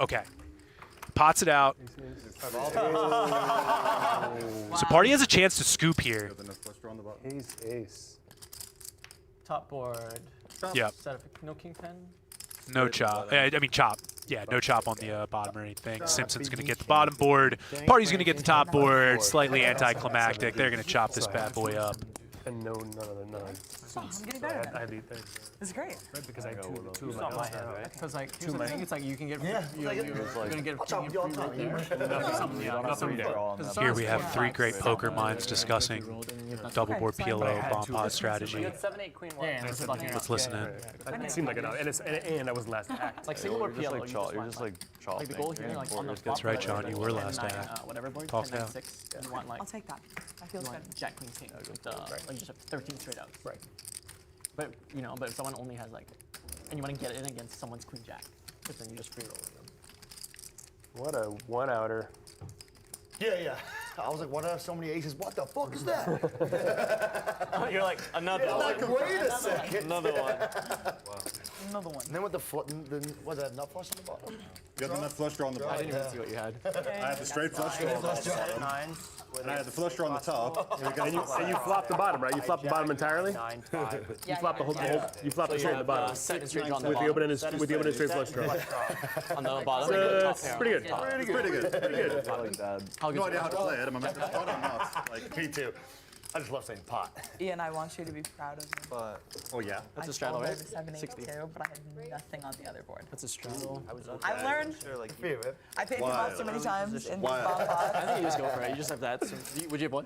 Okay. Pots it out. So Party has a chance to scoop here. Ace. Top board. Yep. No king 10? No chop. I mean chop. Yeah, no chop on the bottom or anything. Simpson's going to get the bottom board. Party's going to get the top board. Slightly anticlimactic. They're going to chop this bad boy up. And no, none of the nine. I'm getting better. I have the This is great. Right, because I have two of Not my my hand, right? Because like, Two of my it's like you can get, Yeah. you're gonna get Here we have three great poker minds discussing double board PLO bomb pod strategy. 7-8 queen 1. Let's listen in. It seemed like an out, and I was last act. Like single board PLO, You're just like like the goal here, like on the flop. That's right, John. You were last act. Whatever board. Talk now. 6. You want like. I'll take that. That feels You good. want Jack Queen King. Like you just have 13 straight outs. Right. But you know, but if someone only has like, and you want to get it in against someone's Queen Jack, but then you just free rolling them. What a one-outer. Yeah. I was like, what are so many aces? What the fuck is that? You're like, another one. Like, wait a second. Another one. Another one. And then with the was that nut flush on the bottom? You had the nut flush draw on the bottom. I didn't even see what you had. I had the straight flush draw on the bottom. And I had the flush draw on the top. And you flopped the bottom, right? You flopped the bottom entirely? 9, 5. You flopped the whole, you flopped the straight on the bottom. Set and straight draw on the With the bottom. open-ended straight flush draw. On the bottom. Pretty good. Pretty good. How No idea how to play it. Am I meant to start or not? Like, me too. I just love saying pot. Ian, I want you to be proud of me. But Oh, yeah? That's a straddle, right? 7-8 60. too, but I had nothing on the other board. That's a straddle. I learned. I paid for balls so many times in Why? bomb pod. I think you just go for it. You just have that. So, would you boy?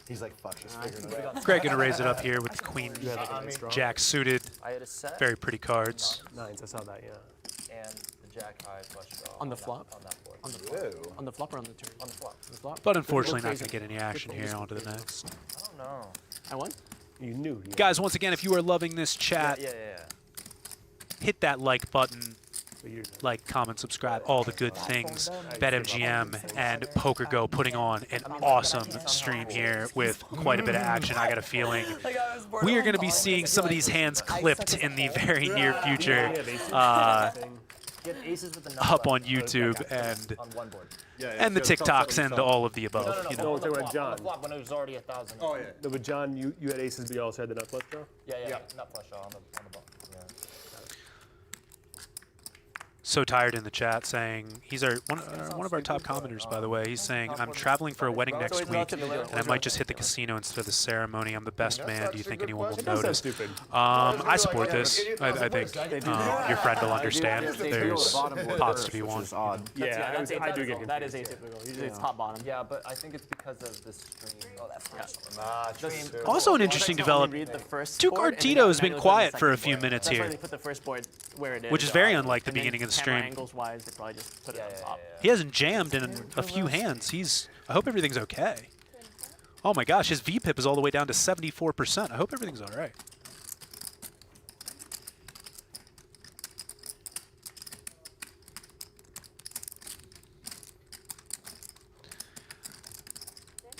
He's like, fuck, just figuring it out. Greg going to raise it up here with the queen jack suited. I had a set. Very pretty cards. Nines, I saw that, yeah. And the jack high flush draw. On the flop? On that board. On the flop. On the flop or on the turn? On the flop. On the flop. But unfortunately not going to get any action here. On to the next. I don't know. I won? You knew. Guys, once again, if you are loving this chat, Yeah. hit that like button. Like, comment, subscribe, all the good things. BetMGM and PokerGo putting on an awesome stream here with quite a bit of action. I got a feeling we are going to be seeing some of these hands clipped in the very near future up on YouTube and the TikToks and all of the above. You know. No, with John. When it was already 1,000. Oh, yeah. No, with John, you had aces, but you also had the nut flush draw? Yeah. Nut flush draw on the bottom. Yeah. So tired in the chat saying he's one of our top commenters, by the way. He's saying, I'm traveling for a wedding next week and I might just hit the casino instead of the ceremony. I'm the best man. Do you think anyone will notice? I support this. I think your friend will understand. There's pots to be won. Yeah, I do get confused. That is atypical. Usually it's top bottom. Yeah, but I think it's because of the stream. Also an interesting development. Duke Artito has been quiet for a few minutes That's why here, they put the first board where it is. which is very unlike the And then beginning of the camera stream. angles wise, they probably just put it on top. He hasn't jammed in a few hands. I hope everything's okay. Oh my gosh, his VPIP is all the way down to 74%. I hope everything's all right.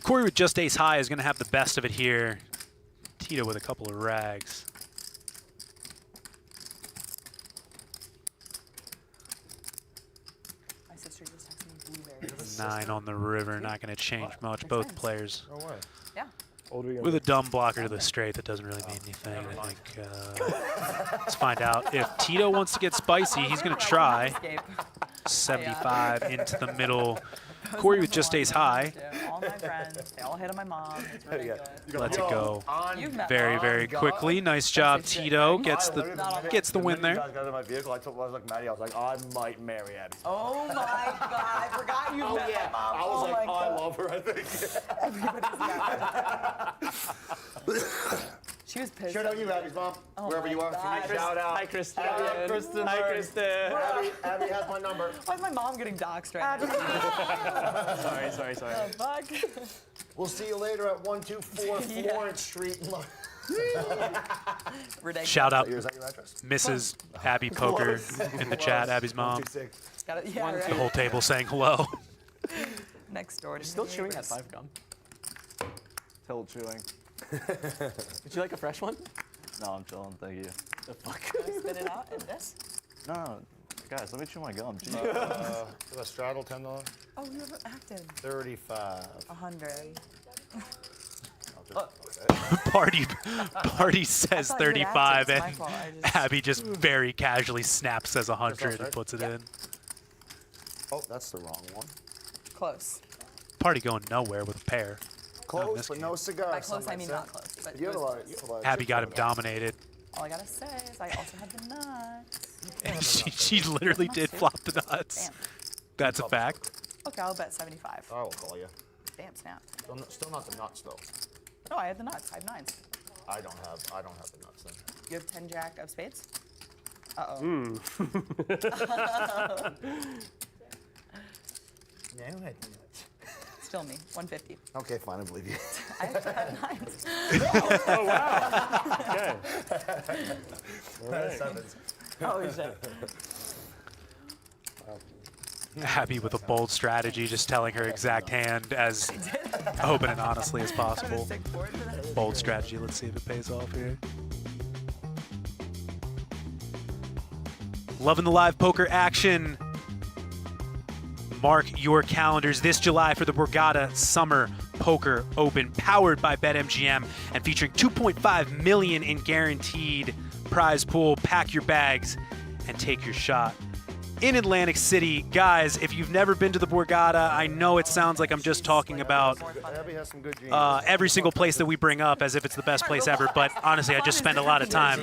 Corey with just ace high is going to have the best of it here. Tito with a couple of rags. 10-9 on the river. Not going to change much. Both players No way. Yeah. with a dumb blocker to the straight. That doesn't really mean anything. I think. Let's find out if Tito wants to get spicy. He's going to try. 75 into the middle. Corey with just ace high. All my friends, they all hit on my mom. It's really good. Lets it go You've met very, me. very quickly. Nice job, Tito. Gets the win there. You guys got in my vehicle. I was like, Maddie, I was like, I might marry Abby. Oh my God, I forgot you met my mom. I was like, I love her, I think. She was pissed. Shout out you, Abby's mom, wherever you are. God. Shout out. Hi, Kristen. Abby, Kristen. Hi, Kristen. Abby has my number. Why is my mom getting doxxed right now? Sorry. Oh, fuck. We'll see you later at 124 Florence Street. Shout out Is that your address? Mrs. Abby Poker in the chat. Abby's mom. The whole table saying hello. Next door. Still chewing that 5 gum. Still chewing. Would you like a fresh one? No, I'm chilling. Thank you. The fuck? Spit it out in this? No, guys, let me chew my gum. Is that straddle $10? Oh, you haven't acted. 35. 100. Party says I thought you had 35, acted. It's my and fault. Abby just very casually snaps says 100 and puts it in. Oh, that's the wrong one. Close. Party going nowhere with a pair. Close, but no cigar. By close, I mean not close. But You have it a was lot. You have a lot. Abby got him dominated. All I gotta say is I also had the nuts. And she literally did flop the nuts. Damn. That's a fact. Okay, I'll bet 75. I will call you. Damn snap. Still not the nuts though. No, I had the nuts. I have 9s. I don't have the nuts then. You have 10 jack of spades? Uh-oh. No, I had the nuts. Still me. 150. Okay, fine, I believe you. I actually had 9s. Oh, wow. Okay. All right. Sevens. Holy shit. Abby with a bold strategy, just telling her exact hand as open and honestly as possible. Bold strategy. Let's see if it pays off here. Loving the live poker action. Mark your calendars this July for the Borgata Summer Poker Open, powered by BetMGM and featuring $2.5 million in guaranteed prize pool. Pack your bags and take your shot. In Atlantic City, guys, if you've never been to the Borgata, I know it sounds like I'm just talking about Abby has some good genes. every single place that we bring up as if it's the best place ever, but honestly, I just spend a lot of time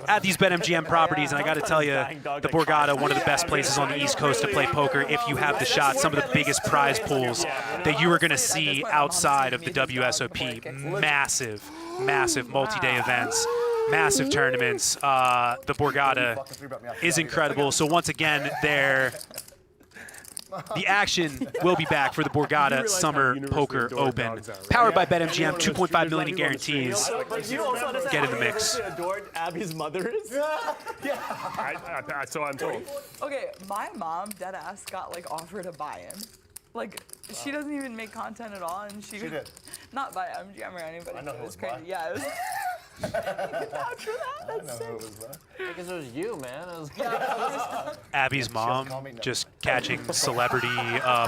at these BetMGM properties, and I got to tell you, the Borgata, one of the best places on the East Coast to play poker if you have the shot. Some of the biggest prize pools that you are going to see outside of the WSOP. Massive, massive multi-day events. Massive tournaments. The Borgata is incredible. So once again, the action will be back for the Borgata Summer Poker Open. Powered by BetMGM, $2.5 million in guarantees. Get in the mix. Adored Abby's mother is? So I'm told. Okay, my mom, deadass, got like offered a buy-in. Like, she doesn't even make content at all, and she did. Not by MGM or anybody. I know It who was it was crazy. by. Yeah, it was. You can vouch for that. That's sick. Because it was you, man. It was Abby's mom just catching celebrity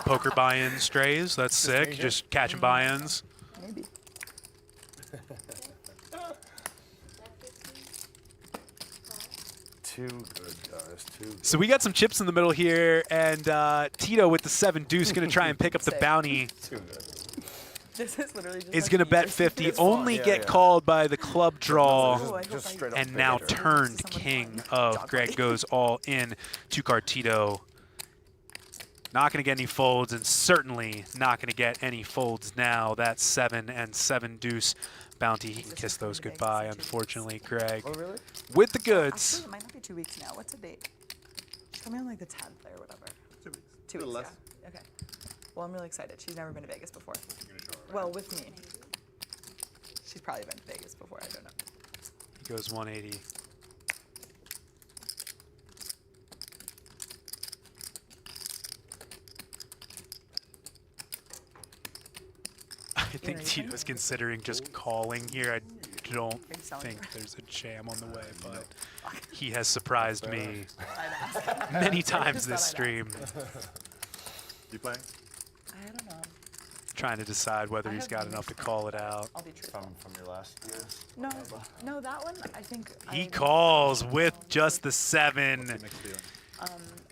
poker buy-in strays. That's sick. Just catching buy-ins. Maybe. Too good, guys. Too good. So we got some chips in the middle here, and Tito with the 7-deuce going to try and pick up the bounty. Too good. This is literally just Is like going to bet easy. 50, only get called by the club draw, Just straight up and now fader. turned king of Greg goes all in. 2-card Tito. Not going to get any folds, and certainly not going to get any folds now. That 7 and 7-deuce bounty. He can kiss those goodbye, unfortunately, Greg. Oh, really? With the goods. Actually, it might not be 2 weeks now. What's the date? She's coming on like the 10th or whatever. 2 weeks. 2 A little weeks, less. yeah. Okay. Well, I'm really excited. She's never been to Vegas before. Well, with me. She's probably been to Vegas before. I don't know. He goes 180. I think Tito's considering just calling here. I don't think there's a jam on the way, but he has surprised me many times this stream. You playing? Trying to decide whether he's got enough to call it out. I'll be truthful. From your last years. No, that one, I think. He calls with just the 7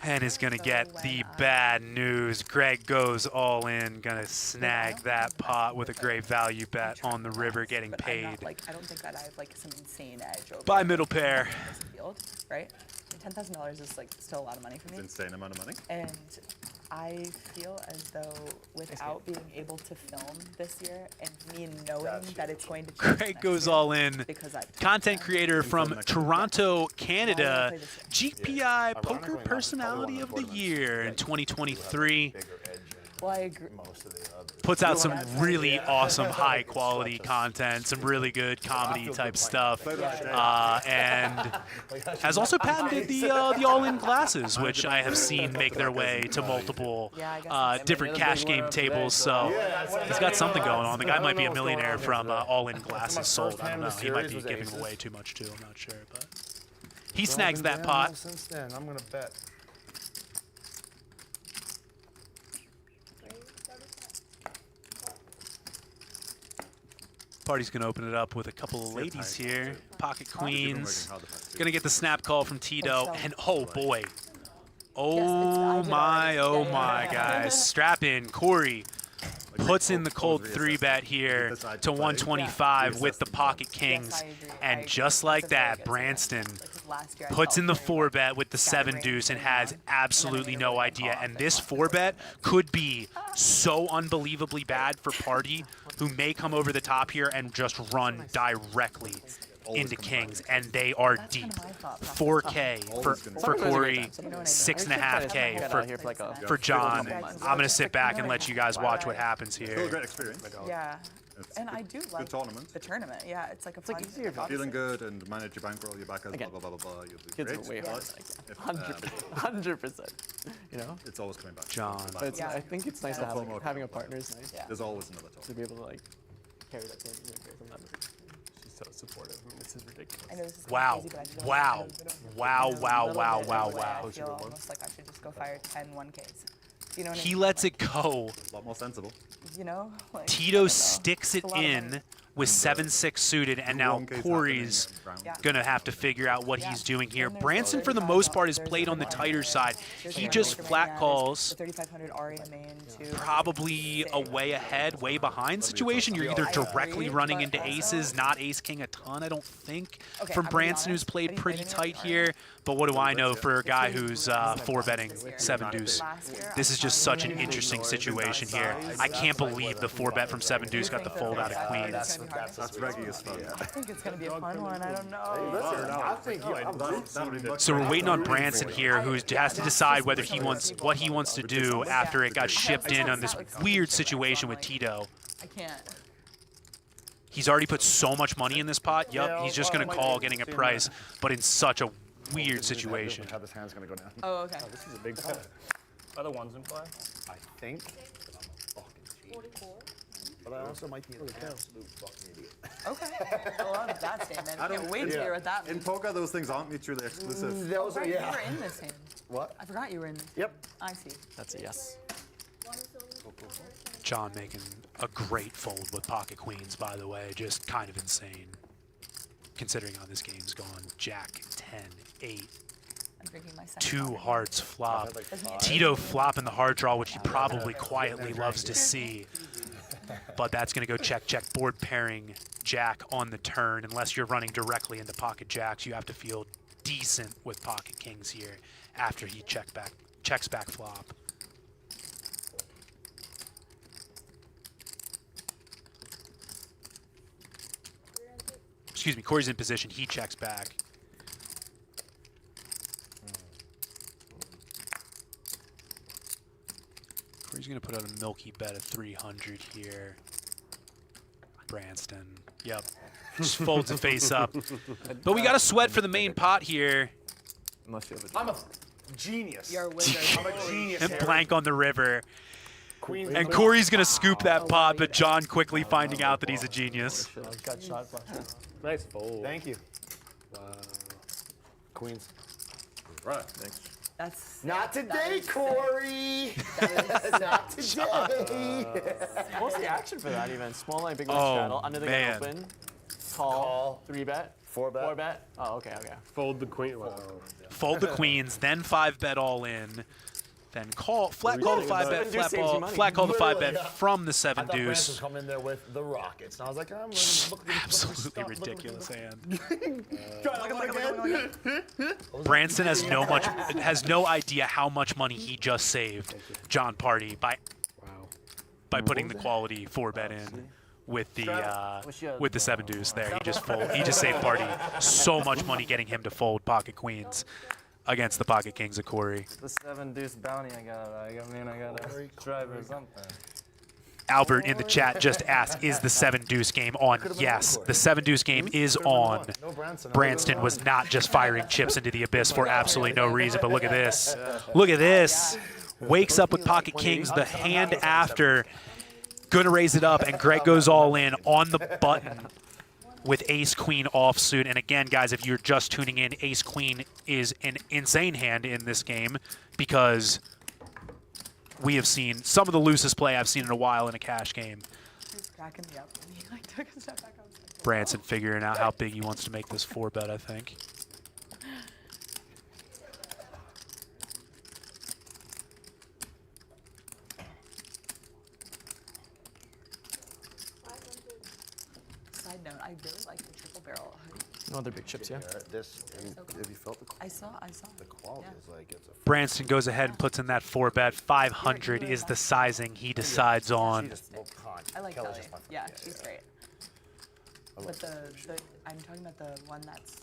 and is going to get the bad news. Greg goes all in, going to snag that pot with a great value bet on the river, getting paid I don't think that I have like some insane edge over by middle pair. Field, right? $10,000 is like still a lot of money for me. It's an insane amount of money. And I feel as though without being able to film this year and me knowing that it's going to change Greg goes all in. Content creator from Toronto, Canada. GPI Poker Personality of the Year in 2023. Well, I agree. Puts out some really awesome high quality content, some really good comedy type stuff, and has also patented the all-in glasses, which I have seen make their way to multiple different cash game tables. So he's got something going on. The guy might be a millionaire from all-in glasses sold. I don't know. He might be giving away too much too. I'm not sure, but he snags that pot. Since then, I'm gonna bet. Party's going to open it up with a couple of ladies here. Pocket queens. Going to get the snap call from Tito. And oh boy. Oh my, guys. Strap in. Corey puts in the cold 3-bet here to 125 with the pocket kings. And just like that, Brantzen puts in the 4-bet with the 7-deuce and has absolutely no idea. And this 4-bet could be so unbelievably bad for Party, who may come over the top here and just run directly into kings, and they are deep. 4K for Corey, 6.5K for John. I'm going to sit back and let you guys watch what happens here. Still a great experience. Yeah. And I do like the tournament. Yeah, it's like a fun. Feeling good and manage your bankroll, your backers, blah, blah, blah, blah, blah. You'll do Kids great. are way harder. 100%. You know? It's always coming back. John. But it's, I think it's nice to have having a partner is nice. There's always another talk. To be able to like carry that same sometimes. She's so supportive. I mean, this is ridiculous. I know this is Wow. crazy, but I feel Wow. like Wow. I feel almost like I should just go fire 10 1Ks. You know what I He mean? lets it go. A lot more sensible. You know? Like, Tito sticks it in with 7-6 suited, and now Corey's going to have to figure out what he's doing here. Brantzen, for the most part, is played on the tighter side. He just flat calls, probably a way ahead, way behind situation. You're either directly running into aces, not ace-king a ton, I don't think, from Brantzen, who's played pretty tight here. But what do I know for a guy who's 4-betting 7-deuce? This is just such an interesting situation here. I can't believe the 4-bet from 7-deuce got the fold out of queens. That's reggae as fun. I think it's going to be a fun one. I don't know. So we're waiting on Brantzen here, who has to decide whether he wants what he wants to do after it got shipped in on this weird situation with Tito. I can't. He's already put so much money in this pot. Yup, he's just going to call getting a price, but in such a weird situation. How this hand's gonna go down. Oh, okay. Oh, this is a big call. Are the ones in play? I think. But I also might be an absolute fucking idiot. Okay. I love that statement. I can't wait to hear what that In means. poker, those things aren't mutually exclusive. Those are, You yeah. were in this hand. What? I forgot you were in this. Yep. I see. That's a yes. John making a great fold with pocket queens, by the way. Just kind of insane, considering how this game's gone. Jack 10, 8. I'm drinking my second 2 hearts flop. Tito flopping the hard draw, which he probably quietly loves to see. But that's going to go check, check, board pairing Jack on the turn. Unless you're running directly into pocket jacks, you have to feel decent with pocket kings here after he checks back flop. Excuse me, Corey's in position, he checks back. Corey's going to put out a milky bet of 300 here. Brantzen, yep, just folds the face up. But we got a sweat for the main pot here. I'm a genius. You're a wizard. I'm a genius. And blank on the river. Queen. And Corey's going to scoop that pot, but John quickly finding out that he's a genius. Got shot flash. Nice fold. Thank you. Wow. Queens. Right. Thanks. That's not today, Corey. Not today. What's the action for that even? Small line, big line Oh, straddle, under the gun open, call, 3-bet, 4-bet. 4-bet. Oh, okay. Fold the queen. Fold the queens, then 5-bet all in. Then call, flat call the 5-bet, flat call the 5-bet from the I thought Brantzen was 7-deuce. coming in there with the Rockets. And I was like, I'm Absolutely ridiculous hand. Look Brantzen has no idea how much money he just saved John Party by putting the quality 4-bet in with the 7-deuce there. He just saved Party so much money getting him to fold pocket queens against the pocket kings of Corey. The 7-deuce bounty I got a driver or something. Albert in the chat just asked, is the 7-deuce game on? Yes, the 7-deuce game is on. Brantzen was not just firing chips into the abyss for absolutely no reason, but look at this. Look at this. Wakes up with pocket kings, the hand after. Gonna raise it up, and Greg goes all in on the button with ace-queen offsuit. And again, guys, if you're just tuning in, ace-queen is an insane hand in this game because we have seen some of the loosest play I've seen in a while in a cash game. He's cracking me up. He like took a step back. Brantzen figuring out how big he wants to make this 4-bet, I think. Side note, I really like the triple barrel hoodie. No other big chips, yeah. This, have you felt the I saw. the quality is like it's a Brantzen goes ahead and puts in that 4-bet. 500 is the sizing he decides on. I like Kelly. Yeah, she's great. But I'm talking about the one that's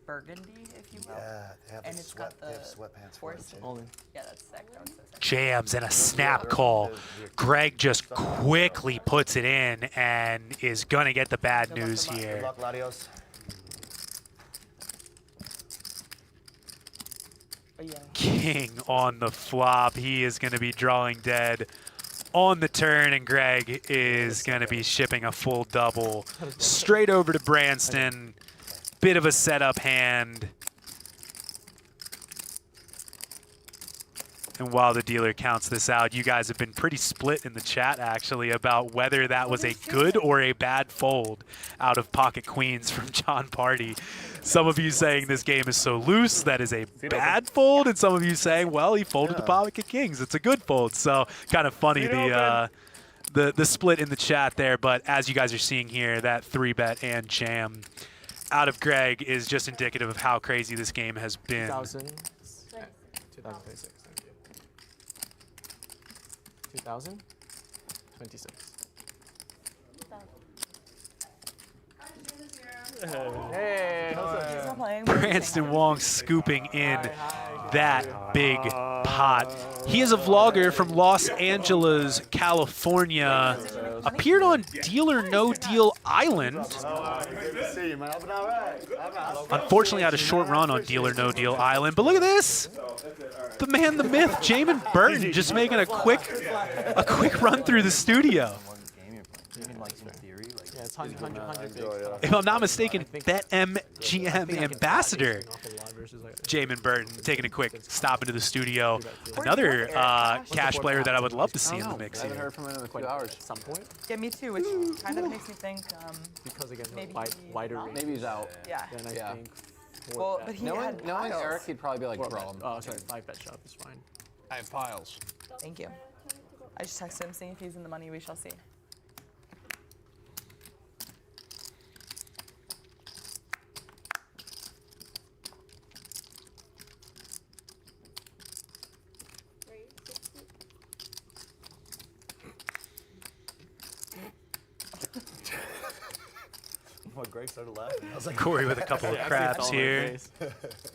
burgundy, if you will. Yeah, they have and the it's got the sweatpants for it, force. too. Yeah, that's sick. That one's so sick. Jams and a snap call. Greg just quickly puts it in and is going to get the bad news here. Good luck, Latios. King on the flop. He is going to be drawing dead on the turn, and Greg is going to be shipping a full double straight over to Brantzen. Bit of a setup hand. And while the dealer counts this out, you guys have been pretty split in the chat, actually, about whether that was a good or a bad fold out of pocket queens from John Party. Some of you saying this game is so loose, that is a bad fold, and some of you saying, well, he folded the pocket kings. It's a good fold. So kind of funny the split in the chat there. But as you guys are seeing here, that 3-bet and jam out of Greg is just indicative of how crazy this game has been. 2026. 2026. Hey, Brantzen Wong scooping in that big pot. He is a vlogger from Los Angeles, California. Appeared on Deal or No Deal Island. Unfortunately, had a short run on Deal or No Deal Island. But look at this. The man, the myth, Jamin Burton, just making a quick run through the studio. If I'm not mistaken, BetMGM ambassador Jamin Burton taking a quick stop into the studio. Another cash player that I would love to see in the mix here. I haven't heard from him in a few hours. At some point. Yeah, me too, which kind of makes me think because again, maybe wider range. Maybe he's out. Yeah. Then I think. Well, but he had knowing piles. Eric, he'd probably be like, bro. Oh, sorry, 5-bet shove is fine. I have piles. Thank you. I just texted him seeing if he's in the money. We shall see. Greg started laughing. I was like, Corey with a couple of craps here.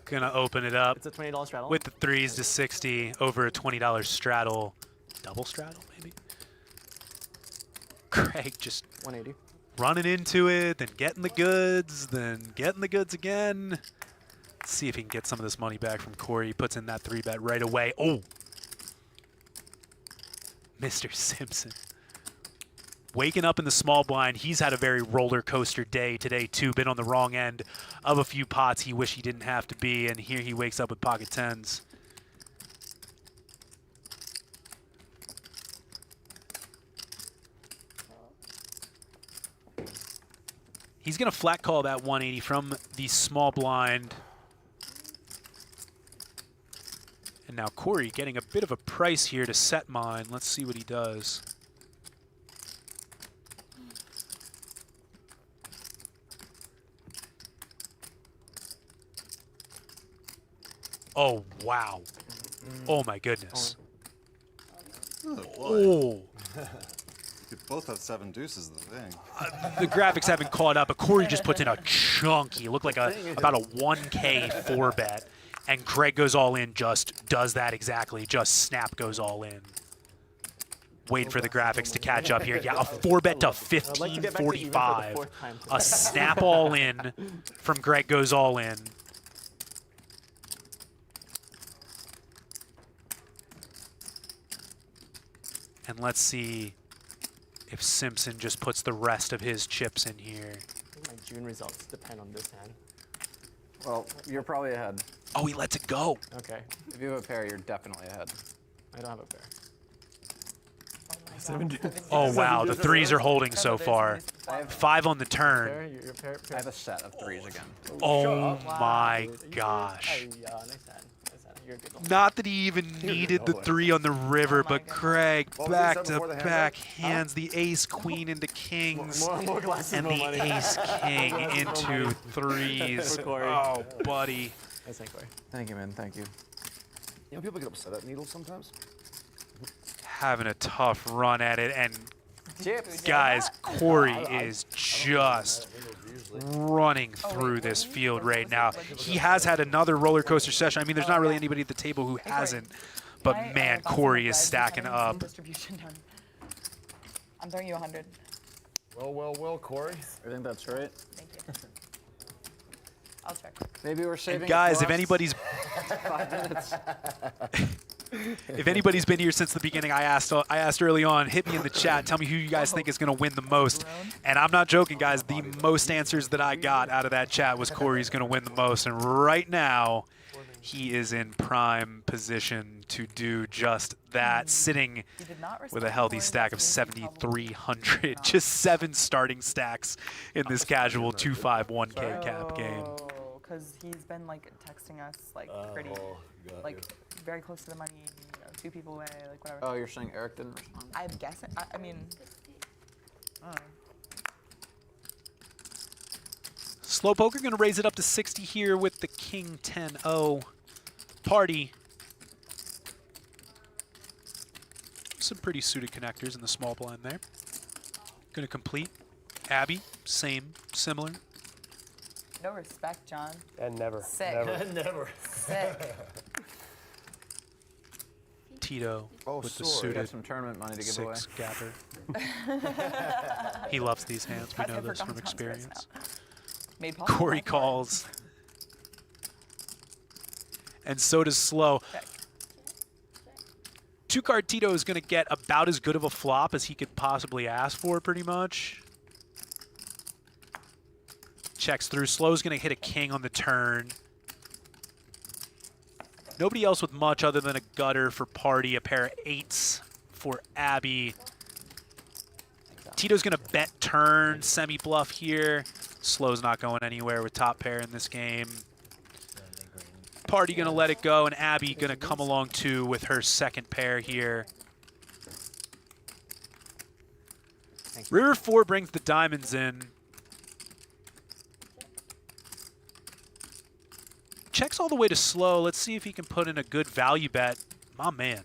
Gonna open it up. It's a $20 straddle. With the 3s to 60 over a $20 straddle. Double straddle, maybe? Greg just 180. Running into it, then getting the goods, then getting the goods again. Let's see if he can get some of this money back from Corey. He puts in that 3-bet right away. Oh! Mr. Simpson. waking up in the small blind. He's had a very roller coaster day today, too. Been on the wrong end of a few pots he wished he didn't have to be, and here he wakes up with pocket tens. He's going to flat call that 180 from the small blind. And now Corey getting a bit of a price here to set mine. Let's see what he does. Oh, wow. Oh, my goodness. Oh, boy. Oh. You both have 7 deuces, the thing. The graphics haven't caught up, but Corey just puts in a chunky, looked like about a 1K 4-bet. And Greg goes all in, just does that exactly. Just snap goes all in. Wait for the graphics to catch up here. Yeah, a 4-bet to 15.45. A snap all in from Greg goes all in. And let's see if Simpson just puts the rest of his chips in here. My June results depend on this hand. Well, you're probably ahead. Oh, he lets it go. Okay. If you have a pair, you're definitely ahead. I don't have a pair. Oh, wow. The threes are holding so far. 5 on the turn. I have a set of threes again. Oh, my gosh. Not that he even needed the 3 on the river, but Greg back-to-back hands the ace-queen into kings and the ace-king into threes. Oh, buddy. Thank you, man. Thank you. You know, people get upset at needles sometimes. Having a tough run at it, and guys, Corey is just running through this field right now. He has had another roller coaster session. I mean, there's not really anybody at the table who hasn't, but man, Corey is stacking up. I'm throwing you 100. Well, Corey. I think that's right. Thank you. I'll check. Maybe we're saving. And guys, if the anybody's 5 minutes. if anybody's been here since the beginning, I asked early on, hit me in the chat, tell me who you guys think is going to win the most. And I'm not joking, guys. The most answers that I got out of that chat was Corey's going to win the most. And right now, he is in prime position to do just that, sitting with a healthy stack of 7,300. Just 7 starting stacks in this casual 2-5 1K cap game. Because he's been like texting us like pretty, like very close to the money, you know, 2 people away, like whatever. Oh, you're saying Eric didn't respond? I'm guessing. I mean, I don't know. Slow Poker going to raise it up to 60 here with the King 10-0 party. Some pretty suited connectors in the small blind there. Going to complete. Abby, same, similar. No respect, John. And never. Sick. Never. Sick. Tito with the suited. Got some tournament money to give away. 6 gapper. He loves these hands. We know this from experience. Corey calls. And so does Slow. 2-card Tito is going to get about as good of a flop as he could possibly ask for, pretty much. Checks through. Slow's going to hit a king on the turn. Nobody else with much other than a gutter for party, a pair of 8s for Abby. Tito's going to bet turn, semi-bluff here. Slow's not going anywhere with top pair in this game. Party going to let it go, and Abby going to come along too with her second pair here. River 4 brings the diamonds in. Checks all the way to Slow. Let's see if he can put in a good value bet. My man.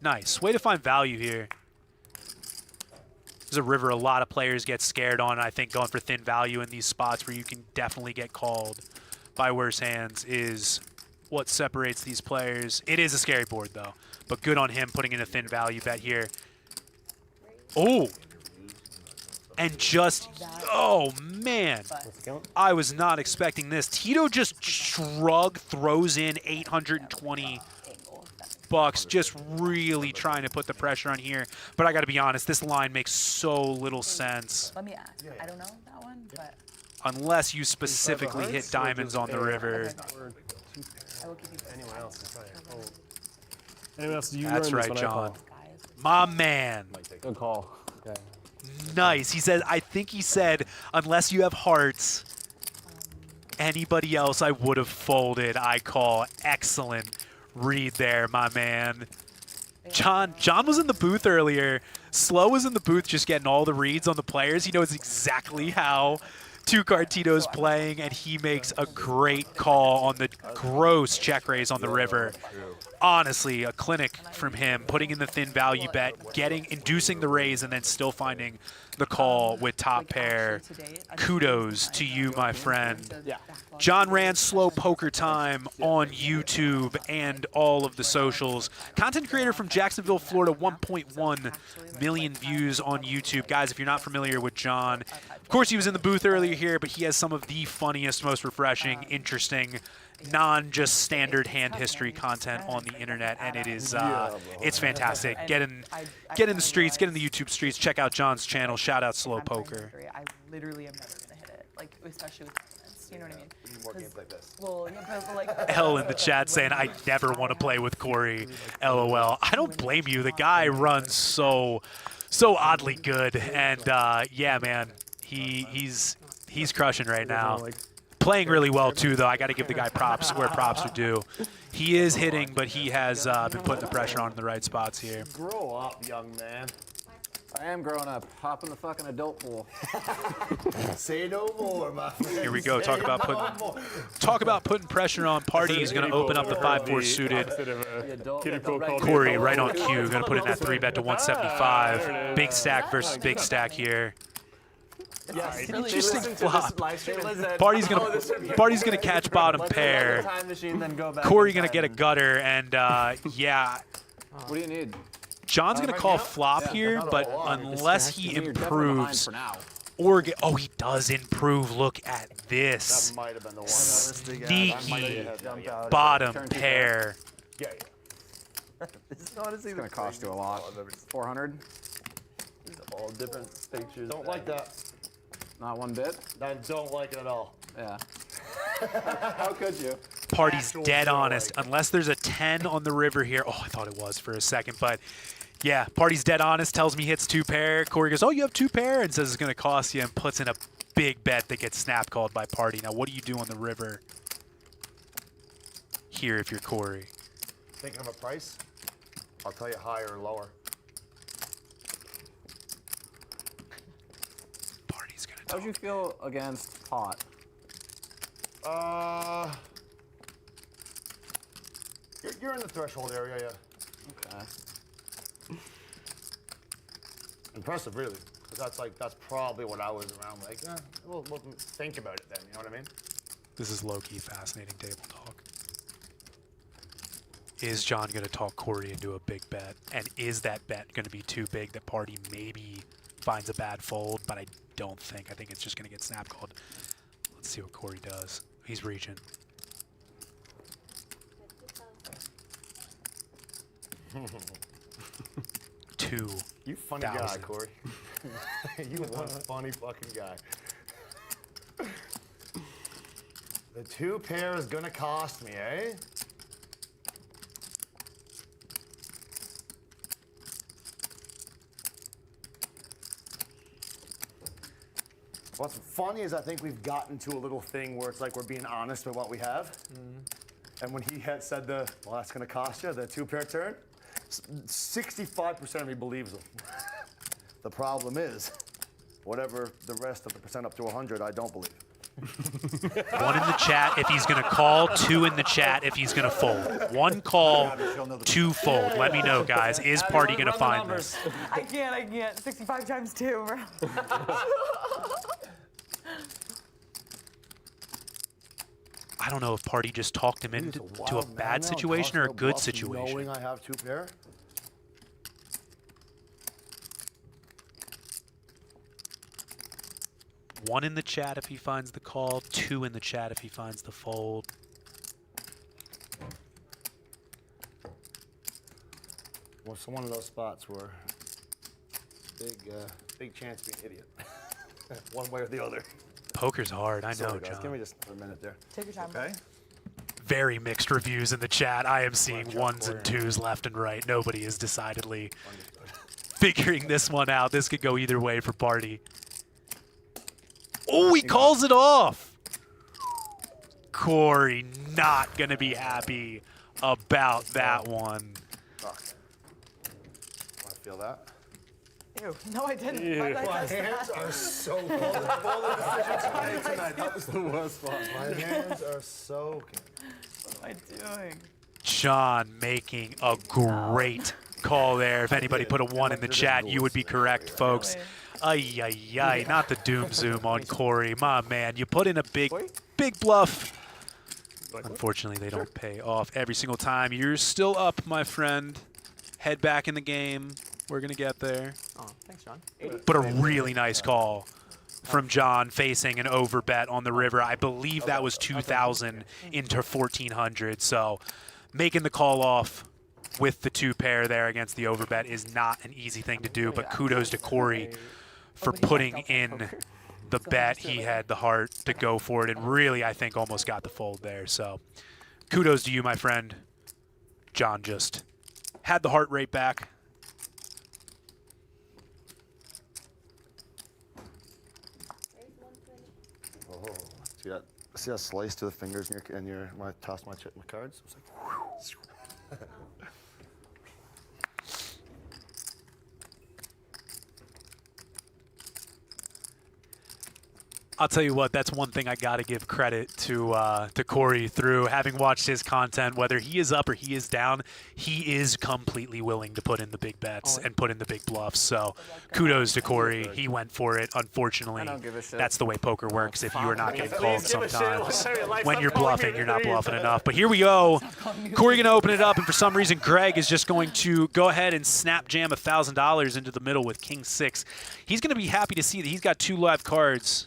Nice. Way to find value here. This is a river a lot of players get scared on. I think going for thin value in these spots where you can definitely get called by worse hands is what separates these players. It is a scary board, though. But good on him putting in a thin value bet here. Oh! And just, oh, man. I was not expecting this. Tito just shrug, throws in 820 bucks, just really trying to put the pressure on here. But I got to be honest, this line makes so little sense. Let me ask. I don't know that one, but Unless you specifically hit diamonds on the river. Anyone else? Anyone else? That's right, John. My man. Good call. Okay. Nice. He said, I think he said, unless you have hearts, anybody else I would have folded. I call. Excellent read there, my man. John was in the booth earlier. Slow was in the booth just getting all the reads on the players. He knows exactly how two-card Tito's playing, and he makes a great call on the gross check raise on the river. Honestly, a clinic from him, putting in the thin value bet, inducing the raise, and then still finding the call with top pair. Kudos to you, my friend. John ran Slow Poker Time on YouTube and all of the socials. Content creator from Jacksonville, Florida, 1.1 million views on YouTube. Guys, if you're not familiar with John, of course he was in the booth earlier here, but he has some of the funniest, most refreshing, interesting, non-just standard hand history content on the internet, and it is it's fantastic. Get in the streets, get in the YouTube streets, check out John's channel. Shout out Slow Poker. I literally am never gonna hit it, like especially with tournaments. You know what I mean? We need more games like this. Well, yeah, but like L in the chat saying I never want to play with Corey. LOL. I don't blame you. The guy runs so oddly good, and yeah, man, he's crushing right now. Playing really well, too, though. I got to give the guy props where props are due. He is hitting, but he has been putting the pressure on in the right spots here. Grow up, young man. I am growing up. Hop in the fucking adult pool. Say no more, my friend. Here we go. Talk about putting pressure on. Party. He's going to open up the 5-4 suited. Corey right on cue. Going to put in that 3-bet to 175. Big stack versus big stack here. Yes, interesting flop. Party's gonna catch bottom pair. Corey gonna get a gutter, and yeah. What do you need? John's gonna call flop here, but unless he improves, or he does improve. Look at this sneaky bottom pair. This is honestly gonna cost you a lot. 400. All different stages. Don't like that. Not one bit? I don't like it at all. Yeah. How could you? Party's dead honest. Unless there's a 10 on the river here. Oh, I thought it was for a second, but yeah, Party's dead honest. Tells me hits 2 pair. Corey goes, oh, you have 2 pair, and says it's going to cost you, and puts in a big bet that gets snap called by Party. Now, what do you do on the river here if you're Corey? Thinking of a price? I'll tell you higher or lower. How would you feel against pot? You're in the threshold area, yeah. Okay. Impressive, really. Because that's probably what I was around like. We'll think about it then. You know what I mean? This is low-key fascinating table talk. Is John going to talk Corey into a big bet? And is that bet going to be too big that Party maybe finds a bad fold? But I don't think. I think it's just going to get snap called. Let's see what Corey does. He's reaching. Two. You funny guy, Corey. You one funny fucking guy. The 2 pair is gonna cost me, eh? What's funny is I think we've gotten to a little thing where it's like we're being honest with what we have. And when he had said well, that's going to cost you, the 2-pair turn, 65% of me believes him. The problem is, whatever the rest of the percent up to 100, I don't believe. 1 in the chat if he's going to call, 2 in the chat if he's going to fold. 1 call, 2 fold. Let me know, guys. Is Party going to find this? I can't. 65 times 2, bro. I don't know if Party just talked him into a bad situation or a good situation. Knowing I have 2 pair. One in the chat if he finds the call, 2 in the chat if he finds the fold. was one of those spots where big chance to be an idiot. One way or the other. Poker's hard, I know, Sorry, guys. John. Give me just a minute there. Take your time. Okay. Very mixed reviews in the chat. I am seeing ones and twos left and right. Nobody is decidedly figuring this one out. This could go either way for Party. Oh, he calls it off. Corey not going to be happy about that one. Want to feel that? Ew. No, I didn't. Ew. My My hands are so cold. All the decisions I made tonight, that was the worst part. My hands are soaking. What am I doing? John making a great call there. If anybody put a 1 in the chat, you would be correct, folks. Ay, ay, ay. Not the doom zoom on Corey. My man, you put in a big bluff. Unfortunately, they don't pay off every single time. You're still up, my friend. Head back in the game. We're going to get there. Oh, thanks, John. But a really nice call from John facing an overbet on the river. I believe that was 2,000 into 1,400. So making the call off with the 2 pair there against the overbet is not an easy thing to do. But kudos to Corey for putting in the bet. He had the heart to go for it and really, I think, almost got the fold there. So kudos to you, my friend. John just had the heart rate back. See that slice to the fingers in your when I tossed my cards? It was like, I'll tell you what, that's one thing I got to give credit to Corey through having watched his content. Whether he is up or he is down, he is completely willing to put in the big bets and put in the big bluffs. So kudos to Corey. He went for it. Unfortunately, that's the way poker works. If you are not getting called sometimes, when you're bluffing, you're not bluffing enough. But here we go. Corey going to open it up, and for some reason, Greg is just going to go ahead and snap jam $1,000 into the middle with King 6. He's going to be happy to see that he's got 2 live cards.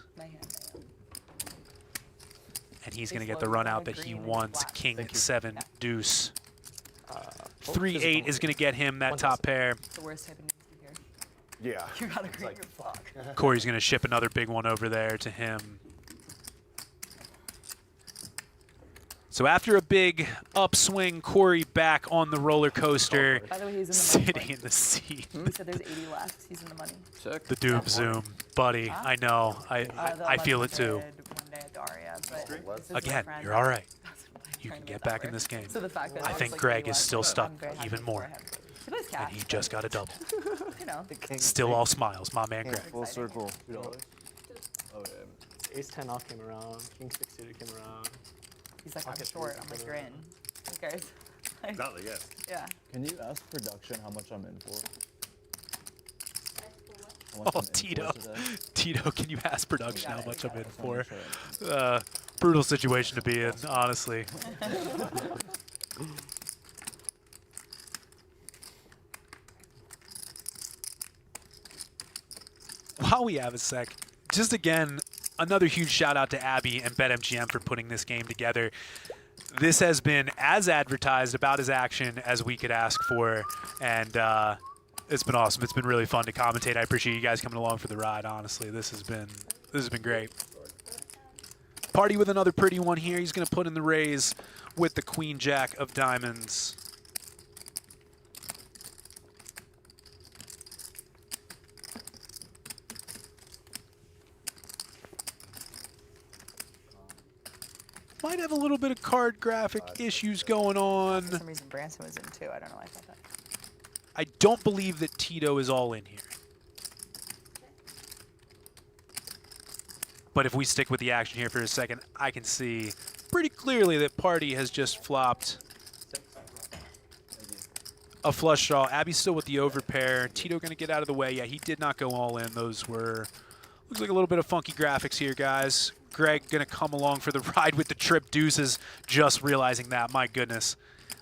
And he's going to get the run out that he wants. King 7 deuce. 3-8 is going to get him that top pair. The worst type of news here. Yeah. You gotta green your block. Corey's going to ship another big one over there to him. So after a big upswing, Corey back on the roller coaster, By the way, he's in the sitting in the seat. He said there's 80 left. He's in the money. The doom zoom, buddy. I know. I feel it too. One day at Aria, but this is Again, my friend. you're all right. That's what I'm You trying can to get that back in work. this game. So the fact that I it's think like Greg 80 is left, still I'm stuck very happy even for more. him. He plays cash. And he just got a double. You know. Still all smiles, my man Greg. Full circle. Oh, yeah. Ace 10 off came around. King 6 suited came around. He's like, I'm short. I'm like, you're in. Who cares? Like, Not like yes. yeah. Can you ask production how much I'm in for? Oh, Tito. Tito, can you ask production how much I'm in for? Brutal situation to be in, honestly. While we have a sec, just again, another huge shout out to Abby and BetMGM for putting this game together. This has been as advertised, about as action as we could ask for, and it's been awesome. It's been really fun to commentate. I appreciate you guys coming along for the ride. Honestly, this has been great. Party with another pretty one here. He's going to put in the raise with the Queen Jack of Diamonds. Might have a little bit of card graphic issues going on. For some reason, Brantzen was in too. I don't know why I thought that. I don't believe that Tito is all in here. But if we stick with the action here for a second, I can see pretty clearly that Party has just flopped a flush draw. Abby's still with the overpair. Tito going to get out of the way. Yeah, he did not go all in. Those were, looks like a little bit of funky graphics here, guys. Greg going to come along for the ride with the trip deuces, just realizing that. My goodness.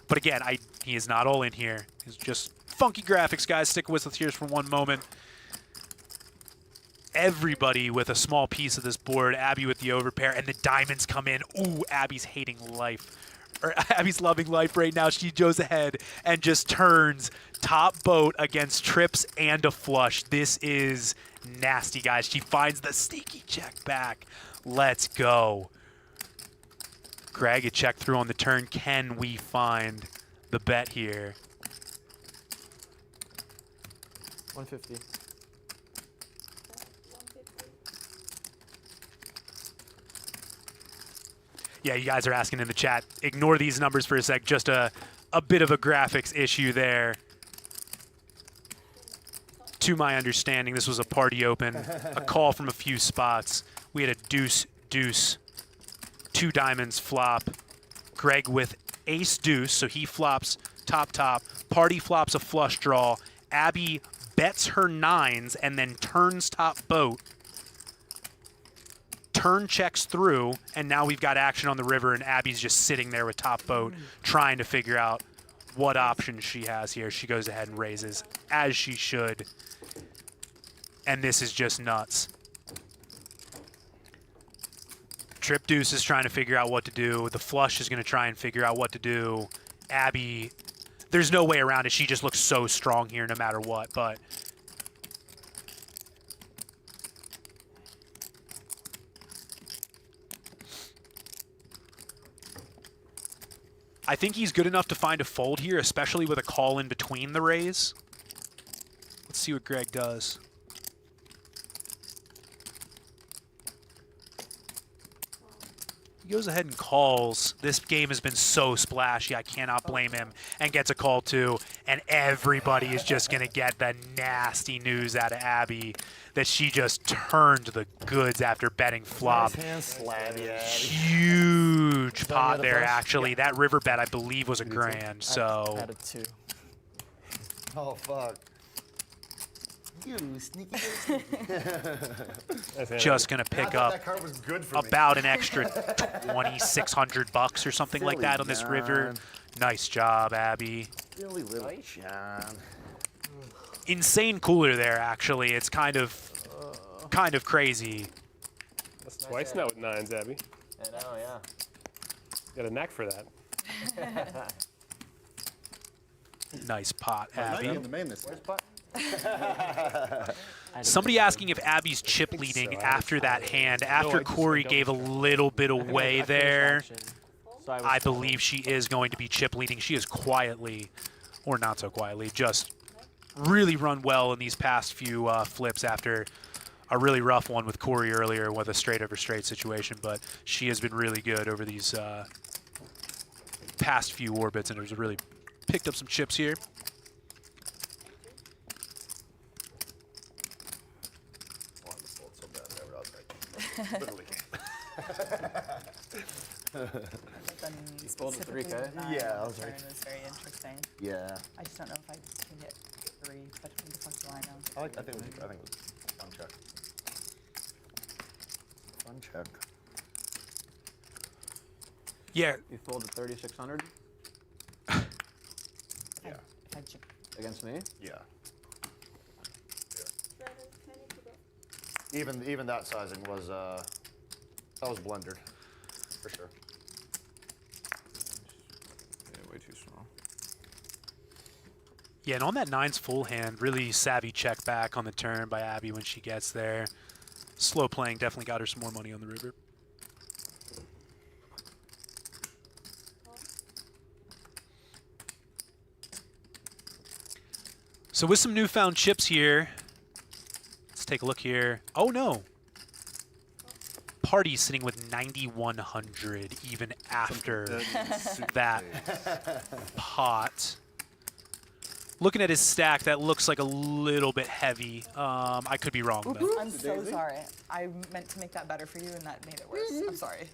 But again, he is not all in here. It's just funky graphics, guys. Stick with us here for one moment. Everybody with a small piece of this board. Abby with the overpair, and the diamonds come in. Ooh, Abby's hating life or Abby's loving life right now. She goes ahead and just turns top boat against trips and a flush. This is nasty, guys. She finds the sneaky check back. Let's go. Greg, a check through on the turn. Can we find the bet here? 150. Yeah, you guys are asking in the chat. Ignore these numbers for a sec. Just a bit of a graphics issue there. To my understanding, this was a party open, a call from a few spots. We had a deuce, deuce, 2 diamonds flop. Greg with ace deuce, so he flops top, top. Party flops a flush draw. Abby bets her 9s and then turns top boat. Turn checks through, and now we've got action on the river, and Abby's just sitting there with top boat trying to figure out what options she has here. She goes ahead and raises, as she should. And this is just nuts. Trip deuce is trying to figure out what to do. The flush is going to try and figure out what to do. Abby, there's no way around it. She just looks so strong here no matter what, but I think he's good enough to find a fold here, especially with a call in between the raise. Let's see what Greg does. He goes ahead and calls. This game has been so splashy, I cannot blame him, and gets a call too. And everybody is just going to get the nasty news out of Abby that she just turned the goods after betting flop. Huge pot there, actually. That river bet, I believe, was a grand, so. Added 2. Oh, fuck. You sneaky. Just gonna pick up about an extra $2,600 or something like that on this river. Nice job, Abby. Really little John. Insane cooler there, actually. It's kind of crazy. That's twice now with 9s, Abby. I know, yeah. Got a knack for that. Nice pot, Abby. In the main this Somebody asking if Abby's chip leading after that hand. After Corey gave a little bit away there, I believe she is going to be chip leading. She is quietly, or not so quietly, just really run well in these past few flips after a really rough one with Corey earlier with a straight over straight situation. But she has been really good over these past few orbits and has really picked up some chips here. Literally. You folded 3K? Yeah, I was like, It was very interesting. yeah. I just don't know if I can get 3, but who the fuck do I know? I think it was fun check. Fun check. Yeah. You folded 3,600? Yeah. Against me? Yeah. Even that sizing was that was blundered, for sure. Yeah, way too small. Yeah, and on that 9s full hand, really savvy check back on the turn by Abby when she gets there. Slow playing definitely got her some more money on the river. So with some newfound chips here, let's take a look here. Oh no. Party's sitting with 9,100 even after that pot. Looking at his stack, that looks like a little bit heavy. I could be wrong, though. I'm so sorry. I meant to make that better for you, and that made it worse. I'm sorry.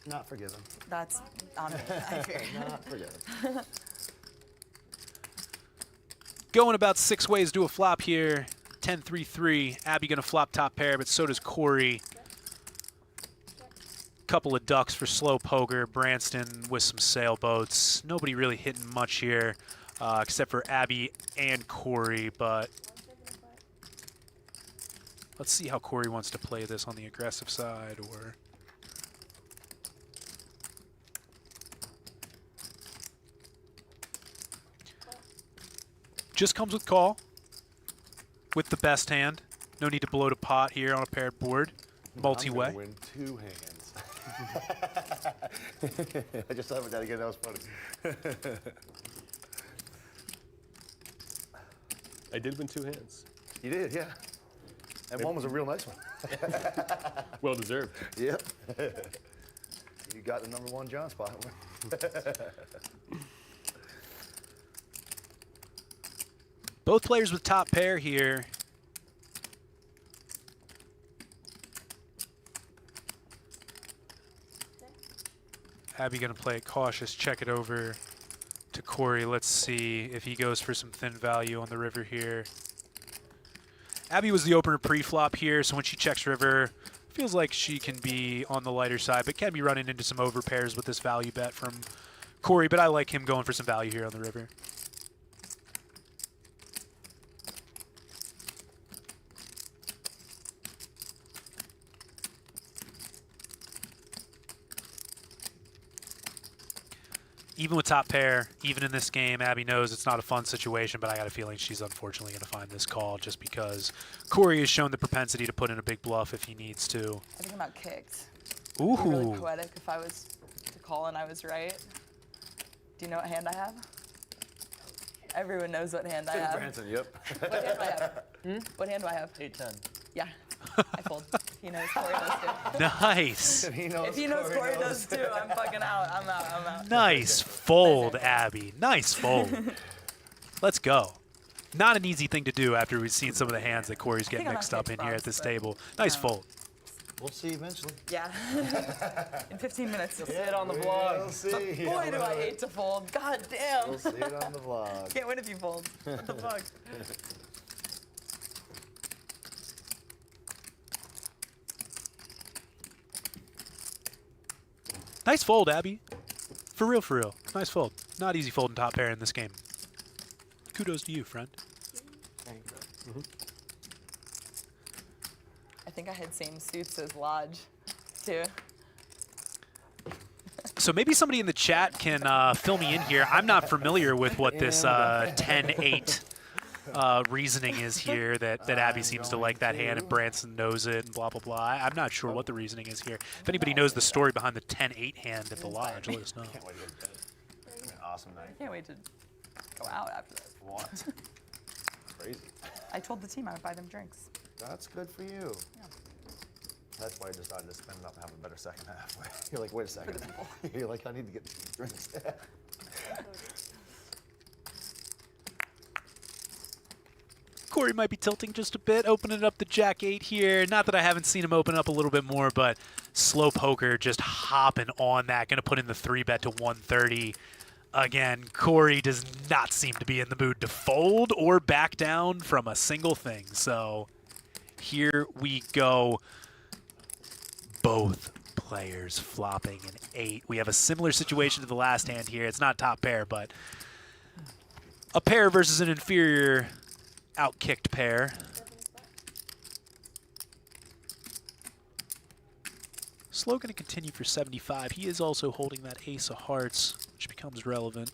Not forgiven. That's on me. I fear. Not forgiven. Going about 6 ways to a flop here. 10-3-3. Abby gonna flop top pair, but so does Corey. Couple of ducks for slow poker. Brantzen with some sailboats. Nobody really hitting much here, except for Abby and Corey, but let's see how Corey wants to play this on the aggressive side, or Just comes with call with the best hand. No need to blow to pot here on a paired board. Multi-way. I'm gonna win 2 hands. I just thought about that again. That was funny. I did win 2 hands. You did, yeah. And one was a real nice one. Well deserved. Yep. You got the #1 John spot. Both players with top pair here. Abby gonna play it cautious, check it over to Corey. Let's see if he goes for some thin value on the river here. Abby was the opener pre-flop here, so when she checks river, feels like she can be on the lighter side, but can be running into some over pairs with this value bet from Corey, but I like him going for some value here on the river. Even with top pair, even in this game, Abby knows it's not a fun situation, but I got a feeling she's unfortunately going to find this call just because Corey has shown the propensity to put in a big bluff if he needs to. I think I'm out kicked. Ooh. It'd be really poetic if I was to call and I was right. Do you know what hand I have? Everyone knows what hand I have. Brantzen, yep. What hand do I have? What hand do I have? 8-10. Yeah, I fold. He knows Corey does too. Nice. If he knows Corey does too, I'm fucking out. I'm out. Nice fold, Abby. Nice fold. Let's go. Not an easy thing to do after we've seen some of the hands that Corey's getting mixed up in here at this table. Nice fold. We'll see eventually. Yeah. In 15 minutes, you'll see it on the vlog. We'll see. Boy, do I hate to fold. God damn. We'll see it on the vlog. Can't win if you fold. What the fuck? Nice fold, Abby. For real, for real. Nice fold. Not easy folding top pair in this game. Kudos to you, friend. I think I had same suits as Lodge, too. So maybe somebody in the chat can fill me in here. I'm not familiar with what this 10-8 reasoning is here, that Abby seems to like that hand and Brantzen knows it and blah, blah, blah. I'm not sure what the reasoning is here. If anybody knows the story behind the 10-8 hand at the Lodge, let us know. Can't wait to get to bed. It's gonna be an awesome night. I can't wait to go out after this. What? Crazy. I told the team I would buy them drinks. That's good for you. Yeah. That's why I decided to spend it up and have a better second half. You're like, wait a second. You're like, I need to get drinks. Corey might be tilting just a bit, opening up the Jack-8 here. Not that I haven't seen him open up a little bit more, but slow poker just hopping on that. Going to put in the 3-bet to 130. Again, Corey does not seem to be in the mood to fold or back down from a single thing. So here we go. Both players flopping an 8. We have a similar situation to the last hand here. It's not top pair, but a pair versus an inferior out-kicked pair. Slow going to continue for 75. He is also holding that ace of hearts, which becomes relevant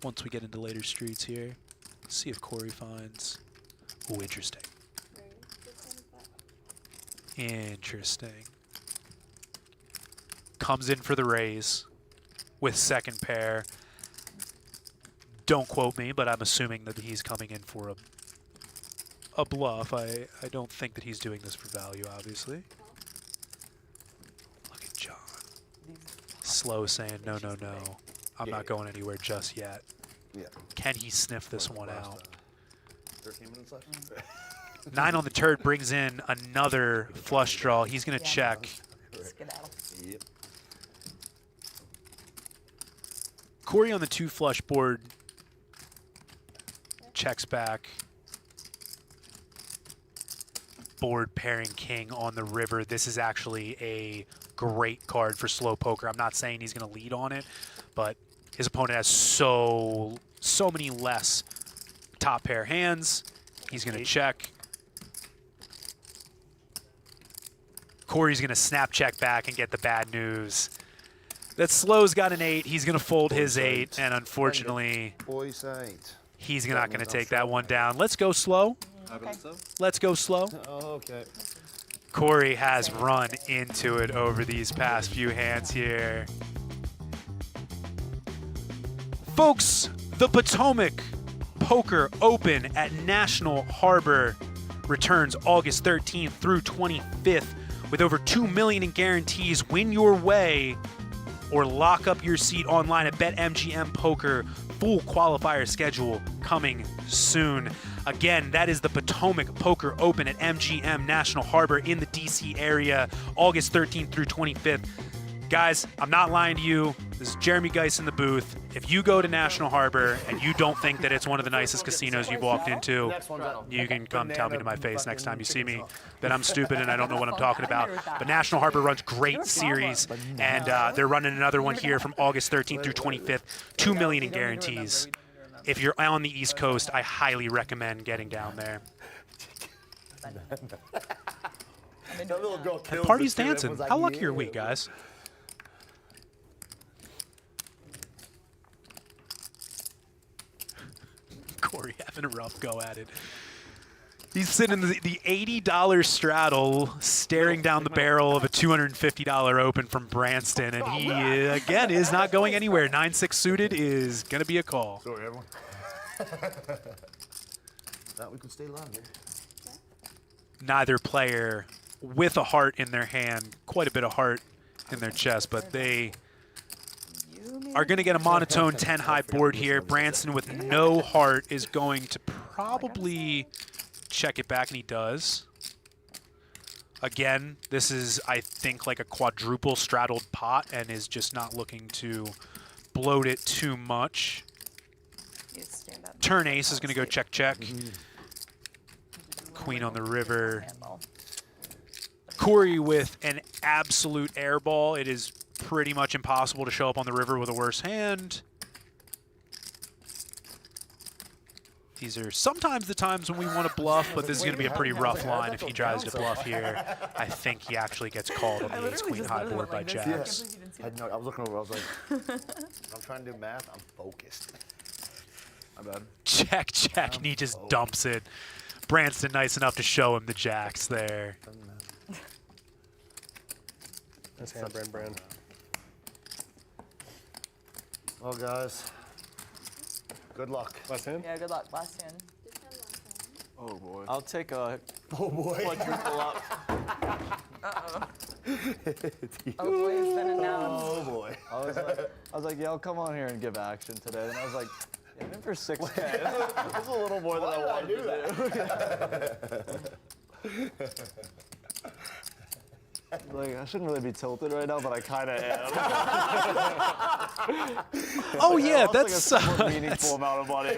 once we get into later streets here. Let's see if Corey finds... Oh, interesting. Interesting. Comes in for the raise with second pair. Don't quote me, but I'm assuming that he's coming in for a bluff. I don't think that he's doing this for value, obviously. Look at John. Slow saying, no, no, no. I'm not going anywhere just yet. Yeah. Can he sniff this one out? 13 minutes left. 9 on the turd brings in another flush draw. He's going to check. Yep. Corey on the 2 flush board checks back. Board pairing king on the river. This is actually a great card for slow poker. I'm not saying he's going to lead on it, but his opponent has so many less top pair hands. He's going to check. Corey's going to snap check back and get the bad news. That Slow's got an 8. He's going to fold his 8, and unfortunately, He's not going to take that one down. Let's go slow. Let's go slow. Okay. Corey has run into it over these past few hands here. Folks, the Potomac Poker Open at National Harbor returns August 13th through 25th with over $2 million in guarantees. Win your way or lock up your seat online at BetMGM Poker. Full qualifier schedule coming soon. Again, that is the Potomac Poker Open at MGM National Harbor in the DC area, August 13th through 25th. Guys, I'm not lying to you. This is Jeremy Geis in the booth. If you go to National Harbor and you don't think that it's one of the nicest casinos you've walked into, you can come tell me to my face next time you see me that I'm stupid and I don't know what I'm talking about. But National Harbor runs great series, and they're running another one here from August 13th through 25th. $2 million in guarantees. If you're on the East Coast, I highly recommend getting down there. And party's dancing. How lucky are we, guys? Corey having a rough go at it. He's sitting in the $80 straddle, staring down the barrel of a $250 open from Brantzen, and he, again, is not going anywhere. 9-6 suited is going to be a call. Sorry, everyone. Thought we could stay live here. Neither player with a heart in their hand, quite a bit of heart in their chest, but they are going to get a monotone 10-high board here. Brantzen with no heart is going to probably check it back, and he does. Again, this is, I think, like a quadruple straddled pot and is just not looking to bloat it too much. Turn ace is going to go check, check. Queen on the river. Corey with an absolute air ball. It is pretty much impossible to show up on the river with a worse hand. These are sometimes the times when we want to bluff, but this is going to be a pretty rough line if he tries to bluff here. I think he actually gets called on the ace-queen high board by jacks. I was looking over, I was like, I'm trying to do math, I'm focused. My bad. Check, check, and he just dumps it. Brantzen nice enough to show him the jacks there. That's hand, Brand. Well, guys, good luck. Last hand? Yeah, good luck. Last hand. Oh, boy. I'll take a oh, boy. quadruple up. Uh-oh. Oh, boy, it's been announced. Oh, boy. I was like, yeah, I'll come on here and give action today. And I was like, yeah, I'm in for 6K. This is a little more than I wanted to do. Like, I shouldn't really be tilted right now, but I kind of am. Oh, yeah, that's like a that's meaningful amount of money.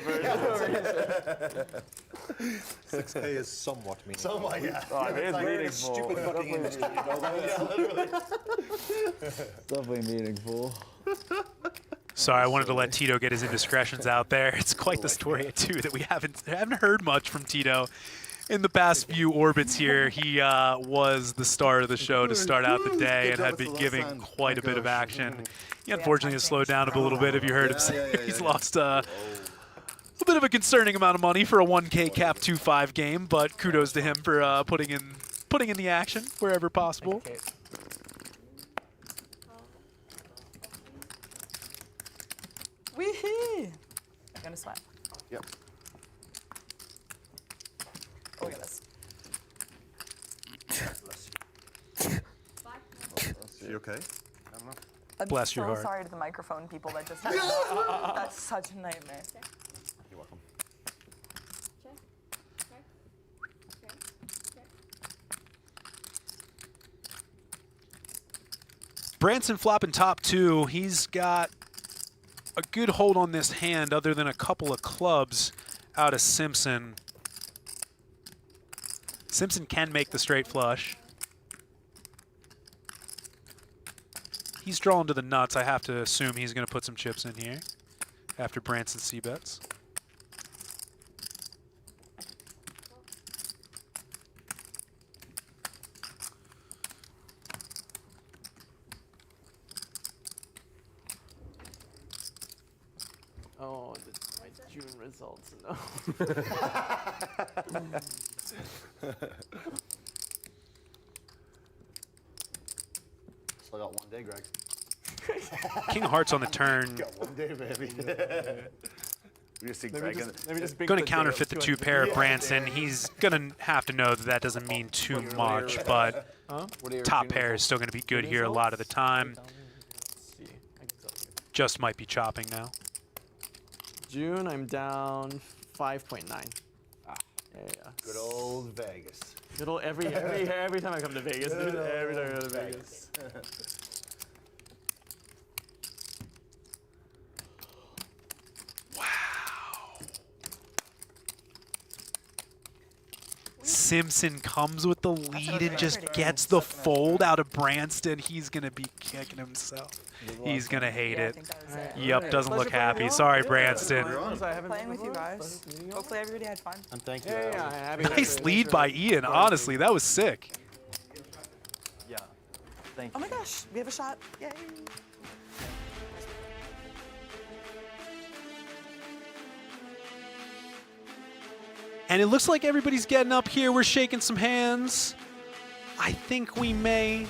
6K is somewhat meaningful. So, yeah. Oh, I mean, it's meaningful. Stupid fucking industry, you know that? Definitely meaningful. Sorry, I wanted to let Tito get his indiscretions out there. It's quite the story, too, that we haven't heard much from Tito in the past few orbits here. He was the star of the show to start out the day and had been giving quite a bit of action. He unfortunately has slowed down a little bit. If you heard him say, he's lost a bit of a concerning amount of money for a 1K cap 2-5 game, but kudos to him for putting in the action wherever possible. Wee-hee! I'm gonna slap. Yep. Oh, look at this. You okay? I'm Bless so your heart. sorry to the microphone people that just that's such a nightmare. You're welcome. Brantzen flopping top two. He's got a good hold on this hand other than a couple of clubs out of Simpson. Simpson can make the straight flush. He's drawn to the nuts. I have to assume he's going to put some chips in here after Brantzen c-bets. Oh, my June results. No. Still got 1 day, Greg. King of Hearts on the turn. Got 1 day, baby. We just see Greg. Going to counterfeit the 2 pair of Brantzen. He's going to have to know that that doesn't mean too much, but top pair is still going to be good here a lot of the time. Just might be chopping now. June, I'm down 5.9. Yeah. Good old Vegas. Good old every time I come to Vegas, dude. Every time I go to Vegas. Simpson comes with the lead and just gets the fold out of Brantzen. He's going to be kicking himself. He's going to hate it. Yep, doesn't look happy. Sorry, Brantzen. Playing with you guys. Hopefully everybody had fun. And thank you. Nice lead by Ian, honestly. That was sick. Yeah. Thank you. Oh my gosh, we have a shot. Yay. And it looks like everybody's getting up here. We're shaking some hands. I think we may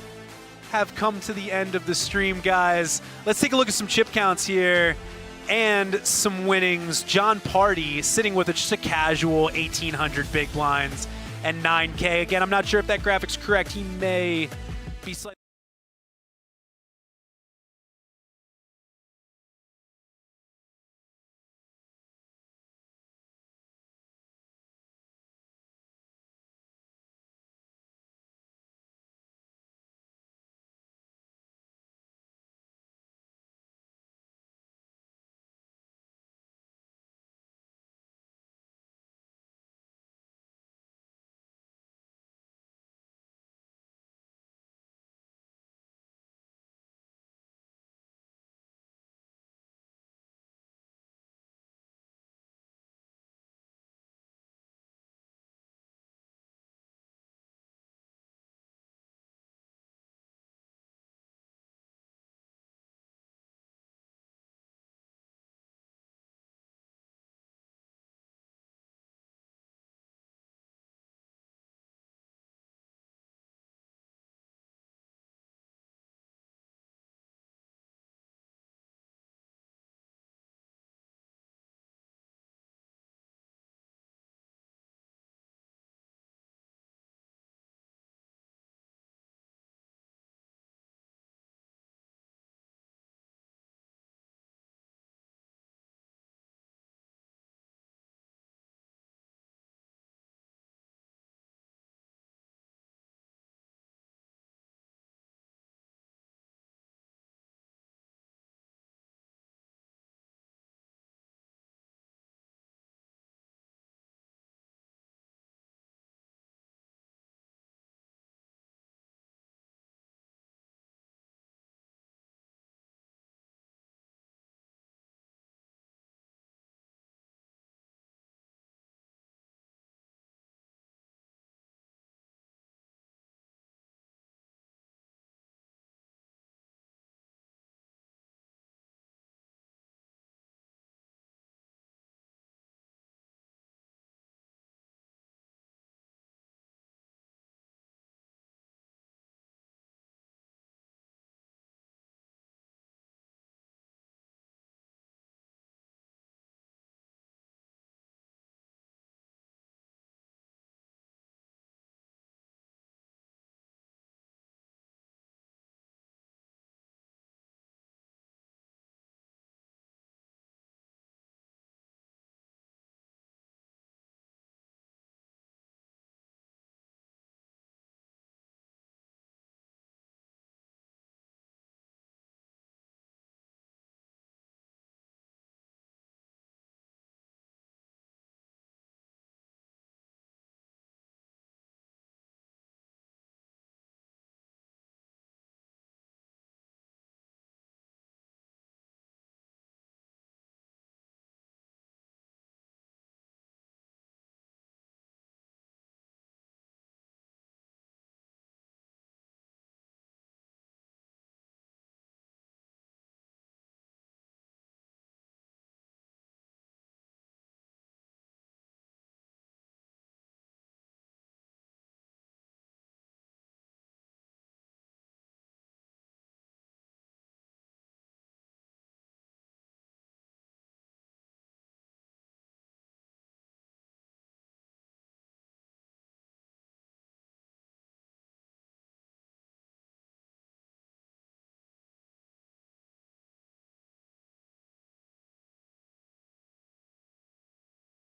have come to the end of the stream, guys. Let's take a look at some chip counts here and some winnings. John Party sitting with just a casual 1,800 big blinds and 9K. Again, I'm not sure if that graphic's correct. He may be slightly...